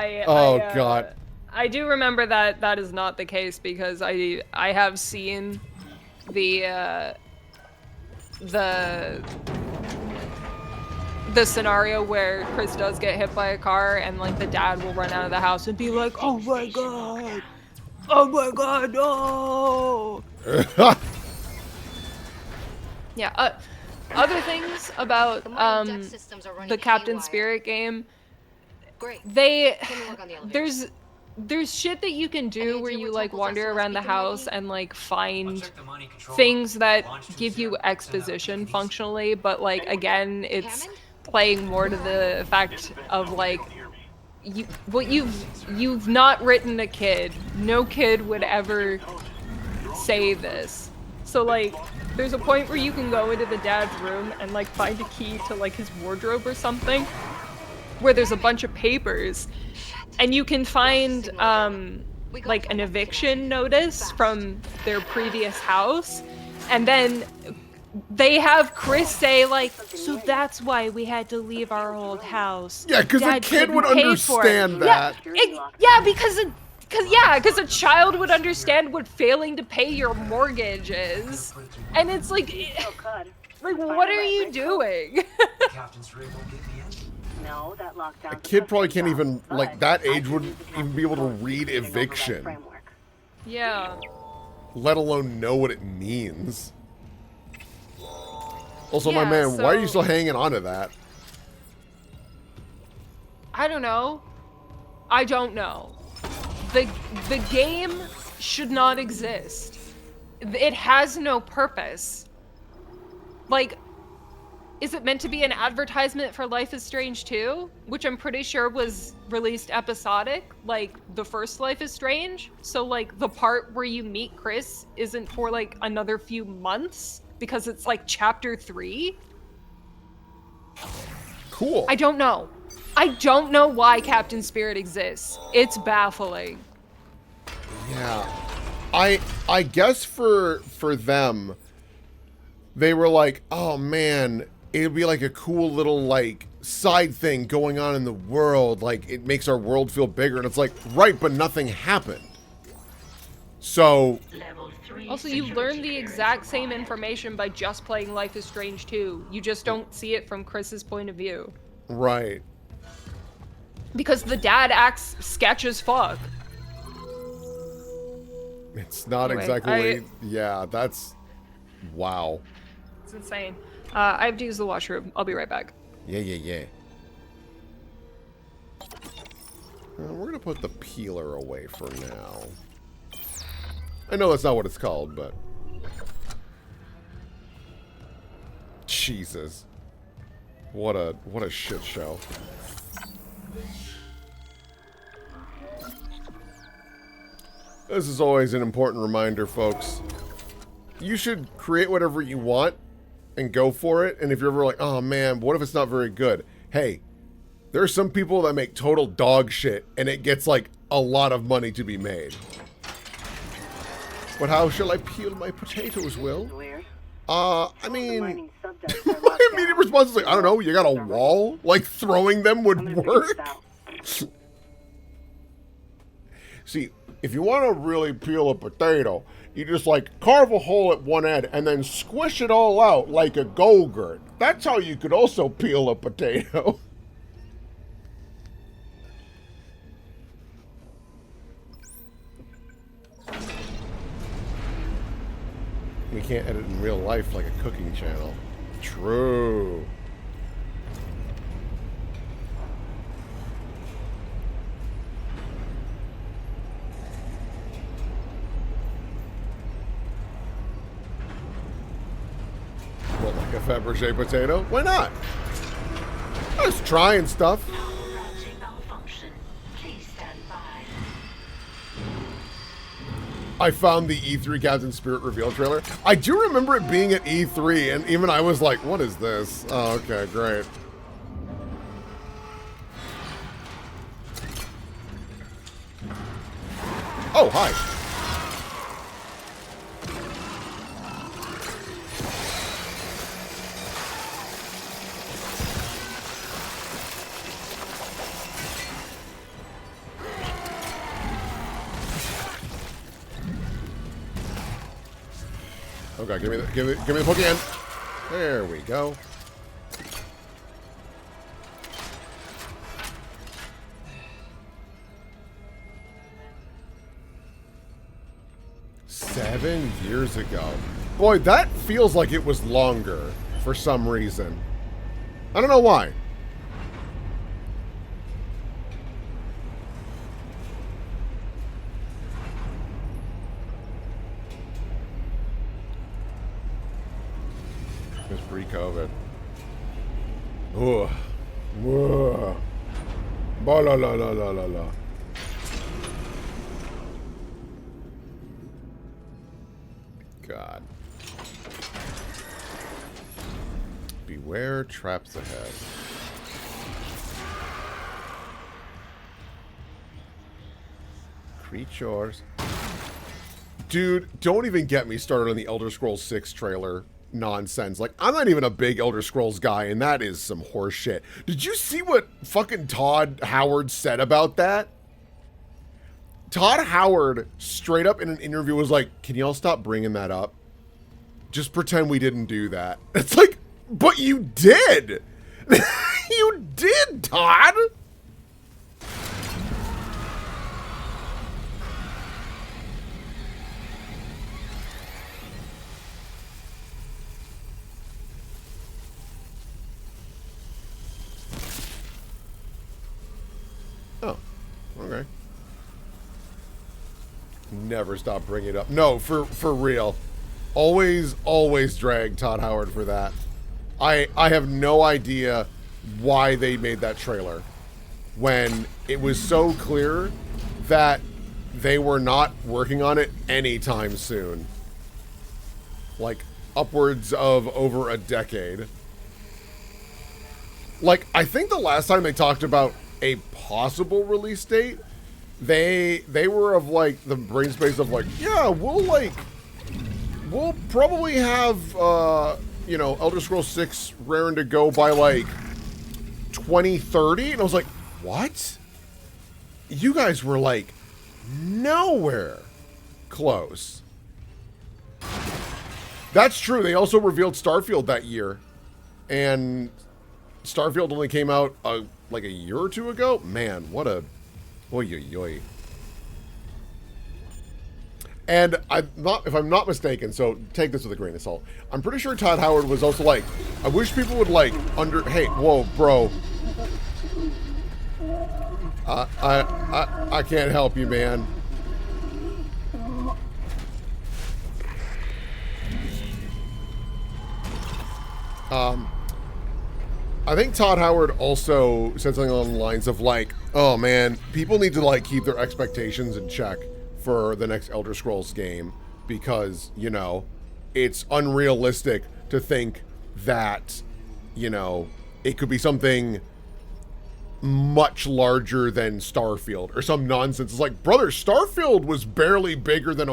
God. I do remember that that is not the case because I have seen the scenario where Chris does get hit by a car and, like, the dad will run out of the house and be like, oh my god, no. Yeah, other things about the Captain Spirit game, there's shit that you can do where you, like, wander around the house and, like, find things that give you exposition functionally, but, like, again, it's playing more to the fact of, like, you've not written a kid. No kid would ever say this. So, like, there's a point where you can go into the dad's room and, like, find a key to, like, his wardrobe or something, where there's a bunch of papers, and you can find, like, an eviction notice from their previous house, and then they have Chris say, like, so that's why we had to leave our old house. Yeah, because a kid would understand that. Because a child would understand what failing to pay your mortgage is. And it's like, what are you doing? No, that lockdown. A kid probably can't even, like, that age wouldn't even be able to read eviction. Yeah. Let alone know what it means. Also, my man, why are you still hanging on to that? I don't know. I don't know. The game should not exist. It has no purpose. Like, is it meant to be an advertisement for Life is Strange 2? Which I'm pretty sure was released episodic, like the first Life is Strange. So like the part where you meet Chris isn't for like another few months because it's like chapter 3. Cool. I don't know. I don't know why Captain Spirit exists. It's baffling. Yeah. I guess for them, they were like, oh man, it'd be like a cool little like side thing going on in the world. Like it makes our world feel bigger. And it's like, right, but nothing happened. So Also, you learn the exact same information by just playing Life is Strange 2. You just don't see it from Chris's point of view. Right. Because the dad acts sketch as fuck. It's not Anyway, exactly. Yeah, that's. Wow. It's insane. I have to use the washroom. I'll be right back. Yeah. We're gonna put the peeler away for now. I know that's not what it's called, but. Jesus. What a shit show. This is always an important reminder, folks. You should create whatever you want and go for it. And if you're ever like, oh man, what if it's not very good? Hey, there are some people that make total dog shit and it gets like a lot of money to be made. But how shall I peel my potatoes, Will? I mean, my immediate response is like, I don't know, you got a wall? Like throwing them would work? See, if you want to really peel a potato, you just like carve a hole at one end and then squish it all out like a Go-Gurt. That's how you could also peel a potato. We can't edit in real life like a cooking channel. True. What, like a Fabergé potato? Why not? I was trying stuff. I found the E3 Captain Spirit reveal trailer. I do remember it being at E3, and even I was like, what is this? Oh, okay, great. Oh, hi. Okay, give me the Pokemon. There we go. Seven years ago. Boy, that feels like it was longer for some reason. I don't know why. It's pre-COVID. Ugh. Ugh. Ba la la la la la la. God. Beware traps ahead. Creatures. Dude, don't even get me started on the Elder Scrolls 6 trailer nonsense. Like, I'm not even a big Elder Scrolls guy, and that is some horse shit. Did you see what fucking Todd Howard said about that? Todd Howard, straight up in an interview, was like, can y'all stop bringing that up? Just pretend we didn't do that. It's like, but you did! You did, Todd! Oh, okay. Never stop bringing it up. No, for real. Always drag Todd Howard for that. I have no idea why they made that trailer when it was so clear that they were not working on it anytime soon. Like, upwards of over a decade. Like, I think the last time they talked about a possible release date, they were of, like, the brain space of, like, yeah, we'll probably have, you know, Elder Scrolls 6 raring to go by, like, 2030? And I was like, what? You guys were, like, nowhere close. That's true. They also revealed Starfield that year. And Starfield only came out, like, a year or two ago? Man, what a... Oy, oy, oy. And if I'm not mistaken, so take this with a grain of salt, I'm pretty sure Todd Howard was also like, I wish people would, like, hey, whoa, bro. I can't help you, man. I think Todd Howard also said something along the lines of, like, oh man, people need to, like, keep their expectations in check for the next Elder Scrolls game because, you know, it's unrealistic to think that, you know, it could be something much larger than Starfield or some nonsense. It's like, brother, Starfield was barely bigger than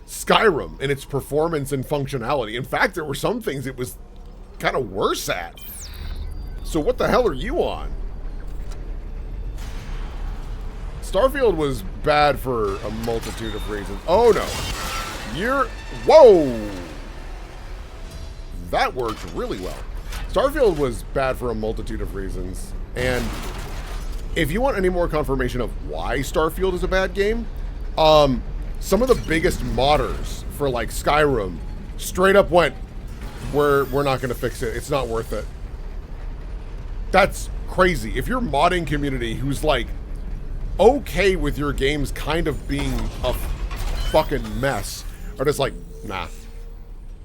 Skyrim in its performance and functionality. In fact, there were some things it was kind of worse at. So what the hell are you on? Starfield was bad for a multitude of reasons. Oh no. Whoa! That worked really well. Starfield was bad for a multitude of reasons. And if you want any more confirmation of why Starfield is a bad game, some of the biggest modders for, like, Skyrim straight up went, we're not going to fix it. It's not worth it. That's crazy. If your modding community who's, like, okay with your games kind of being a fucking mess are just like, nah,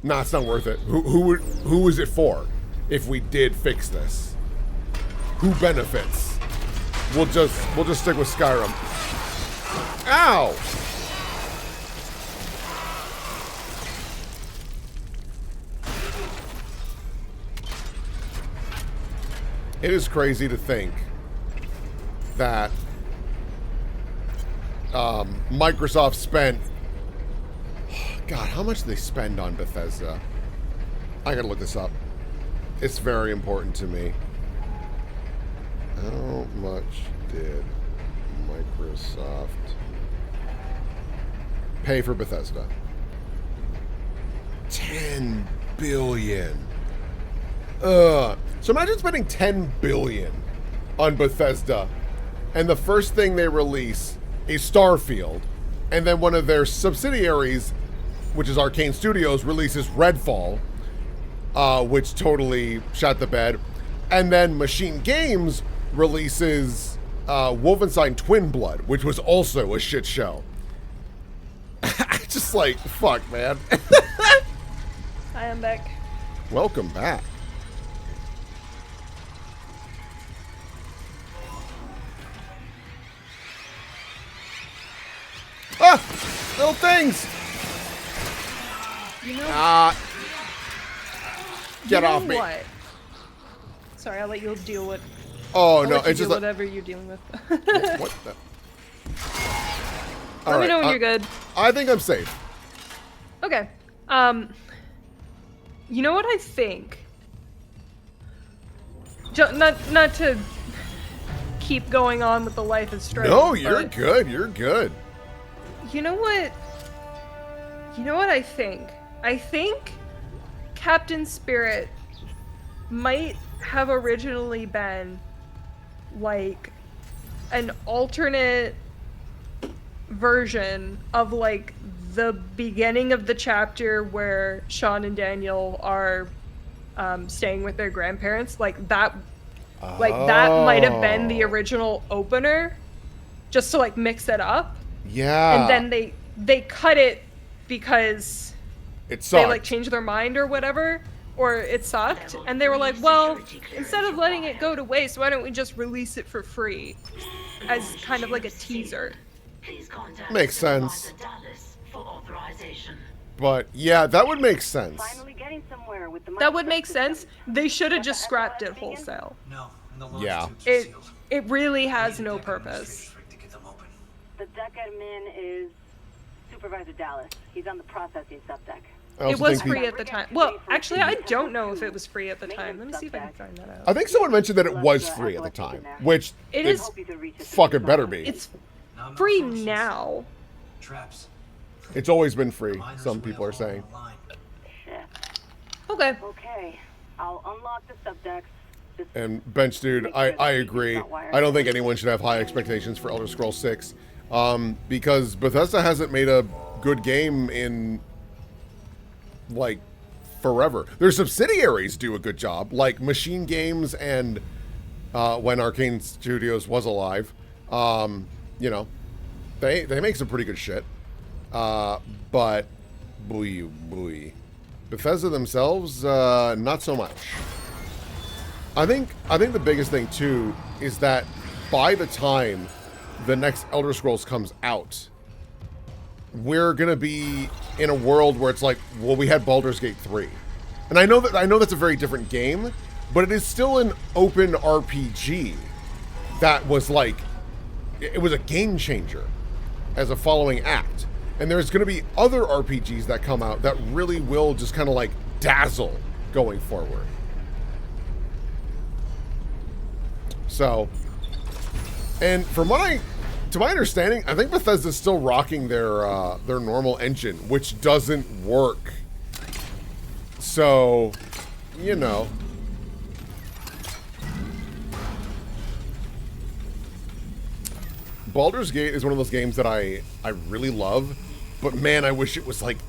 it's not worth it. Who is it for if we did fix this? Who benefits? We'll just stick with Skyrim. Ow! It is crazy to think that Microsoft spent... God, how much did they spend on Bethesda? I gotta look this up. It's very important to me. How much did Microsoft pay for Bethesda? 10 billion. So imagine spending 10 billion on Bethesda, and the first thing they release is Starfield, and then one of their subsidiaries, which is Arcane Studios, releases Redfall, which totally shot the bed, and then Machine Games releases Wolfenstein Twin Blood, which was also a shit show. Just like, fuck, man. I am back. Welcome back. Ah! Little things! You know, get you know off me. What? Sorry, I'll let you deal with... Oh, I'll no, let you it's just deal like... whatever you're dealing with. What the... Let me know when you're good. I think I'm safe. Okay. You know what I think? Not to keep going on with the Life is Strange. No, you're good. You're good. You know what? You know what I think? I think Captain Spirit might have originally been like an alternate version of like the beginning of the chapter where Sean and Daniel are staying with their grandparents. Like that might have been the original opener, just to like mix it up. Yeah. And then they cut it because it they like changed their mind or whatever. or it sucked, and they were like, well, instead of letting it go to waste, why don't we just release it for free as kind of like a teaser? Makes sense. But yeah, that would make sense. Finally getting somewhere with the That would make sense. They should have just scrapped it wholesale. No, and the launch Yeah. tubes are sealed. It really has no purpose. The deck admin is Supervisor Dallas. He's on the processing subdeck. It was free at the time. Well, actually, I don't know if it was free at the time. Let me see if I can find that out. I think someone mentioned that it was free at the time, which It it is fucking better be. It's free now. Traps. It's always been free, some people are saying. Okay. Okay, I'll unlock the subdecks. And Bench Dude, I agree. I don't think anyone should have high expectations for Elder Scrolls 6. Because Bethesda hasn't made a good game in, like, forever. Their subsidiaries do a good job, like Machine Games and when Arcane Studios was alive. You know, they make some pretty good shit. But, boy. Bethesda themselves, not so much. I think the biggest thing too is that by the time the next Elder Scrolls comes out, we're gonna be in a world where it's like, well, we had Baldur's Gate 3, and I know that's a very different game, but it is still an open RPG that was like, it was a game changer as a following act, and there's gonna be other RPGs that come out that really will just kind of like dazzle going forward. So, and from to my understanding, I think Bethesda's still rocking their normal engine, which doesn't work. So, you know. Baldur's Gate is one of those games that I really love, but man, I wish it was like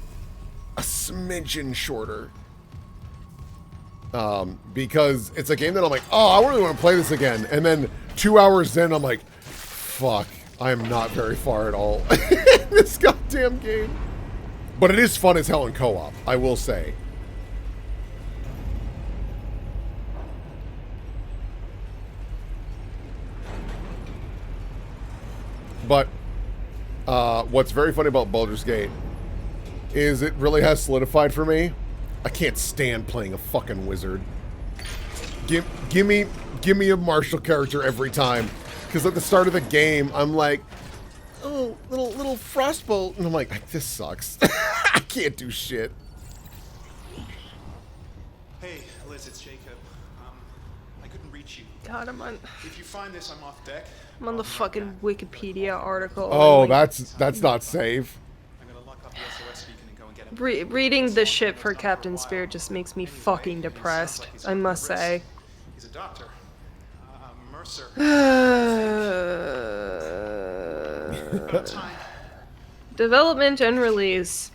a smidgen shorter. Because it's a game that I'm like, oh, I really want to play this again. And then 2 hours in, I'm like, fuck, I am not very far at all in this goddamn game. But it is fun as hell in co-op, I will say. But what's very funny about Baldur's Gate is it really has solidified for me. I can't stand playing a fucking wizard. Give me a martial character every time, because at the start of the game I'm like, oh, little frostbolt, and I'm like, this sucks. I can't do shit. Hey, Liz, it's Jacob. I couldn't reach you. God, I'm on. If you find this, I'm off deck. I'm on the fucking Wikipedia article. Oh, like, that's not safe. Reading the shit for Captain Spirit just makes me fucking depressed, I must say. He's a doctor. Mercer. Development and release.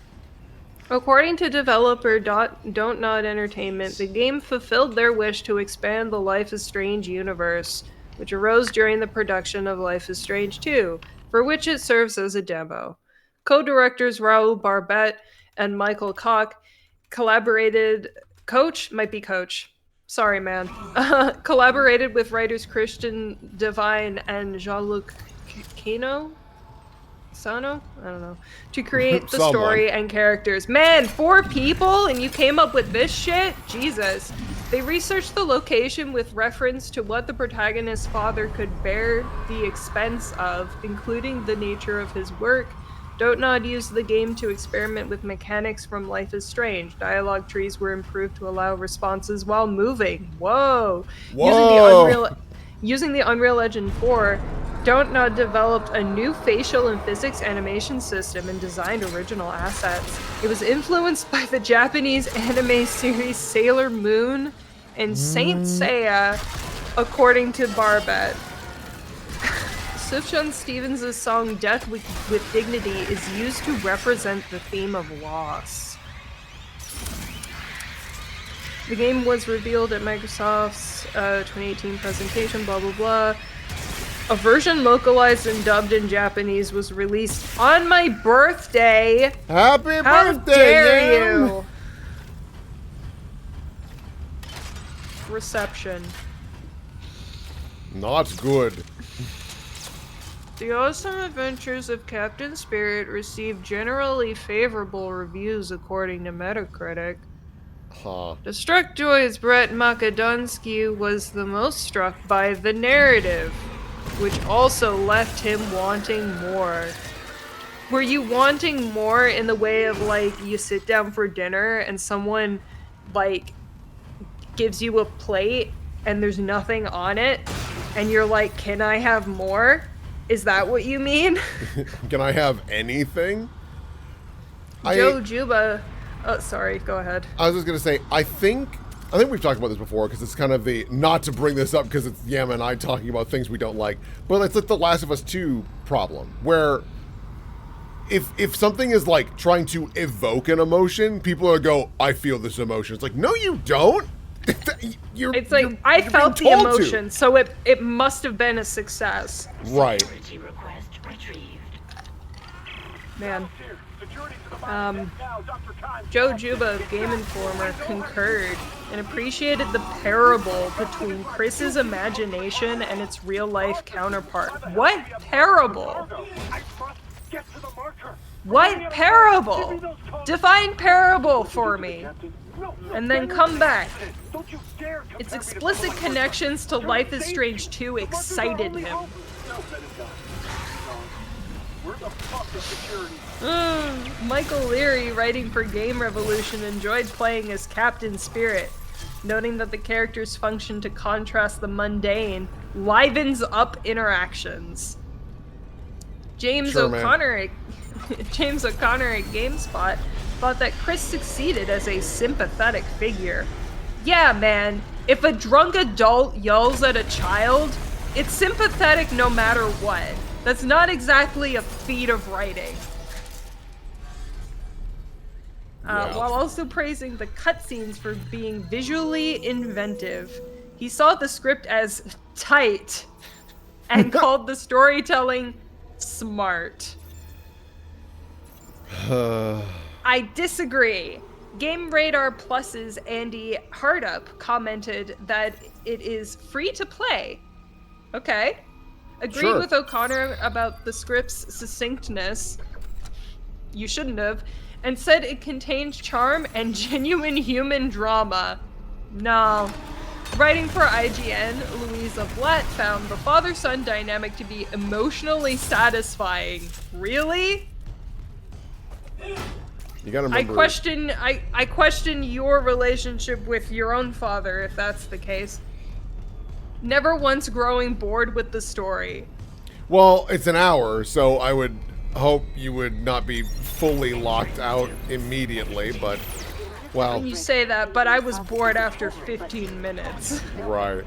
According to developer Don't Nod Entertainment, the game fulfilled their wish to expand the Life is Strange universe, which arose during the production of Life is Strange 2, for which it serves as a demo. Co-directors Raoul Barbet and Michael Koch collaborated with writers Christian Devine and Jean-Luc Sano? I don't know. To create the story and characters. Man, 4 people and you came up with this shit? Jesus. They researched the location with reference to what the protagonist's father could bear the expense of, including the nature of his work. Don't Nod used the game to experiment with mechanics from Life is Strange. Dialogue trees were improved to allow responses while moving. Whoa! Using the Unreal Engine 4, Don't Nod developed a new facial and physics animation system and designed original assets. It was influenced by the Japanese anime series Sailor Moon and Saint Seiya, according to Barbet. Sufjan Stevens' song Death with Dignity is used to represent the theme of loss. The game was revealed at Microsoft's 2018 presentation, blah blah blah. A version localized and dubbed in Japanese was released on my birthday. Happy How birthday, dare Yam! you! reception. Not good. The Awesome Adventures of Captain Spirit received generally favorable reviews according to Metacritic. Huh. Destructoid's Brett Makadonsky was the most struck by the narrative, which also left him wanting more. Were you wanting more in the way of, like, you sit down for dinner and someone, like, gives you a plate and there's nothing on it, and you're like, can I have more? Is that what you mean? Can I have anything? Joe Juba... Oh, sorry, go ahead. I was just going to say, I think we've talked about this before, because it's kind of the, not to bring this up because it's Yama and I talking about things we don't like, but it's like the Last of Us 2 problem, where if something is like trying to evoke an emotion, people are go, I feel this emotion. It's like, no, you don't. I felt the emotion, so it must have been a success. Right. Man. Joe Juba of Game Informer concurred and appreciated the parable between Chris's imagination and its real-life counterpart. What parable? What parable? Define parable for me. And then come back. Its explicit connections to Life is Strange 2 excited him. Michael Leary, writing for Game Revolution, enjoyed playing as Captain Spirit, noting that the character's function to contrast the mundane livens up interactions. James O'Connor at GameSpot thought that Chris succeeded as a sympathetic figure. Yeah, man, if a drunk adult yells at a child, it's sympathetic no matter what. That's not exactly a feat of writing. While also praising the cutscenes for being visually inventive, he saw the script as tight and called the storytelling smart. I disagree. Game Radar Plus's Andy Hardup commented that it is free to play. Okay. Agreed with O'Connor about the script's succinctness. You shouldn't have. And said it contained charm and genuine human drama. No. Writing for IGN, Louisa Blatt found the father-son dynamic to be emotionally satisfying. Really? You gotta remember. I question your relationship with your own father, if that's the case. Never once growing bored with the story. Well, it's an hour, so I would hope you would not be fully locked out immediately, but, well. You say that, but I was bored after 15 minutes. Right.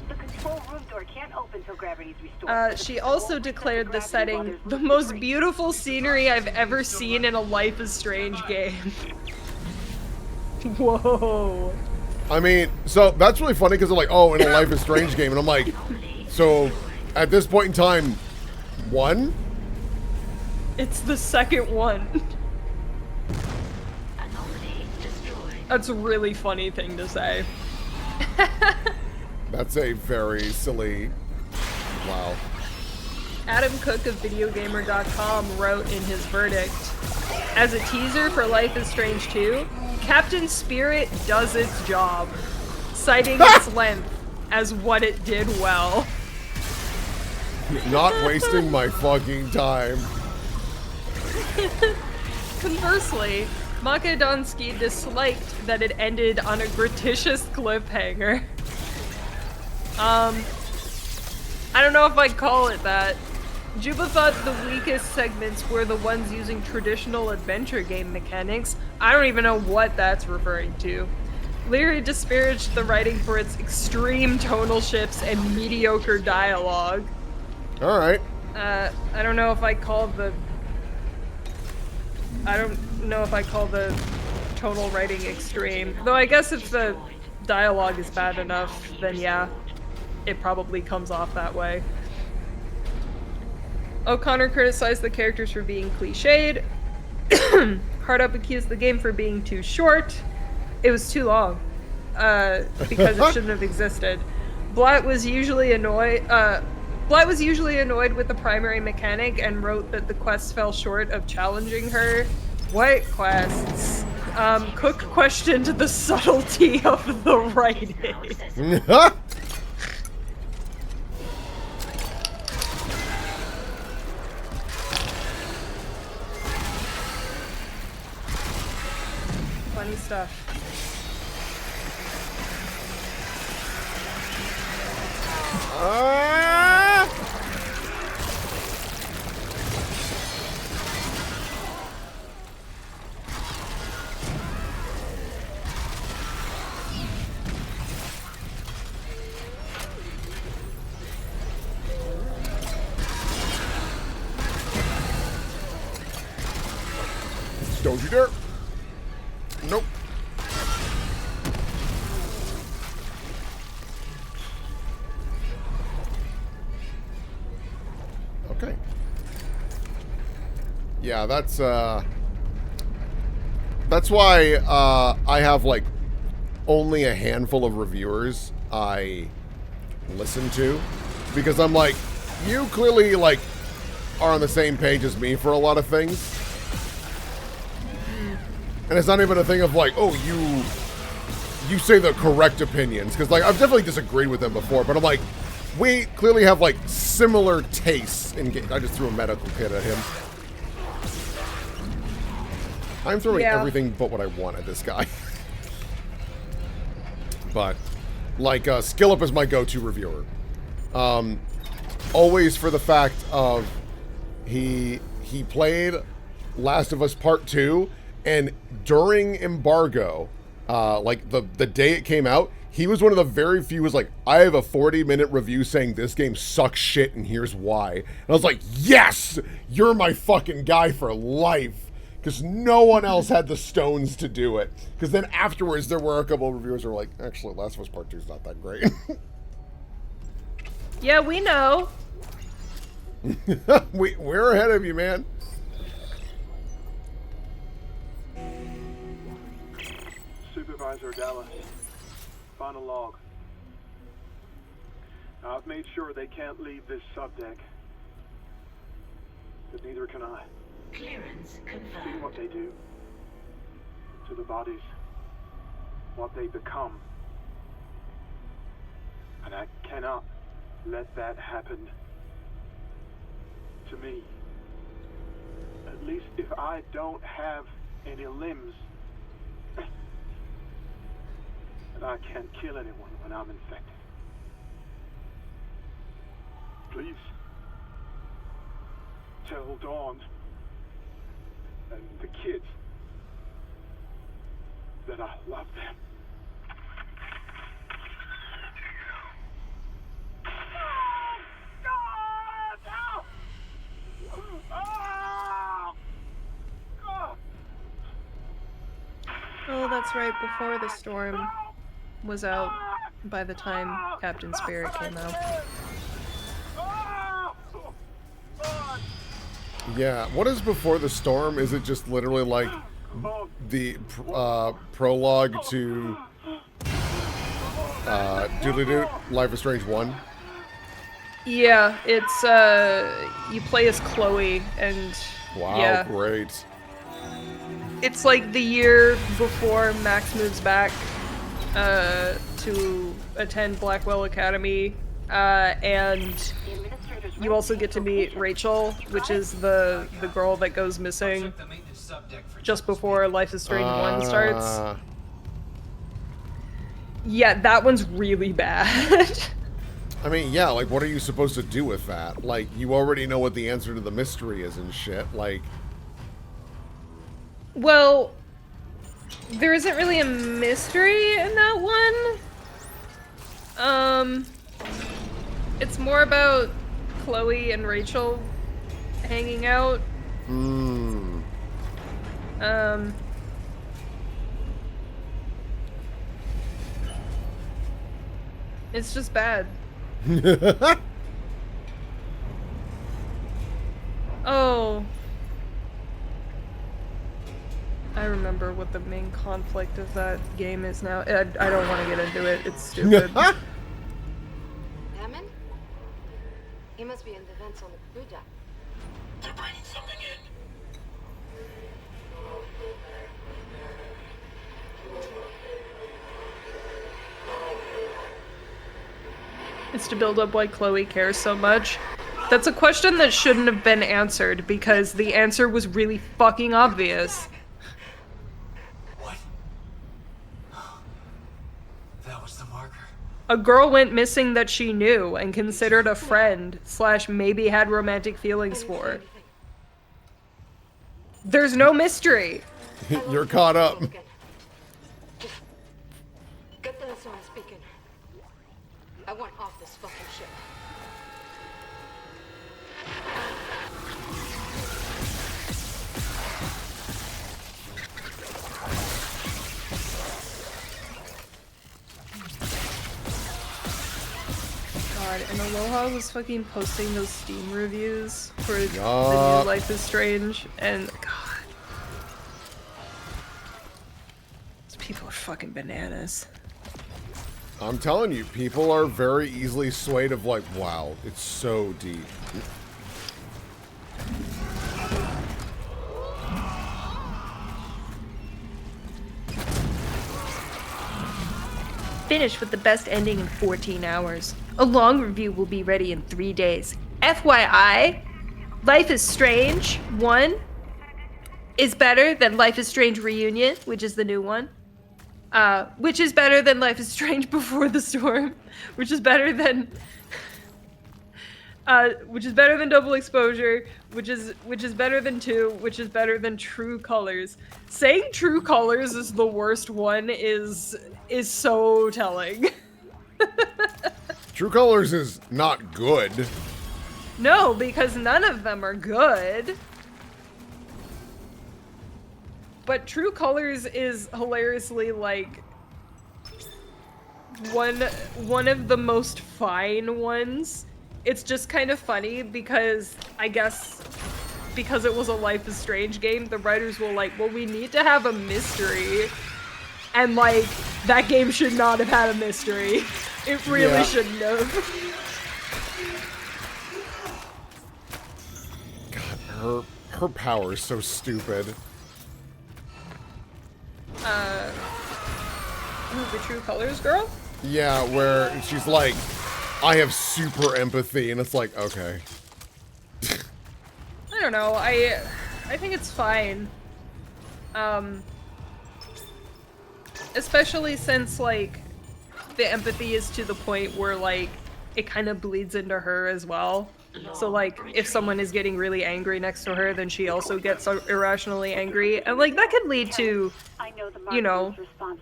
The control room door can't open till gravity's restored. She also declared the setting the most beautiful scenery I've ever seen in a Life is Strange game. Whoa. I mean, so that's really funny because they're like, oh, in a Life is Strange game, and I'm like, so at this point in time, one? It's the second one. That's a really funny thing to say. That's a very silly... Wow. Adam Cook of VideoGamer.com wrote in his verdict, as a teaser for Life is Strange 2, Captain Spirit does its job, citing its length as what it did well. Not wasting my fucking time. Conversely, Makadonsky disliked that it ended on a gratuitous cliffhanger. I don't know if I'd call it that. Juba thought the weakest segments were the ones using traditional adventure game mechanics. I don't even know what that's referring to. Leary disparaged the writing for its extreme tonal shifts and mediocre dialogue. Alright. I don't know if I call the tonal writing extreme. Though I guess if the dialogue is bad enough, then yeah, it probably comes off that way. O'Connor criticized the characters for being cliched. Hardup accused the game for being too short. It was too long. because it shouldn't have existed. Blatt was usually annoyed with the primary mechanic and wrote that the quests fell short of challenging her. What quests? Cook questioned the subtlety of the writing. Funny stuff. Don't you dare. Nope. Okay. Yeah, that's why I have like only a handful of reviewers I listen to, because I'm like, you clearly like are on the same page as me for a lot of things. And it's not even a thing of like, oh, you say the correct opinions, because like I've definitely disagreed with them before, but I'm like, we clearly have like similar tastes in games. I just threw a medical kit at him. I'm throwing everything but what I want at this guy. But like Skillup is my go-to reviewer. Always for the fact of he played Last of Us Part 2, and during embargo, like the day it came out, he was one of the very few who was like, I have a 40-minute review saying this game sucks shit and here's why. And I was like, yes, you're my fucking guy for life. Because no one else had the stones to do it. Because then afterwards, there were a couple of reviewers who were like, actually, Last of Us Part 2 is not that great. Yeah, we know. We're ahead of you, man. Supervisor Dallas, final log. Now, I've made sure they can't leave this subdeck. But neither can I. Clearance confirmed. See what they do to the bodies, what they become. And I cannot let that happen to me. At least if I don't have any limbs, and I can't kill anyone when I'm infected. Please tell Dawn and the kids that I love them. Oh, that's right, before the storm was out by the time Captain Spirit came out. Yeah, what is Before the Storm? Is it just literally like the prologue to Doodly-Doo, Life is Strange 1? Yeah, it's, you play as Chloe, and Wow, yeah. great. It's like the year before Max moves back to attend Blackwell Academy, and you also get to meet Rachel, which is the girl that goes missing just before Life is Strange 1 starts. Yeah, that one's really bad. I mean, yeah, like, what are you supposed to do with that? Like, you already know what the answer to the mystery is and shit, like... Well, there isn't really a mystery in that one. It's more about Chloe and Rachel hanging out. It's just bad. Oh. I remember what the main conflict of that game is now. I don't want to get into it. It's stupid. Hammond? He must be in the vents on the crew deck. They're bringing something in. It's to build up why Chloe cares so much. That's a question that shouldn't have been answered because the answer was really fucking obvious. What? That was the marker. A girl went missing that she knew and considered a friend / maybe had romantic feelings for. There's no mystery. You're caught up. Get the list on speaking. I want off this fucking ship. God, and Aloha was fucking posting those Steam reviews for the new Yup. Life is Strange, and God. These people are fucking bananas. I'm telling you, people are very easily swayed of like, wow, it's so deep. Finish with the best ending in 14 hours. A long review will be ready in 3 days. FYI, Life is Strange 1 is better than Life is Strange Reunion, which is the new one. Which is better than Life is Strange Before the Storm, which is better than Double Exposure, which is better than 2, which is better than True Colors. Saying True Colors is the worst one is so telling. True Colors is not good. No, because none of them are good. But True Colors is hilariously like one of the most fine ones. It's just kind of funny because I guess because it was a Life is Strange game, the writers were like, well, we need to have a mystery. And like, that game should not have had a mystery. It really shouldn't have. God, her power is so stupid. The True Colors girl? Yeah, where she's like, I have super empathy, and it's like, okay. I don't know. I think it's fine. Especially since like the empathy is to the point where like it kind of bleeds into her as well. So like if someone is getting really angry next to her, then she also gets irrationally angry, and like that could lead to, you know,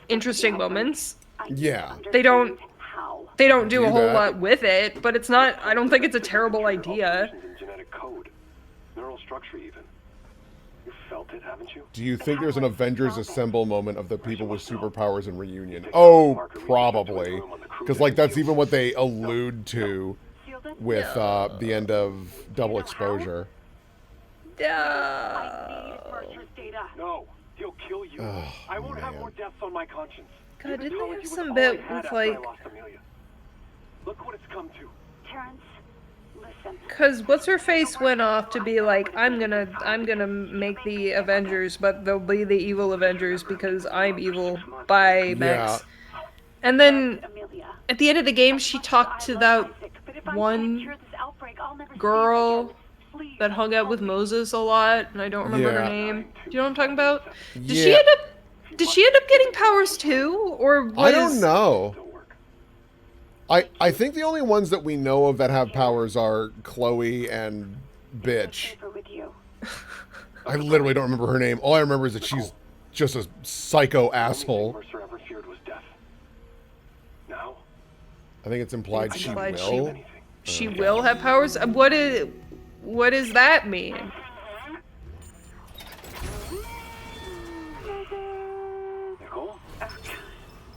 interesting moments. Yeah. They don't do a whole lot with it, but it's not. I don't think it's a terrible idea. Genetic code, neural structure, even. You felt it, haven't you? Do you think there's an Avengers Assemble moment of the people with superpowers in Reunion? Oh, probably. Because, like, that's even what they allude to with the end of Double Exposure. No, he'll kill you. Oh, I won't have more deaths on my conscience. God, didn't they have some bit with, like... Look what it's come to. Terrence, listen. Cause what's-her-face went off to be like, I'm gonna make the Avengers, but they'll be the evil Avengers because I'm evil. Bye, Max. Yeah. And then, at the end of the game, she talked to that one girl that hung out with Moses a lot, and I don't remember her name. Do you know what I'm talking about? Did she end up getting powers too, or was... I don't know. I think the only ones that we know of that have powers are Chloe and Bitch. I literally don't remember her name. All I remember is that she's just a psycho asshole. I think it's implied she will. She will have powers? What does that mean?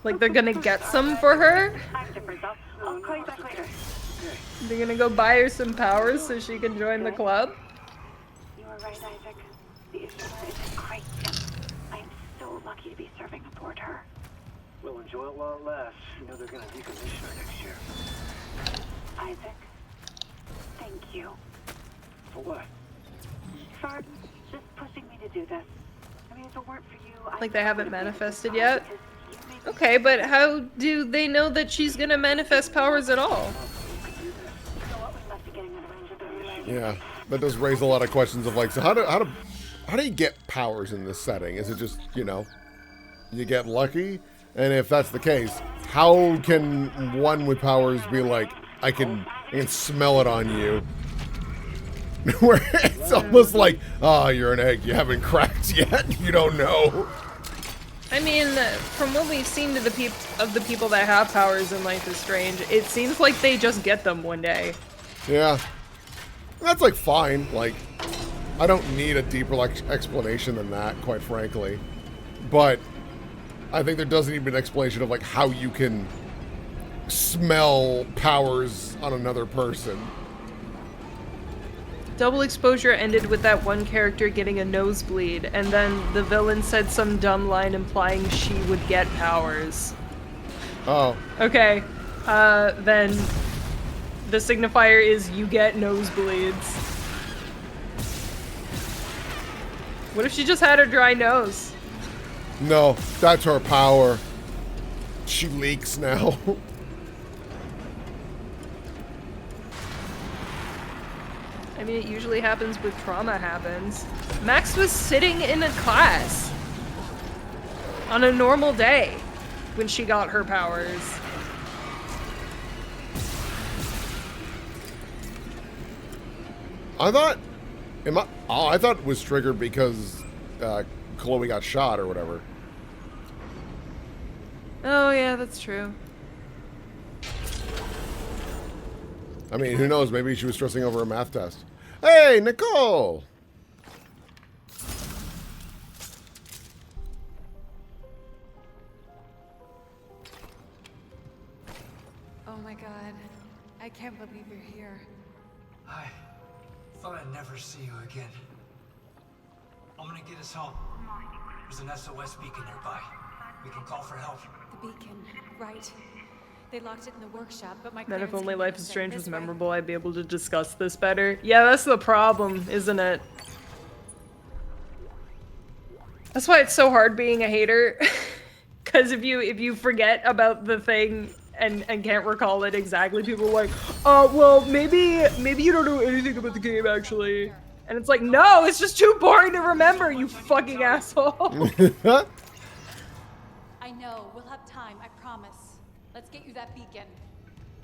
Like they're gonna get some for her? I'll call you back later. They're gonna go buy her some powers so she can join the club? You were right, Isaac. The issue is great. I'm so lucky to be serving aboard her. We'll enjoy it while it lasts. You know they're gonna decommission her next year. Isaac, thank you. For what? For just pushing me to do this. I mean, if it weren't for you, Like they haven't manifested yet? Okay, but how do they know that she's gonna manifest powers at all? Yeah, that does raise a lot of questions of like, so how do you get powers in this setting? Is it just, you know, you get lucky? And if that's the case, how can one with powers be like, I can smell it on you? Where it's almost like, oh, you're an egg, you haven't cracked yet, you don't know. I mean, from what we've seen to the people that have powers in Life is Strange, it seems like they just get them one day. Yeah. That's like fine. Like, I don't need a deeper like explanation than that, quite frankly. But I think there doesn't need to be an explanation of like how you can smell powers on another person. Double Exposure ended with that one character getting a nosebleed, and then the villain said some dumb line implying she would get powers. Oh. Okay, then the signifier is you get nosebleeds. What if she just had a dry nose? No, that's her power. She leaks now. I mean, it usually happens when trauma happens. Max was sitting in a class on a normal day when she got her powers. I thought, I thought it was triggered because Chloe got shot or whatever. Oh yeah, that's true. I mean, who knows? Maybe she was stressing over a math test. Hey, Nicole! Oh my god. I can't believe you're here. I thought I'd never see you again. I'm gonna get us home. There's an SOS beacon nearby. We can call for help. The beacon, right. They locked it in the workshop, but my Then if clearance only came Life in is this Strange was way. memorable, I'd be able to discuss this better. Yeah, that's the problem, isn't it? That's why it's so hard being a hater. Because if you forget about the thing and can't recall it exactly, people are like, well, maybe you don't know anything about the game, actually. And it's like, no, it's just too boring to remember, you fucking asshole. I know. We'll have time. I promise. Let's get you that beacon.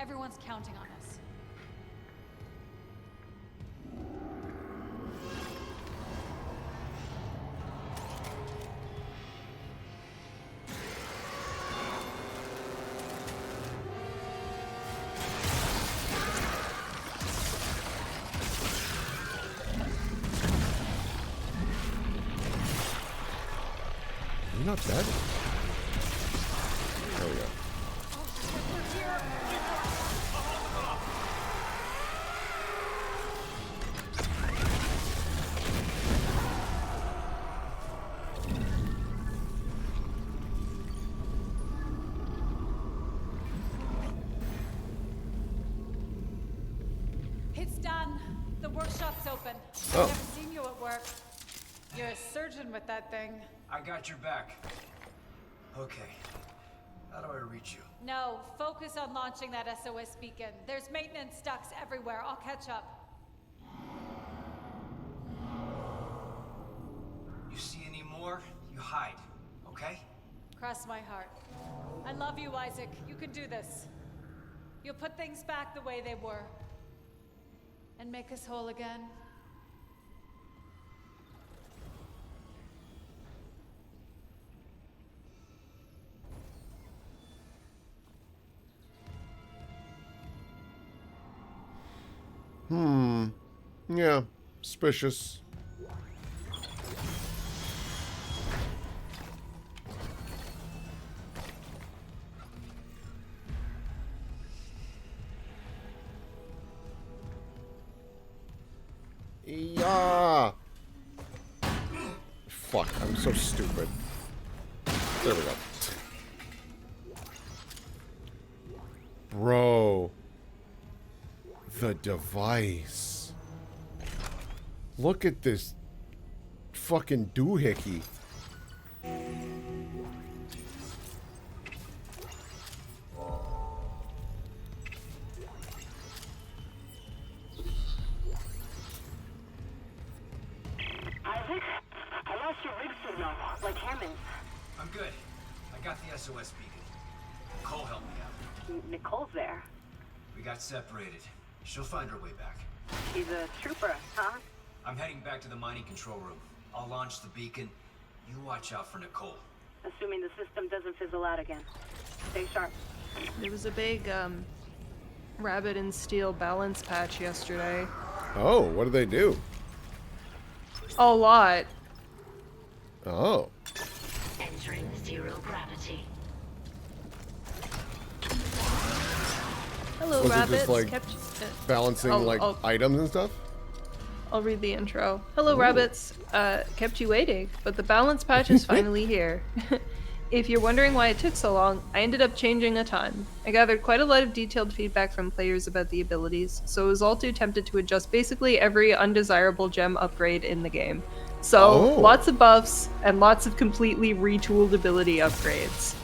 Everyone's counting on us. You're not dead. There we go. It's done. The workshop's open. Oh. I've never seen you at work. You're a surgeon with that thing. I got your back. Okay. How do I reach you? No, focus on launching that SOS beacon. There's maintenance ducts everywhere. I'll catch up. You see any more, you hide, okay? Cross my heart. I love you, Isaac. You can do this. You'll put things back the way they were. And make us whole again. Yeah, suspicious. Yeah. fuck. I'm so stupid. There we go. Bro. The device. Look at this fucking doohickey. Isaac, I lost your rig signal, like Hammond's. I'm good. I got the SOS beacon. Nicole helped me out. Nicole's there. We got separated. She'll find her way back. She's a trooper, huh? I'm heading back to the mining control room. I'll launch the beacon. You watch out for Nicole. Assuming the system doesn't fizzle out again. Stay sharp. There was a big rabbit and steel balance patch yesterday. Oh, what did they do? A lot. Oh. Entering zero gravity. Hello, Was rabbits. it just like Kept, balancing items and stuff? I'll read the intro. Hello, rabbits. Kept you waiting, but the balance patch is finally here. If you're wondering why it took so long, I ended up changing a ton. I gathered quite a lot of detailed feedback from players about the abilities, so I was all too tempted to adjust basically every undesirable gem upgrade in the game. So, lots of buffs, and lots of completely retooled ability upgrades.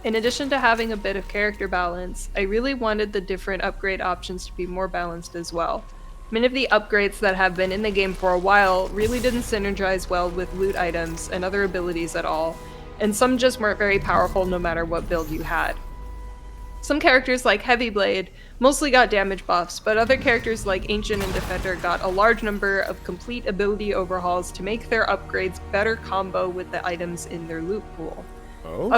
In addition to having a bit of character balance, I really wanted the different upgrade options to be more balanced as well. Many of the upgrades that have been in the game for a while really didn't synergize well with loot items and other abilities at all, and some just weren't very powerful no matter what build you had. Some characters like Heavy Blade mostly got damage buffs, but other characters like Ancient and Defender got a large number of complete ability overhauls to make their upgrades better combo with the items in their loot pool. Okay.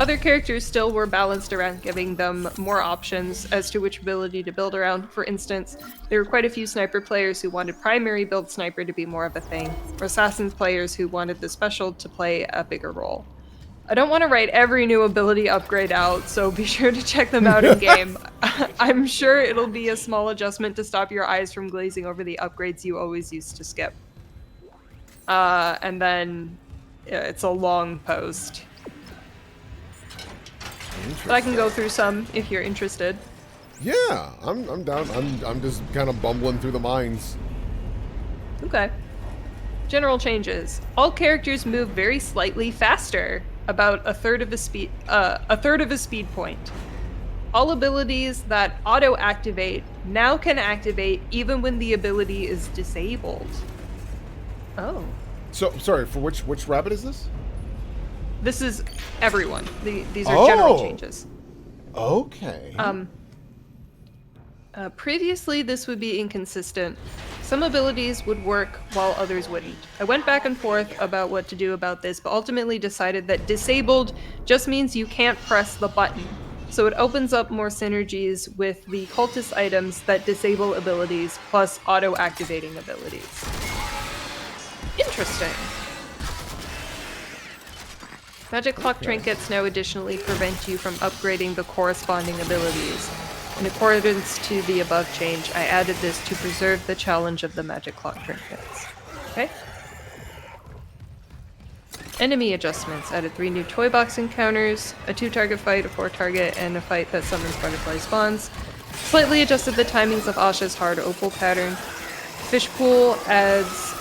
Other characters still were balanced around giving them more options as to which ability to build around. For instance, there were quite a few sniper players who wanted primary build sniper to be more of a thing, or assassins players who wanted the special to play a bigger role. I don't want to write every new ability upgrade out, so be sure to check them out in game. I'm sure it'll be a small adjustment to stop your eyes from glazing over the upgrades you always used to skip. And then it's a long post. But I can go through some if you're interested. Yeah, I'm down. I'm just kind of bumbling through the mines. Okay. General changes. All characters move very slightly faster, about a third of a speed point. All abilities that auto-activate now can activate even when the ability is disabled. Oh. So sorry, for which rabbit is this? This is everyone. These are general changes. Okay. Previously, this would be inconsistent. Some abilities would work while others wouldn't. I went back and forth about what to do about this, but ultimately decided that disabled just means you can't press the button. So it opens up more synergies with the cultist items that disable abilities plus auto-activating abilities. Interesting. Magic clock trinkets now additionally prevent you from upgrading the corresponding abilities. In accordance to the above change, I added this to preserve the challenge of the magic clock trinkets. Okay. Enemy adjustments. Added 3 new toy box encounters, a 2-target fight, a 4-target, and a fight that summons butterfly spawns. Slightly adjusted the timings of Asha's hard opal pattern. Fishpool adds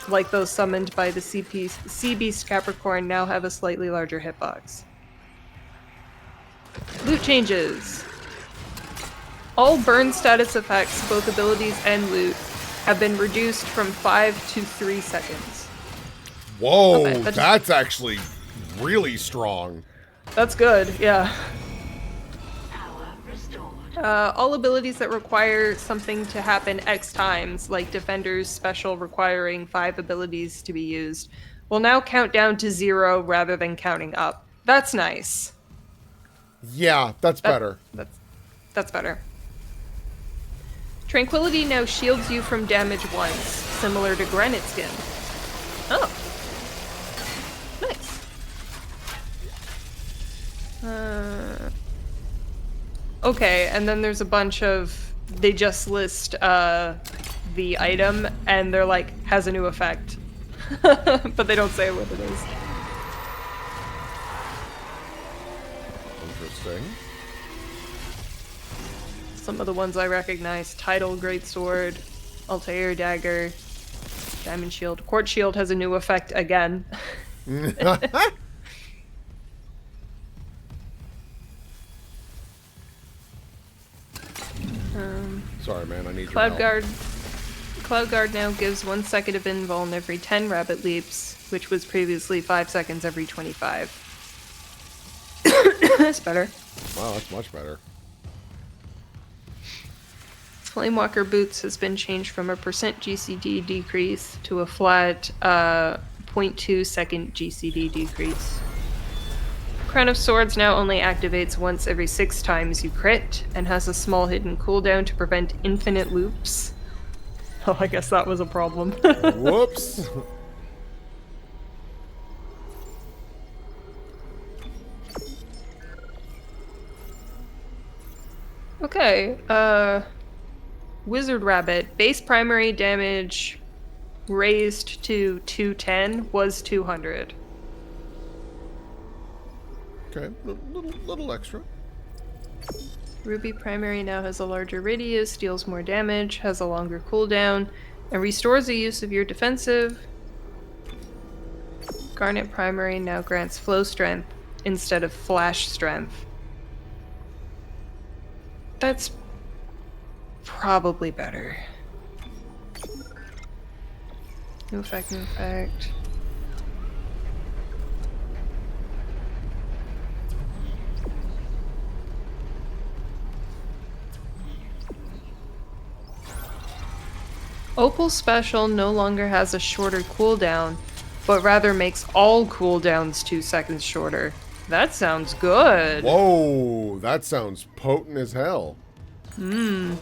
like those summoned by the Sea Beast Capricorn now have a slightly larger hitbox. Loot changes. All burn status effects, both abilities and loot, have been reduced from 5 to 3 seconds. Whoa, Okay, that's actually really strong. That's good, yeah. All abilities that require something to happen X times, like Defender's special requiring 5 abilities to be used, will now count down to 0 rather than counting up. That's nice. Yeah, that's better. That's better. Tranquility now shields you from damage once, similar to Granite Skin. Oh. Nice. Okay, and then there's a bunch of... They just list the item, and they're like, has a new effect. but they don't say what it is. Interesting. Some of the ones I recognize: Tidal Greatsword, Altair Dagger, Diamond Shield. Quartz Shield has a new effect again. Sorry, man. I need your Cloud help. Guard. Cloud Guard now gives 1 second of invuln every 10 rabbit leaps, which was previously 5 seconds every 25. That's better. Wow, that's much better. Flamewalker Boots has been changed from a % GCD decrease to a flat 0.2 second GCD decrease. Crown of Swords now only activates once every 6 times you crit, and has a small hidden cooldown to prevent infinite loops. Oh, I guess that was a problem. Whoops. Okay, Wizard Rabbit. Base primary damage raised to 210 was 200. Okay, little extra. Ruby primary now has a larger radius, deals more damage, has a longer cooldown, and restores the use of your defensive. Garnet primary now grants flow strength instead of flash strength. That's probably better. New effect, new effect. Opal Special no longer has a shorter cooldown, but rather makes all cooldowns 2 seconds shorter. That sounds good. Whoa, that sounds potent as hell. Hmm.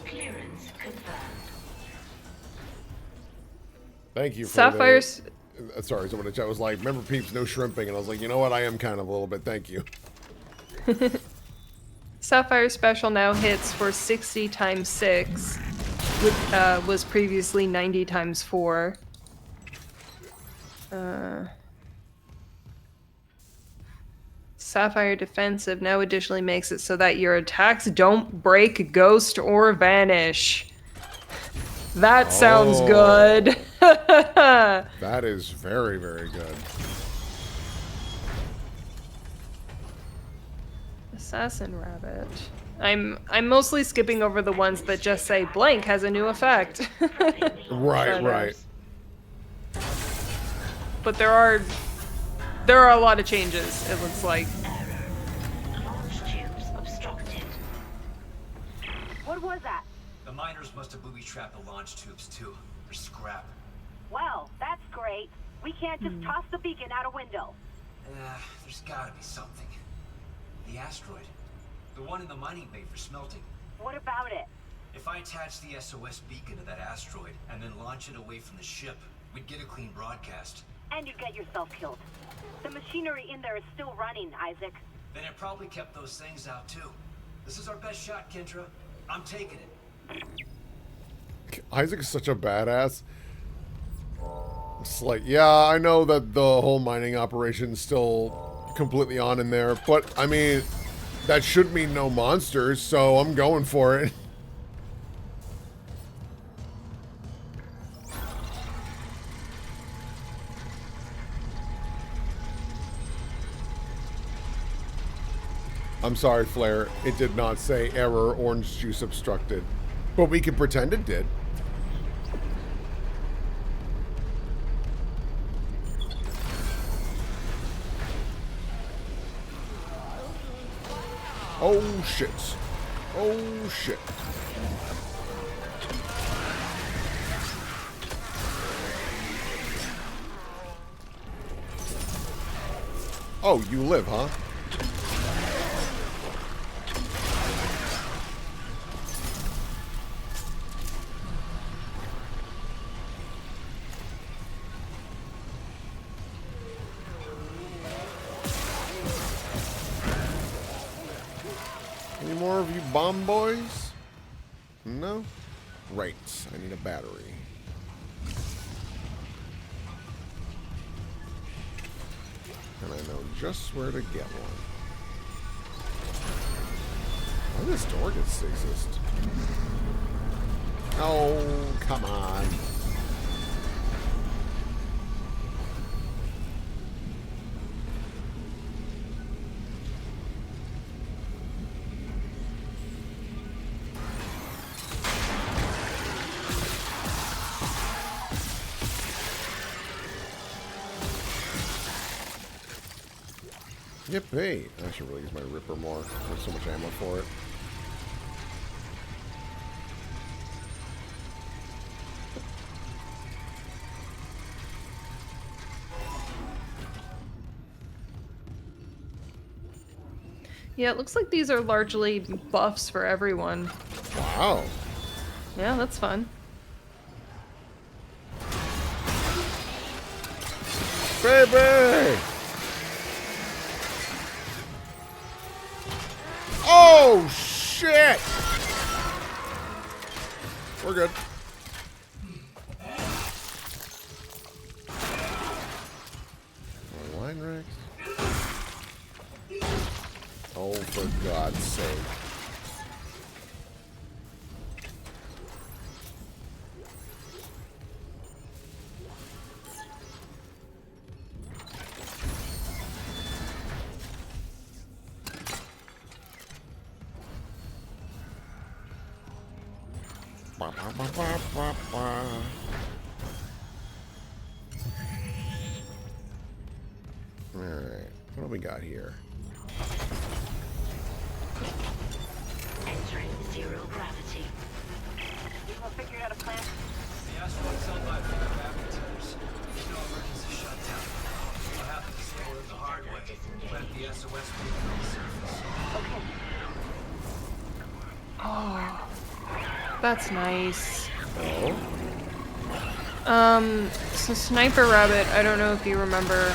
Thank you for Sapphire's... Sorry, someone in the chat was like, remember peeps, no shrimping. And I was like, you know what? I am kind of a little bit. Thank you. Sapphire Special now hits for 60 times 6, which was previously 90 times 4. Sapphire Defensive now additionally makes it so that your attacks don't break, ghost, or vanish. That sounds good. That is very, very good. Assassin Rabbit. I'm mostly skipping over the ones that just say blank has a new effect. Right. But there are a lot of changes, it looks like. What was that? The miners must have booby-trapped the launch tubes, too. They're scrap. Well, that's great. We can't just toss the beacon out a window. There's gotta be something. The asteroid. The one in the mining bay for smelting. What about it? If I attach the SOS beacon to that asteroid and then launch it away from the ship, we'd get a clean broadcast. And you'd get yourself killed. The machinery in there is still running, Isaac. Then it probably kept those things out, too. This is our best shot, Kendra. I'm taking it. Isaac is such a badass. It's like, yeah, I know that the whole mining operation's still completely on in there, but I mean, that should mean no monsters, so I'm going for it. I'm sorry, Flair. It did not say error orange juice obstructed, but we can pretend it did. Oh shit. Oh shit. Oh, you live, huh? Any more of you bomb boys? No? Right. I need a battery. know just where to get one. Why this door gets stasis? Oh, come on. Yippee! I should really use my Ripper more. There's so much ammo for it. Yeah, it looks like these are largely buffs for everyone. Wow. Yeah, that's fun. Baby! Oh, shit! We're good. Line racks. Oh, for God's sake. Alright, what do we got here? Entering zero gravity. You gonna figure out a plan? The asteroid's held by the gravity centers. There's no emergency shutdown. We'll have to disable it the hard way. Let the SOS beam resurface. Okay. Oh, that's nice. Oh? So Sniper Rabbit, I don't know if you remember,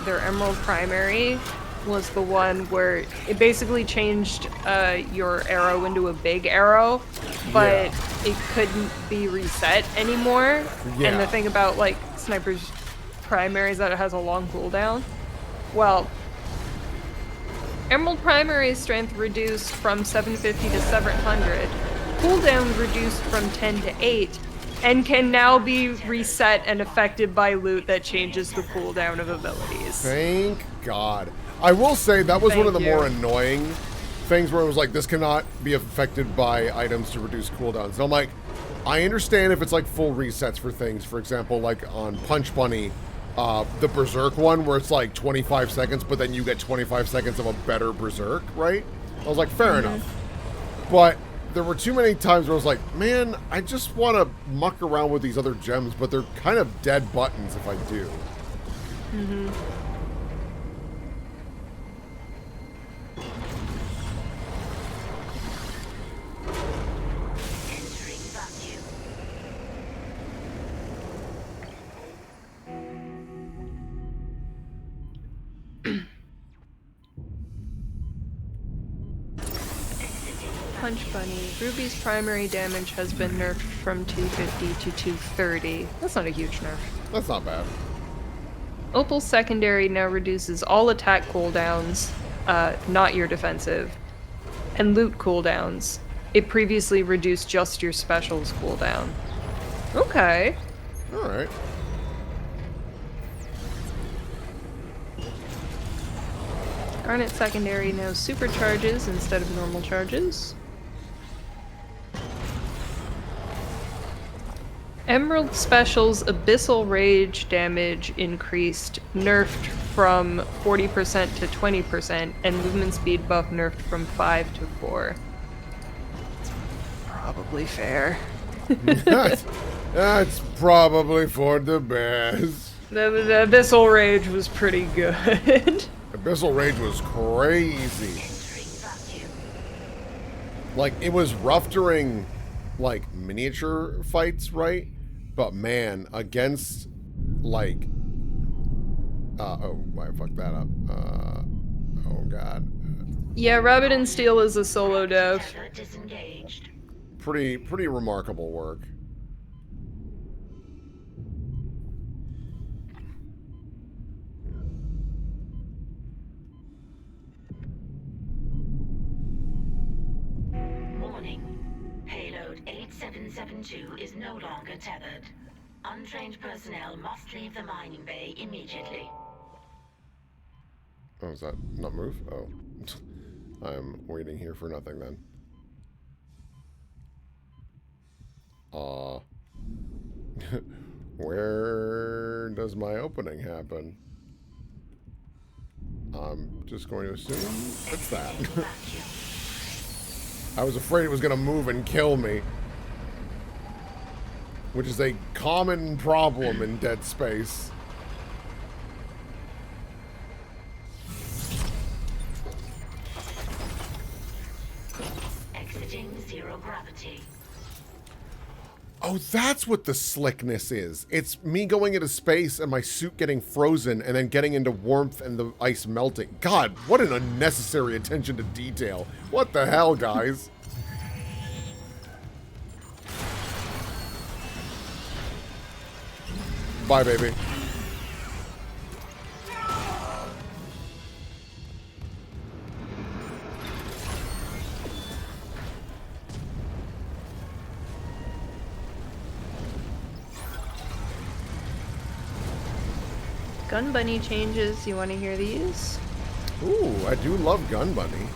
their Emerald Primary was the one where it basically changed your arrow into a big arrow, but it couldn't be reset anymore. Yeah. And the thing about like Sniper's Primary is that it has a long cooldown. Well, Emerald Primary strength reduced from 750 to 700, cooldown reduced from 10 to 8, and can now be reset and affected by loot that changes the cooldown of abilities. Thank God. I will say that was one of the more annoying things where it was like, this cannot be affected by items to reduce cooldowns. So I'm like, I understand if it's like full resets for things. For example, like on Punch Bunny, the Berserk one where it's like 25 seconds, but then you get 25 seconds of a better Berserk, right? I was like, fair enough. But there were too many times where I was like, man, I just want to muck around with these other gems, but they're kind of dead buttons if I do. Mm-hmm. Punch Bunny. Ruby's primary damage has been nerfed from 250 to 230. That's not a huge nerf. That's not bad. Opal's secondary now reduces all attack cooldowns, not your defensive, and loot cooldowns. It previously reduced just your specials cooldown. Okay. Alright. Garnet secondary now supercharges instead of normal charges. Emerald Special's Abyssal Rage damage increased, nerfed from 40% to 20%, and movement speed buff nerfed from 5 to 4. Probably fair. That's probably for the best. The Abyssal Rage was pretty good. Abyssal Rage was crazy. Like, it was rough during, like, miniature fights, right? But man, against, like, oh, I fucked that up. Oh god. Yeah, Rabbit and Steel is a solo dev. Pretty remarkable work. 1972 is no longer tethered. Untrained personnel must leave the mining bay immediately. Oh, is that not move? Oh. I'm waiting here for nothing then. Where does my opening happen? I'm just going to assume it's that. I was afraid it was going to move and kill me. Which is a common problem in Dead Space. Exiting zero gravity. Oh, that's what the slickness is. It's me going into space and my suit getting frozen and then getting into warmth and the ice melting. God, what an unnecessary attention to detail. What the hell, guys? Bye, baby. Gun Bunny changes. You want to hear these? Ooh, I do love Gun Bunny.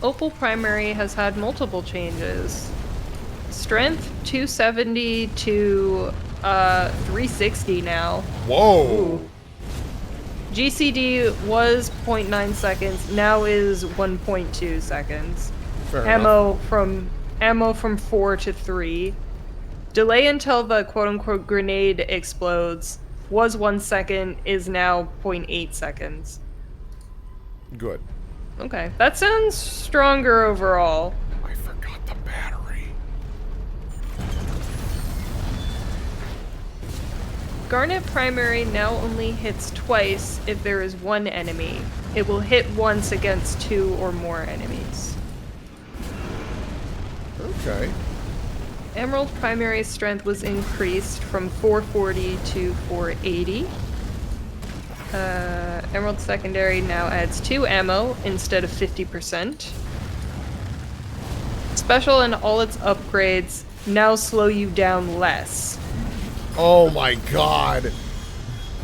Opal Primary has had multiple changes. Strength 270 to 360 now. Whoa! Ooh. GCD was 0.9 seconds, now is 1.2 seconds. Fair ammo from 4 to 3. Delay until the quote-unquote grenade explodes was 1 second, is now 0.8 seconds. Good. Okay, that sounds stronger overall. I forgot the battery. Garnet Primary now only hits twice if there is one enemy. It will hit once against 2 or more enemies. Okay. Emerald Primary strength was increased from 440 to 480. Emerald Secondary now adds 2 ammo instead of 50%. Special and all its upgrades now slow you down less. Oh my god.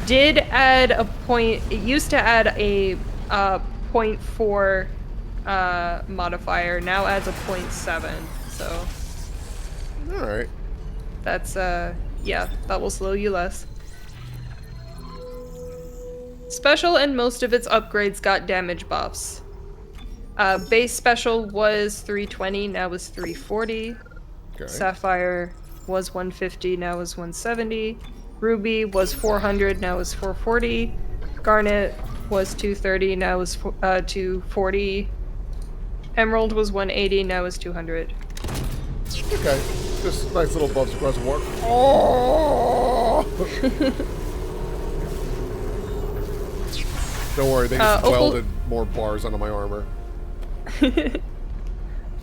Did add a point. It used to add a 0.4 modifier. Now adds a 0.7. So. All right. That's yeah. That will slow you less. Special and most of its upgrades got damage buffs. Base special was 320. Now is 340. Okay. Sapphire was 150. Now is 170. Ruby was 400, now is 440. Garnet was 230, now is 240. Emerald was 180, now is 200. Okay, just nice little bumps across the board. Oh! Don't worry, they just welded more bars onto my armor.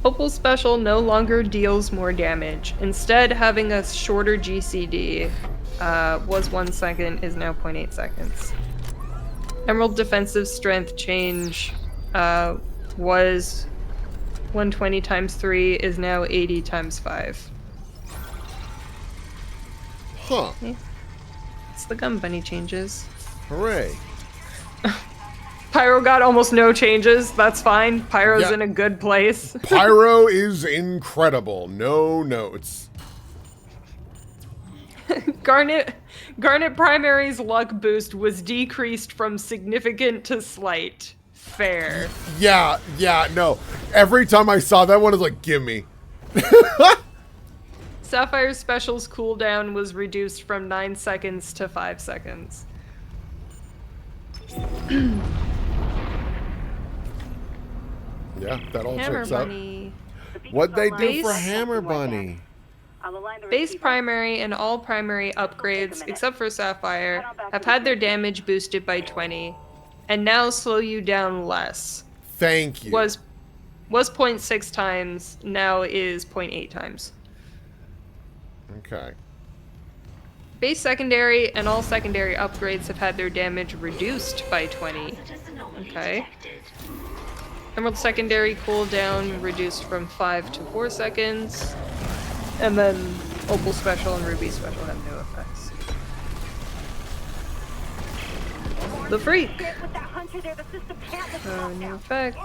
Opal Special no longer deals more damage. Instead, having a shorter GCD was 1 second, is now 0.8 seconds. Emerald Defensive Strength change was 120 times 3, is now 80 times 5. Huh. Okay. It's the Gun Bunny changes. Hooray. Pyro got almost no changes. That's fine. Pyro's in a good place. Pyro is incredible. No notes. Garnet Primary's luck boost was decreased from significant to slight. Fair. Yeah, no. Every time I saw that one, I was like, gimme. Sapphire's special's cooldown was reduced from 9 seconds to 5 seconds. Yeah, that all Hammer checks Bunny. out. What'd they do for Hammer Bunny? Base primary and all primary upgrades, except for Sapphire, have had their damage boosted by 20, and now slow you down less. Thank you. Was 0.6 times, now is 0.8 times. Okay. Base secondary and all secondary upgrades have had their damage reduced by 20. Okay. Emerald secondary cooldown reduced from 5 to 4 seconds. And then Opal Special and Ruby Special have new effects. The Freak! New effect.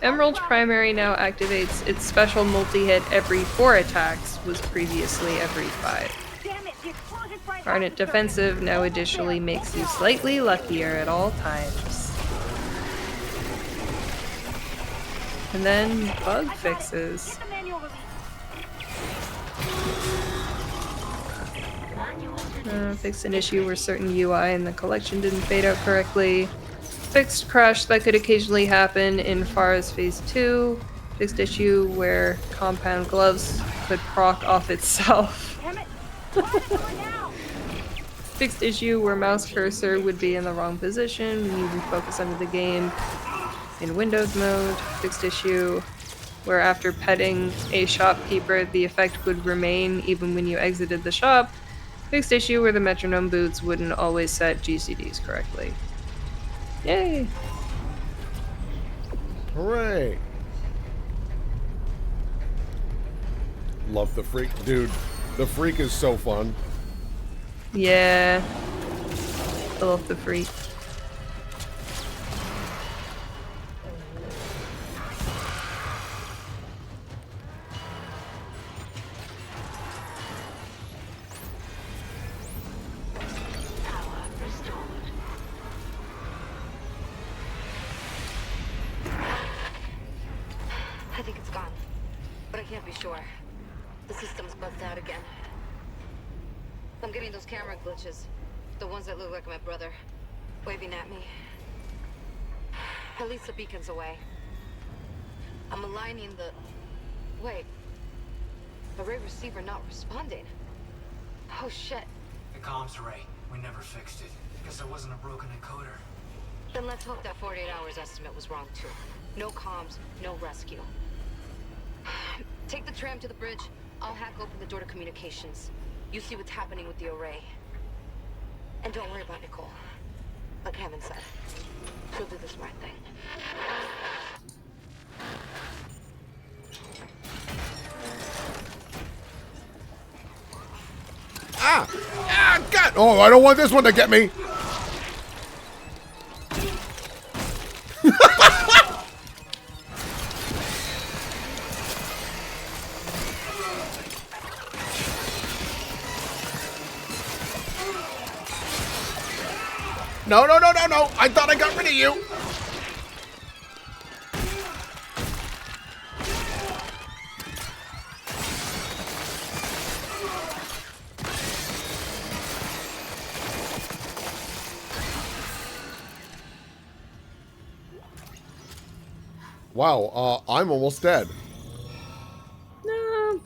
Emerald's primary now activates its special multi-hit every 4 attacks, was previously every 5. Garnet Defensive now additionally makes you slightly luckier at all times. And then bug fixes. Fixed an issue where certain UI in the collection didn't fade out correctly. Fixed crash that could occasionally happen in Farah's Phase 2. Fixed issue where compound gloves could proc off itself. Fixed issue where mouse cursor would be in the wrong position when you refocus under the game in Windows mode. Fixed issue where after petting a shopkeeper the effect would remain even when you exited the shop. Fixed issue where the metronome boots wouldn't always set GCDs correctly. Yay! Hooray! Love the Freak. Dude, the Freak is so fun. Yeah. I love the Freak. I think it's gone, but I can't be sure. The system's bugged out again. I'm getting those camera glitches. The ones that look like my brother, waving at me. At least the beacon's away. I'm aligning the... Wait. Array receiver not responding. Oh shit. The comms array. We never fixed it. Guess there wasn't a broken encoder. Then let's hope that 48 hours estimate was wrong too. No comms, no rescue. Take the tram to the bridge. I'll hack open the door to communications. You see what's happening with the array. And don't worry about Nicole. Like Hammond said, she'll do the smart thing. Ah! Ah, God! Oh, I don't want this one to get me! No, no, no, no, no! I thought I got rid of you! Wow, I'm almost dead. No.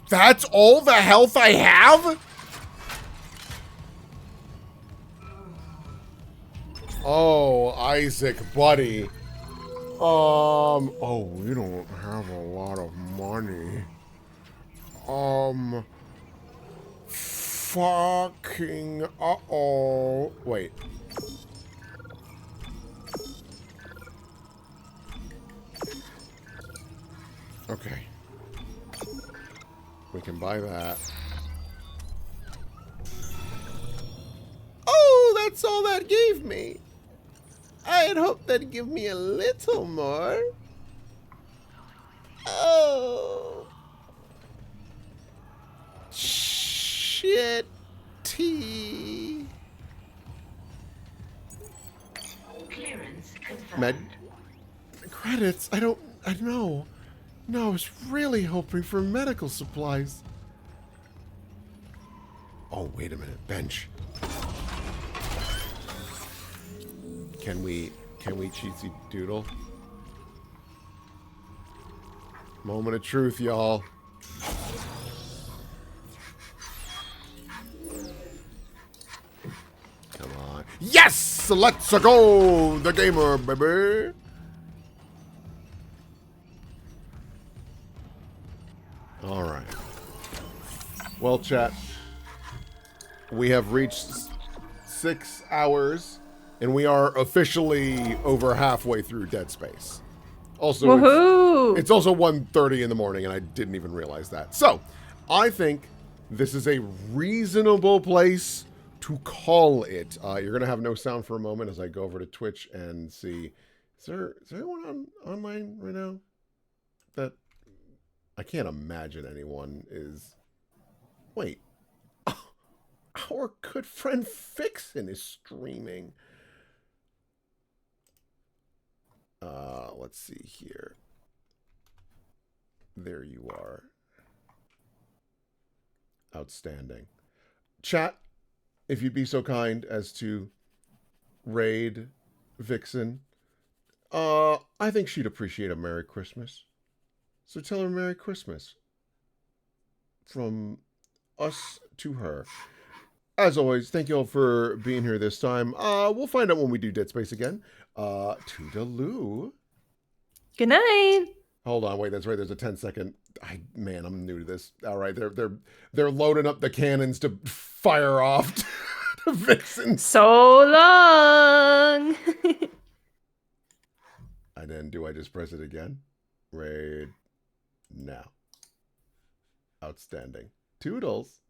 That's all the health I have? Oh, Isaac, buddy. Oh, we don't have a lot of money. Fucking, uh-oh. Wait. Okay. We can buy that. Oh, that's all that gave me. I had hoped that'd give me a little more. Oh. Shitty. Clearance confirmed. Med credits? I know. No, I was really hoping for medical supplies. Oh, wait a minute. Bench. Can we cheesy doodle? Moment of truth, y'all. Come on. Yes! Let's go! The gamer, baby! Alright. Well, chat. We have reached 6 hours, and we are officially over halfway through Dead Space. Also, Woohoo! it's also 1:30 in the morning, and I didn't even realize that. So, I think this is a reasonable place to call it. You're going to have no sound for a moment as I go over to Twitch and see. Is there anyone online right now? That I can't imagine anyone is. Wait. Our good friend Fixin is streaming. Let's see here. There you are. Outstanding. Chat, if you'd be so kind as to raid Vixen. I think she'd appreciate a Merry Christmas. So tell her Merry Christmas. From us to her. As always, thank you all for being here this time. We'll find out when we do Dead Space again. Toodaloo. Good night. Hold on, wait, that's right. There's a 10-second. Man, I'm new to this. All right, they're loading up the cannons to fire off to Vixen. So long. And then do I just press it again? Raid now. Outstanding. Toodles.